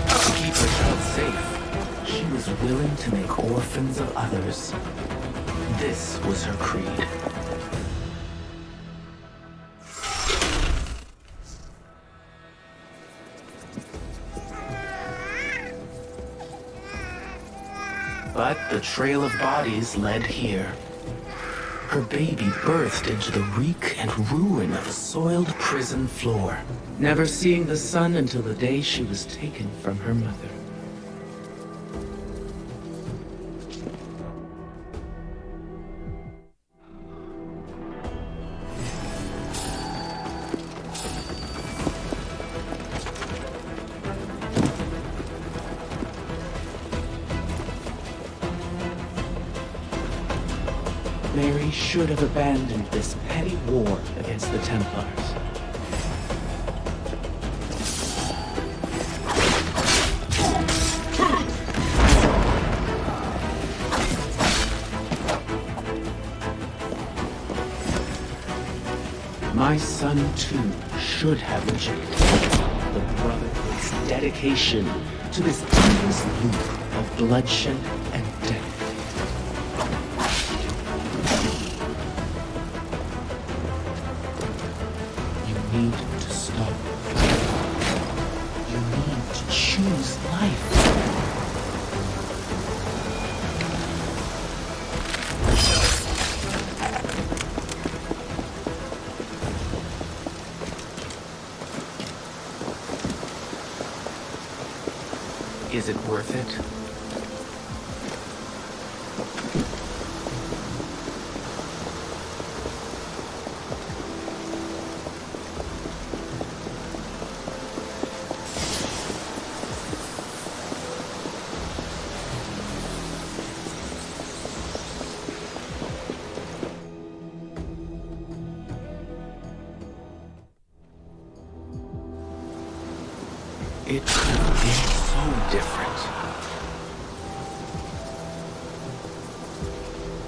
To keep her child safe, she was willing to make orphans of others. This was her creed. But the trail of bodies led here. Her baby birthed into the reek and ruin of a soiled prison floor, never seeing the sun until the day she was taken from her mother. Mary should have abandoned this petty war against the Templars. My son, too, should have rejected the Brotherhood's dedication to this endless loop of bloodshed and death. You need to stop. You need to choose life. Is it worth it? It could have been so different.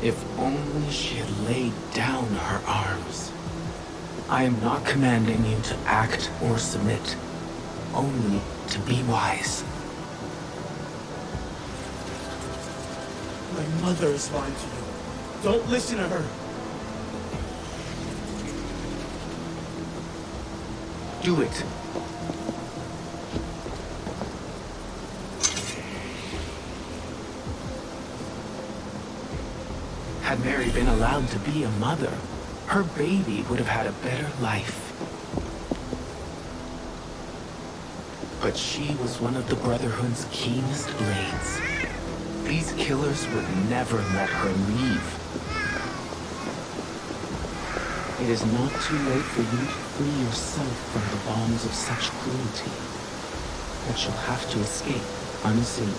If only she had laid down her arms. I am not commanding you to act or submit, only to be wise. My mother is lying to you. Don't listen to her. Do it. Had Mary been allowed to be a mother, her baby would have had a better life. But she was one of the Brotherhood's keenest blades. These killers would never let her leave. It is not too late for you to free yourself from the bonds of such cruelty. But you'll have to escape unseen.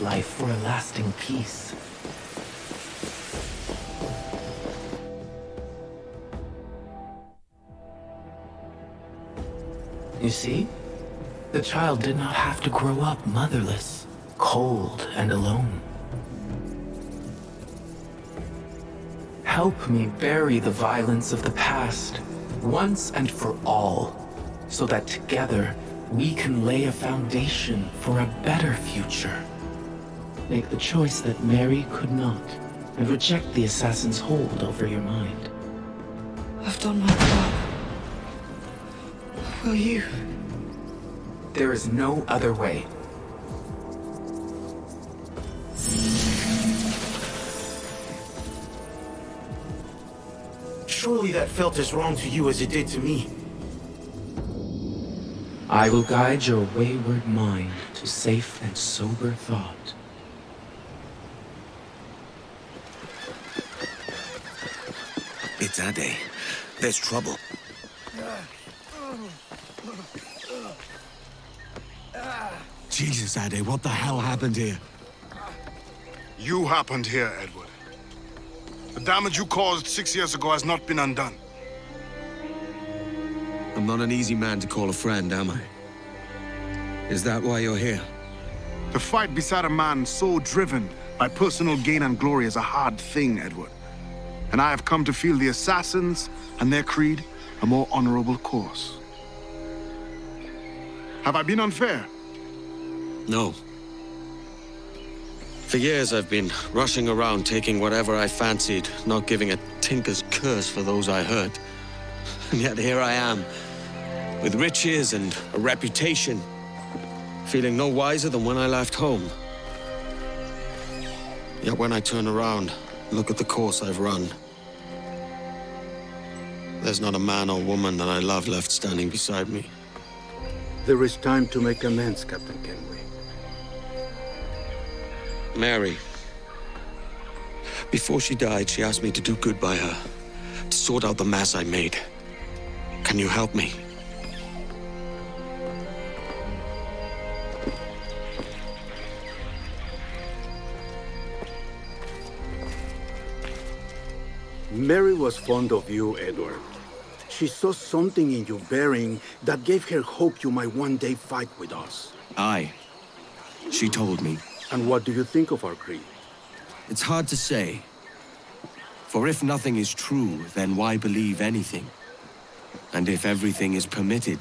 Life for a lasting peace. You see? The child did not have to grow up motherless, cold, and alone. Help me bury the violence of the past, once and for all, so that together we can lay a foundation for a better future. Make the choice that Mary could not, and reject the assassin's hold over your mind. I've done my part. Will you? There is no other way. Surely that felt as wrong to you as it did to me. I will guide your wayward mind to safe and sober thought. It's Ade. There's trouble. Jesus, Ade, what the hell happened here? You happened here, Edward. The damage you caused 6 years ago has not been undone. I'm not an easy man to call a friend, am I? Is that why you're here? To fight beside a man so driven by personal gain and glory is a hard thing, Edward. And I have come to feel the assassins and their creed a more honorable course. Have I been unfair? No. For years I've been rushing around taking whatever I fancied, not giving a tinker's curse for those I hurt. And yet here I am, with riches and a reputation, feeling no wiser than when I left home. Yet when I turn around, look at the course I've run. There's not a man or woman that I love left standing beside me. There is time to make amends, Captain Kenway. Mary. Before she died, she asked me to do good by her, to sort out the mess I made. Can you help me? Mary was fond of you, Edward. She saw something in your bearing that gave her hope you might one day fight with us. Aye. She told me. And what do you think of our creed? It's hard to say. For if nothing is true, then why believe anything? And if everything is permitted,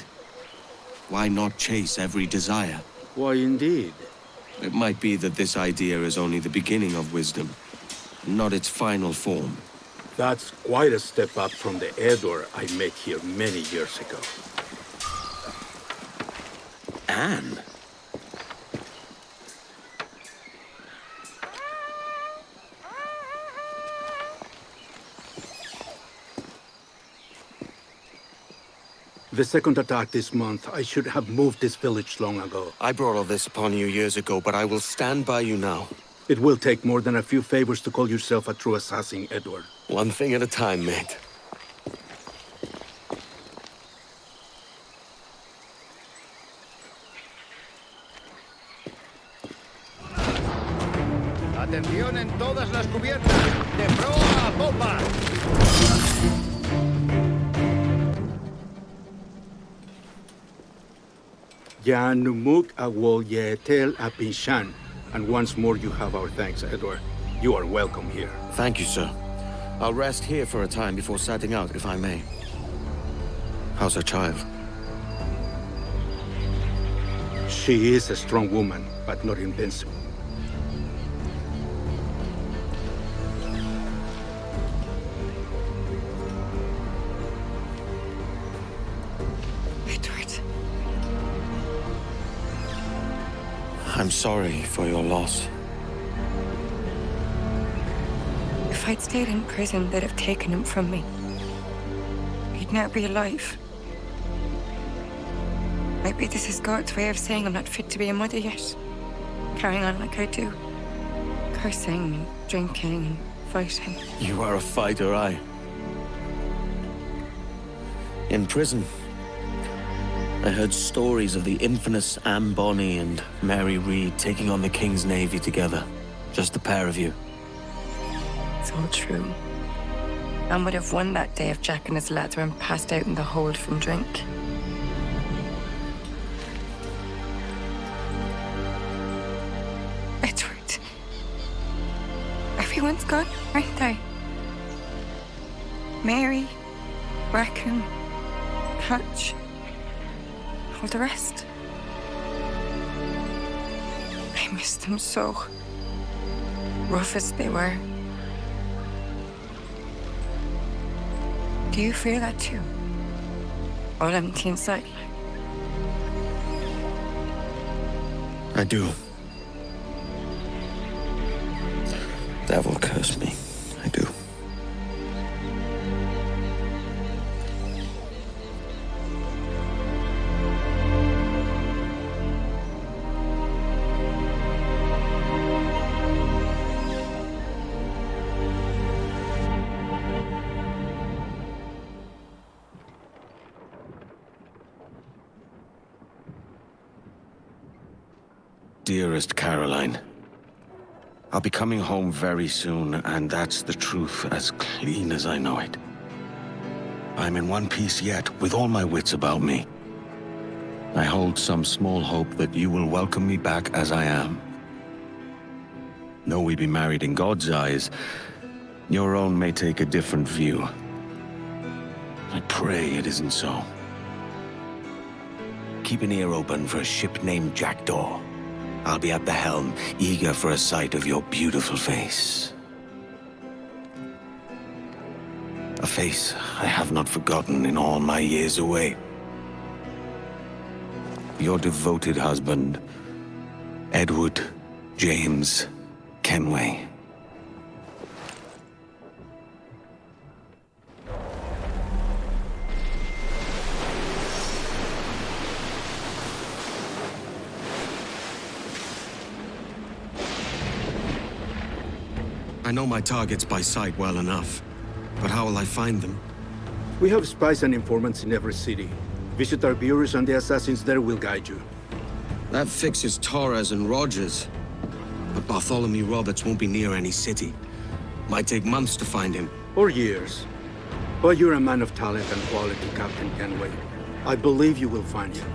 why not chase every desire? Why, indeed. It might be that this idea is only the beginning of wisdom, not its final form. That's quite a step up from the Edward I met here many years ago. Anne? The second attack this month, I should have moved this village long ago. I brought all this upon you years ago, but I will stand by you now. It will take more than a few favors to call yourself a true assassin, Edward. One thing at a time, mate. Atención en todas las cubiertas. De proa a popa. Yanumuk awol yetel apishan. And once more you have our thanks, Edward. You are welcome here. Thank you, sir. I'll rest here for a time before setting out, if I may. How's her child? She is a strong woman, but not invincible. Edward. I'm sorry for your loss. If I'd stayed in prison, they'd have taken him from me. He'd now be alive. Maybe this is God's way of saying I'm not fit to be a mother yet. Carrying on like I do. Cursing and drinking and fighting. You are a fighter, aye. In prison, I heard stories of the infamous Anne Bonny and Mary Reed taking on the King's Navy together. Just the pair of you. It's all true. Anne would have won that day if Jack and his lads weren't passed out in the hold from drink. Mary, Rackham, Hatch, all the rest. I miss them so. Rough as they were. Do you feel that too? All empty inside? I do. Devil curse me. I do. Dearest Caroline, I'll be coming home very soon, and that's the truth as clean as I know it. I'm in one piece yet, with all my wits about me. I hold some small hope that you will welcome me back as I am. Though we be married in God's eyes, your own may take a different view. I pray it isn't so. Keep an ear open for a ship named Jackdaw. I'll be at the helm, eager for a sight of your beautiful face. A face I have not forgotten in all my years away. Your devoted husband, Edward James Kenway. I know my targets by sight well enough, but how will I find them? We have spies and informants in every city. Visit our bureaus and the assassins there will guide you. That fixes Torres and Rogers. But Bartholomew Roberts won't be near any city. Might take months to find him. Or years. But you're a man of talent and quality, Captain Kenway. I believe you will find him.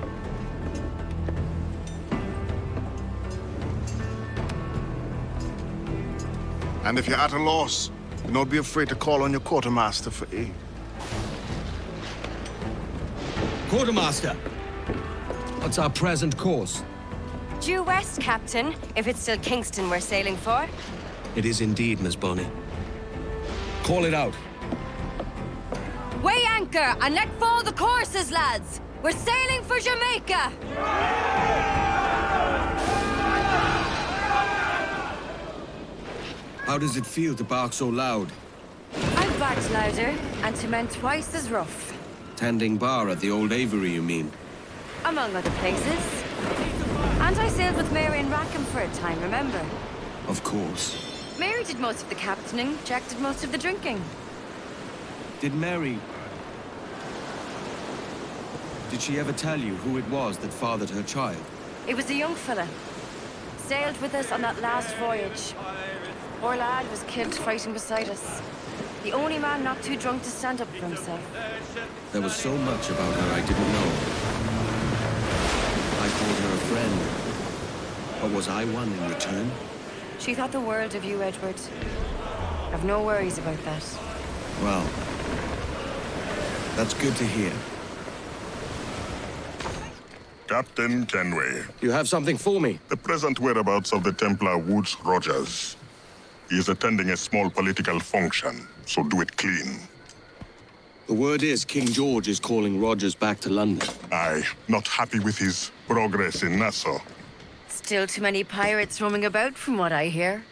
And if you're at a loss, do not be afraid to call on your quartermaster for aid. Quartermaster! What's our present course? Due west, Captain, if it's still Kingston we're sailing for. It is indeed, Miss Bonnet. Call it out. Weigh anchor and let fall the courses, lads! We're sailing for Jamaica! How does it feel to bark so loud? I've barked louder, and to men twice as rough. Tending bar at the old Aviary, you mean? Among other places. And I sailed with Mary and Rackham for a time, remember? Of course. Mary did most of the captaining, Jack did most of the drinking. Did Mary... Did she ever tell you who it was that fathered her child? It was a young fella. Sailed with us on that last voyage. Poor lad was killed fighting beside us. The only man not too drunk to stand up for himself. There was so much about her I didn't know. I called her a friend. But was I one in return? She thought the world of you, Edward. I've no worries about that. Well, that's good to hear. Captain Kenway. You have something for me? The present whereabouts of the Templar Woods Rogers. He is attending a small political function, so do it clean. The word is King George is calling Rogers back to London. Aye, not happy with his progress in Nassau. Still too many pirates roaming about, from what I hear.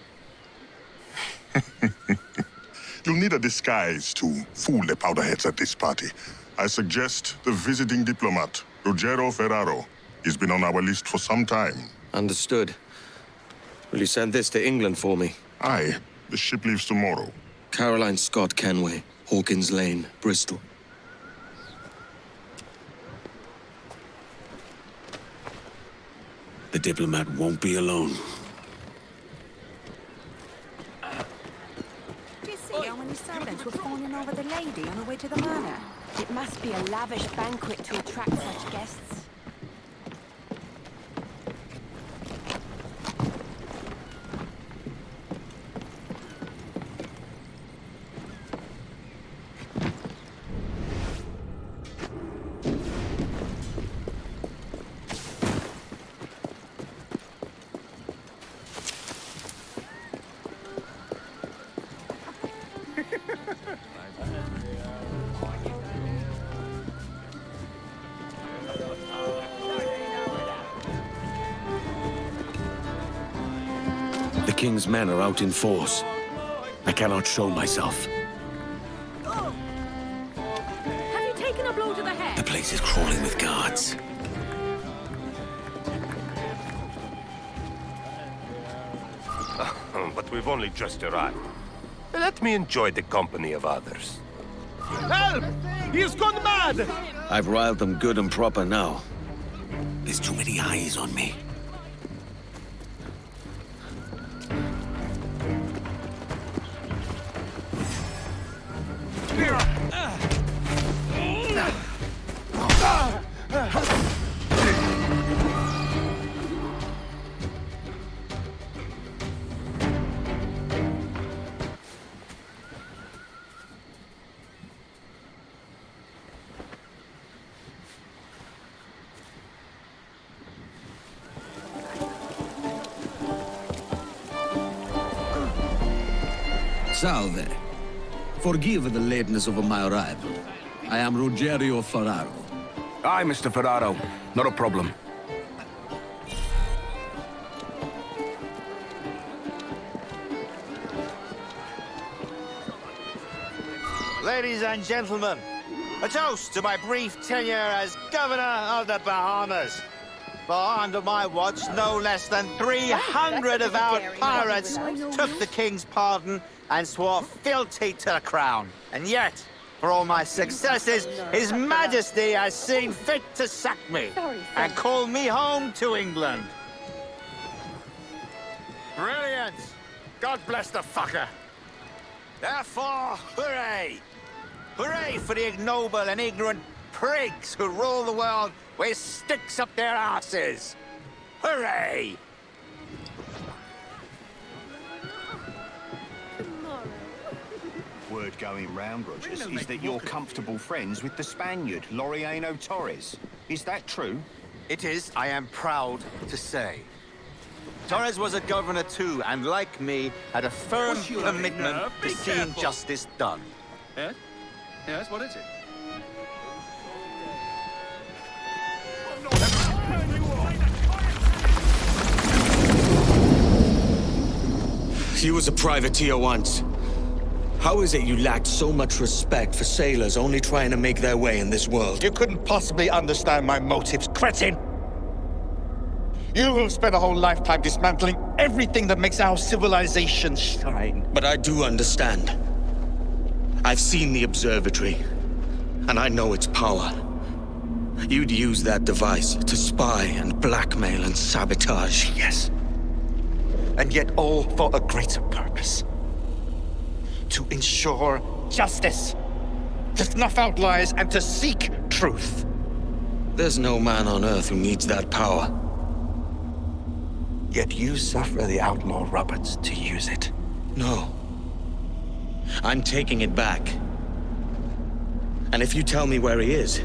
You'll need a disguise to fool the powderheads at this party. I suggest the visiting diplomat, Ruggiero Ferraro. He's been on our list for some time. Understood. Will you send this to England for me? Aye. The ship leaves tomorrow. Caroline Scott Kenway, Hawkins Lane, Bristol. The diplomat won't be alone. Do you see how many servants were fawning over the lady on her way to the manor? It must be a lavish banquet to attract such guests. The king's men are out in force. I cannot show myself. Have you taken a blow to the head? The place is crawling with guards. But we've only just arrived. Let me enjoy the company of others. Help! He's gone mad! I've riled them good and proper now. There's too many eyes on me. Salve. Forgive the lateness of my arrival. I am Rogerio Ferraro. Aye, Mr. Ferraro. Not a problem. Ladies and gentlemen, a toast to my brief tenure as Governor of the Bahamas. For under my watch, no less than 300 avowed pirates took the King's pardon and swore fealty to the crown. And yet, for all my successes, His Majesty has seen fit to sack me and call me home to England. Brilliant! God bless the fucker. Therefore, hooray! Hooray for the ignoble and ignorant prigs who rule the world with sticks up their asses! Hooray! Word going round, Rogers, is that you're comfortable friends with the Spaniard, Laureano Torres. Is that true? It is, I am proud to say. Torres was a governor too, and like me, had a firm commitment to seeing justice done. Yes? Yes, what is it? You was a privateer once. How is it you lacked so much respect for sailors only trying to make their way in this world? You couldn't possibly understand my motives, cretin! You will spend a whole lifetime dismantling everything that makes our civilization shine. But I do understand. I've seen the observatory, and I know its power. You'd use that device to spy and blackmail and sabotage. Yes. And yet all for a greater purpose. To ensure justice, to snuff out lies, and to seek truth. There's no man on Earth who needs that power. Yet you suffer the outlaw Roberts to use it. No. I'm taking it back. And if you tell me where he is,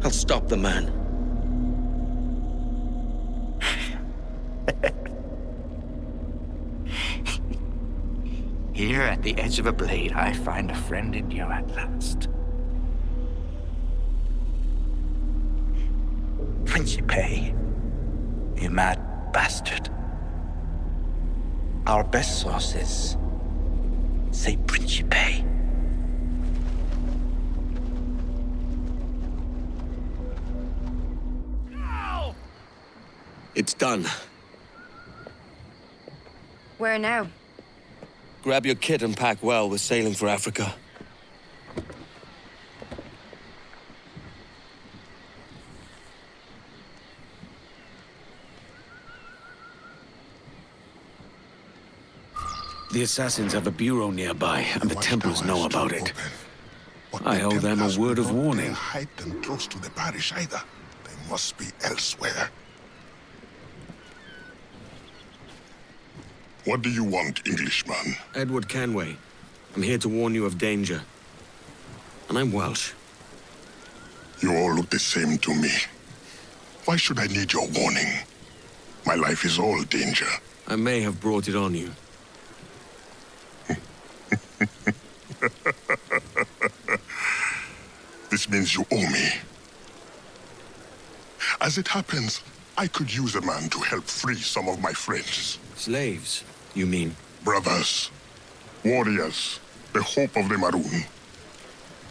I'll stop the man. Here at the edge of a blade, I find a friend in you at last. Principe, you mad bastard. Our best sources say Principe. No! It's done. Where now? Grab your kit and pack well. We're sailing for Africa. The assassins have a bureau nearby, and the Templars know about it. I owe them a word of warning. Hide them close to the parish either. They must be elsewhere. What do you want, Englishman? Edward Kenway. I'm here to warn you of danger. And I'm Welsh. You all look the same to me. Why should I need your warning? My life is all danger. I may have brought it on you. means you owe me. As it happens, I could use a man to help free some of my friends. Slaves, you mean? Brothers. Warriors. The hope of the Maroon.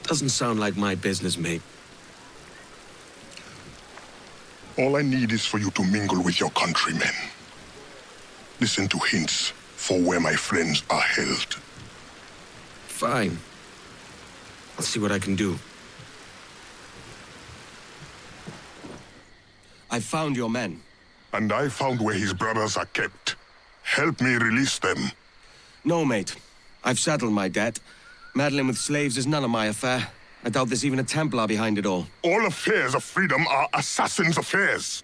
Doesn't sound like my business, mate. All I need is for you to mingle with your countrymen. Listen to hints for where my friends are held. Fine. I'll see what I can do. I found your men. And I found where his brothers are kept. Help me release them. No, mate. I've settled my debt. Meddling with slaves is none of my affair. I doubt there's even a Templar behind it all. All affairs of freedom are assassins' affairs.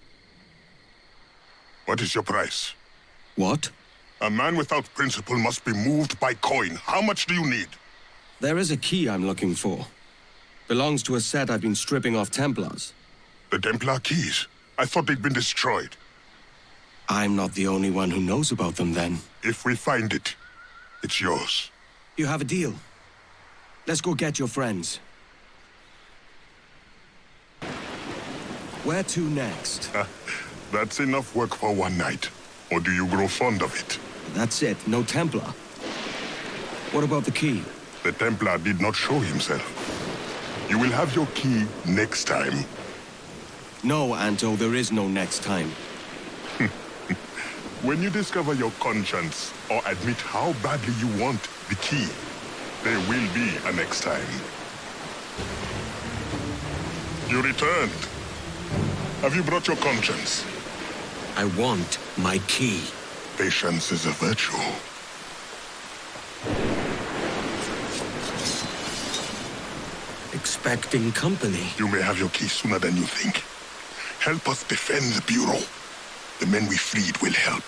What is your price? What? A man without principle must be moved by coin. How much do you need? There is a key I'm looking for. Belongs to a set I've been stripping off Templars. The Templar keys? I thought they'd been destroyed. I'm not the only one who knows about them, then. If we find it, it's yours. You have a deal. Let's go get your friends. Where to next? That's enough work for one night. Or do you grow fond of it? That's it. No Templar. What about the key? The Templar did not show himself. You will have your key next time. No, Anto, there is no next time. When you discover your conscience, or admit how badly you want the key, there will be a next time. You returned. Have you brought your conscience? I want my key. Patience is a virtue. Expecting company. You may have your key sooner than you think. Help us defend the Bureau. The men we freed will help.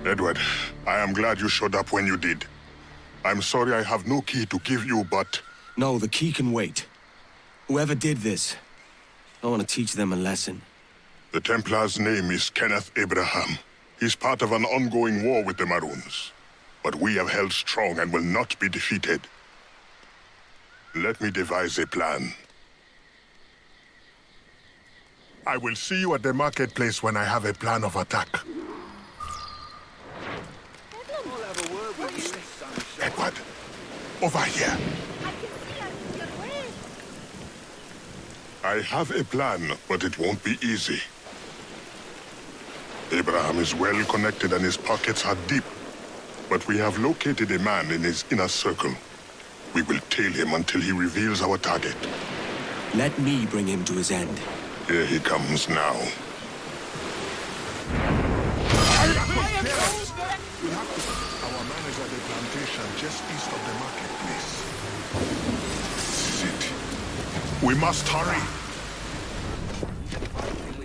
Edward, I am glad you showed up when you did. I'm sorry I have no key to give you, but... No, the key can wait. Whoever did this, I want to teach them a lesson. The Templar's name is Kenneth Abraham. He's part of an ongoing war with the Maroons. But we have held strong and will not be defeated. Let me devise a plan. I will see you at the marketplace when I have a plan of attack. Edward, over here. I have a plan, but it won't be easy. Abraham is well connected and his pockets are deep. But we have located a man in his inner circle. We will tail him until he reveals our target. Let me bring him to his end. Here he comes now. Our man is at the plantation just east of the marketplace. This is it. We must hurry.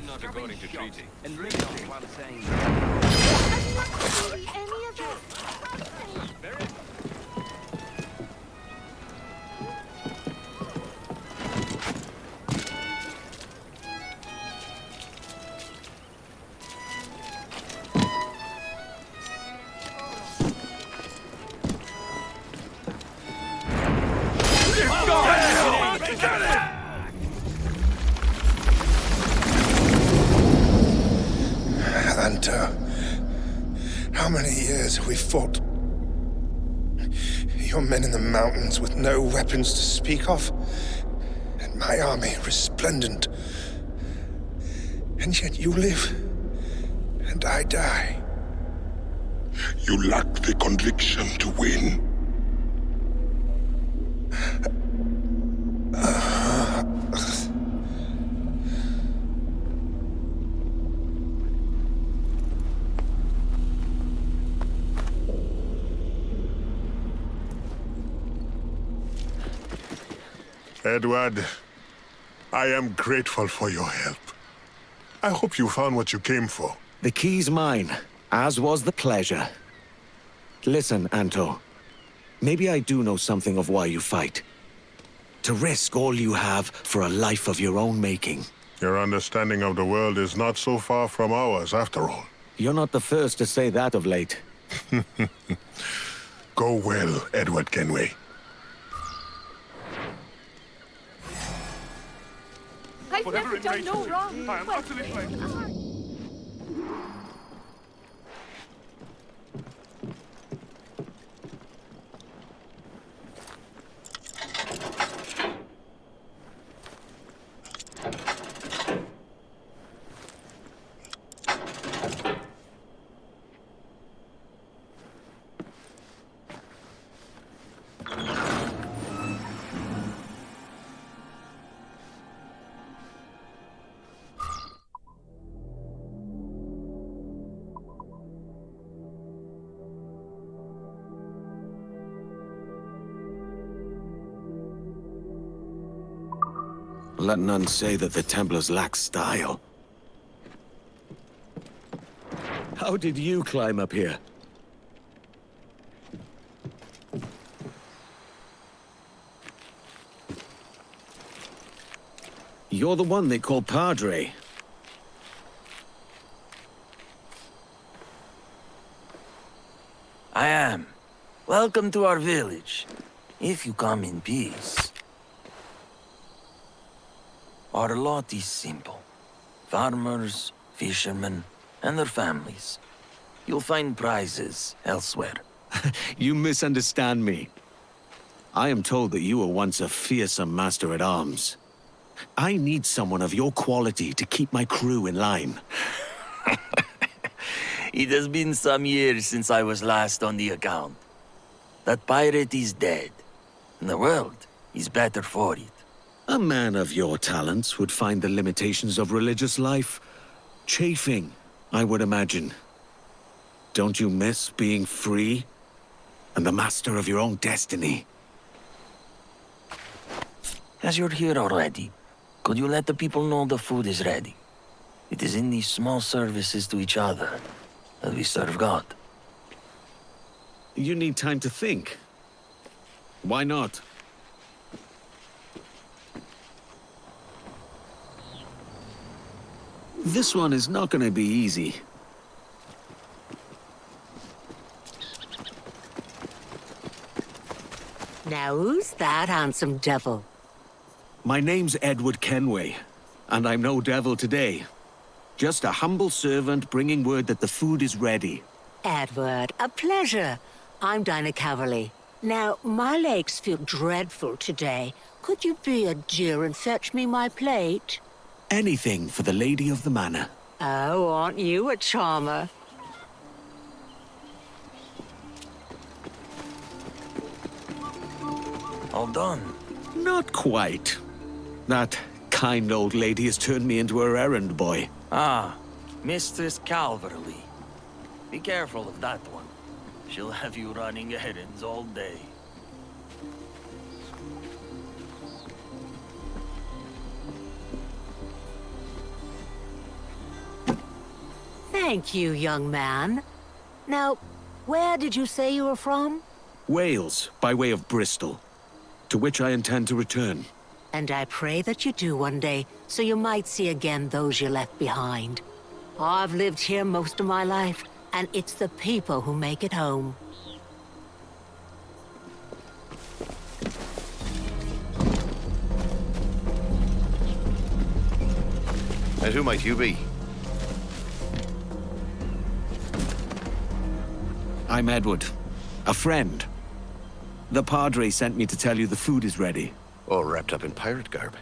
Not according to treaty. And Any of that? How many years have we fought? Your men in the mountains with no weapons to speak of, and my army resplendent. And yet you live, and I die. You lack the conviction to win. Edward, I am grateful for your help. I hope you found what you came for. The key's mine, as was the pleasure. Listen, Anto. Maybe I do know something of why you fight. To risk all you have for a life of your own making. Your understanding of the world is not so far from ours, after all. You're not the first to say that of late. Go well, Edward Kenway. I've never done no wrong. I am utterly blameless. Let none say that the Templars lack style. How did you climb up here? You're the one they call Padre. I am. Welcome to our village, if you come in peace. Our lot is simple. Farmers, fishermen, and their families. You'll find prizes elsewhere. You misunderstand me. I am told that you were once a fearsome master-at-arms. I need someone of your quality to keep my crew in line. It has been some years since I was last on the account. That pirate is dead, and the world is better for it. A man of your talents would find the limitations of religious life chafing, I would imagine. Don't you miss being free and the master of your own destiny? As you're here already, could you let the people know the food is ready? It is in these small services to each other that we serve God. You need time to think. Why not? This one is not going to be easy. Now who's that handsome devil? My name's Edward Kenway, and I'm no devil today. Just a humble servant bringing word that the food is ready. Edward, a pleasure. I'm Dinah Caverly. Now, my legs feel dreadful today. Could you be a dear and fetch me my plate? Anything for the lady of the manor. Oh, aren't you a charmer? All done. Not quite. That kind old lady has turned me into her errand boy. Ah, Mistress Calverley. Be careful of that one. She'll have you running errands all day. Thank you, young man. Now, where did you say you were from? Wales, by way of Bristol, to which I intend to return. And I pray that you do one day, so you might see again those you left behind. I've lived here most of my life, and it's the people who make it home. And who might you be? I'm Edward, a friend. The Padre sent me to tell you the food is ready. All wrapped up in pirate garb.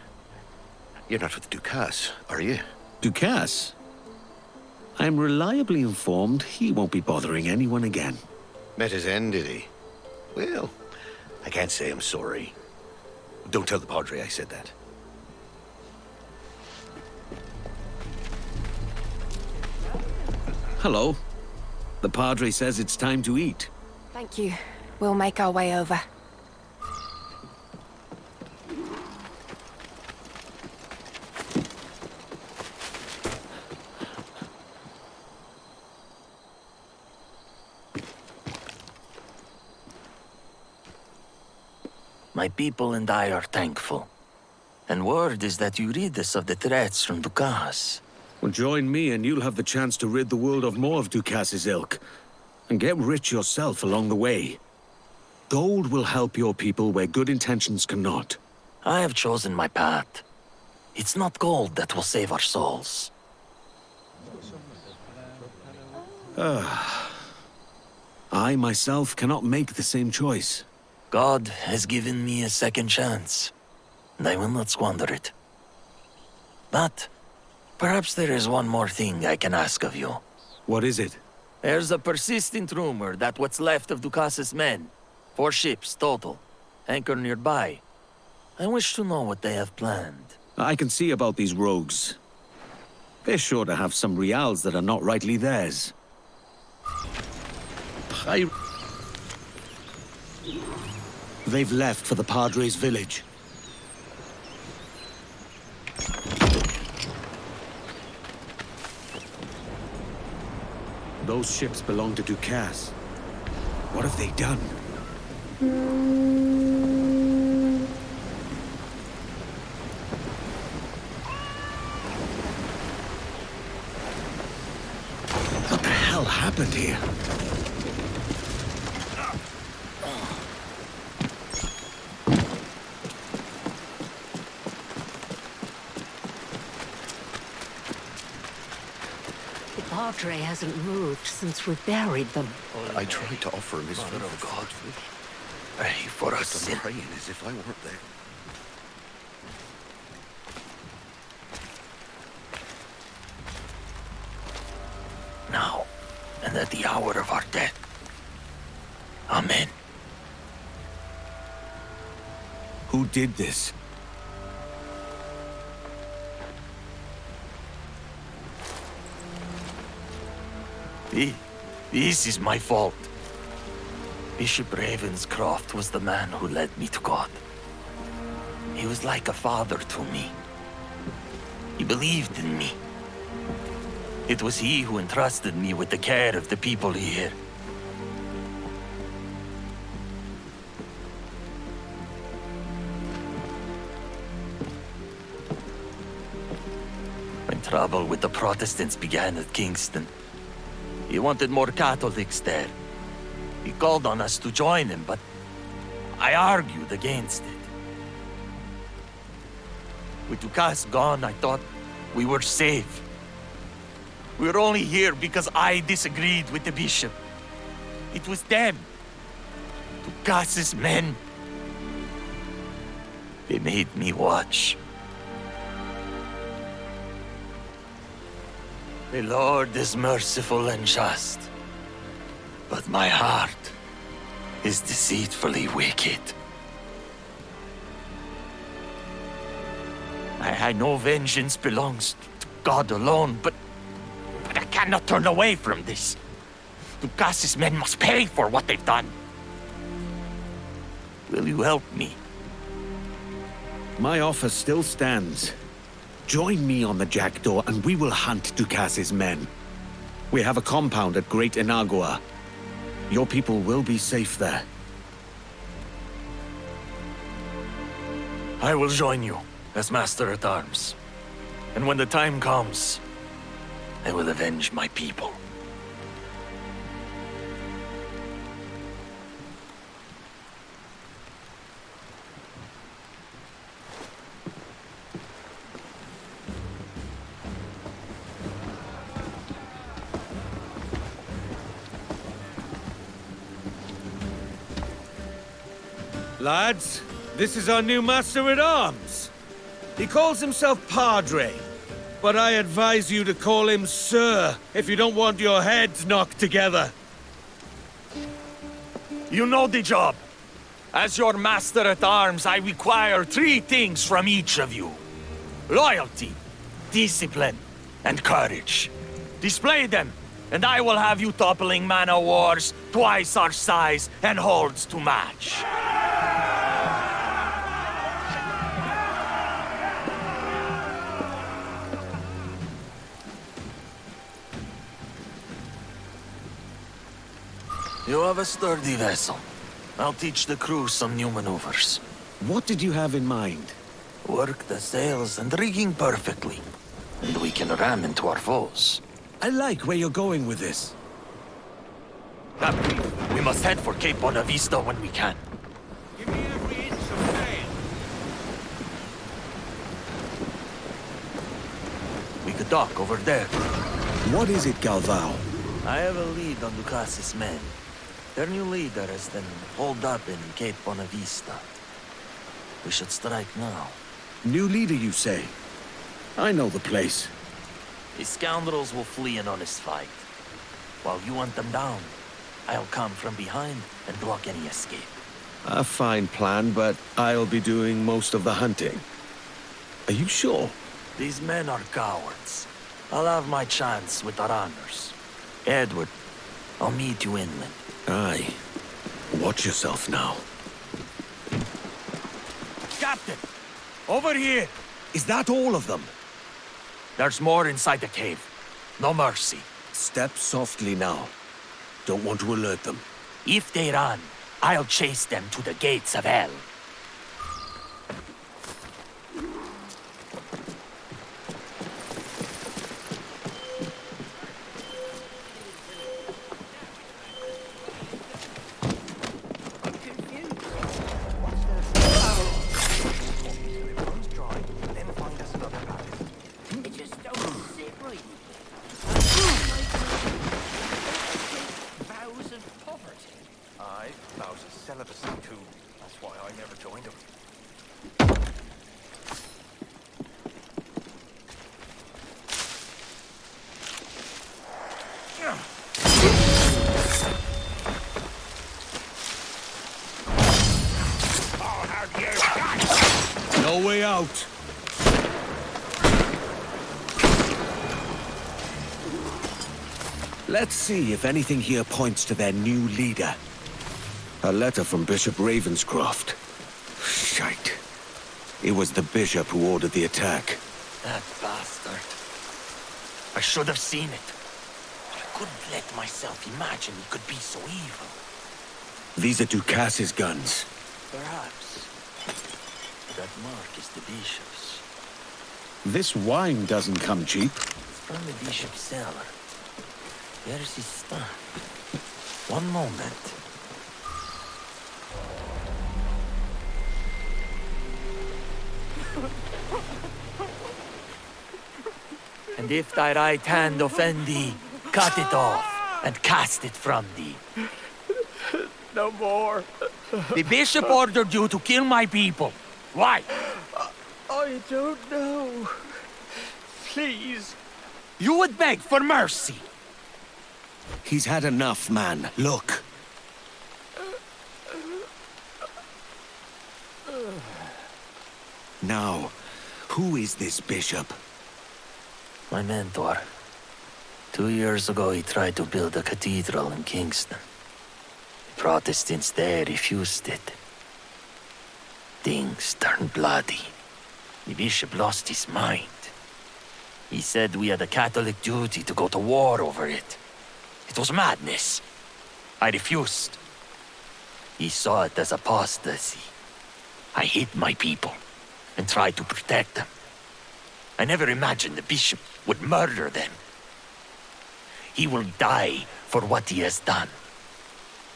You're not with Ducasse, are you? Ducasse? I'm reliably informed he won't be bothering anyone again. Met his end, did he? Well, I can't say I'm sorry. Don't tell the Padre I said that. Hello. The Padre says it's time to eat. Thank you. We'll make our way over. My people and I are thankful. And word is that you rid us of the threats from Ducasse. Well, join me and you'll have the chance to rid the world of more of Ducasse's ilk. And get rich yourself along the way. Gold will help your people where good intentions cannot. I have chosen my path. It's not gold that will save our souls. I myself cannot make the same choice. God has given me a second chance, and I will not squander it. But perhaps there is one more thing I can ask of you. What is it? There's a persistent rumor that what's left of Ducas's men, 4 ships total, anchor nearby. I wish to know what they have planned. I can see about these rogues. They're sure to have some reals that are not rightly theirs. They've left for the Padre's village. Those ships belong to Dukas. What have they done? What the hell happened here? The Padre hasn't moved since we buried them. I tried to offer him his food of God. Pray for us. I'm praying as if I weren't there. Now, and at the hour of our death. Amen. Who did this? This is my fault. Bishop Ravenscroft was the man who led me to God. He was like a father to me. He believed in me. It was he who entrusted me with the care of the people here. When trouble with the Protestants began at Kingston, he wanted more Catholics there. He called on us to join him, but I argued against it. With Dukas gone, I thought we were safe. We were only here because I disagreed with the bishop. It was them. Dukas's men. They made me watch. The Lord is merciful and just, but my heart is deceitfully wicked. I know vengeance belongs to God alone, but I cannot turn away from this. Dukas's men must pay for what they've done. Will you help me? My offer still stands. Join me on the Jackdaw and we will hunt Dukas's men. We have a compound at Great Inagua. Your people will be safe there. I will join you as Master-at-Arms. And when the time comes, I will avenge my people. Lads, this is our new Master-at-Arms. He calls himself Padre, but I advise you to call him Sir if you don't want your heads knocked together. You know the job. As your Master-at-Arms, I require 3 things from each of you. Loyalty, discipline, and courage. Display them, and I will have you toppling man-o'-wars twice our size and holds to match. You have a sturdy vessel. I'll teach the crew some new maneuvers. What did you have in mind? Work the sails and rigging perfectly, and we can ram into our foes. I like where you're going with this. We must head for Cape Bonavista when we can. dock over there. What is it, Galvao? I have a lead on Lucas's men. Their new leader has been holed up in Cape Bonavista. We should strike now. New leader, you say? I know the place. The scoundrels will flee an honest fight. While you hunt them down, I'll come from behind and block any escape. A fine plan, but I'll be doing most of the hunting. Are you sure? These men are cowards. I'll have my chance with our honors. Edward, I'll meet you inland. Aye. Watch yourself now. Captain! Over here! Is that all of them? There's more inside the cave. No mercy. Step softly now. Don't want to alert them. If they run, I'll chase them to the gates of hell. No way out. Let's see if anything here points to their new leader. A letter from Bishop Ravenscroft. Shite. It was the bishop who ordered the attack. That bastard. I should have seen it. But I couldn't let myself imagine he could be so evil. These are Ducas's guns. Perhaps. That mark is the bishop's. This wine doesn't come cheap. It's from the bishop's cellar. Where's his stuff? One moment. And if thy right hand offend thee, cut it off and cast it from thee. No more. The bishop ordered you to kill my people. Why? I don't know. Please. You would beg for mercy. He's had enough, man. Look. Now, who is this bishop? My mentor. 2 years ago, he tried to build a cathedral in Kingston. The Protestants there refused it. Things turned bloody. The bishop lost his mind. He said we had a Catholic duty to go to war over it. It was madness. I refused. He saw it as apostasy. I hid my people and tried to protect them. I never imagined the bishop would murder them. He will die for what he has done.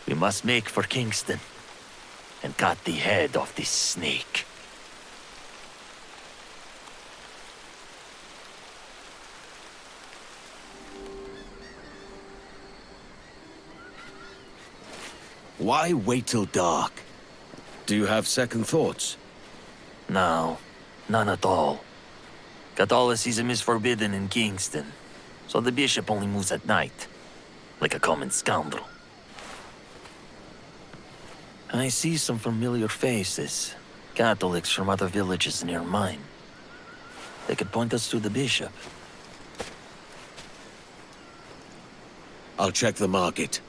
We must make for Kingston and cut the head off this snake. Why wait till dark? Do you have second thoughts? No, none at all. Catholicism is forbidden in Kingston, so the bishop only moves at night, like a common scoundrel. I see some familiar faces, Catholics from other villages near mine. They could point us to the bishop. I'll check the market.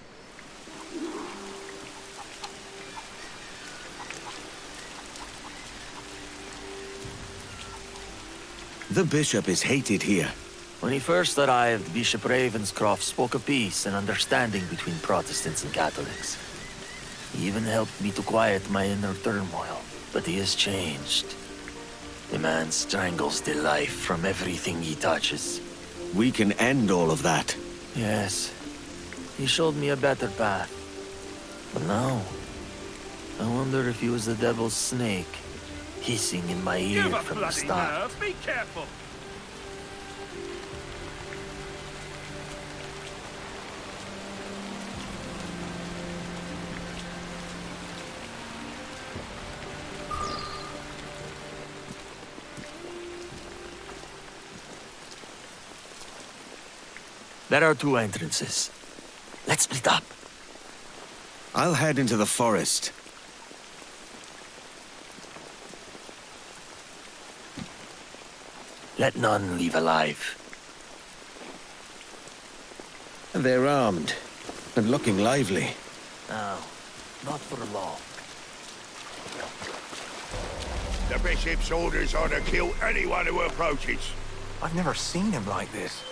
The bishop is hated here. When he first arrived, Bishop Ravenscroft spoke of peace and understanding between Protestants and Catholics. He even helped me to quiet my inner turmoil, but he has changed. The man strangles the life from everything he touches. We can end all of that. Yes. He showed me a better path. But now, I wonder if he was the devil's snake, hissing in my ear from the start. Be careful. There are 2 entrances. Let's split up. I'll head into the forest. Let none leave alive. They're armed, and looking lively. No, not for long. The bishop's orders are to kill anyone who approaches. I've never seen him like this.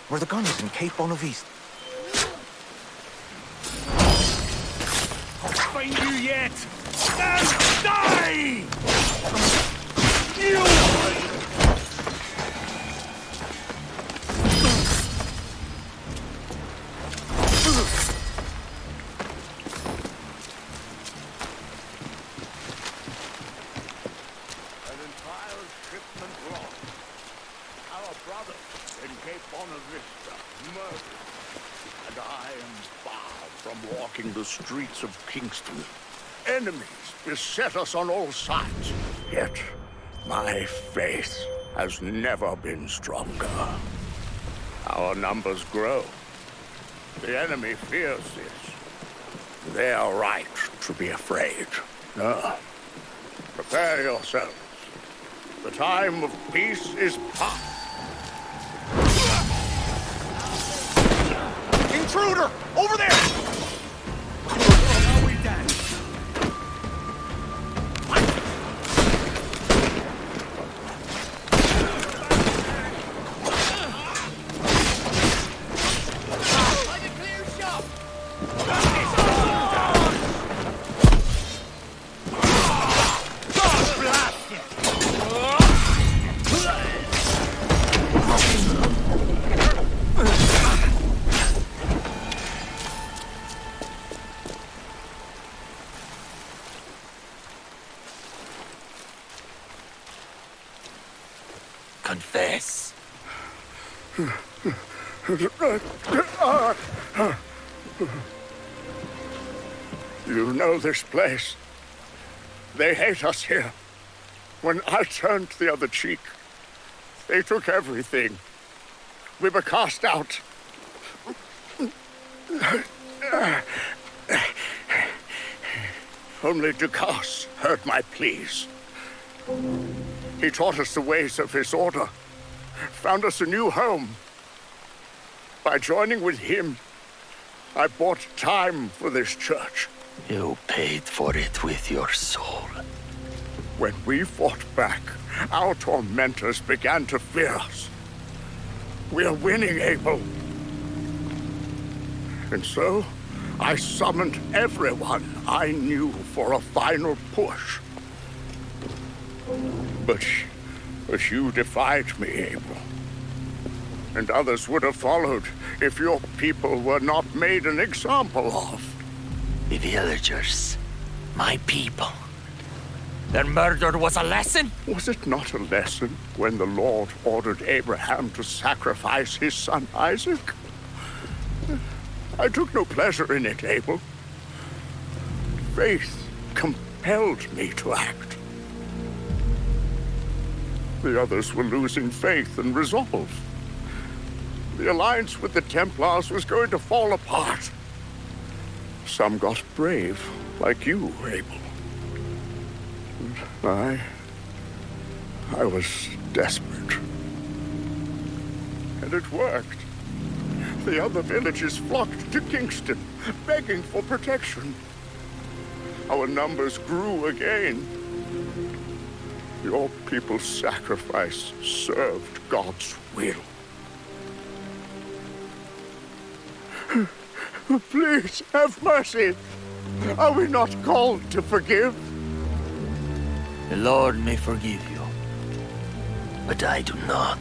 Were the guns in Cape Bonnet? I'll find you yet! Stand, die! You! The streets of Kingston. Enemies beset us on all sides. Yet, my faith has never been stronger. Our numbers grow. The enemy fears this. They are right to be afraid. No. Prepare yourselves. The time of peace is past. Intruder! Over there! Confess. You know this place. They hate us here. When I turned the other cheek, they took everything. We were cast out. Only Dukas heard my pleas. He taught us the ways of his order, found us a new home. By joining with him, I bought time for this church. You paid for it with your soul. When we fought back, our tormentors began to fear us. We are winning, Abel. And so, I summoned everyone I knew for a final push. But you defied me, Abel. And others would have followed if your people were not made an example of. The villagers, my people. Their murder was a lesson? Was it not a lesson when the Lord ordered Abraham to sacrifice his son Isaac? I took no pleasure in it, Abel. Faith compelled me to act. The others were losing faith and resolve. The alliance with the Templars was going to fall apart. Some got brave, like you, Abel. And I was desperate. And it worked. The other villages flocked to Kingston, begging for protection. Our numbers grew again. Your people's sacrifice served God's will. Please, have mercy. Are we not called to forgive? The Lord may forgive you, but I do not.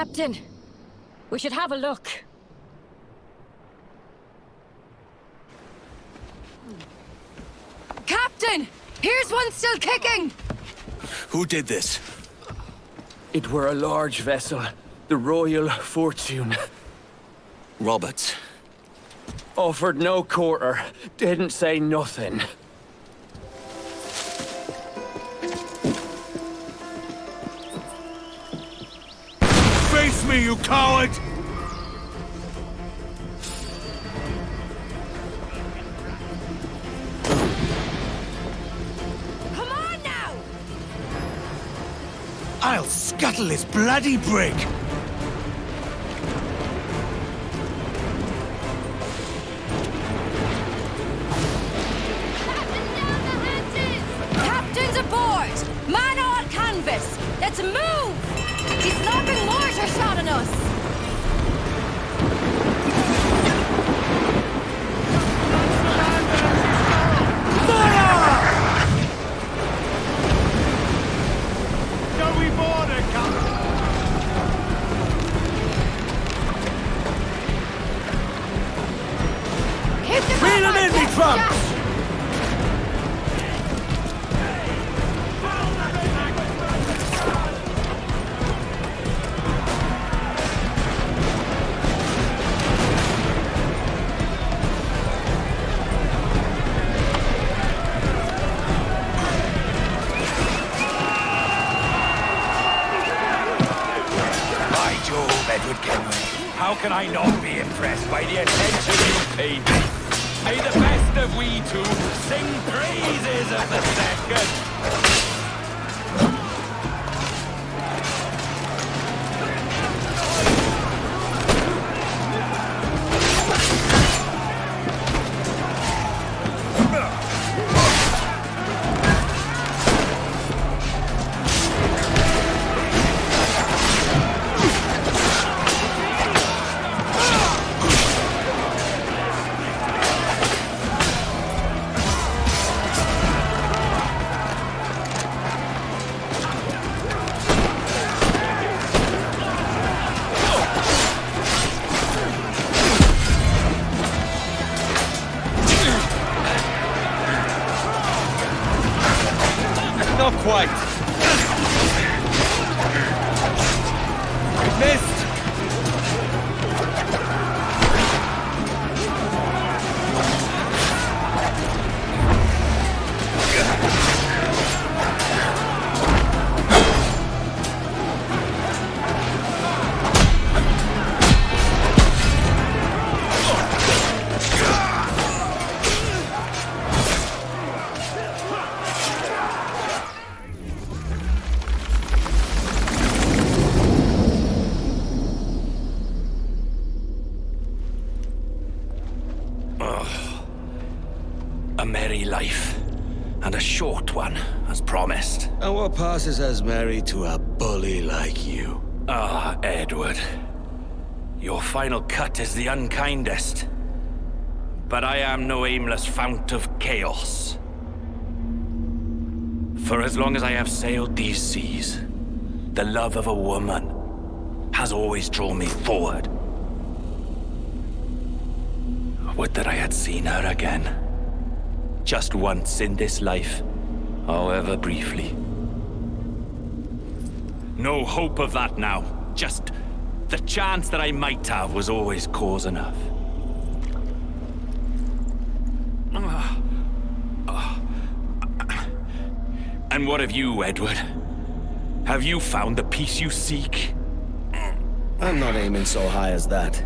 Captain, we should have a look. Captain! Here's one still kicking! Who did this? It were a large vessel, the Royal Fortune. Roberts. Offered no quarter, didn't say nothing. Face me, you coward! Come on now! I'll scuttle this bloody brig! Captain's aboard! Man all canvas! Let's move! He's knocking mortar shot on us! Shall we board it, Captain? Keep the Reel him in, me trumps! How can I not be impressed by the attention you paid me? May the best of we two sing praises of the second. Not quite. Missed! A merry life. And a short one, as promised. And what passes as merry to a bully like you? Ah, Edward. Your final cut is the unkindest. But I am no aimless fount of chaos. For as long as I have sailed these seas, the love of a woman has always drawn me forward. Would that I had seen her again. Just once in this life, however briefly. No hope of that now. Just the chance that I might have was always cause enough. And what of you, Edward? Have you found the peace you seek? I'm not aiming so high as that.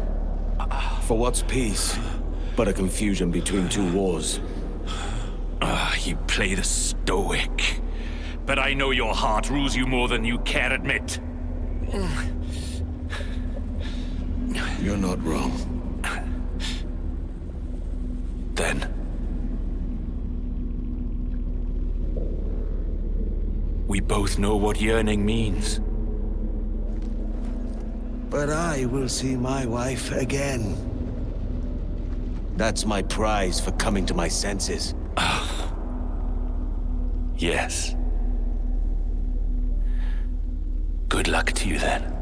For what's peace but a confusion between two wars? You play the stoic. But I know your heart rules you more than you care admit. You're not wrong. Then... we both know what yearning means. But I will see my wife again. That's my prize for coming to my senses. Yes. Good luck to you then.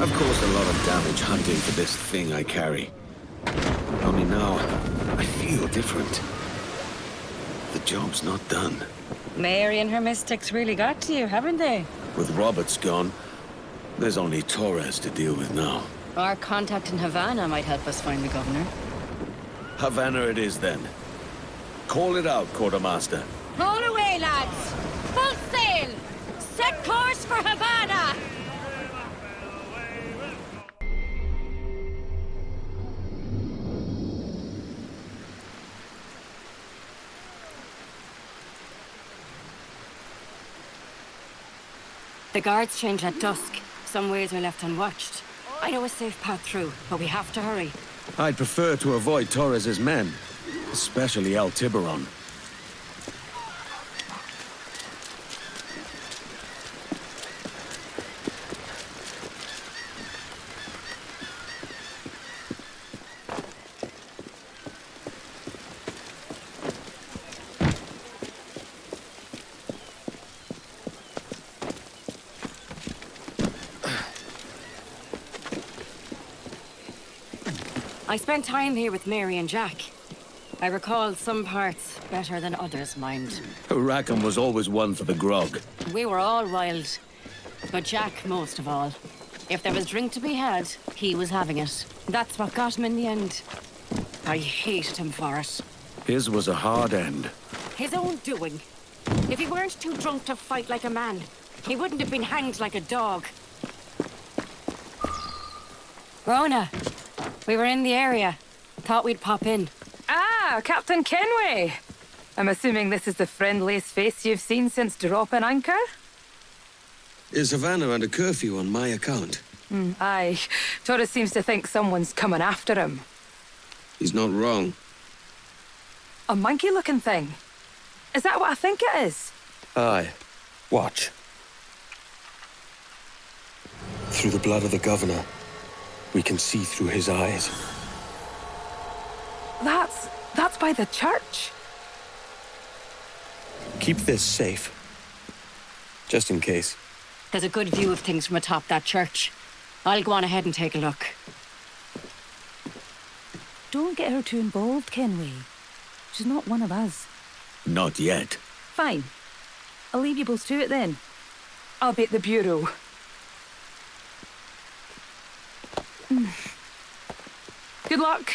I've caused a lot of damage hunting for this thing I carry. Only now, I feel different. The job's not done. Mary and her mystics really got to you, haven't they? With Roberts gone, there's only Torres to deal with now. Our contact in Havana might help us find the governor. Havana it is then. Call it out, Quartermaster. Roll away, lads! Full sail! Set course for Havana! The guards change at dusk. Some ways are left unwatched. I know a safe path through, but we have to hurry. I'd prefer to avoid Torres's men, especially El Tiburon. I spent time here with Mary and Jack. I recall some parts better than others, mind. Rackham was always one for the grog. We were all wild, but Jack most of all. If there was drink to be had, he was having it. That's what got him in the end. I hated him for it. His was a hard end. His own doing. If he weren't too drunk to fight like a man, he wouldn't have been hanged like a dog. Rona, we were in the area. Thought we'd pop in. Ah, Captain Kenway. I'm assuming this is the friendliest face you've seen since dropping anchor? Is Havana under curfew on my account? Aye. Torres seems to think someone's coming after him. He's not wrong. A monkey-looking thing? Is that what I think it is? Aye. Watch. Through the blood of the governor, we can see through his eyes. That's by the church. Keep this safe. Just in case. There's a good view of things from atop that church. I'll go on ahead and take a look. Don't get her too involved, Kenway. She's not one of us. Not yet. Fine. I'll leave you both to it then. I'll be at the bureau. Good luck.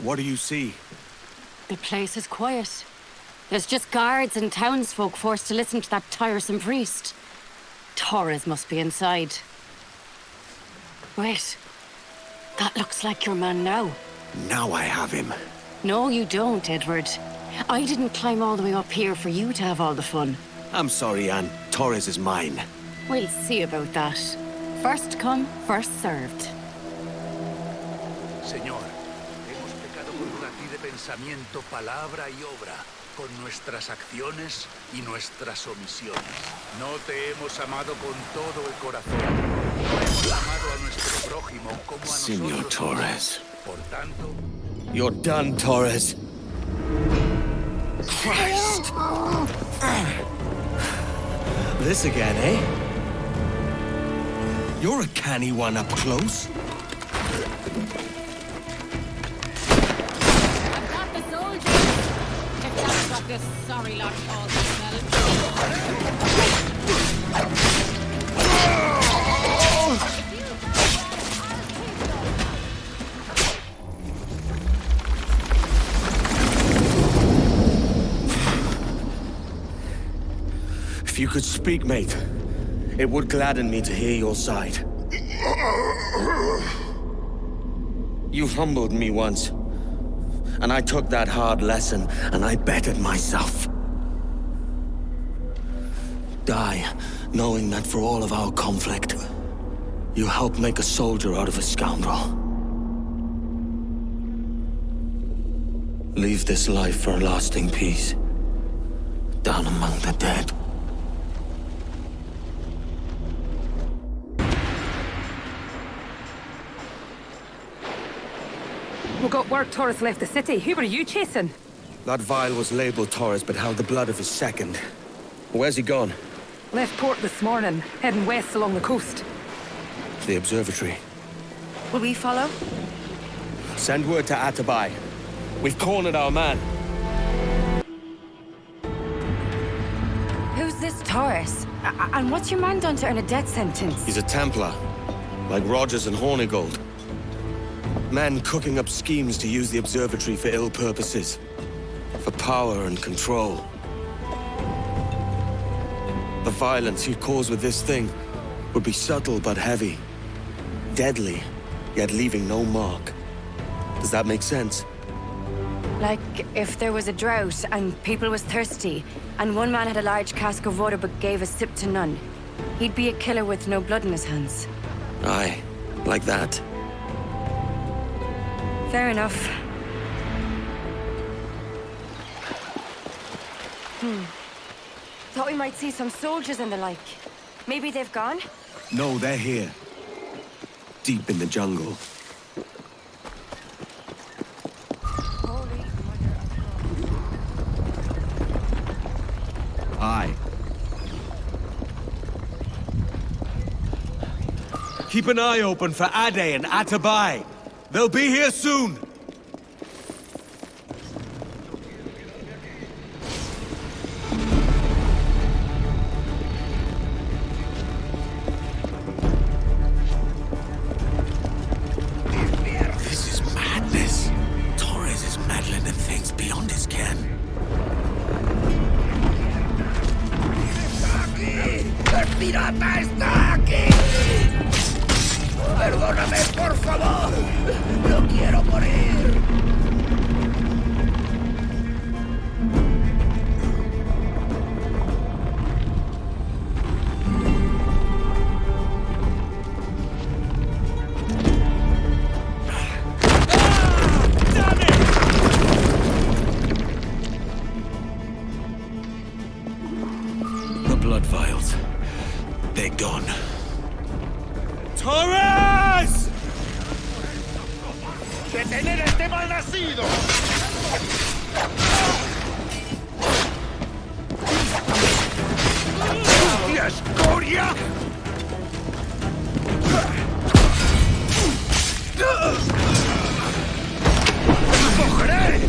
What do you see? The place is quiet. There's just guards and townsfolk forced to listen to that tiresome priest. Torres must be inside. Wait. That looks like your man now. Now I have him. No, you don't, Edward. I didn't climb all the way up here for you to have all the fun. I'm sorry, Anne. Torres is mine. We'll see about that. First come, first served. Señor, hemos pecado contra ti de pensamiento, palabra y obra, con nuestras acciones y nuestras omisiones. No te hemos amado con todo el corazón. No hemos amado a nuestro prójimo como a Señor nosotros. Torres. Por tanto, You're done, Torres. Christ! This again, eh? You're a canny one up close. I've got the soldiers! If that's what this sorry lot calls If you could speak, mate, it would gladden me to hear your side. You humbled me once, and I took that hard lesson, and I bettered myself. Die, knowing that for all of our conflict, you helped make a soldier out of a scoundrel. Leave this life for a lasting peace, down among the dead. We got word Torres left the city. Who were you chasing? That vial was labeled Torres, but held the blood of his second. Where's he gone? Left port this morning, heading west along the coast. To the observatory. Will we follow? Send word to Atabai. We've cornered our man. Who's this Taurus? And what's your man done to earn a death sentence? He's a Templar, like Rogers and Hornigold. Men cooking up schemes to use the observatory for ill purposes. For power and control. The violence he'd cause with this thing would be subtle but heavy. Deadly, yet leaving no mark. Does that make sense? Like, if there was a drought and people was thirsty, and one man had a large cask of water but gave a sip to none, he'd be a killer with no blood in his hands. Aye, like that. Fair enough. Thought we might see some soldiers and the like. Maybe they've gone? No, they're here. Deep in the jungle. Aye. Keep an eye open for Ade and Atabai. They'll be here soon. This is madness. Torres is meddling in things beyond his ken. ¡El pirata está aquí! ¡Perdóname, por favor! ¡No quiero morir! The blood vials. They're gone. Torres! ¡Detener a este malnacido! ¡La escoria! ¡Cogeré!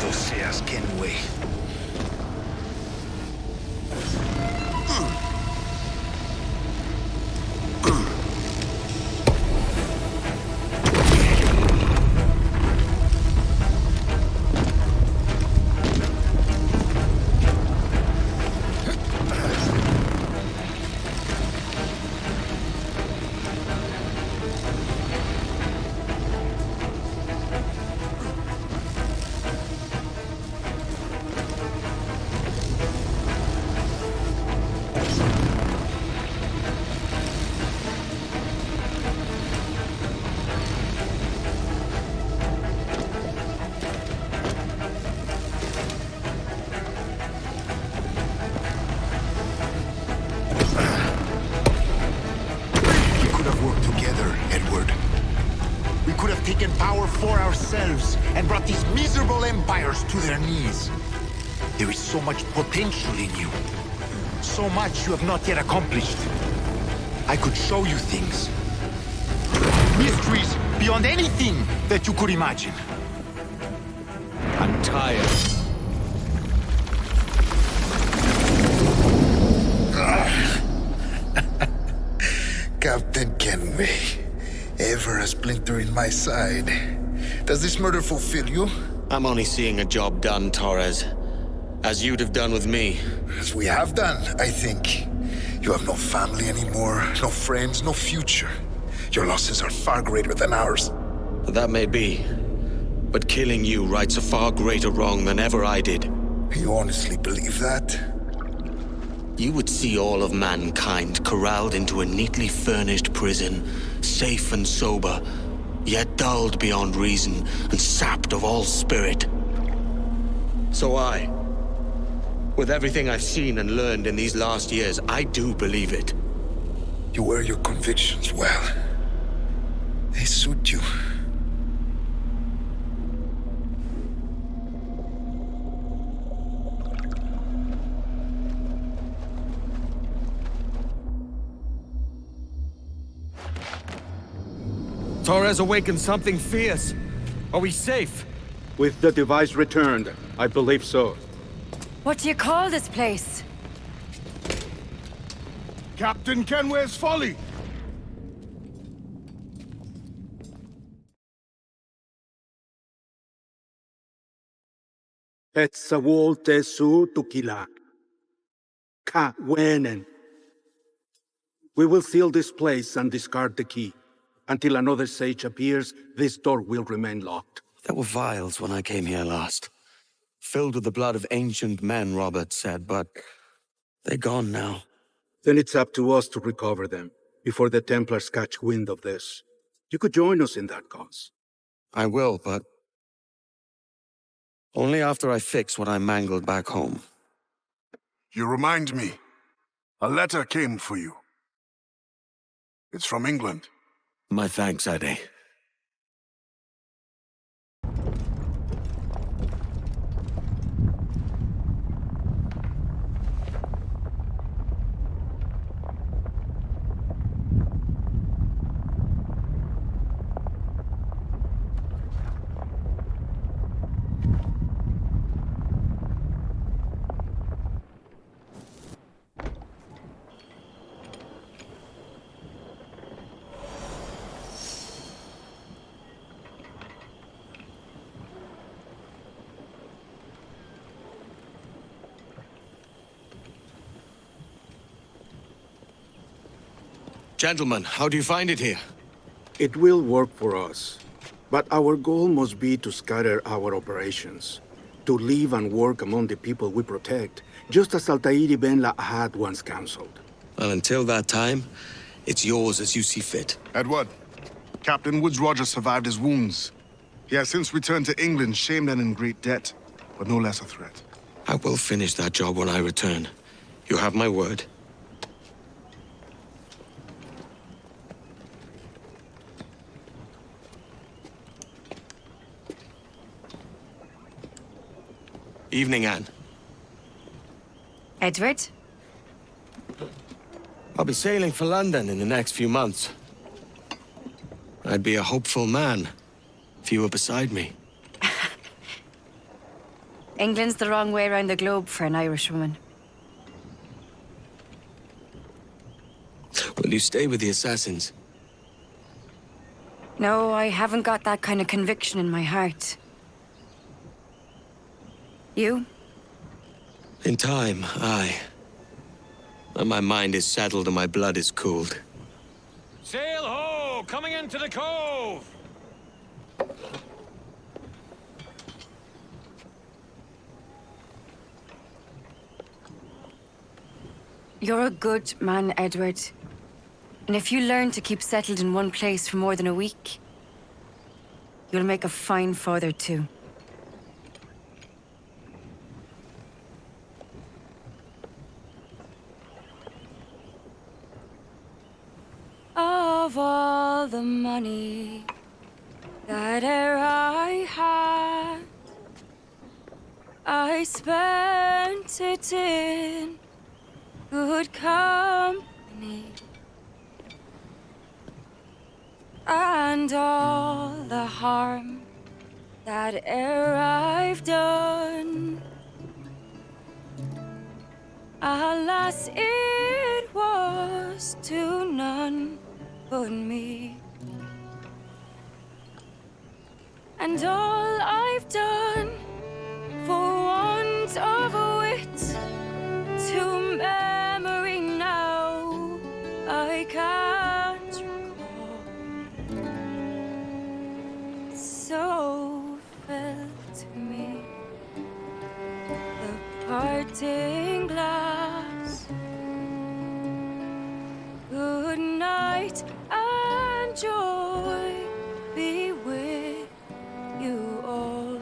No seas Kenway. taken power for ourselves and brought these miserable empires to their knees. There is so much potential in you. So much you have not yet accomplished. I could show you things. Mysteries beyond anything that you could imagine. I'm tired. Captain Kenway, ever a splinter in my side. Does this murder fulfill you? I'm only seeing a job done, Torres. As you'd have done with me. As we have done, I think. You have no family anymore, no friends, no future. Your losses are far greater than ours. That may be. But killing you rights a far greater wrong than ever I did. You honestly believe that? You would see all of mankind corralled into a neatly furnished prison, safe and sober, yet dulled beyond reason and sapped of all spirit. So With everything I've seen and learned in these last years, I do believe it. You wear your convictions well. They suit you. Torres awakened something fierce. Are we safe? With the device returned, I believe so. What do you call this place? Captain Kenway's Folly! Etsawolte su tukila. Ka wenen. We will seal this place and discard the key. Until another sage appears, this door will remain locked. There were vials when I came here last. Filled with the blood of ancient men, Robert said, but they're gone now. Then it's up to us to recover them, before the Templars catch wind of this. You could join us in that cause. I will, but only after I fix what I mangled back home. You remind me. A letter came for you. It's from England. My thanks, Stede. Gentlemen, how do you find it here? It will work for us. But our goal must be to scatter our operations. To live and work among the people we protect, just as Altair Ben had once counseled. Well, until that time, it's yours as you see fit. Edward, Captain Woods Rogers survived his wounds. He has since returned to England, shamed and in great debt, but no less a threat. I will finish that job when I return. You have my word. Evening, Anne. Edward? I'll be sailing for London in the next few months. I'd be a hopeful man if you were beside me. England's the wrong way around the globe for an Irish woman. Will you stay with the assassins? No, I haven't got that kind of conviction in my heart. You? In time, aye. When my mind is settled and my blood is cooled. Sail ho! Coming into the cove! You're a good man, Edward. And if you learn to keep settled in one place for more than a week, you'll make a fine father too. Of all the money that e'er I had, I spent it in good company. And all the harm that e'er I've done, alas, it was to none but me. And all I've done for want of a wit to memory now I can't recall. So fell to me the parting glass. Good night and joy be with you all.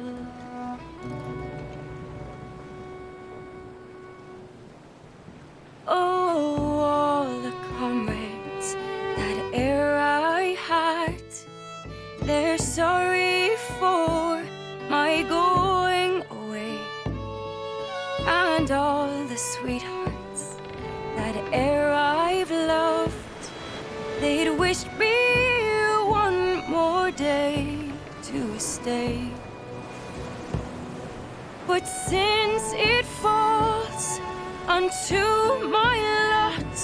the sweethearts that e'er I've loved, they'd wished me one more day to stay. But since it falls unto my lot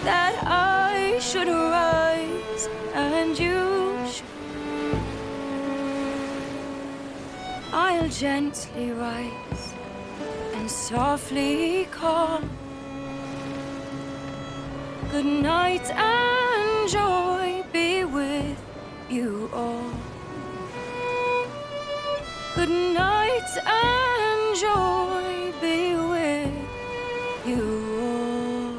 that I should rise and you should, I'll gently rise and softly call. Good night and joy be with you all. Good night and joy be with you all.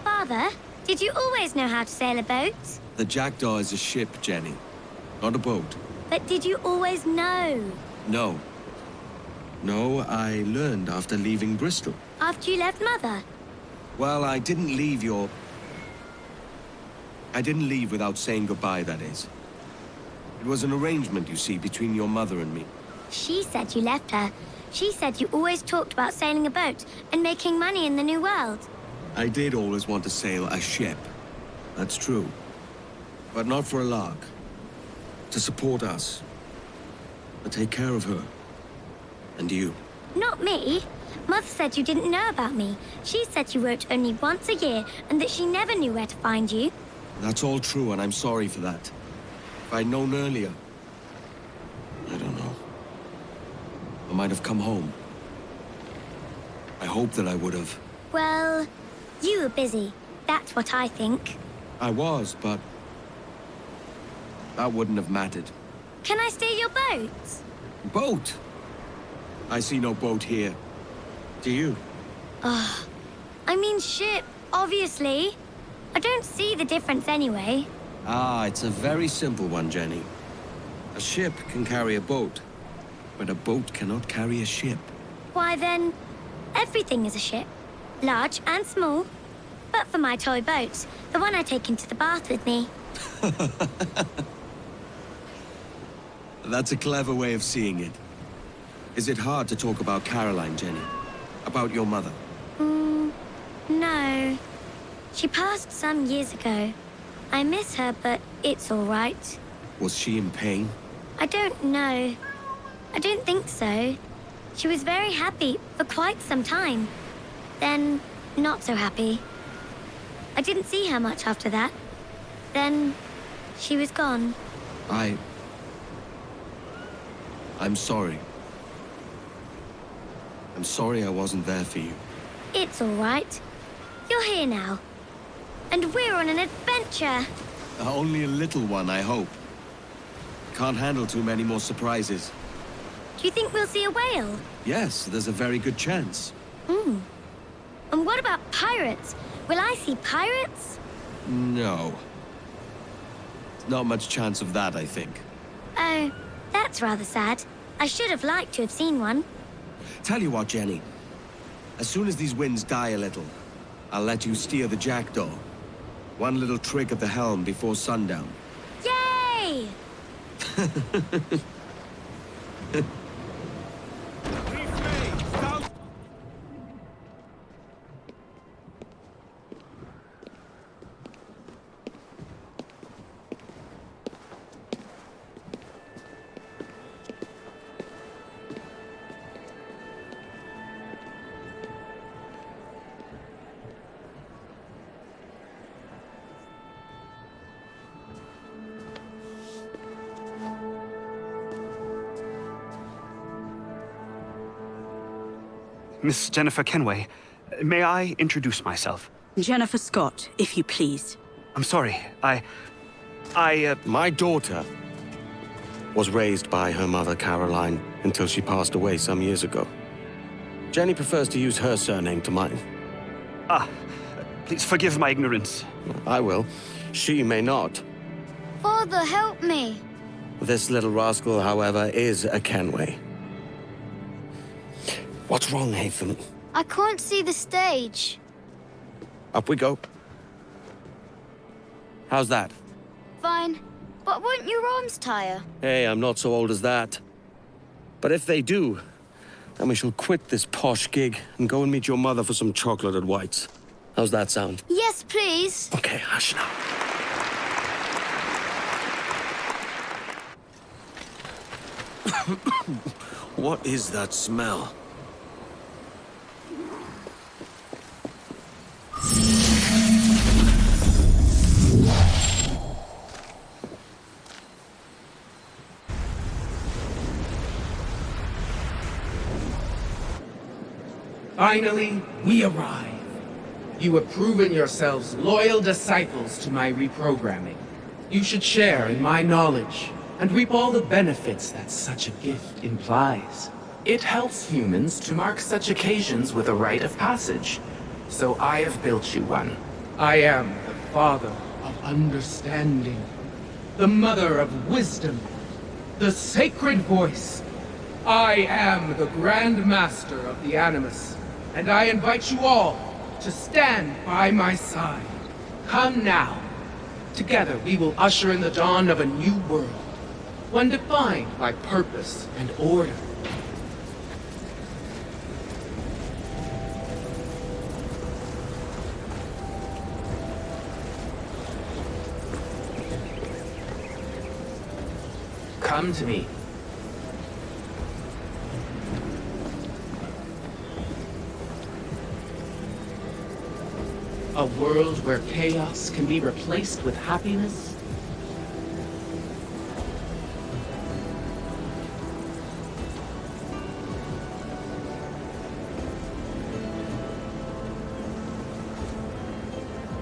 Father, did you always know how to sail a boat? The Jackdaw is a ship, Jenny, not a boat. But did you always know? No. No, I learned after leaving Bristol. After you left Mother? Well, I didn't leave without saying goodbye, that is. It was an arrangement, you see, between your mother and me. She said you left her. She said you always talked about sailing a boat and making money in the New World. I did always want to sail a ship. That's true. But not for a lark. To support us. To take care of her. And you. Not me. Mother said you didn't know about me. She said you wrote only once a year and that she never knew where to find you. That's all true, and I'm sorry for that. If I'd known earlier... I don't know. I might have come home. I hope that I would have. Well, you were busy. That's what I think. I was, but... that wouldn't have mattered. Can I steal your boat? Boat? I see no boat here. Do you? Oh, I mean ship, obviously. I don't see the difference anyway. Ah, it's a very simple one, Jenny. A ship can carry a boat, but a boat cannot carry a ship. Why then, everything is a ship. Large and small. But for my toy boat, the one I take into the bath with me. That's a clever way of seeing it. Is it hard to talk about Caroline, Jenny? About your mother? No. She passed some years ago. I miss her, but it's all right. Was she in pain? I don't know. I don't think so. She was very happy for quite some time. Then, not so happy. I didn't see her much after that. Then, she was gone. I'm sorry. I'm sorry I wasn't there for you. It's all right. You're here now. And we're on an adventure. Only a little one, I hope. Can't handle too many more surprises. Do you think we'll see a whale? Yes, there's a very good chance. And what about pirates? Will I see pirates? No. Not much chance of that, I think. Oh, that's rather sad. I should have liked to have seen one. Tell you what, Jenny. As soon as these winds die a little, I'll let you steer the Jackdaw. One little trick of the helm before sundown. Yay! Miss Jennifer Kenway, may I introduce myself? Jennifer Scott, if you please. I'm sorry, My daughter was raised by her mother, Caroline, until she passed away some years ago. Jenny prefers to use her surname to mine. Please forgive my ignorance. I will. She may not. Father, help me. This little rascal, however, is a Kenway. What's wrong, Hafen? I can't see the stage. Up we go. How's that? Fine. But won't your arms tire? Hey, I'm not so old as that. But if they do, then we shall quit this posh gig and go and meet your mother for some chocolate at White's. How's that sound? Yes, please. Okay, hush now. What is that smell? Finally, we arrive. You have proven yourselves loyal disciples to my reprogramming. You should share in my knowledge and reap all the benefits that such a gift implies. It helps humans to mark such occasions with a rite of passage. So I have built you one. I am the father of understanding, the mother of wisdom, the sacred voice. I am the Grand Master of the Animus, and I invite you all to stand by my side. Come now. Together we will usher in the dawn of a new world, one defined by purpose and order. Come to me. A world where chaos can be replaced with happiness?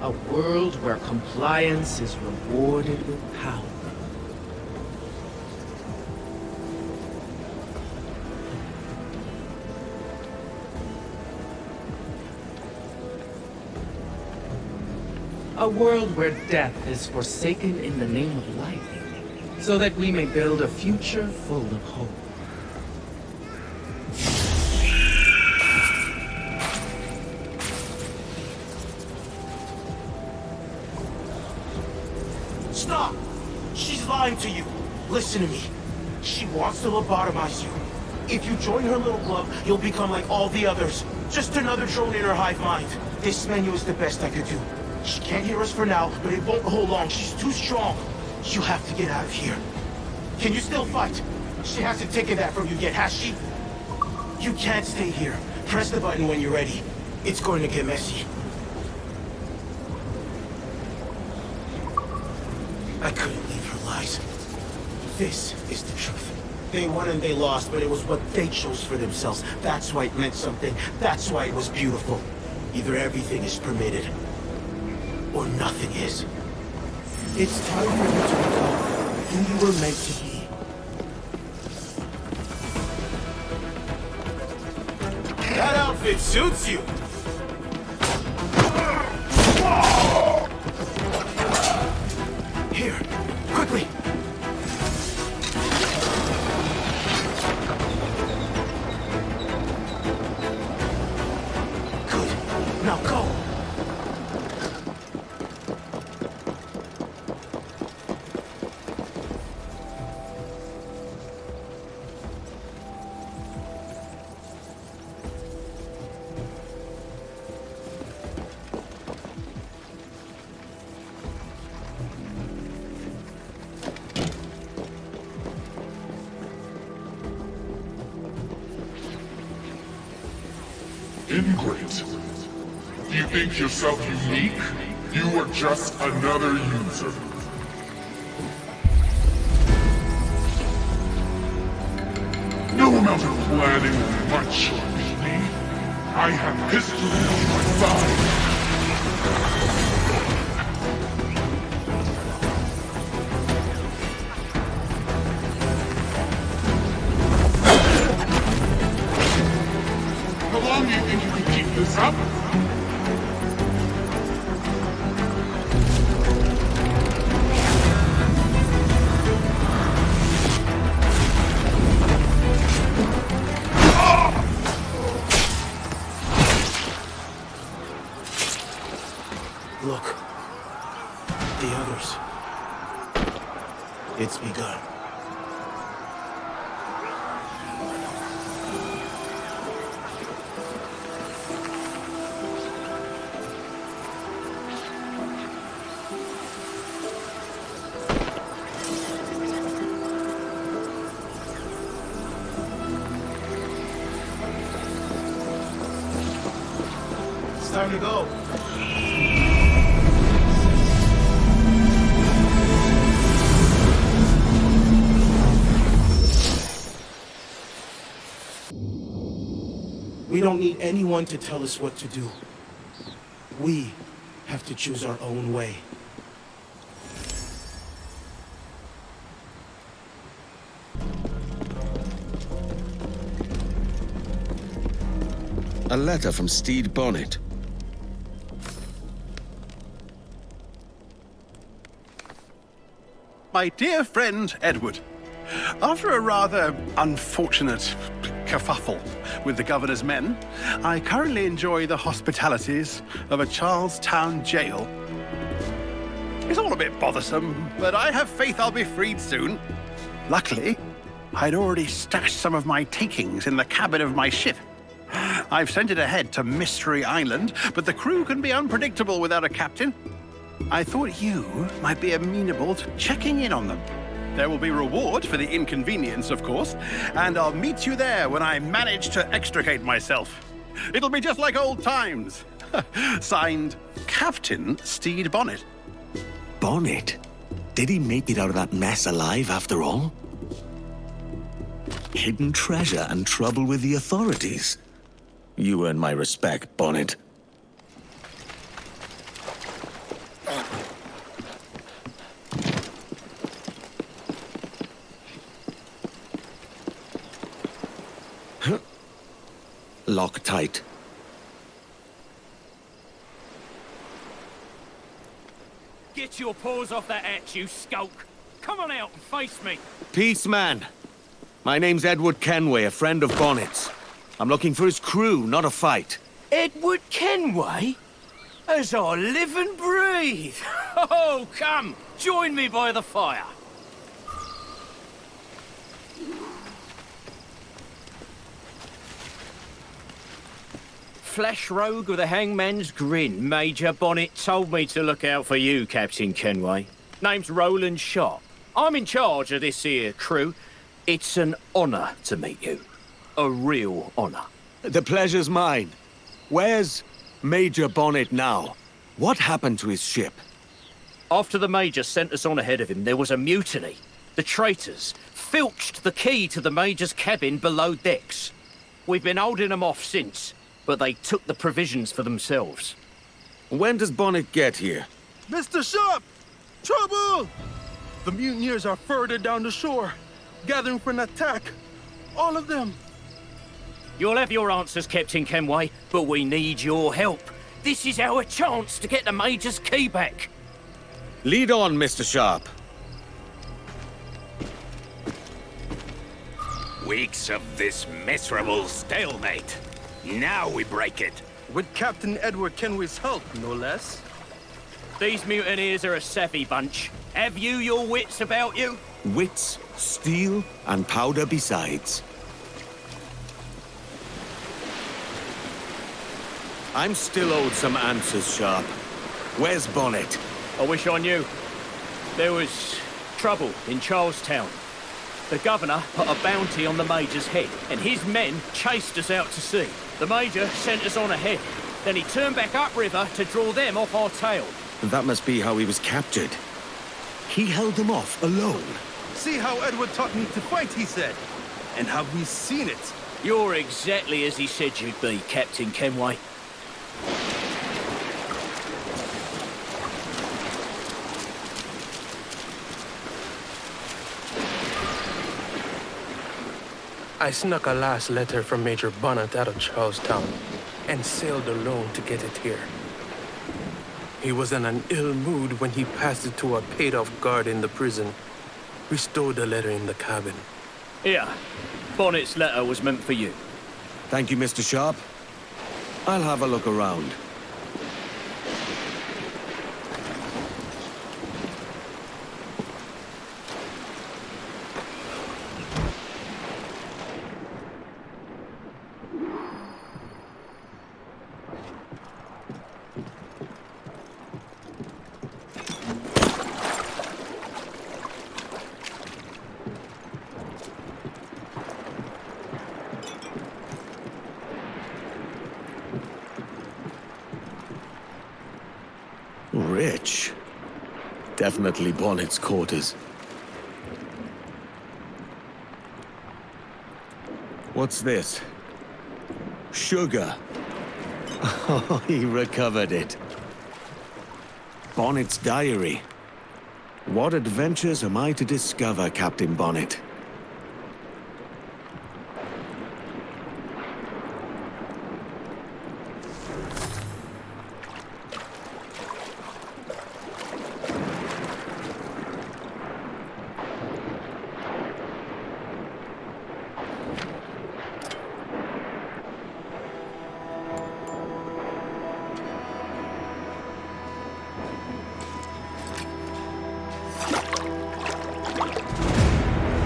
A world where compliance is rewarded with power. A world where death is forsaken in the name of life, so that we may build a future full of hope. Stop! She's lying to you. Listen to me. She wants to lobotomize you. If you join her little club, you'll become like all the others. Just another drone in her hive mind. This menu is the best I could do. She can't hear us for now, but it won't hold long. She's too strong. You have to get out of here. Can you still fight? She hasn't taken that from you yet, has she? You can't stay here. Press the button when you're ready. It's going to get messy. I couldn't leave her lies. This is the truth. They won and they lost, but it was what they chose for themselves. That's why it meant something. That's why it was beautiful. Either everything is permitted, or nothing is. It's time for you to become who you were meant to be. That outfit suits you! Here, quickly! Good. Now go! Ingrate. You think yourself unique? You are just another user. No amount of planning will match me. I have history on my side. How long do you think you can keep this up? Look. The others. It's begun. It's time to go. We don't need anyone to tell us what to do. We have to choose our own way. A letter from Stede Bonnet. My dear friend, Edward. After a rather unfortunate kerfuffle with the governor's men, I currently enjoy the hospitalities of a Charlestown jail. It's all a bit bothersome, but I have faith I'll be freed soon. Luckily, I'd already stashed some of my takings in the cabin of my ship. I've sent it ahead to Mystery Island, but the crew can be unpredictable without a captain. I thought you might be amenable to checking in on them. There will be reward for the inconvenience, of course, and I'll meet you there when I manage to extricate myself. It'll be just like old times. Signed, Captain Stede Bonnet. Bonnet? Did he make it out of that mess alive after all? Hidden treasure and trouble with the authorities. You earn my respect, Bonnet. Lock tight. Get your paws off that hatch, you skulk! Come on out and face me! Peace, man. My name's Edward Kenway, a friend of Bonnet's. I'm looking for his crew, not a fight. Edward Kenway? As I live and breathe! Oh, come! Join me by the fire! Flesh rogue with a hangman's grin. Major Bonnet told me to look out for you, Captain Kenway. Name's Roland Sharp. I'm in charge of this here crew. It's an honor to meet you. A real honor. The pleasure's mine. Where's Major Bonnet now? What happened to his ship? After the Major sent us on ahead of him, there was a mutiny. The traitors filched the key to the Major's cabin below decks. We've been holding them off since, but they took the provisions for themselves. When does Bonnet get here? Mr. Sharp! Trouble! The mutineers are further down the shore, gathering for an attack. All of them. You'll have your answers, Captain Kenway, but we need your help. This is our chance to get the Major's key back. Lead on, Mr. Sharp. Weeks of this miserable stalemate. Now we break it. With Captain Edward Kenway's help, no less. These mutineers are a savvy bunch. Have you your wits about you? Wits, steel, and powder besides. I'm still owed some answers, Sharp. Where's Bonnet? I wish I knew. There was trouble in Charlestown. The governor put a bounty on the Major's head, and his men chased us out to sea. The Major sent us on ahead. Then he turned back upriver to draw them off our tail. That must be how he was captured. He held them off alone. See how Edward taught me to fight, he said. And have we seen it? You're exactly as he said you'd be, Captain Kenway. I snuck a last letter from Major Bonnet out of Charlestown and sailed alone to get it here. He was in an ill mood when he passed it to a paid-off guard in the prison. We stowed the letter in the cabin. Here, Bonnet's letter was meant for you. Thank you, Mr. Sharp. I'll have a look around. Rich. Definitely Bonnet's quarters. What's this? Sugar. Oh, he recovered it. Bonnet's diary. What adventures am I to discover, Captain Bonnet?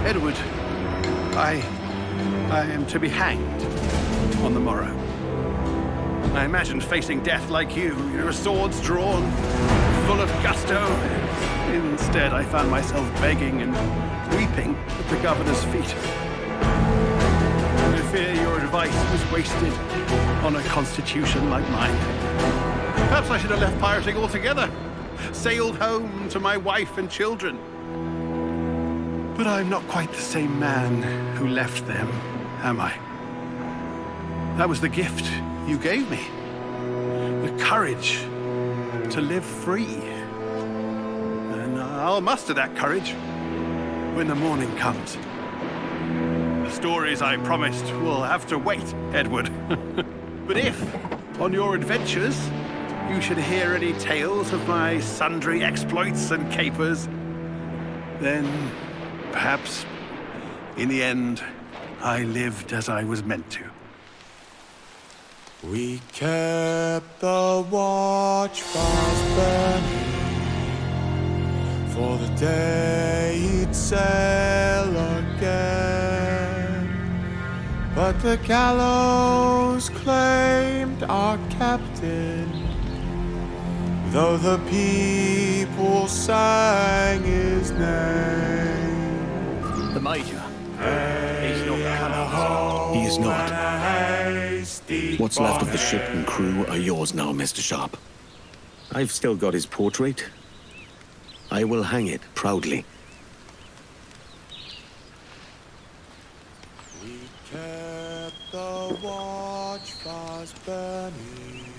Edward, I am to be hanged on the morrow. I imagined facing death like you, swords drawn, full of gusto. Instead, I found myself begging and weeping at the governor's feet. I fear your advice was wasted on a constitution like mine. Perhaps I should have left pirating altogether, sailed home to my wife and children. But I'm not quite the same man who left them, am I? That was the gift you gave me. The courage to live free. And I'll muster that courage when the morning comes. The stories I promised will have to wait, Edward. But if, on your adventures, you should hear any tales of my sundry exploits and capers, then perhaps, in the end, I lived as I was meant to. We kept the watchfires burning for the day he'd sail again. But the gallows claimed our captain, though the people sang his name. The Major. He's not coming. He is not. What's left of the ship and crew are yours now, Mr. Sharp. I've still got his portrait. I will hang it proudly. We kept the watchfires burning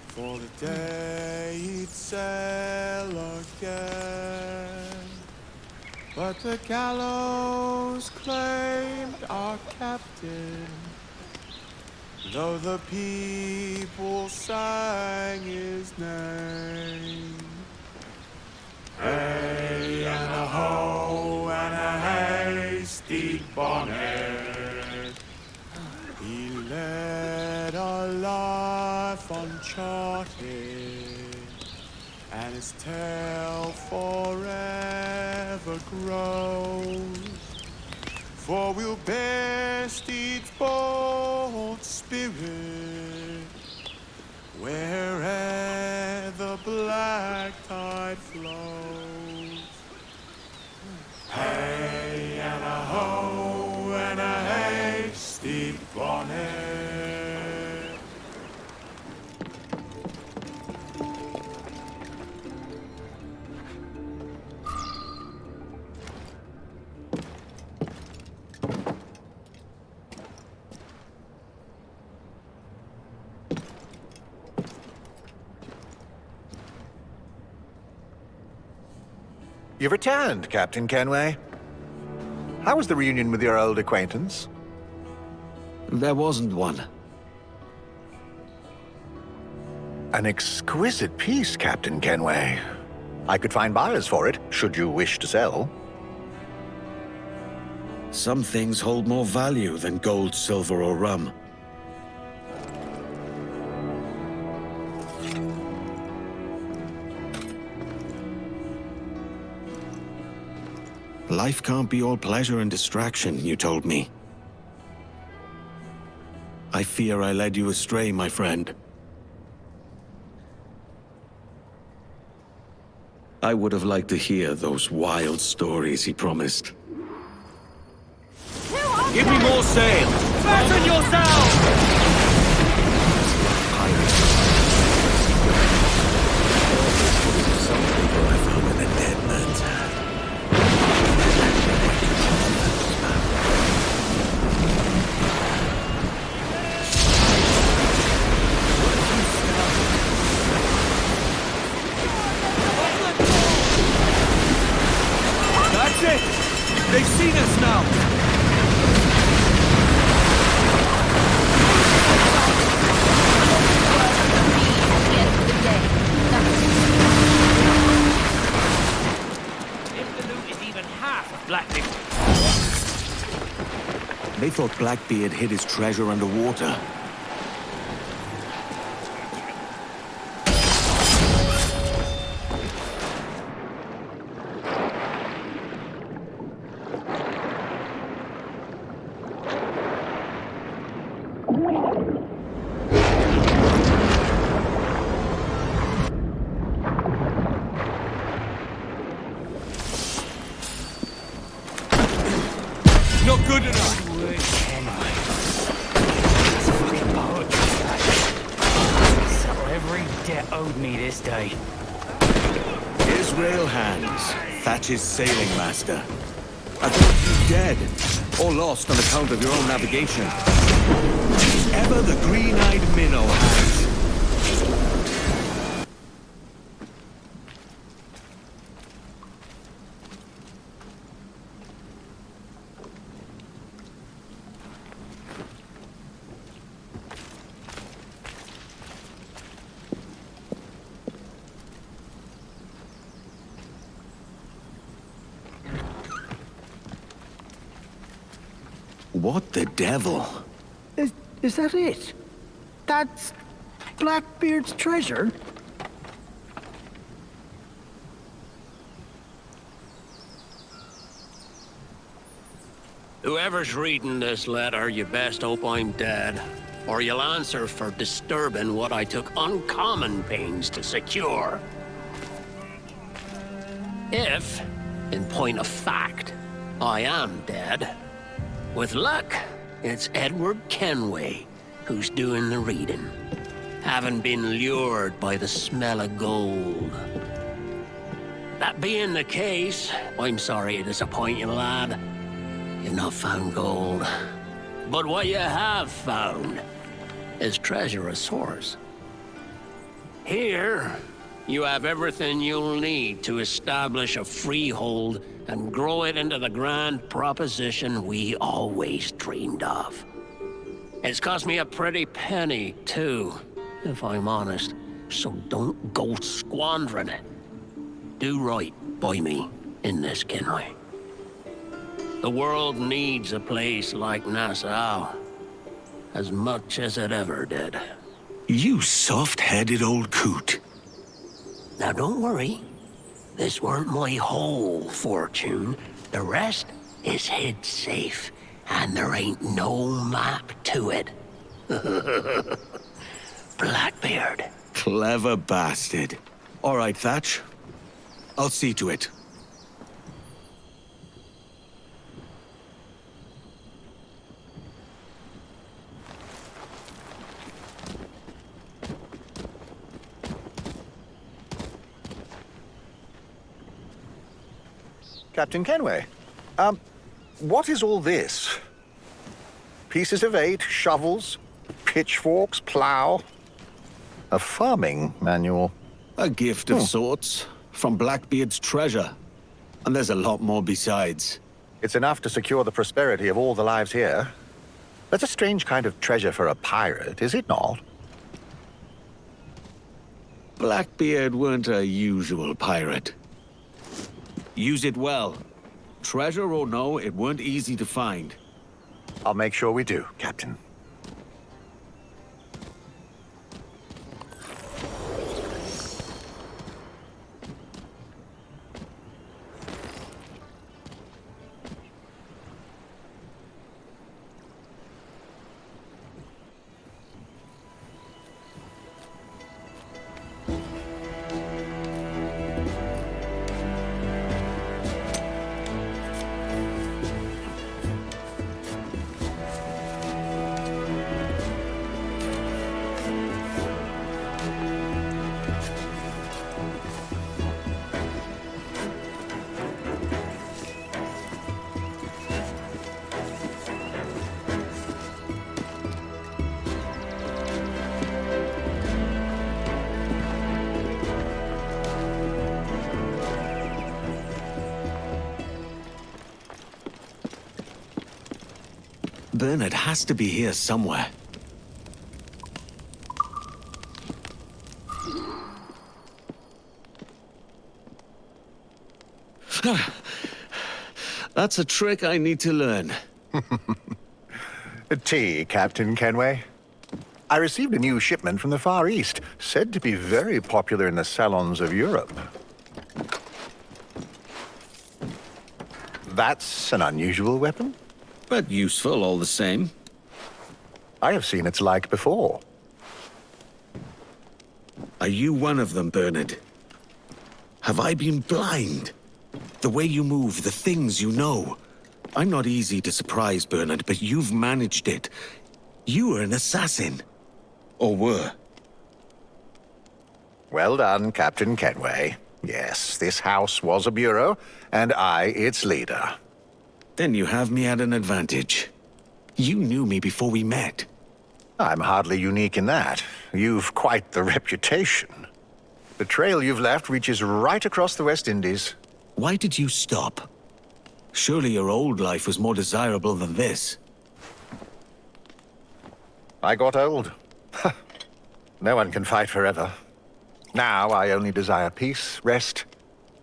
for the day he'd sail again. But the gallows claimed our captain, though the people sang his name. Hey and a ho and a hasty bonnet. He led a life uncharted, and his tale forever grows. For we'll bear Stede's bold spirit where'er the black tide flows. Hey and a ho and a hasty bonnet. You've returned, Captain Kenway. How was the reunion with your old acquaintance? There wasn't one. An exquisite piece, Captain Kenway. I could find buyers for it, should you wish to sell. Some things hold more value than gold, silver, or rum. Life can't be all pleasure and distraction, you told me. I fear I led you astray, my friend. I would have liked to hear those wild stories he promised. Give me more sail! Fasten yourselves! rifle in a dead man's hand. That's it! They've seen us now! Blackbeard. They thought Blackbeard hid his treasure underwater. Not good enough! Settle every debt owed me this day. Israel Hands, Thatch's sailing master. I thought you dead, or lost on account of your own navigation. Ever the green-eyed minnow, Hands. What the devil? Is that it? That's Blackbeard's treasure? Whoever's reading this letter, you best hope I'm dead, or you'll answer for disturbing what I took uncommon pains to secure. If, in point of fact, I am dead, with luck, it's Edward Kenway who's doing the reading, having been lured by the smell of gold. That being the case, I'm sorry to disappoint you, lad. You've not found gold. But what you have found is treacherous source. Here, you have everything you'll need to establish a freehold and grow it into the grand proposition we always dreamed of. It's cost me a pretty penny, too, if I'm honest, so don't go squandering it. Do right by me in this, Kenway. The world needs a place like Nassau, as much as it ever did. You soft-headed old coot. Now don't worry. This weren't my whole fortune. The rest is hid safe, and there ain't no map to it. Blackbeard. Clever bastard. All right, Thatch. I'll see to it. Captain Kenway, what is all this? Pieces of 8, shovels, pitchforks, plow. A farming manual. A gift of sorts, from Blackbeard's treasure. And there's a lot more besides. It's enough to secure the prosperity of all the lives here. That's a strange kind of treasure for a pirate, is it not? Blackbeard weren't a usual pirate. Use it well. Treasure or no, it weren't easy to find. I'll make sure we do, Captain. Bernard has to be here somewhere. That's a trick I need to learn. Tea, Captain Kenway. I received a new shipment from the Far East, said to be very popular in the salons of Europe. That's an unusual weapon? But useful all the same. I have seen its like before. Are you one of them, Bernard? Have I been blind? The way you move, the things you know. I'm not easy to surprise, Bernard, but you've managed it. You are an assassin. Or were. Well done, Captain Kenway. Yes, this house was a bureau, and I its leader. Then you have me at an advantage. You knew me before we met. I'm hardly unique in that. You've quite the reputation. The trail you've left reaches right across the West Indies. Why did you stop? Surely your old life was more desirable than this. I got old. No one can fight forever. Now I only desire peace, rest,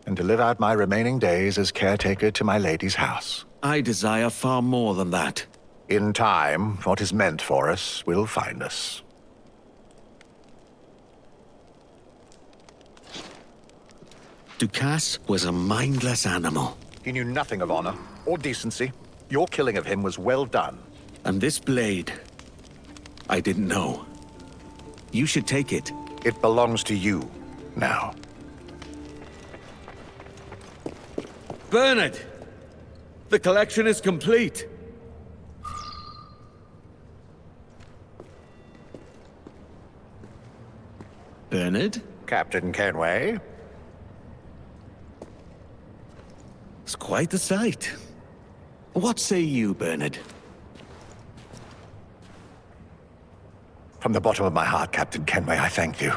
and to live out my remaining days as caretaker to my lady's house. I desire far more than that. In time, what is meant for us will find us. Ducasse was a mindless animal. He knew nothing of honor or decency. Your killing of him was well done. And this blade, I didn't know. You should take it. It belongs to you now. Bernard! The collection is complete. Bernard? Captain Kenway? It's quite the sight. What say you, Bernard? From the bottom of my heart, Captain Kenway, I thank you.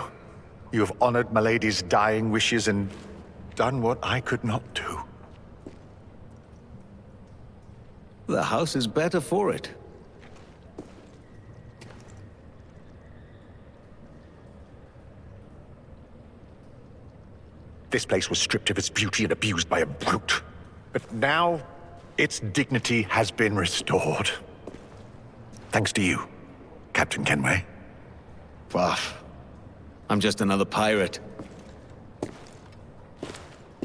You have honored my lady's dying wishes and done what I could not do. The house is better for it. This place was stripped of its beauty and abused by a brute. But now, its dignity has been restored. Thanks to you, Captain Kenway. Buff. I'm just another pirate.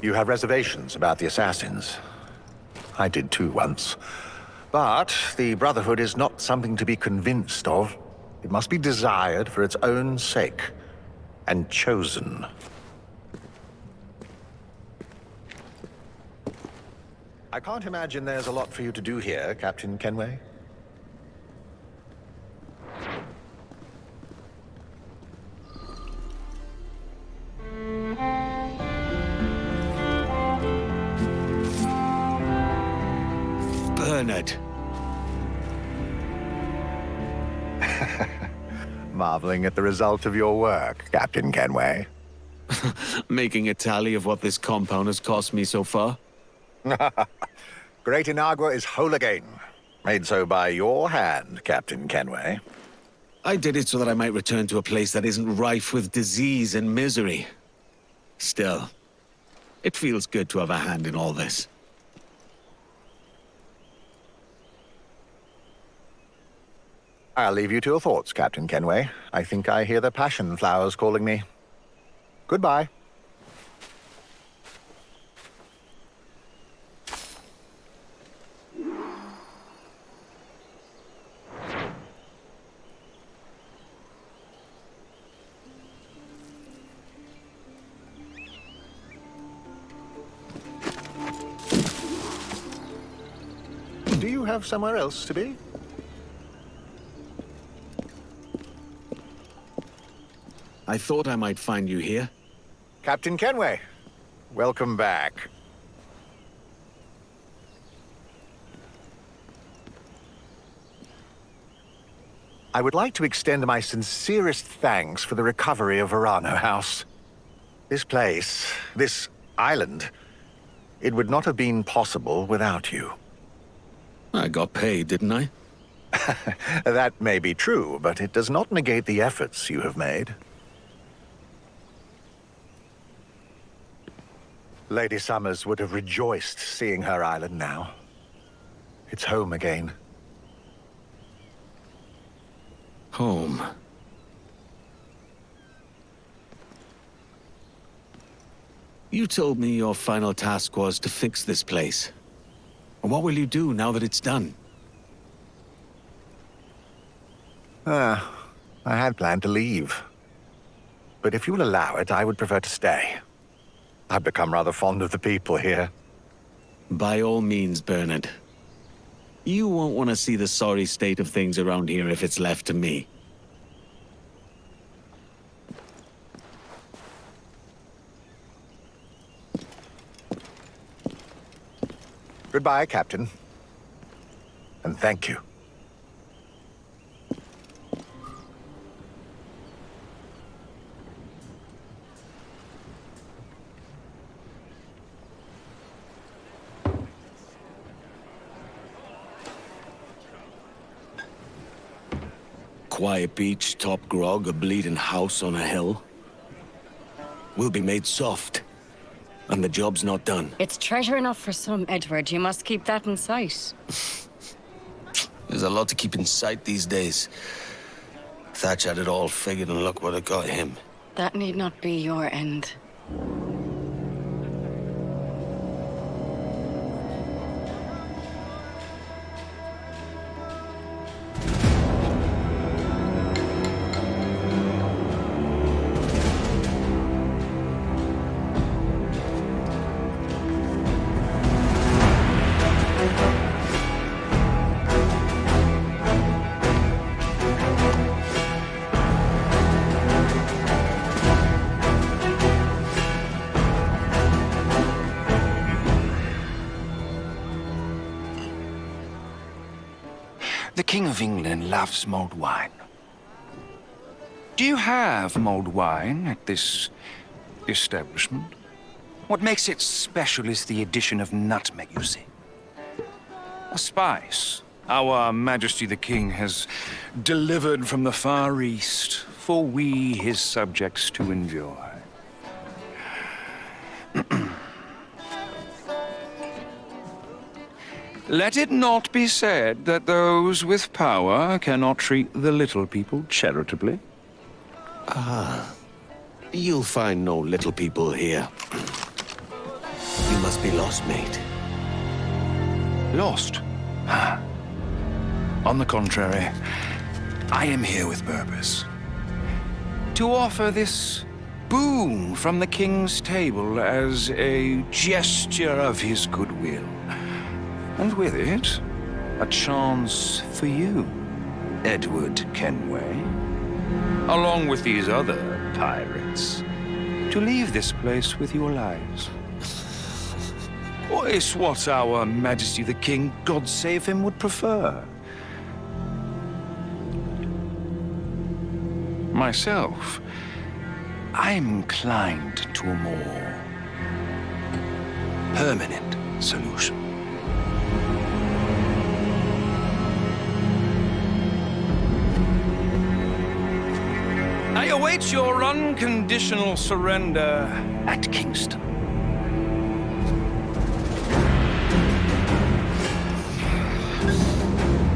You have reservations about the assassins. I did too once. But the Brotherhood is not something to be convinced of. It must be desired for its own sake. And chosen. I can't imagine there's a lot for you to do here, Captain Kenway. Bernard. Marveling at the result of your work, Captain Kenway. Making a tally of what this compound has cost me so far? Great Inagua is whole again. Made so by your hand, Captain Kenway. I did it so that I might return to a place that isn't rife with disease and misery. Still, it feels good to have a hand in all this. I'll leave you to your thoughts, Captain Kenway. I think I hear the passion flowers calling me. Goodbye. Do you have somewhere else to be? I thought I might find you here. Captain Kenway, welcome back. I would like to extend my sincerest thanks for the recovery of Verano House. This place, this island, it would not have been possible without you. I got paid, didn't I? That may be true, but it does not negate the efforts you have made. Lady Summers would have rejoiced seeing her island now. It's home again. Home. You told me your final task was to fix this place. What will you do now that it's done? I had planned to leave. But if you will allow it, I would prefer to stay. I've become rather fond of the people here. By all means, Bernard. You won't want to see the sorry state of things around here if it's left to me. Goodbye, Captain. And thank you. Quiet beach, top grog, a bleeding house on a hill. We'll be made soft. And the job's not done. It's treasure enough for some, Edward. You must keep that in sight. There's a lot to keep in sight these days. Thatch had it all figured, and look what it got him. That need not be your end. The King of England loves mulled wine. Do you have mulled wine at this establishment? What makes it special is the addition of nutmeg, you see. A spice our Majesty the King has delivered from the Far East for we, his subjects, to enjoy. Let it not be said that those with power cannot treat the little people charitably. Ah. You'll find no little people here. You must be lost, mate. Lost? On the contrary, I am here with purpose. To offer this boon from the King's table as a gesture of his goodwill. And with it, a chance for you, Edward Kenway, along with these other pirates, to leave this place with your lives. Or is what our Majesty the King, God save him, would prefer. Myself, I'm inclined to a more permanent solution. I await your unconditional surrender at Kingston.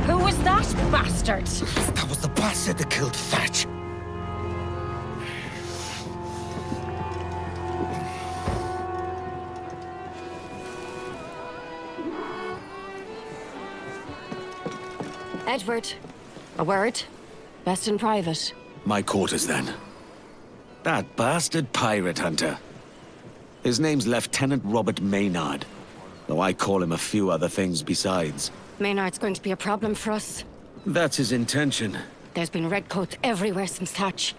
Who was that bastard? That was the bastard that killed Thatch. Edward, a word. Best in private. My quarters, then. That bastard pirate hunter. His name's Lieutenant Robert Maynard, though I call him a few other things besides. Maynard's going to be a problem for us. That's his intention. There's been redcoats everywhere since Thatch.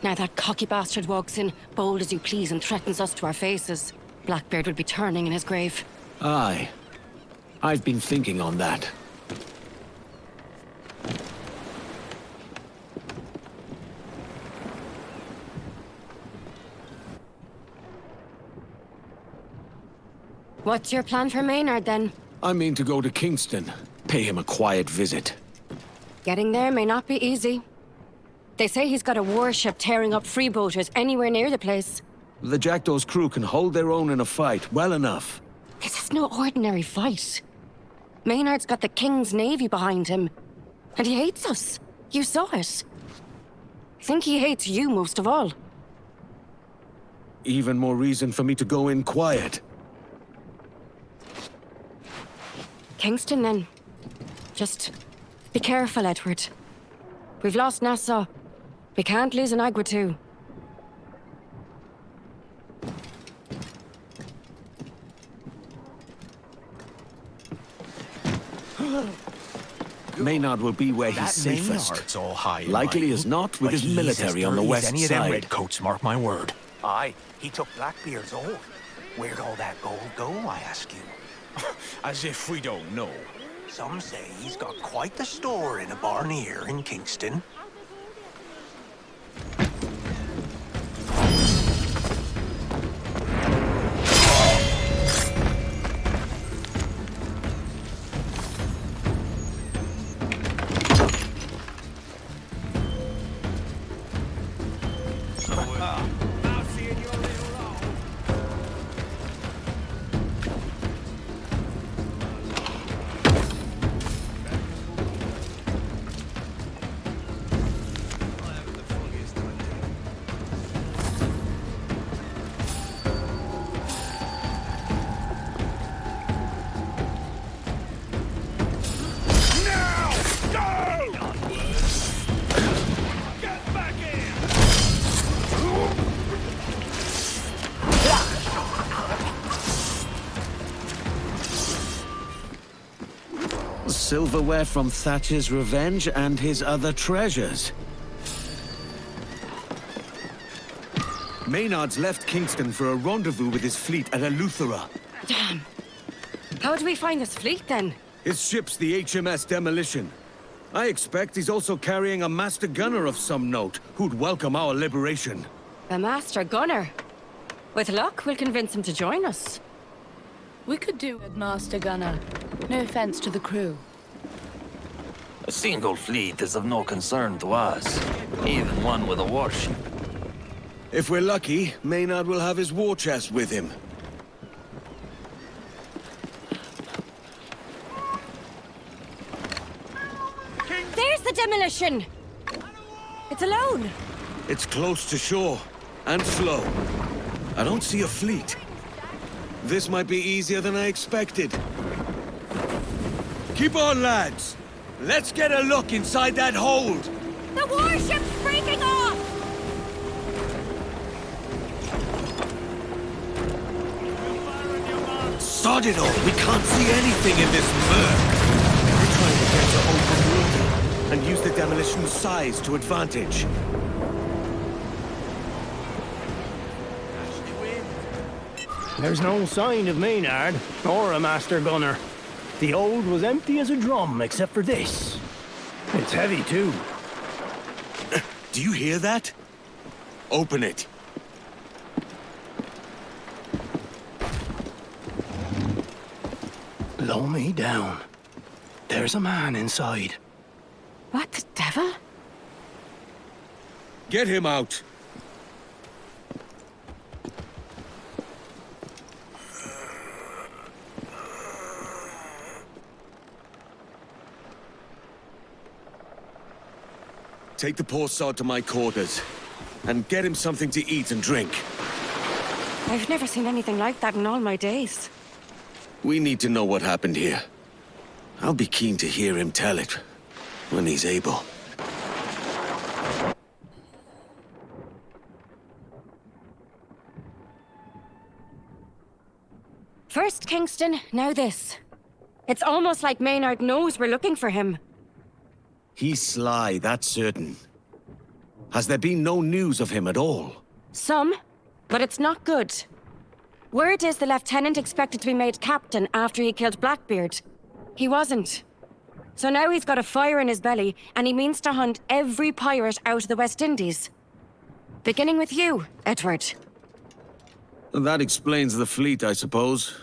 Now that cocky bastard walks in, bold as you please, and threatens us to our faces. Blackbeard would be turning in his grave. Aye. I've been thinking on that. What's your plan for Maynard, then? I mean to go to Kingston, pay him a quiet visit. Getting there may not be easy. They say he's got a warship tearing up freebooters anywhere near the place. The Jackdaw's crew can hold their own in a fight well enough. This is no ordinary fight. Maynard's got the King's Navy behind him. And he hates us. You saw it. I think he hates you most of all. Even more reason for me to go in quiet. Kingston, then. Just be careful, Edward. We've lost Nassau. We can't lose an Agua too. Maynard will be where he's safest. Maynard's all high and Likely mighty, as not with but his he's military as on the dirty as west any of them side. redcoats, mark my word. Aye, he took Blackbeard's oath. Where'd all that gold go, I ask you? As if we don't know. Some say he's got quite the store in a barn here in Kingston. Silverware from Thatcher's revenge and his other treasures. Maynard's left Kingston for a rendezvous with his fleet at Eleuthera. Damn. How do we find this fleet, then? His ship's the HMS Demolition. I expect he's also carrying a master gunner of some note, who'd welcome our liberation. A master gunner? With luck, we'll convince him to join us. We could do with Master Gunner. No offense to the crew. A single fleet is of no concern to us, even one with a warship. If we're lucky, Maynard will have his war chest with him. There's the demolition! It's alone! It's close to shore, and slow. I don't see a fleet. This might be easier than I expected. Keep on, lads! Let's get a look inside that hold! The warship's breaking off! Sod it all! We can't see anything in this murk! We're trying to get to open water, and use the demolition's size to advantage. There's no sign of Maynard, or a master gunner. The hold was empty as a drum, except for this. It's heavy, too. Do you hear that? Open it. Lower me down. There's a man inside. What the devil? Get him out. Take the poor sod to my quarters, and get him something to eat and drink. I've never seen anything like that in all my days. We need to know what happened here. I'll be keen to hear him tell it, when he's able. First Kingston, now this. It's almost like Maynard knows we're looking for him. He's sly, that's certain. Has there been no news of him at all? Some, but it's not good. Word is the lieutenant expected to be made captain after he killed Blackbeard. He wasn't. So now he's got a fire in his belly, and he means to hunt every pirate out of the West Indies. Beginning with you, Edward. That explains the fleet, I suppose.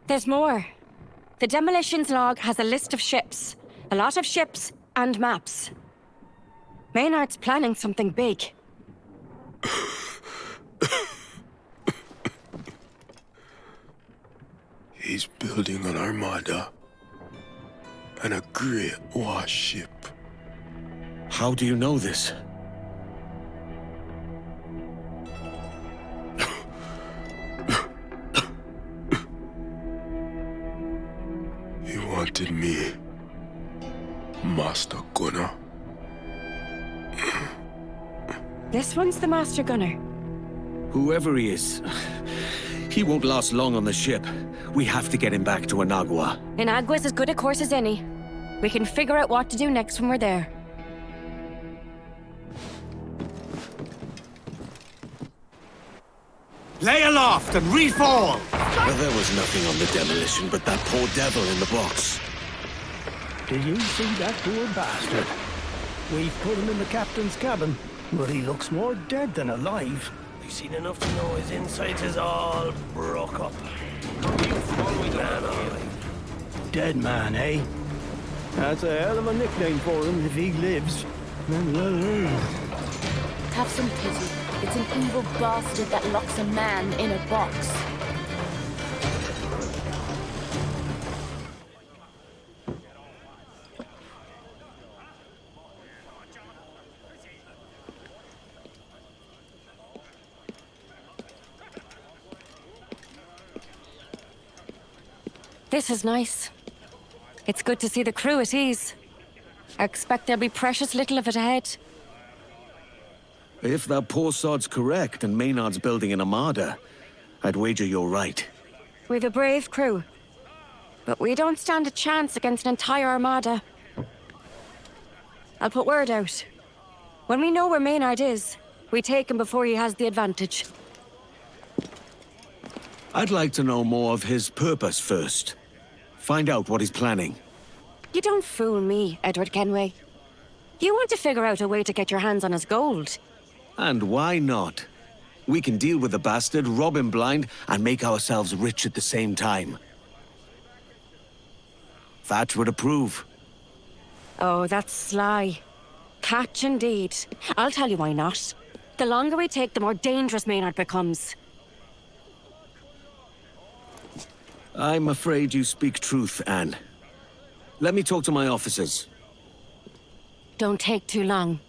There's more. The demolitions log has a list of ships. A lot of ships, and maps. Maynard's planning something big. He's building an armada. And a great warship. How do you know this? He wanted me, Master Gunner. This one's the Master Gunner. Whoever he is, he won't last long on the ship. We have to get him back to Anagua. Inagua's as good a course as any. We can figure out what to do next when we're there. Lay aloft and refall! Well, there was nothing on the demolition but that poor devil in the box. Did you see that poor bastard? We've put him in the captain's cabin, but he looks more dead than alive. We've seen enough to know his insides is all broke up. Dead man, eh? That's a hell of a nickname for him if he lives. Have some pity. It's an evil bastard that locks a man in a box. This is nice. It's good to see the crew at ease. I expect there'll be precious little of it ahead. If that poor sod's correct and Maynard's building an armada, I'd wager you're right. We've a brave crew. But we don't stand a chance against an entire armada. I'll put word out. When we know where Maynard is, we take him before he has the advantage. I'd like to know more of his purpose first. Find out what he's planning. You don't fool me, Edward Kenway. You want to figure out a way to get your hands on his gold. And why not? We can deal with the bastard, rob him blind, and make ourselves rich at the same time. That would approve. Oh, that's sly. Catch indeed. I'll tell you why not. The longer we take, the more dangerous Maynard becomes. I'm afraid you speak truth, Anne. Let me talk to my officers. Don't take too long.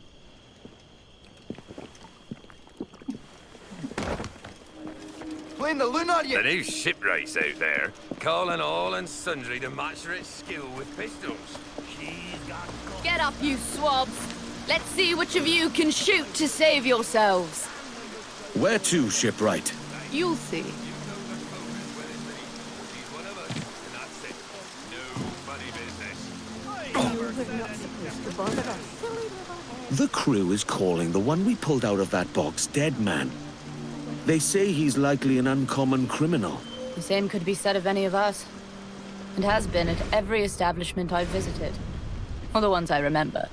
Playing the loon on you! The new shipwrights out there, calling all and sundry to match their skill with pistols. Get up, you swabs! Let's see which of you can shoot to save yourselves. Where to, shipwright? You'll see. The crew is calling the one we pulled out of that box Dead Man. They say he's likely an uncommon criminal. The same could be said of any of us. And has been at every establishment I've visited. Or the ones I remember.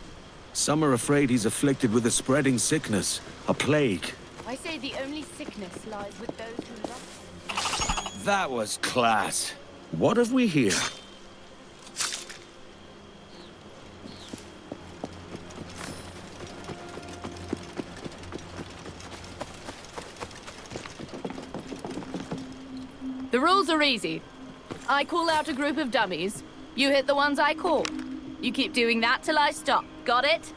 Some are afraid he's afflicted with a spreading sickness, a plague. I say the only sickness lies with those who love them. That was class. What have we here? The rules are easy. I call out a group of dummies. You hit the ones I call. You keep doing that till I stop. Got it?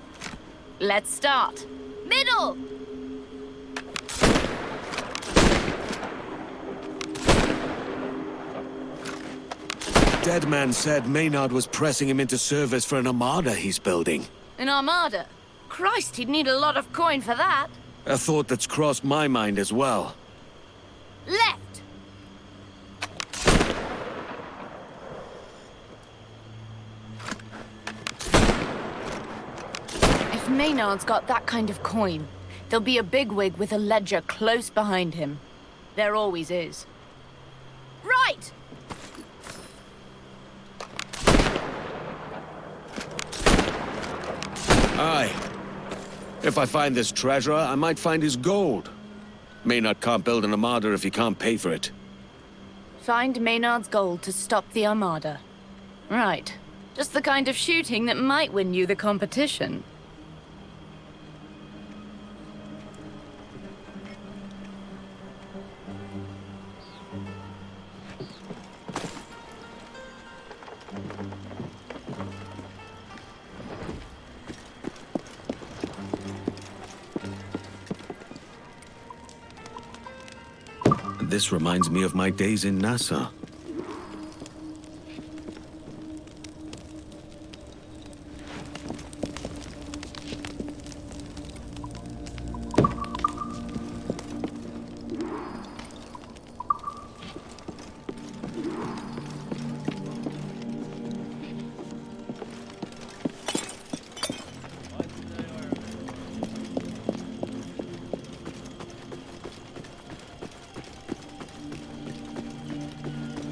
Let's start. Middle! Dead Man said Maynard was pressing him into service for an armada he's building. An armada? Christ, he'd need a lot of coin for that. A thought that's crossed my mind as well. Left! If Maynard's got that kind of coin, there'll be a bigwig with a ledger close behind him. There always is. Right! Aye. If I find this treasure, I might find his gold. Maynard can't build an armada if he can't pay for it. Find Maynard's gold to stop the armada. Right. Just the kind of shooting that might win you the competition. This reminds me of my days in Nassau.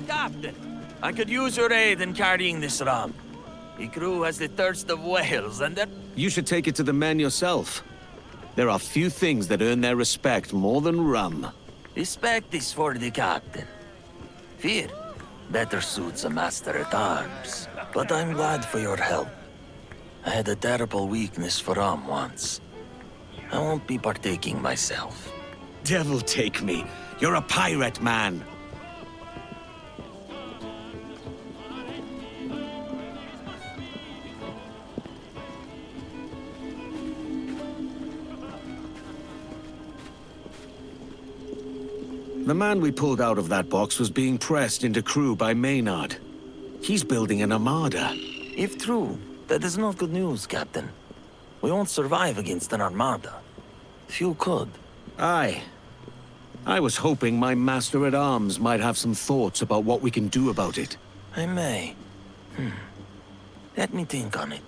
Captain, I could use your aid in carrying this rum. The crew has the thirst of whales, and they're... You should take it to the men yourself. There are few things that earn their respect more than rum. Respect is for the captain. Fear better suits a master-at-arms. But I'm glad for your help. I had a terrible weakness for rum once. I won't be partaking myself. Devil take me. You're a pirate, man. The man we pulled out of that box was being pressed into crew by Maynard. He's building an armada. If true, that is not good news, Captain. We won't survive against an armada. Few could. Aye. I was hoping my master-at-arms might have some thoughts about what we can do about it. I may. Let me think on it.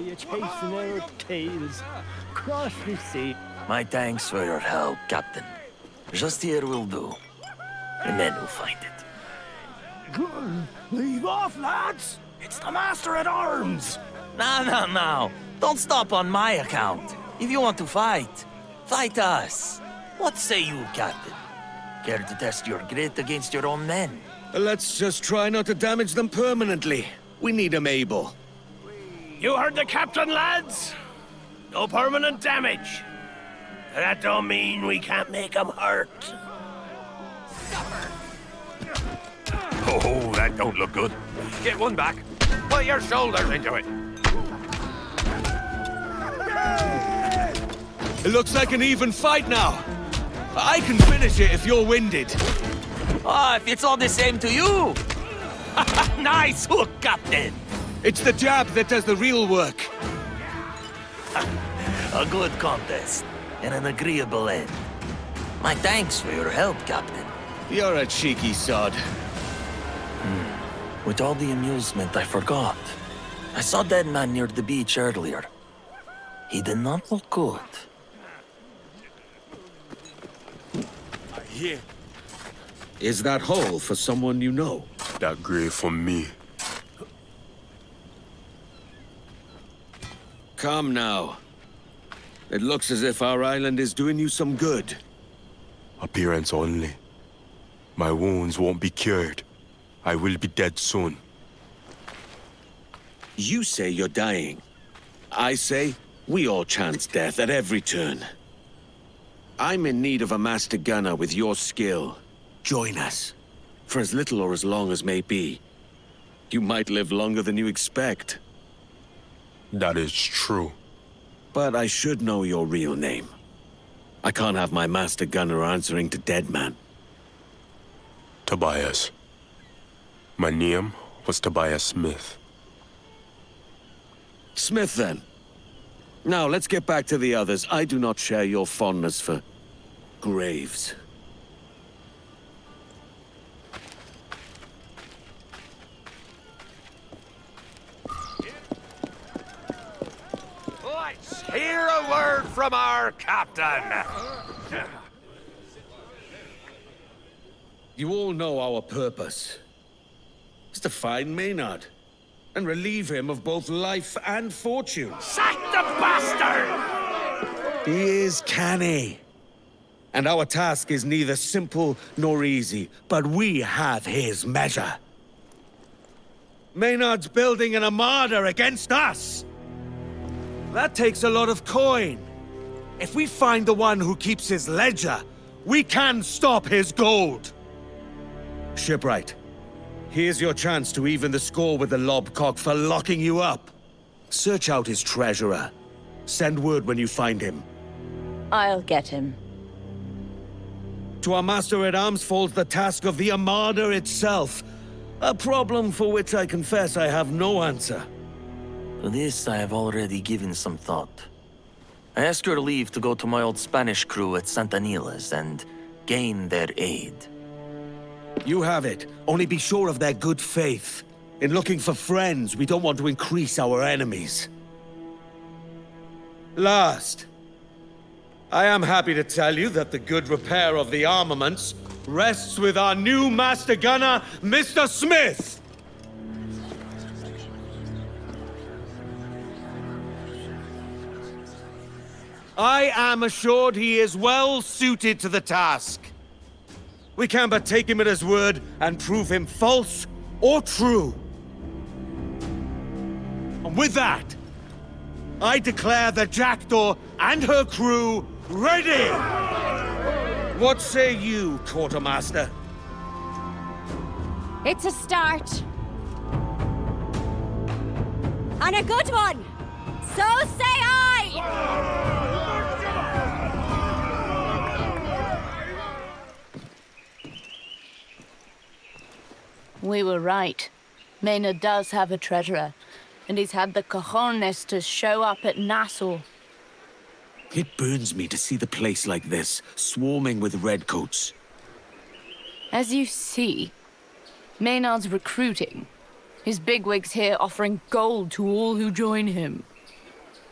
You're chasing our tails. Cross the sea. My thanks for your help, Captain. Just here will do. The men will find it. Leave off, lads! It's the Master-at-Arms! No. Don't stop on my account. If you want to fight, fight us. What say you, Captain? Care to test your grit against your own men? Let's just try not to damage them permanently. We need them able. You heard the captain, lads? No permanent damage. That don't mean we can't make them hurt. Oh, that don't look good. Get one back. Put your shoulders into it. It looks like an even fight now. I can finish it if you're winded. If it's all the same to you. Nice hook, Captain. It's the jab that does the real work. A good contest, and an agreeable end. My thanks for your help, Captain. You're a cheeky sod. With all the amusement, I forgot. I saw that man near the beach earlier. He did not look good. Here. Is that hole for someone you know? That grave for me. Come now. It looks as if our island is doing you some good. Appearance only. My wounds won't be cured. I will be dead soon. You say you're dying. I say we all chance death at every turn. I'm in need of a master gunner with your skill. Join us. For as little or as long as may be. You might live longer than you expect. That is true. But I should know your real name. I can't have my master gunner answering to dead man. Tobias. My name was Tobias Smith. Smith, then. Now, let's get back to the others. I do not share your fondness for graves. Let's hear a word from our captain. You all know our purpose. It's to find Maynard and relieve him of both life and fortune. Sack the bastard! He is canny. And our task is neither simple nor easy, but we have his measure. Maynard's building an armada against us! That takes a lot of coin. If we find the one who keeps his ledger, we can stop his gold! Shipwright, here's your chance to even the score with the lobcock for locking you up. Search out his treasurer. Send word when you find him. I'll get him. To our Master-at-Arms falls the task of the Armada itself. A problem for which I confess I have no answer. To this I have already given some thought. I ask your leave to go to my old Spanish crew at Santanila's and gain their aid. You have it. Only be sure of their good faith. In looking for friends, we don't want to increase our enemies. Last, I am happy to tell you that the good repair of the armaments rests with our new master gunner, Mr. Smith! I am assured he is well suited to the task. We can but take him at his word and prove him false or true. And with that, I declare the Jackdaw and her crew ready! What say you, Quartermaster? It's a start. And a good one! So say I! We were right. Maynard does have a treasurer, and he's had the cojones to show up at Nassau. It burns me to see the place like this, swarming with redcoats. As you see, Maynard's recruiting. His bigwigs here offering gold to all who join him.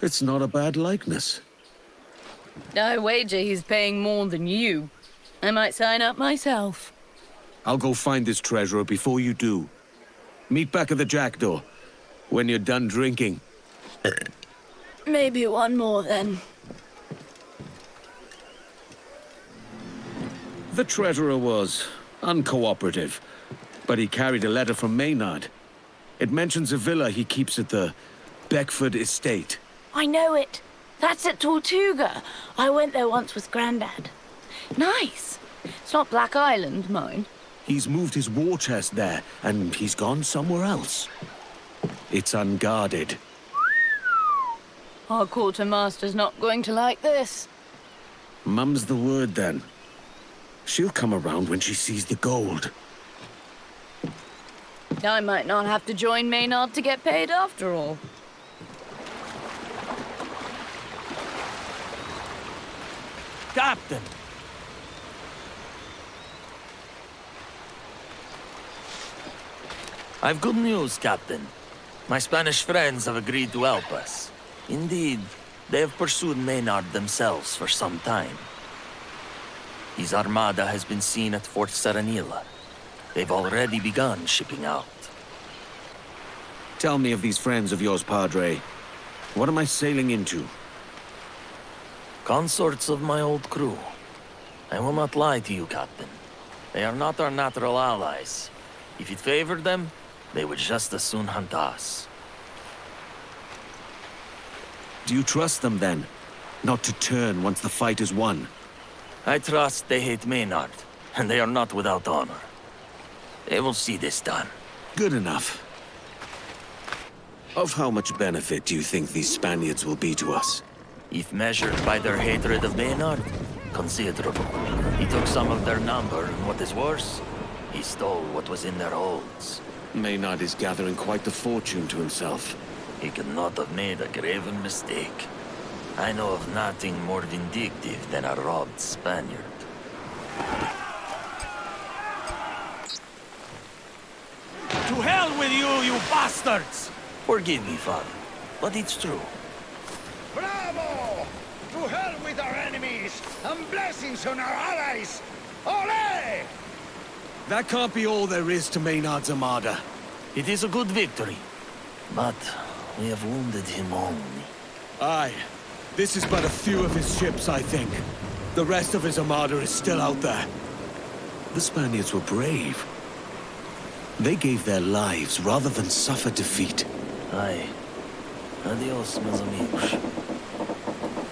It's not a bad likeness. I wager he's paying more than you. I might sign up myself. I'll go find this treasurer before you do. Meet back at the Jackdaw, when you're done drinking. Maybe one more, then. The treasurer was uncooperative, but he carried a letter from Maynard. It mentions a villa he keeps at the Beckford estate. I know it. That's at Tortuga. I went there once with Grandad. Nice. It's not Black Island, mind. He's moved his war chest there, and he's gone somewhere else. It's unguarded. Our quartermaster's not going to like this. Mum's the word, then. She'll come around when she sees the gold. I might not have to join Maynard to get paid after all. Captain! I've good news, Captain. My Spanish friends have agreed to help us. Indeed, they have pursued Maynard themselves for some time. His armada has been seen at Fort Serenilla. They've already begun shipping out. Tell me of these friends of yours, Padre. What am I sailing into? Consorts of my old crew. I will not lie to you, Captain. They are not our natural allies. If it favored them, they would just as soon hunt us. Do you trust them, then? Not to turn once the fight is won? I trust they hate Maynard, and they are not without honor. They will see this done. Good enough. Of how much benefit do you think these Spaniards will be to us? If measured by their hatred of Maynard, considerable. He took some of their number, and what is worse, he stole what was in their holds. Maynard is gathering quite the fortune to himself. He could not have made a graven mistake. I know of nothing more vindictive than a robbed Spaniard. To hell with you, you bastards! Forgive me, Father, but it's true. Bravo! To hell with our enemies, and blessings on our allies! Ole! That can't be all there is to Maynard's armada. It is a good victory, but we have wounded him only. Aye. This is but a few of his ships, I think. The rest of his armada is still out there. The Spaniards were brave. They gave their lives rather than suffer defeat. Aye. Adios, meus amigos.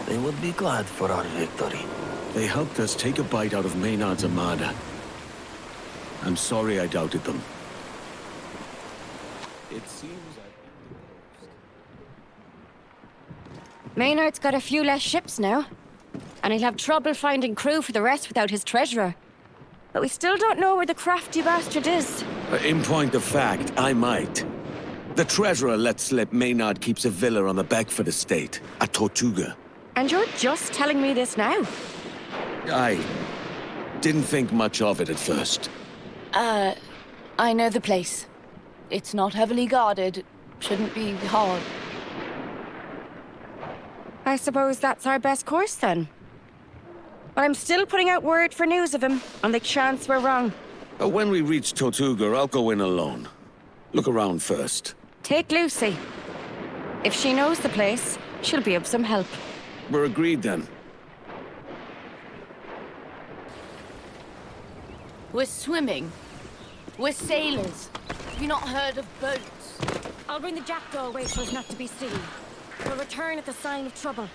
They would be glad for our victory. They helped us take a bite out of Maynard's armada. I'm sorry I doubted them. It seems Maynard's got a few less ships now. And he'll have trouble finding crew for the rest without his treasurer. But we still don't know where the crafty bastard is. In point of fact, I might. The treasurer let slip Maynard keeps a villa on the Beckford estate, at Tortuga. And you're just telling me this now? I didn't think much of it at first. I know the place. It's not heavily guarded. Shouldn't be hard. I suppose that's our best course then. But I'm still putting out word for news of him, on the chance we're wrong. When we reach Tortuga, I'll go in alone. Look around first. Take Lucy. If she knows the place, she'll be of some help. We're agreed then. We're swimming. We're sailors. Have you not heard of boats? I'll bring the jackdaw away so as not to be seen. We'll return at the sign of trouble.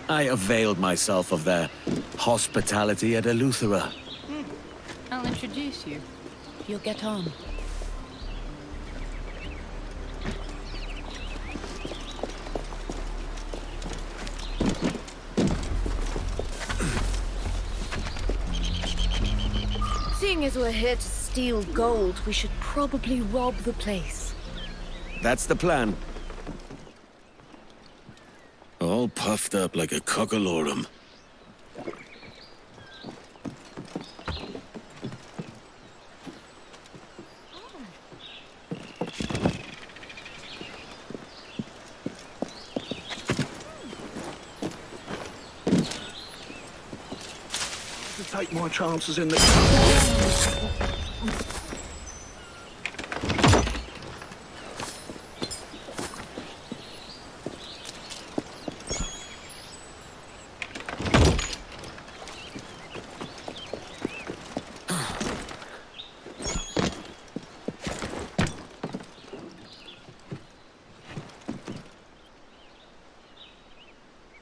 I availed myself of their hospitality at Eleuthera. I'll introduce you. You'll get on. Seeing as we're here to steal gold, we should probably rob the place. That's the plan. All puffed up like a cockalorum. Take my chances in the...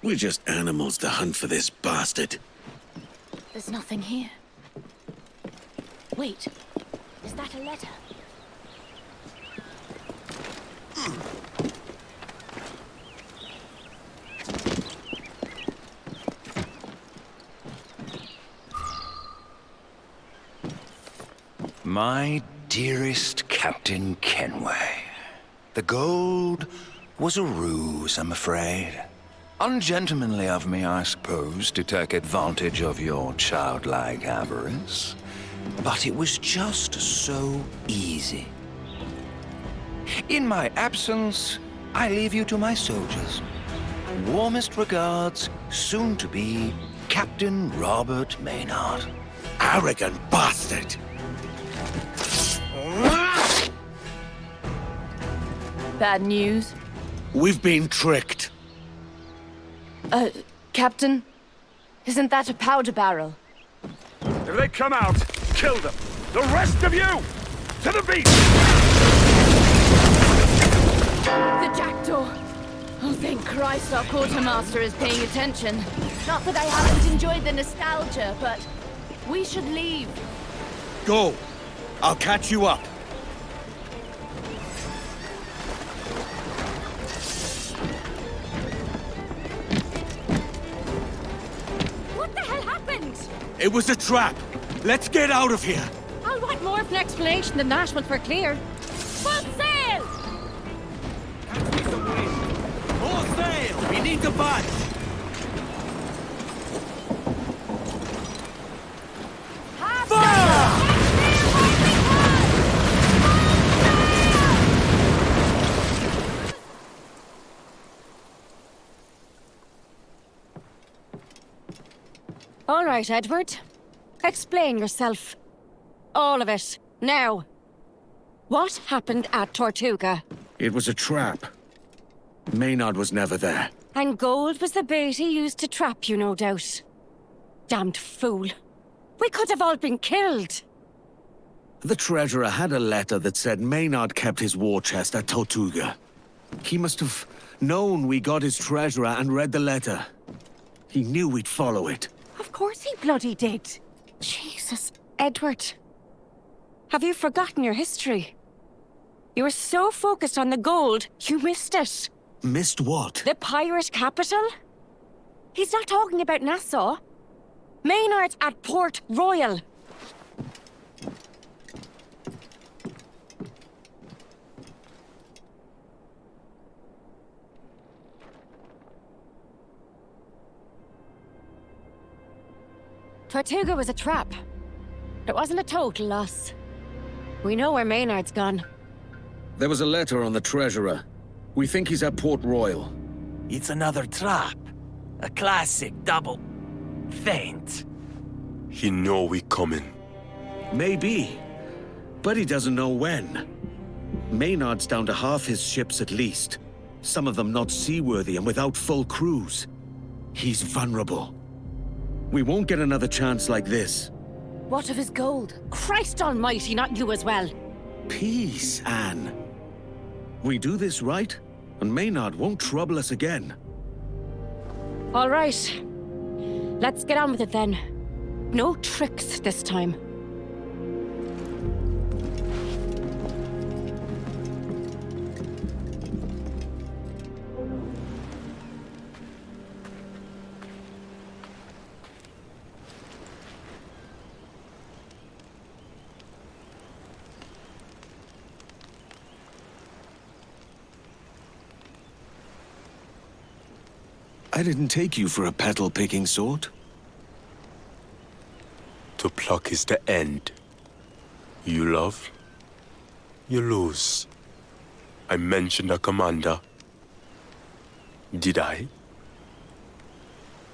We're just animals to hunt for this bastard. There's nothing here. Wait, is that a letter? My dearest Captain Kenway, the gold was a ruse, I'm afraid. Ungentlemanly of me, I suppose, to take advantage of your childlike avarice. But it was just so easy. In my absence, I leave you to my soldiers. Warmest regards, soon to be Captain Robert Maynard. Arrogant bastard! Bad news? We've been tricked. Captain? Isn't that a powder barrel? If they come out, kill them! The rest of you! To the beach! The jackdaw! Oh, thank Christ our quartermaster is paying attention. Not that I haven't enjoyed the nostalgia, but we should leave. Go. I'll catch you up. What the hell happened? It was a trap. Let's get out of here. I'll want more of an explanation than that once we're clear. Full sail! Catch me some wind. More sail. We need to budge. right, Edward. Explain yourself. All of it. Now. What happened at Tortuga? It was a trap. Maynard was never there. And gold was the bait he used to trap you, no doubt. Damned fool. We could have all been killed. The treasurer had a letter that said Maynard kept his war chest at Tortuga. He must have known we got his treasurer and read the letter. He knew we'd follow it. Of course he bloody did. Jesus, Edward. Have you forgotten your history? You were so focused on the gold, you missed it. Missed what? The pirate capital? He's not talking about Nassau. Maynard's at Port Royal. Tortuga was a trap. It wasn't a total loss. We know where Maynard's gone. There was a letter on the treasurer. We think he's at Port Royal. It's another trap. A classic double feint. He know we coming. Maybe. But he doesn't know when. Maynard's down to half his ships at least. Some of them not seaworthy and without full crews. He's vulnerable. We won't get another chance like this. What of his gold? Christ almighty, not you as well. Peace, Anne. We do this right, and Maynard won't trouble us again. All right. Let's get on with it then. No tricks this time. I didn't take you for a petal-picking sort. To pluck is the end. You love, you lose. I mentioned a commander. Did I?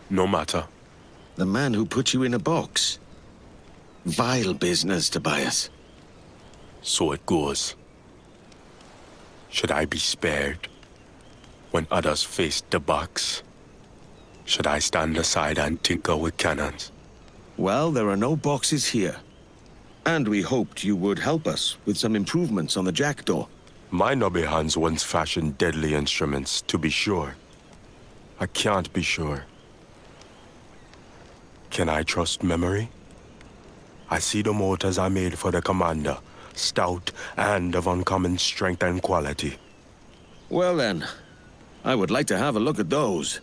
No matter. The man who put you in a box. Vile business, Tobias. So it goes. Should I be spared when others faced the box? Should I stand aside and tinker with cannons? Well, there are no boxes here. And we hoped you would help us with some improvements on the jackdaw. My nubby hands once fashioned deadly instruments, to be sure. I can't be sure. Can I trust memory? I see the motors are made for the commander, stout and of uncommon strength and quality. Well then, I would like to have a look at those.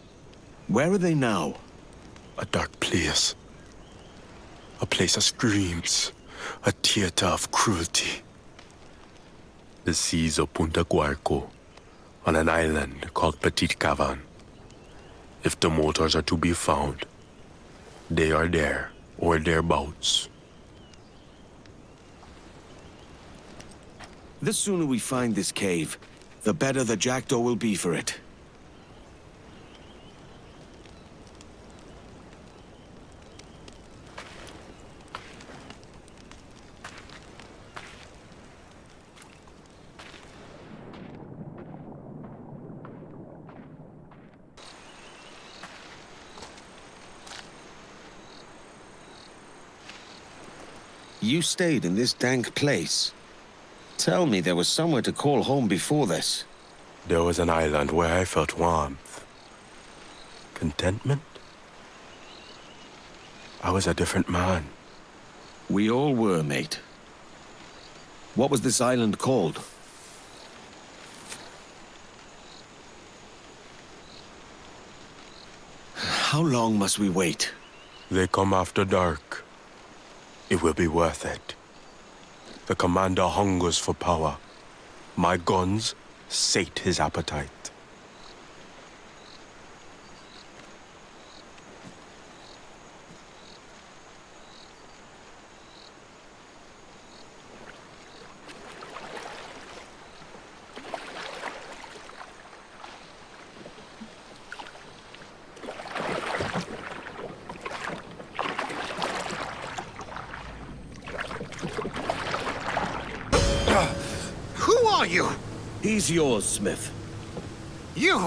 Where are they now? A dark place. A place of screams. A theater of cruelty. The seas of Punta Guarco, on an island called Petite Cavern. If the motors are to be found, they are there, or thereabouts. The sooner we find this cave, the better the jackdaw will be for it. You stayed in this dank place. Tell me there was somewhere to call home before this. There was an island where I felt warmth. Contentment? I was a different man. We all were, mate. What was this island called? How long must we wait? They come after dark. It will be worth it. The commander hungers for power. My guns sate his appetite. are you? He's yours, Smith. You!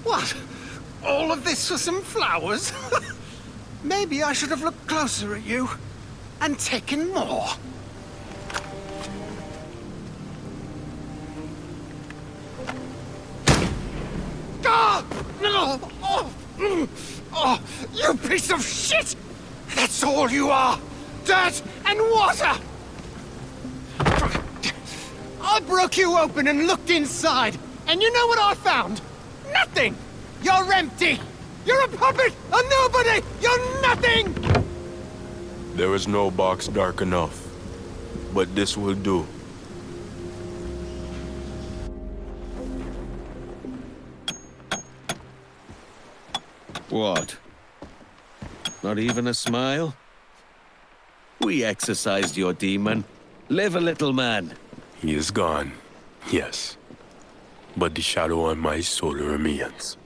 What? All of this for some flowers? Maybe I should have looked closer at you and taken more. Ah! No! Oh, you piece of shit! That's all you are! Dirt and water! I broke you open and looked inside, and you know what I found? Nothing! You're empty! You're a puppet! A nobody! You're nothing! There is no box dark enough, but this will do. What? Not even a smile? We exorcised your demon. Live a little, man. He is gone, yes. But the shadow on my soul remains.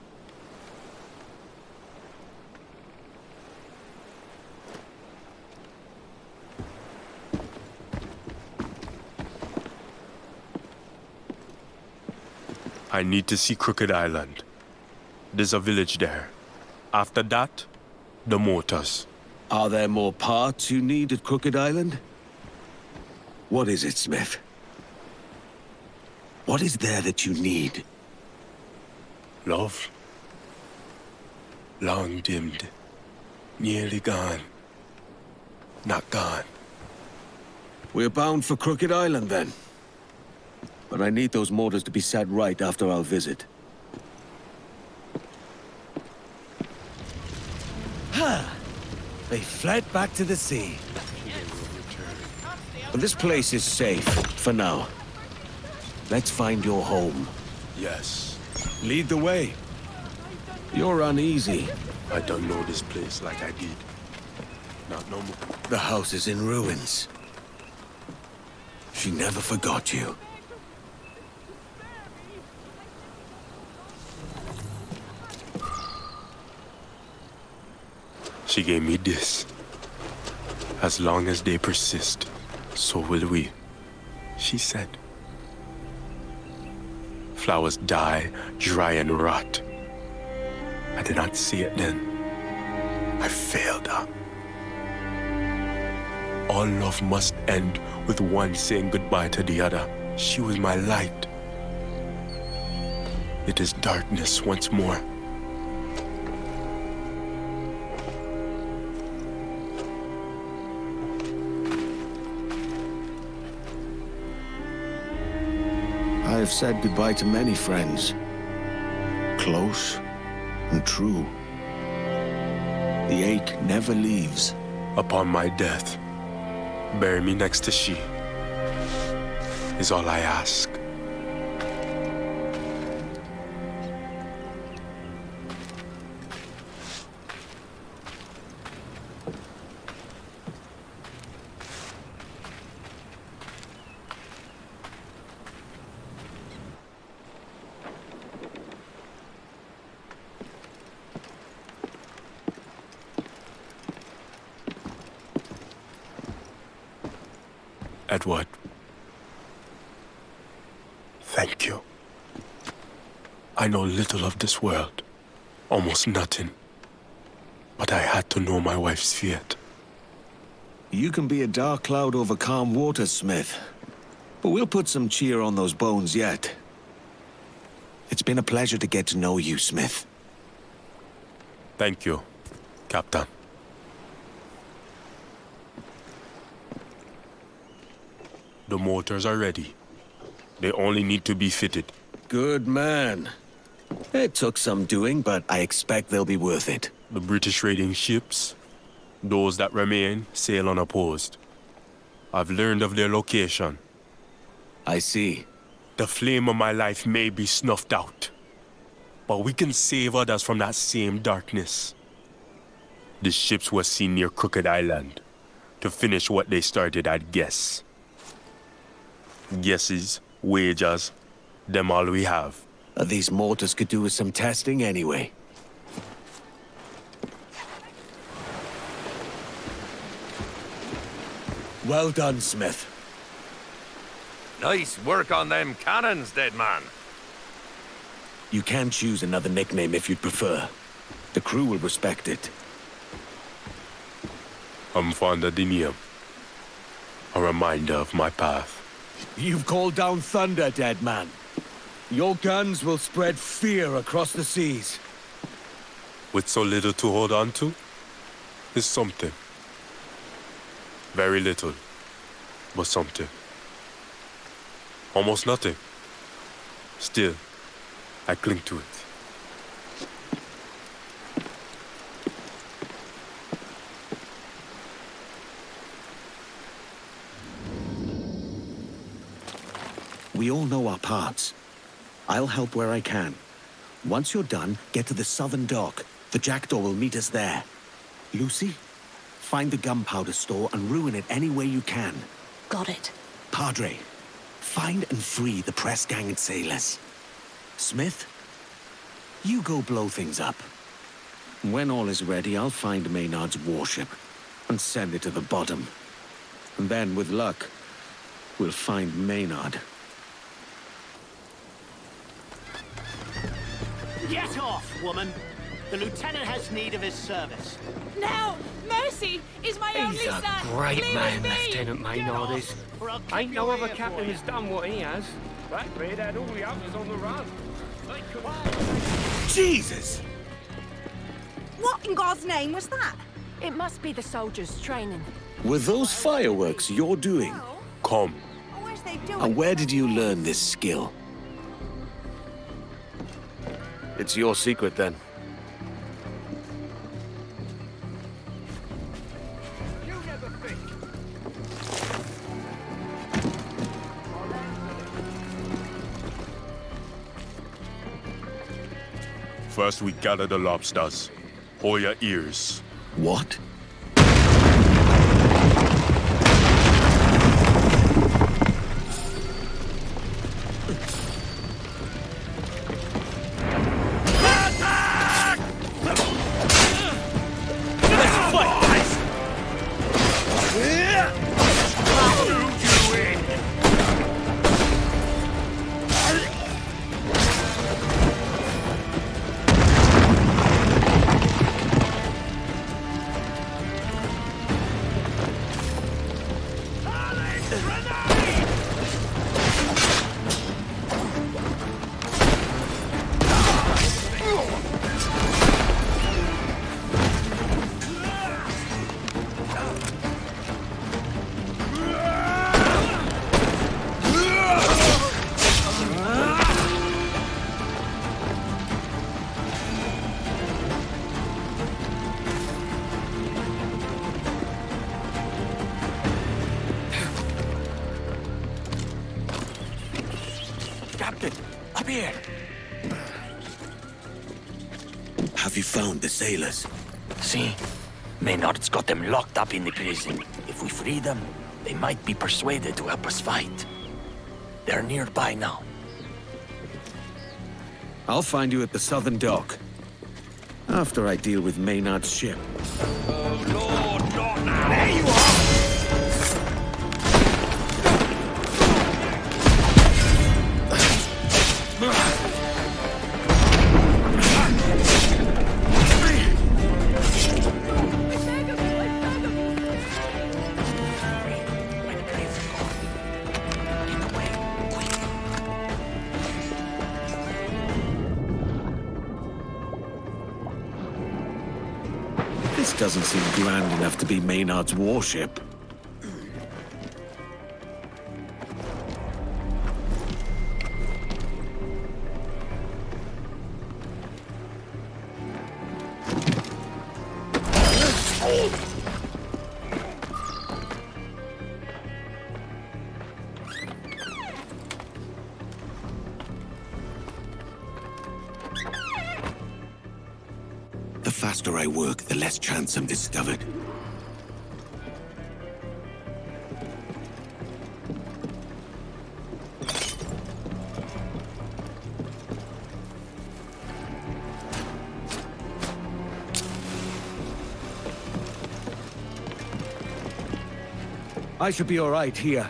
I need to see Crooked Island. There's a village there. After that, the motors. Are there more parts you need at Crooked Island? What is it, Smith? What is there that you need? Love. Long dimmed. Nearly gone. Not gone. We're bound for Crooked Island, then. But I need those motors to be set right after our visit. They fled back to the sea. But this place is safe, for now. Let's find your home. Yes. Lead the way. You're uneasy. I don't know this place like I did. Not no more. The house is in ruins. She never forgot you. She gave me this. As long as they persist, so will we, she said. Flowers die, dry and rot. I did not see it then. I failed her. All love must end with one saying goodbye to the other. She was my light. It is darkness once more. I've said goodbye to many friends. Close and true. The ache never leaves. Upon my death, bury me next to she, is all I ask. Edward, thank you. I know little of this world, almost nothing. But I had to know my wife's fate. You can be a dark cloud over calm waters, Smith. But we'll put some cheer on those bones yet. It's been a pleasure to get to know you, Smith. Thank you, Captain. The motors are ready. They only need to be fitted. Good man. It took some doing, but I expect they'll be worth it. The British raiding ships, those that remain, sail unopposed. I've learned of their location. I see. The flame of my life may be snuffed out, but we can save others from that same darkness. The ships were seen near Crooked Island to finish what they started at Guess. Guesses, wagers, them all we have. These mortars could do with some testing anyway. Well done, Smith. Nice work on them cannons, dead man. You can choose another nickname if you'd prefer. The crew will respect it. I'm fond of the name. A reminder of my path. You've called down thunder, dead man. Your guns will spread fear across the seas. With so little to hold on to, is something. Very little, but something. Almost nothing. Still, I cling to it. We all know our parts. I'll help where I can. Once you're done, get to the southern dock. The jackdaw will meet us there. Lucy, find the gunpowder store and ruin it any way you can. Got it. Padre, find and free the press gang and sailors. Smith, you go blow things up. When all is ready, I'll find Maynard's warship and send it to the bottom. And then, with luck, we'll find Maynard. Get off, woman! The lieutenant has need of his service. No! Mercy is my only He's son! a great Leave man, me. Lieutenant Maynard is. Ain't no other captain who's done what he has. Blackbeard had all the others on the run. Jesus! What in God's name was that? It must be the soldiers training. Were those fireworks you're doing? Come. Where's they doing? And where did you learn this skill? It's your secret, then. First we gather the lobsters. Hold your ears. What? Captain, up here! Have you found the sailors? See? Maynard's got them locked up in the prison. If we free them, they might be persuaded to help us fight. They're nearby now. I'll find you at the southern dock. After I deal with Maynard's ship. Oh, Lord, not now! There you are! This doesn't seem grand enough to be Maynard's warship. The faster I work, the less chance I'm discovered. I should be all right here.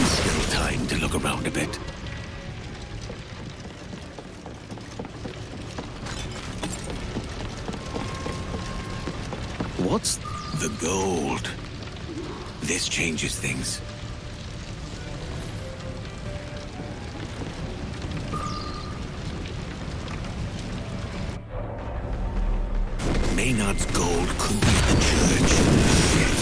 Still time to look around a bit. What's the gold? This changes things. Maynard's gold could be at the church. Shit.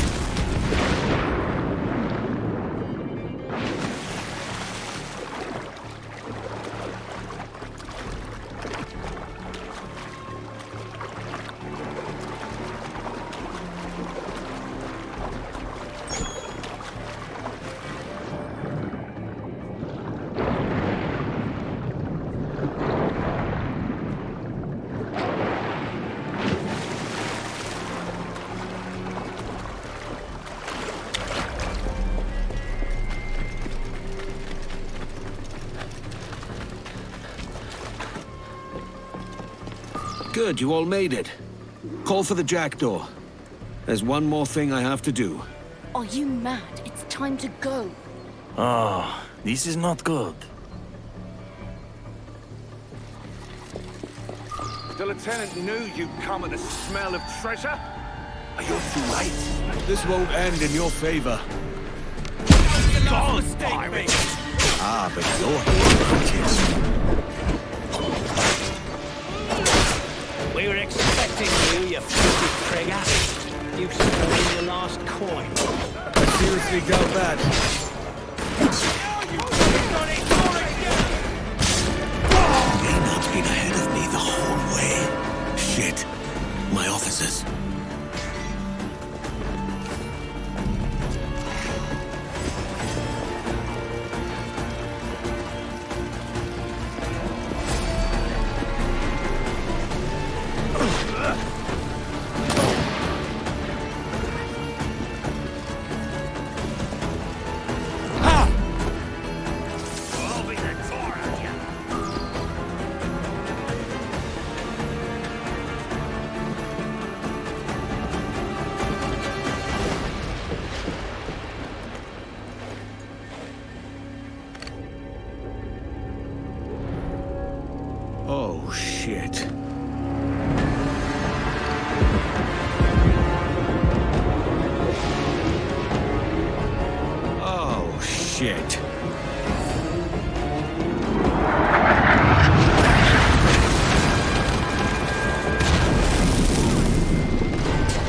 Good, you all made it. Call for the jackdaw. There's one more thing I have to do. Are you mad? It's time to go. Ah, this is not good. The lieutenant knew you'd come at the smell of treasure. Are you too late? This won't end in your favor. God, pirate! Ah, but you're here, We were expecting you, you filthy trigger. You stole your last coin. I seriously doubt that. Maynard's been ahead of me the whole way. Shit. My officers. Oh, shit. Oh, shit.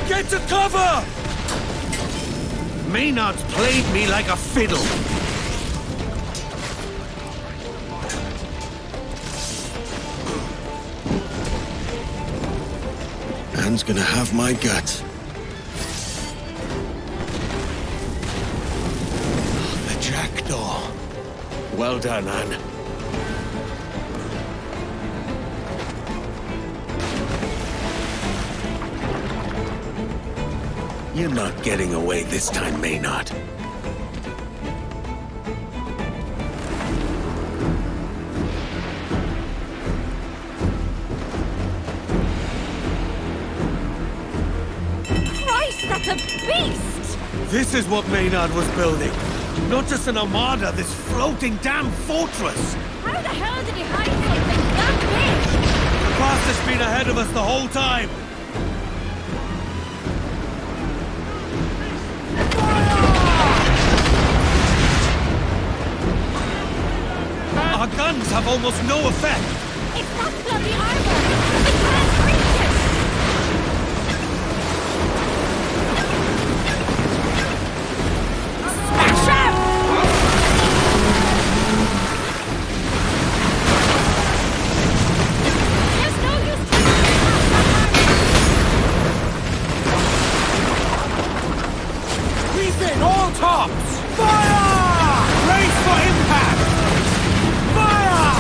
Get to cover! Maynard's played me like a fiddle. Anne's gonna have my guts. The jackdaw. Well done, Anne. You're not getting away this time, Maynard. Christ, that's a beast! This is what Maynard was building. Not just an armada, this floating damn fortress. How the hell did he hide something that big? The bastard's been ahead of us the whole time. Our guns have almost no effect. It's not bloody armor! We can't reach it! Smash him! There's no use trying. Squeeze in, all tops! Fire! Brace for impact! Fire!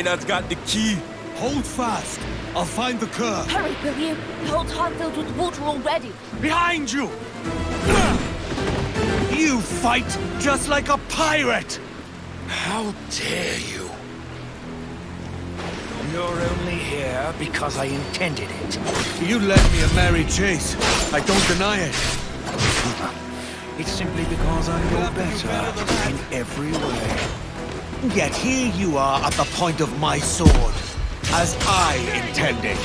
Maynard's got the key. Hold fast. I'll find the curve. Hurry, will you? The whole time filled with water already. Behind you! You fight just like a pirate! How dare you? You're only here because I intended it. You led me a merry chase. I don't deny it. It's simply because I'm your better in every way. Yet here you are at the point of my sword, as I intended.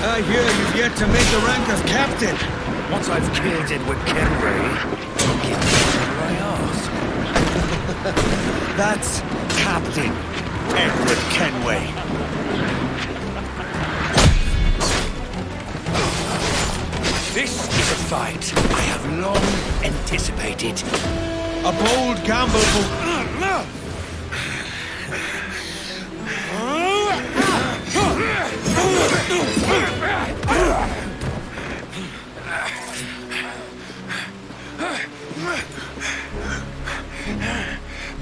I hear you've yet to make the rank as captain. Once I've killed Edward Kenway, I'll give you whatever I ask. That's Captain Edward Kenway. This is a fight I have long anticipated. A bold gamble for...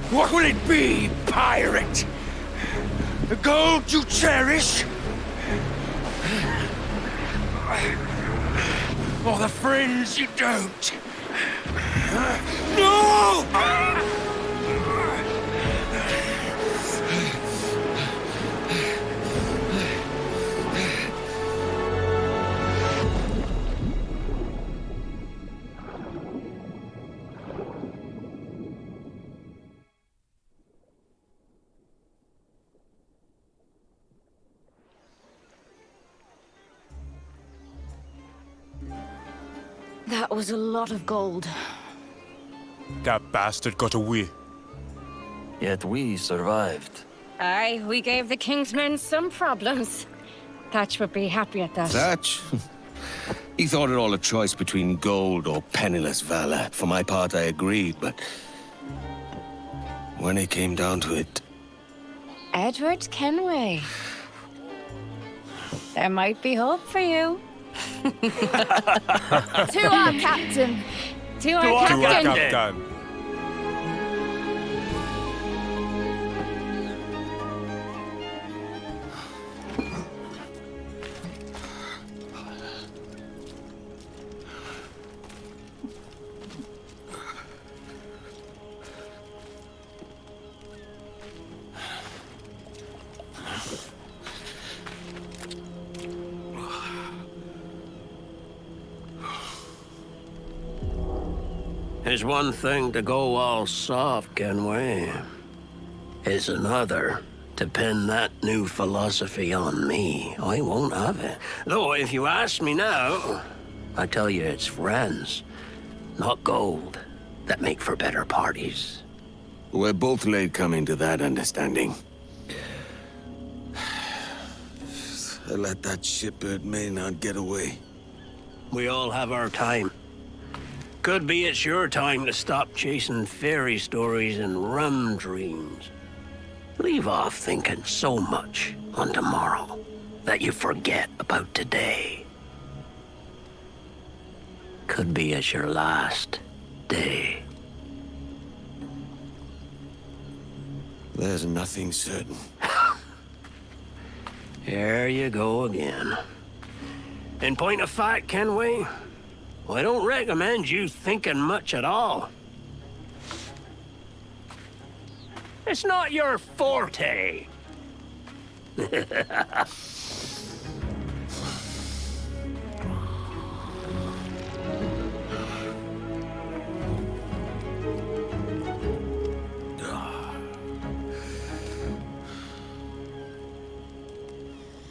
What will it be, pirate? The gold you cherish? Or the friends you don't? No! That was a lot of gold. That bastard got away. Yet we survived. Aye, we gave the King's men some problems. Thatch would be happy at that. Thatch? He thought it all a choice between gold or penniless valor. For my part, I agreed, but... when it came down to it... Edward Kenway. There might be hope for you. To our captain. To our Captain. It's one thing to go all soft, Kenway. It's another to pin that new philosophy on me. I won't have it. Though, if you ask me now, I tell you it's friends, not gold, that make for better parties. We're both late coming to that understanding. I let that shitbird Maynard get away. We all have our time. Could be it's your time to stop chasing fairy stories and rum dreams. Leave off thinking so much on tomorrow that you forget about today. Could be it's your last day. There's nothing certain. Here you go again. In point of fact, Kenway, I don't recommend you thinking much at all. It's not your forte.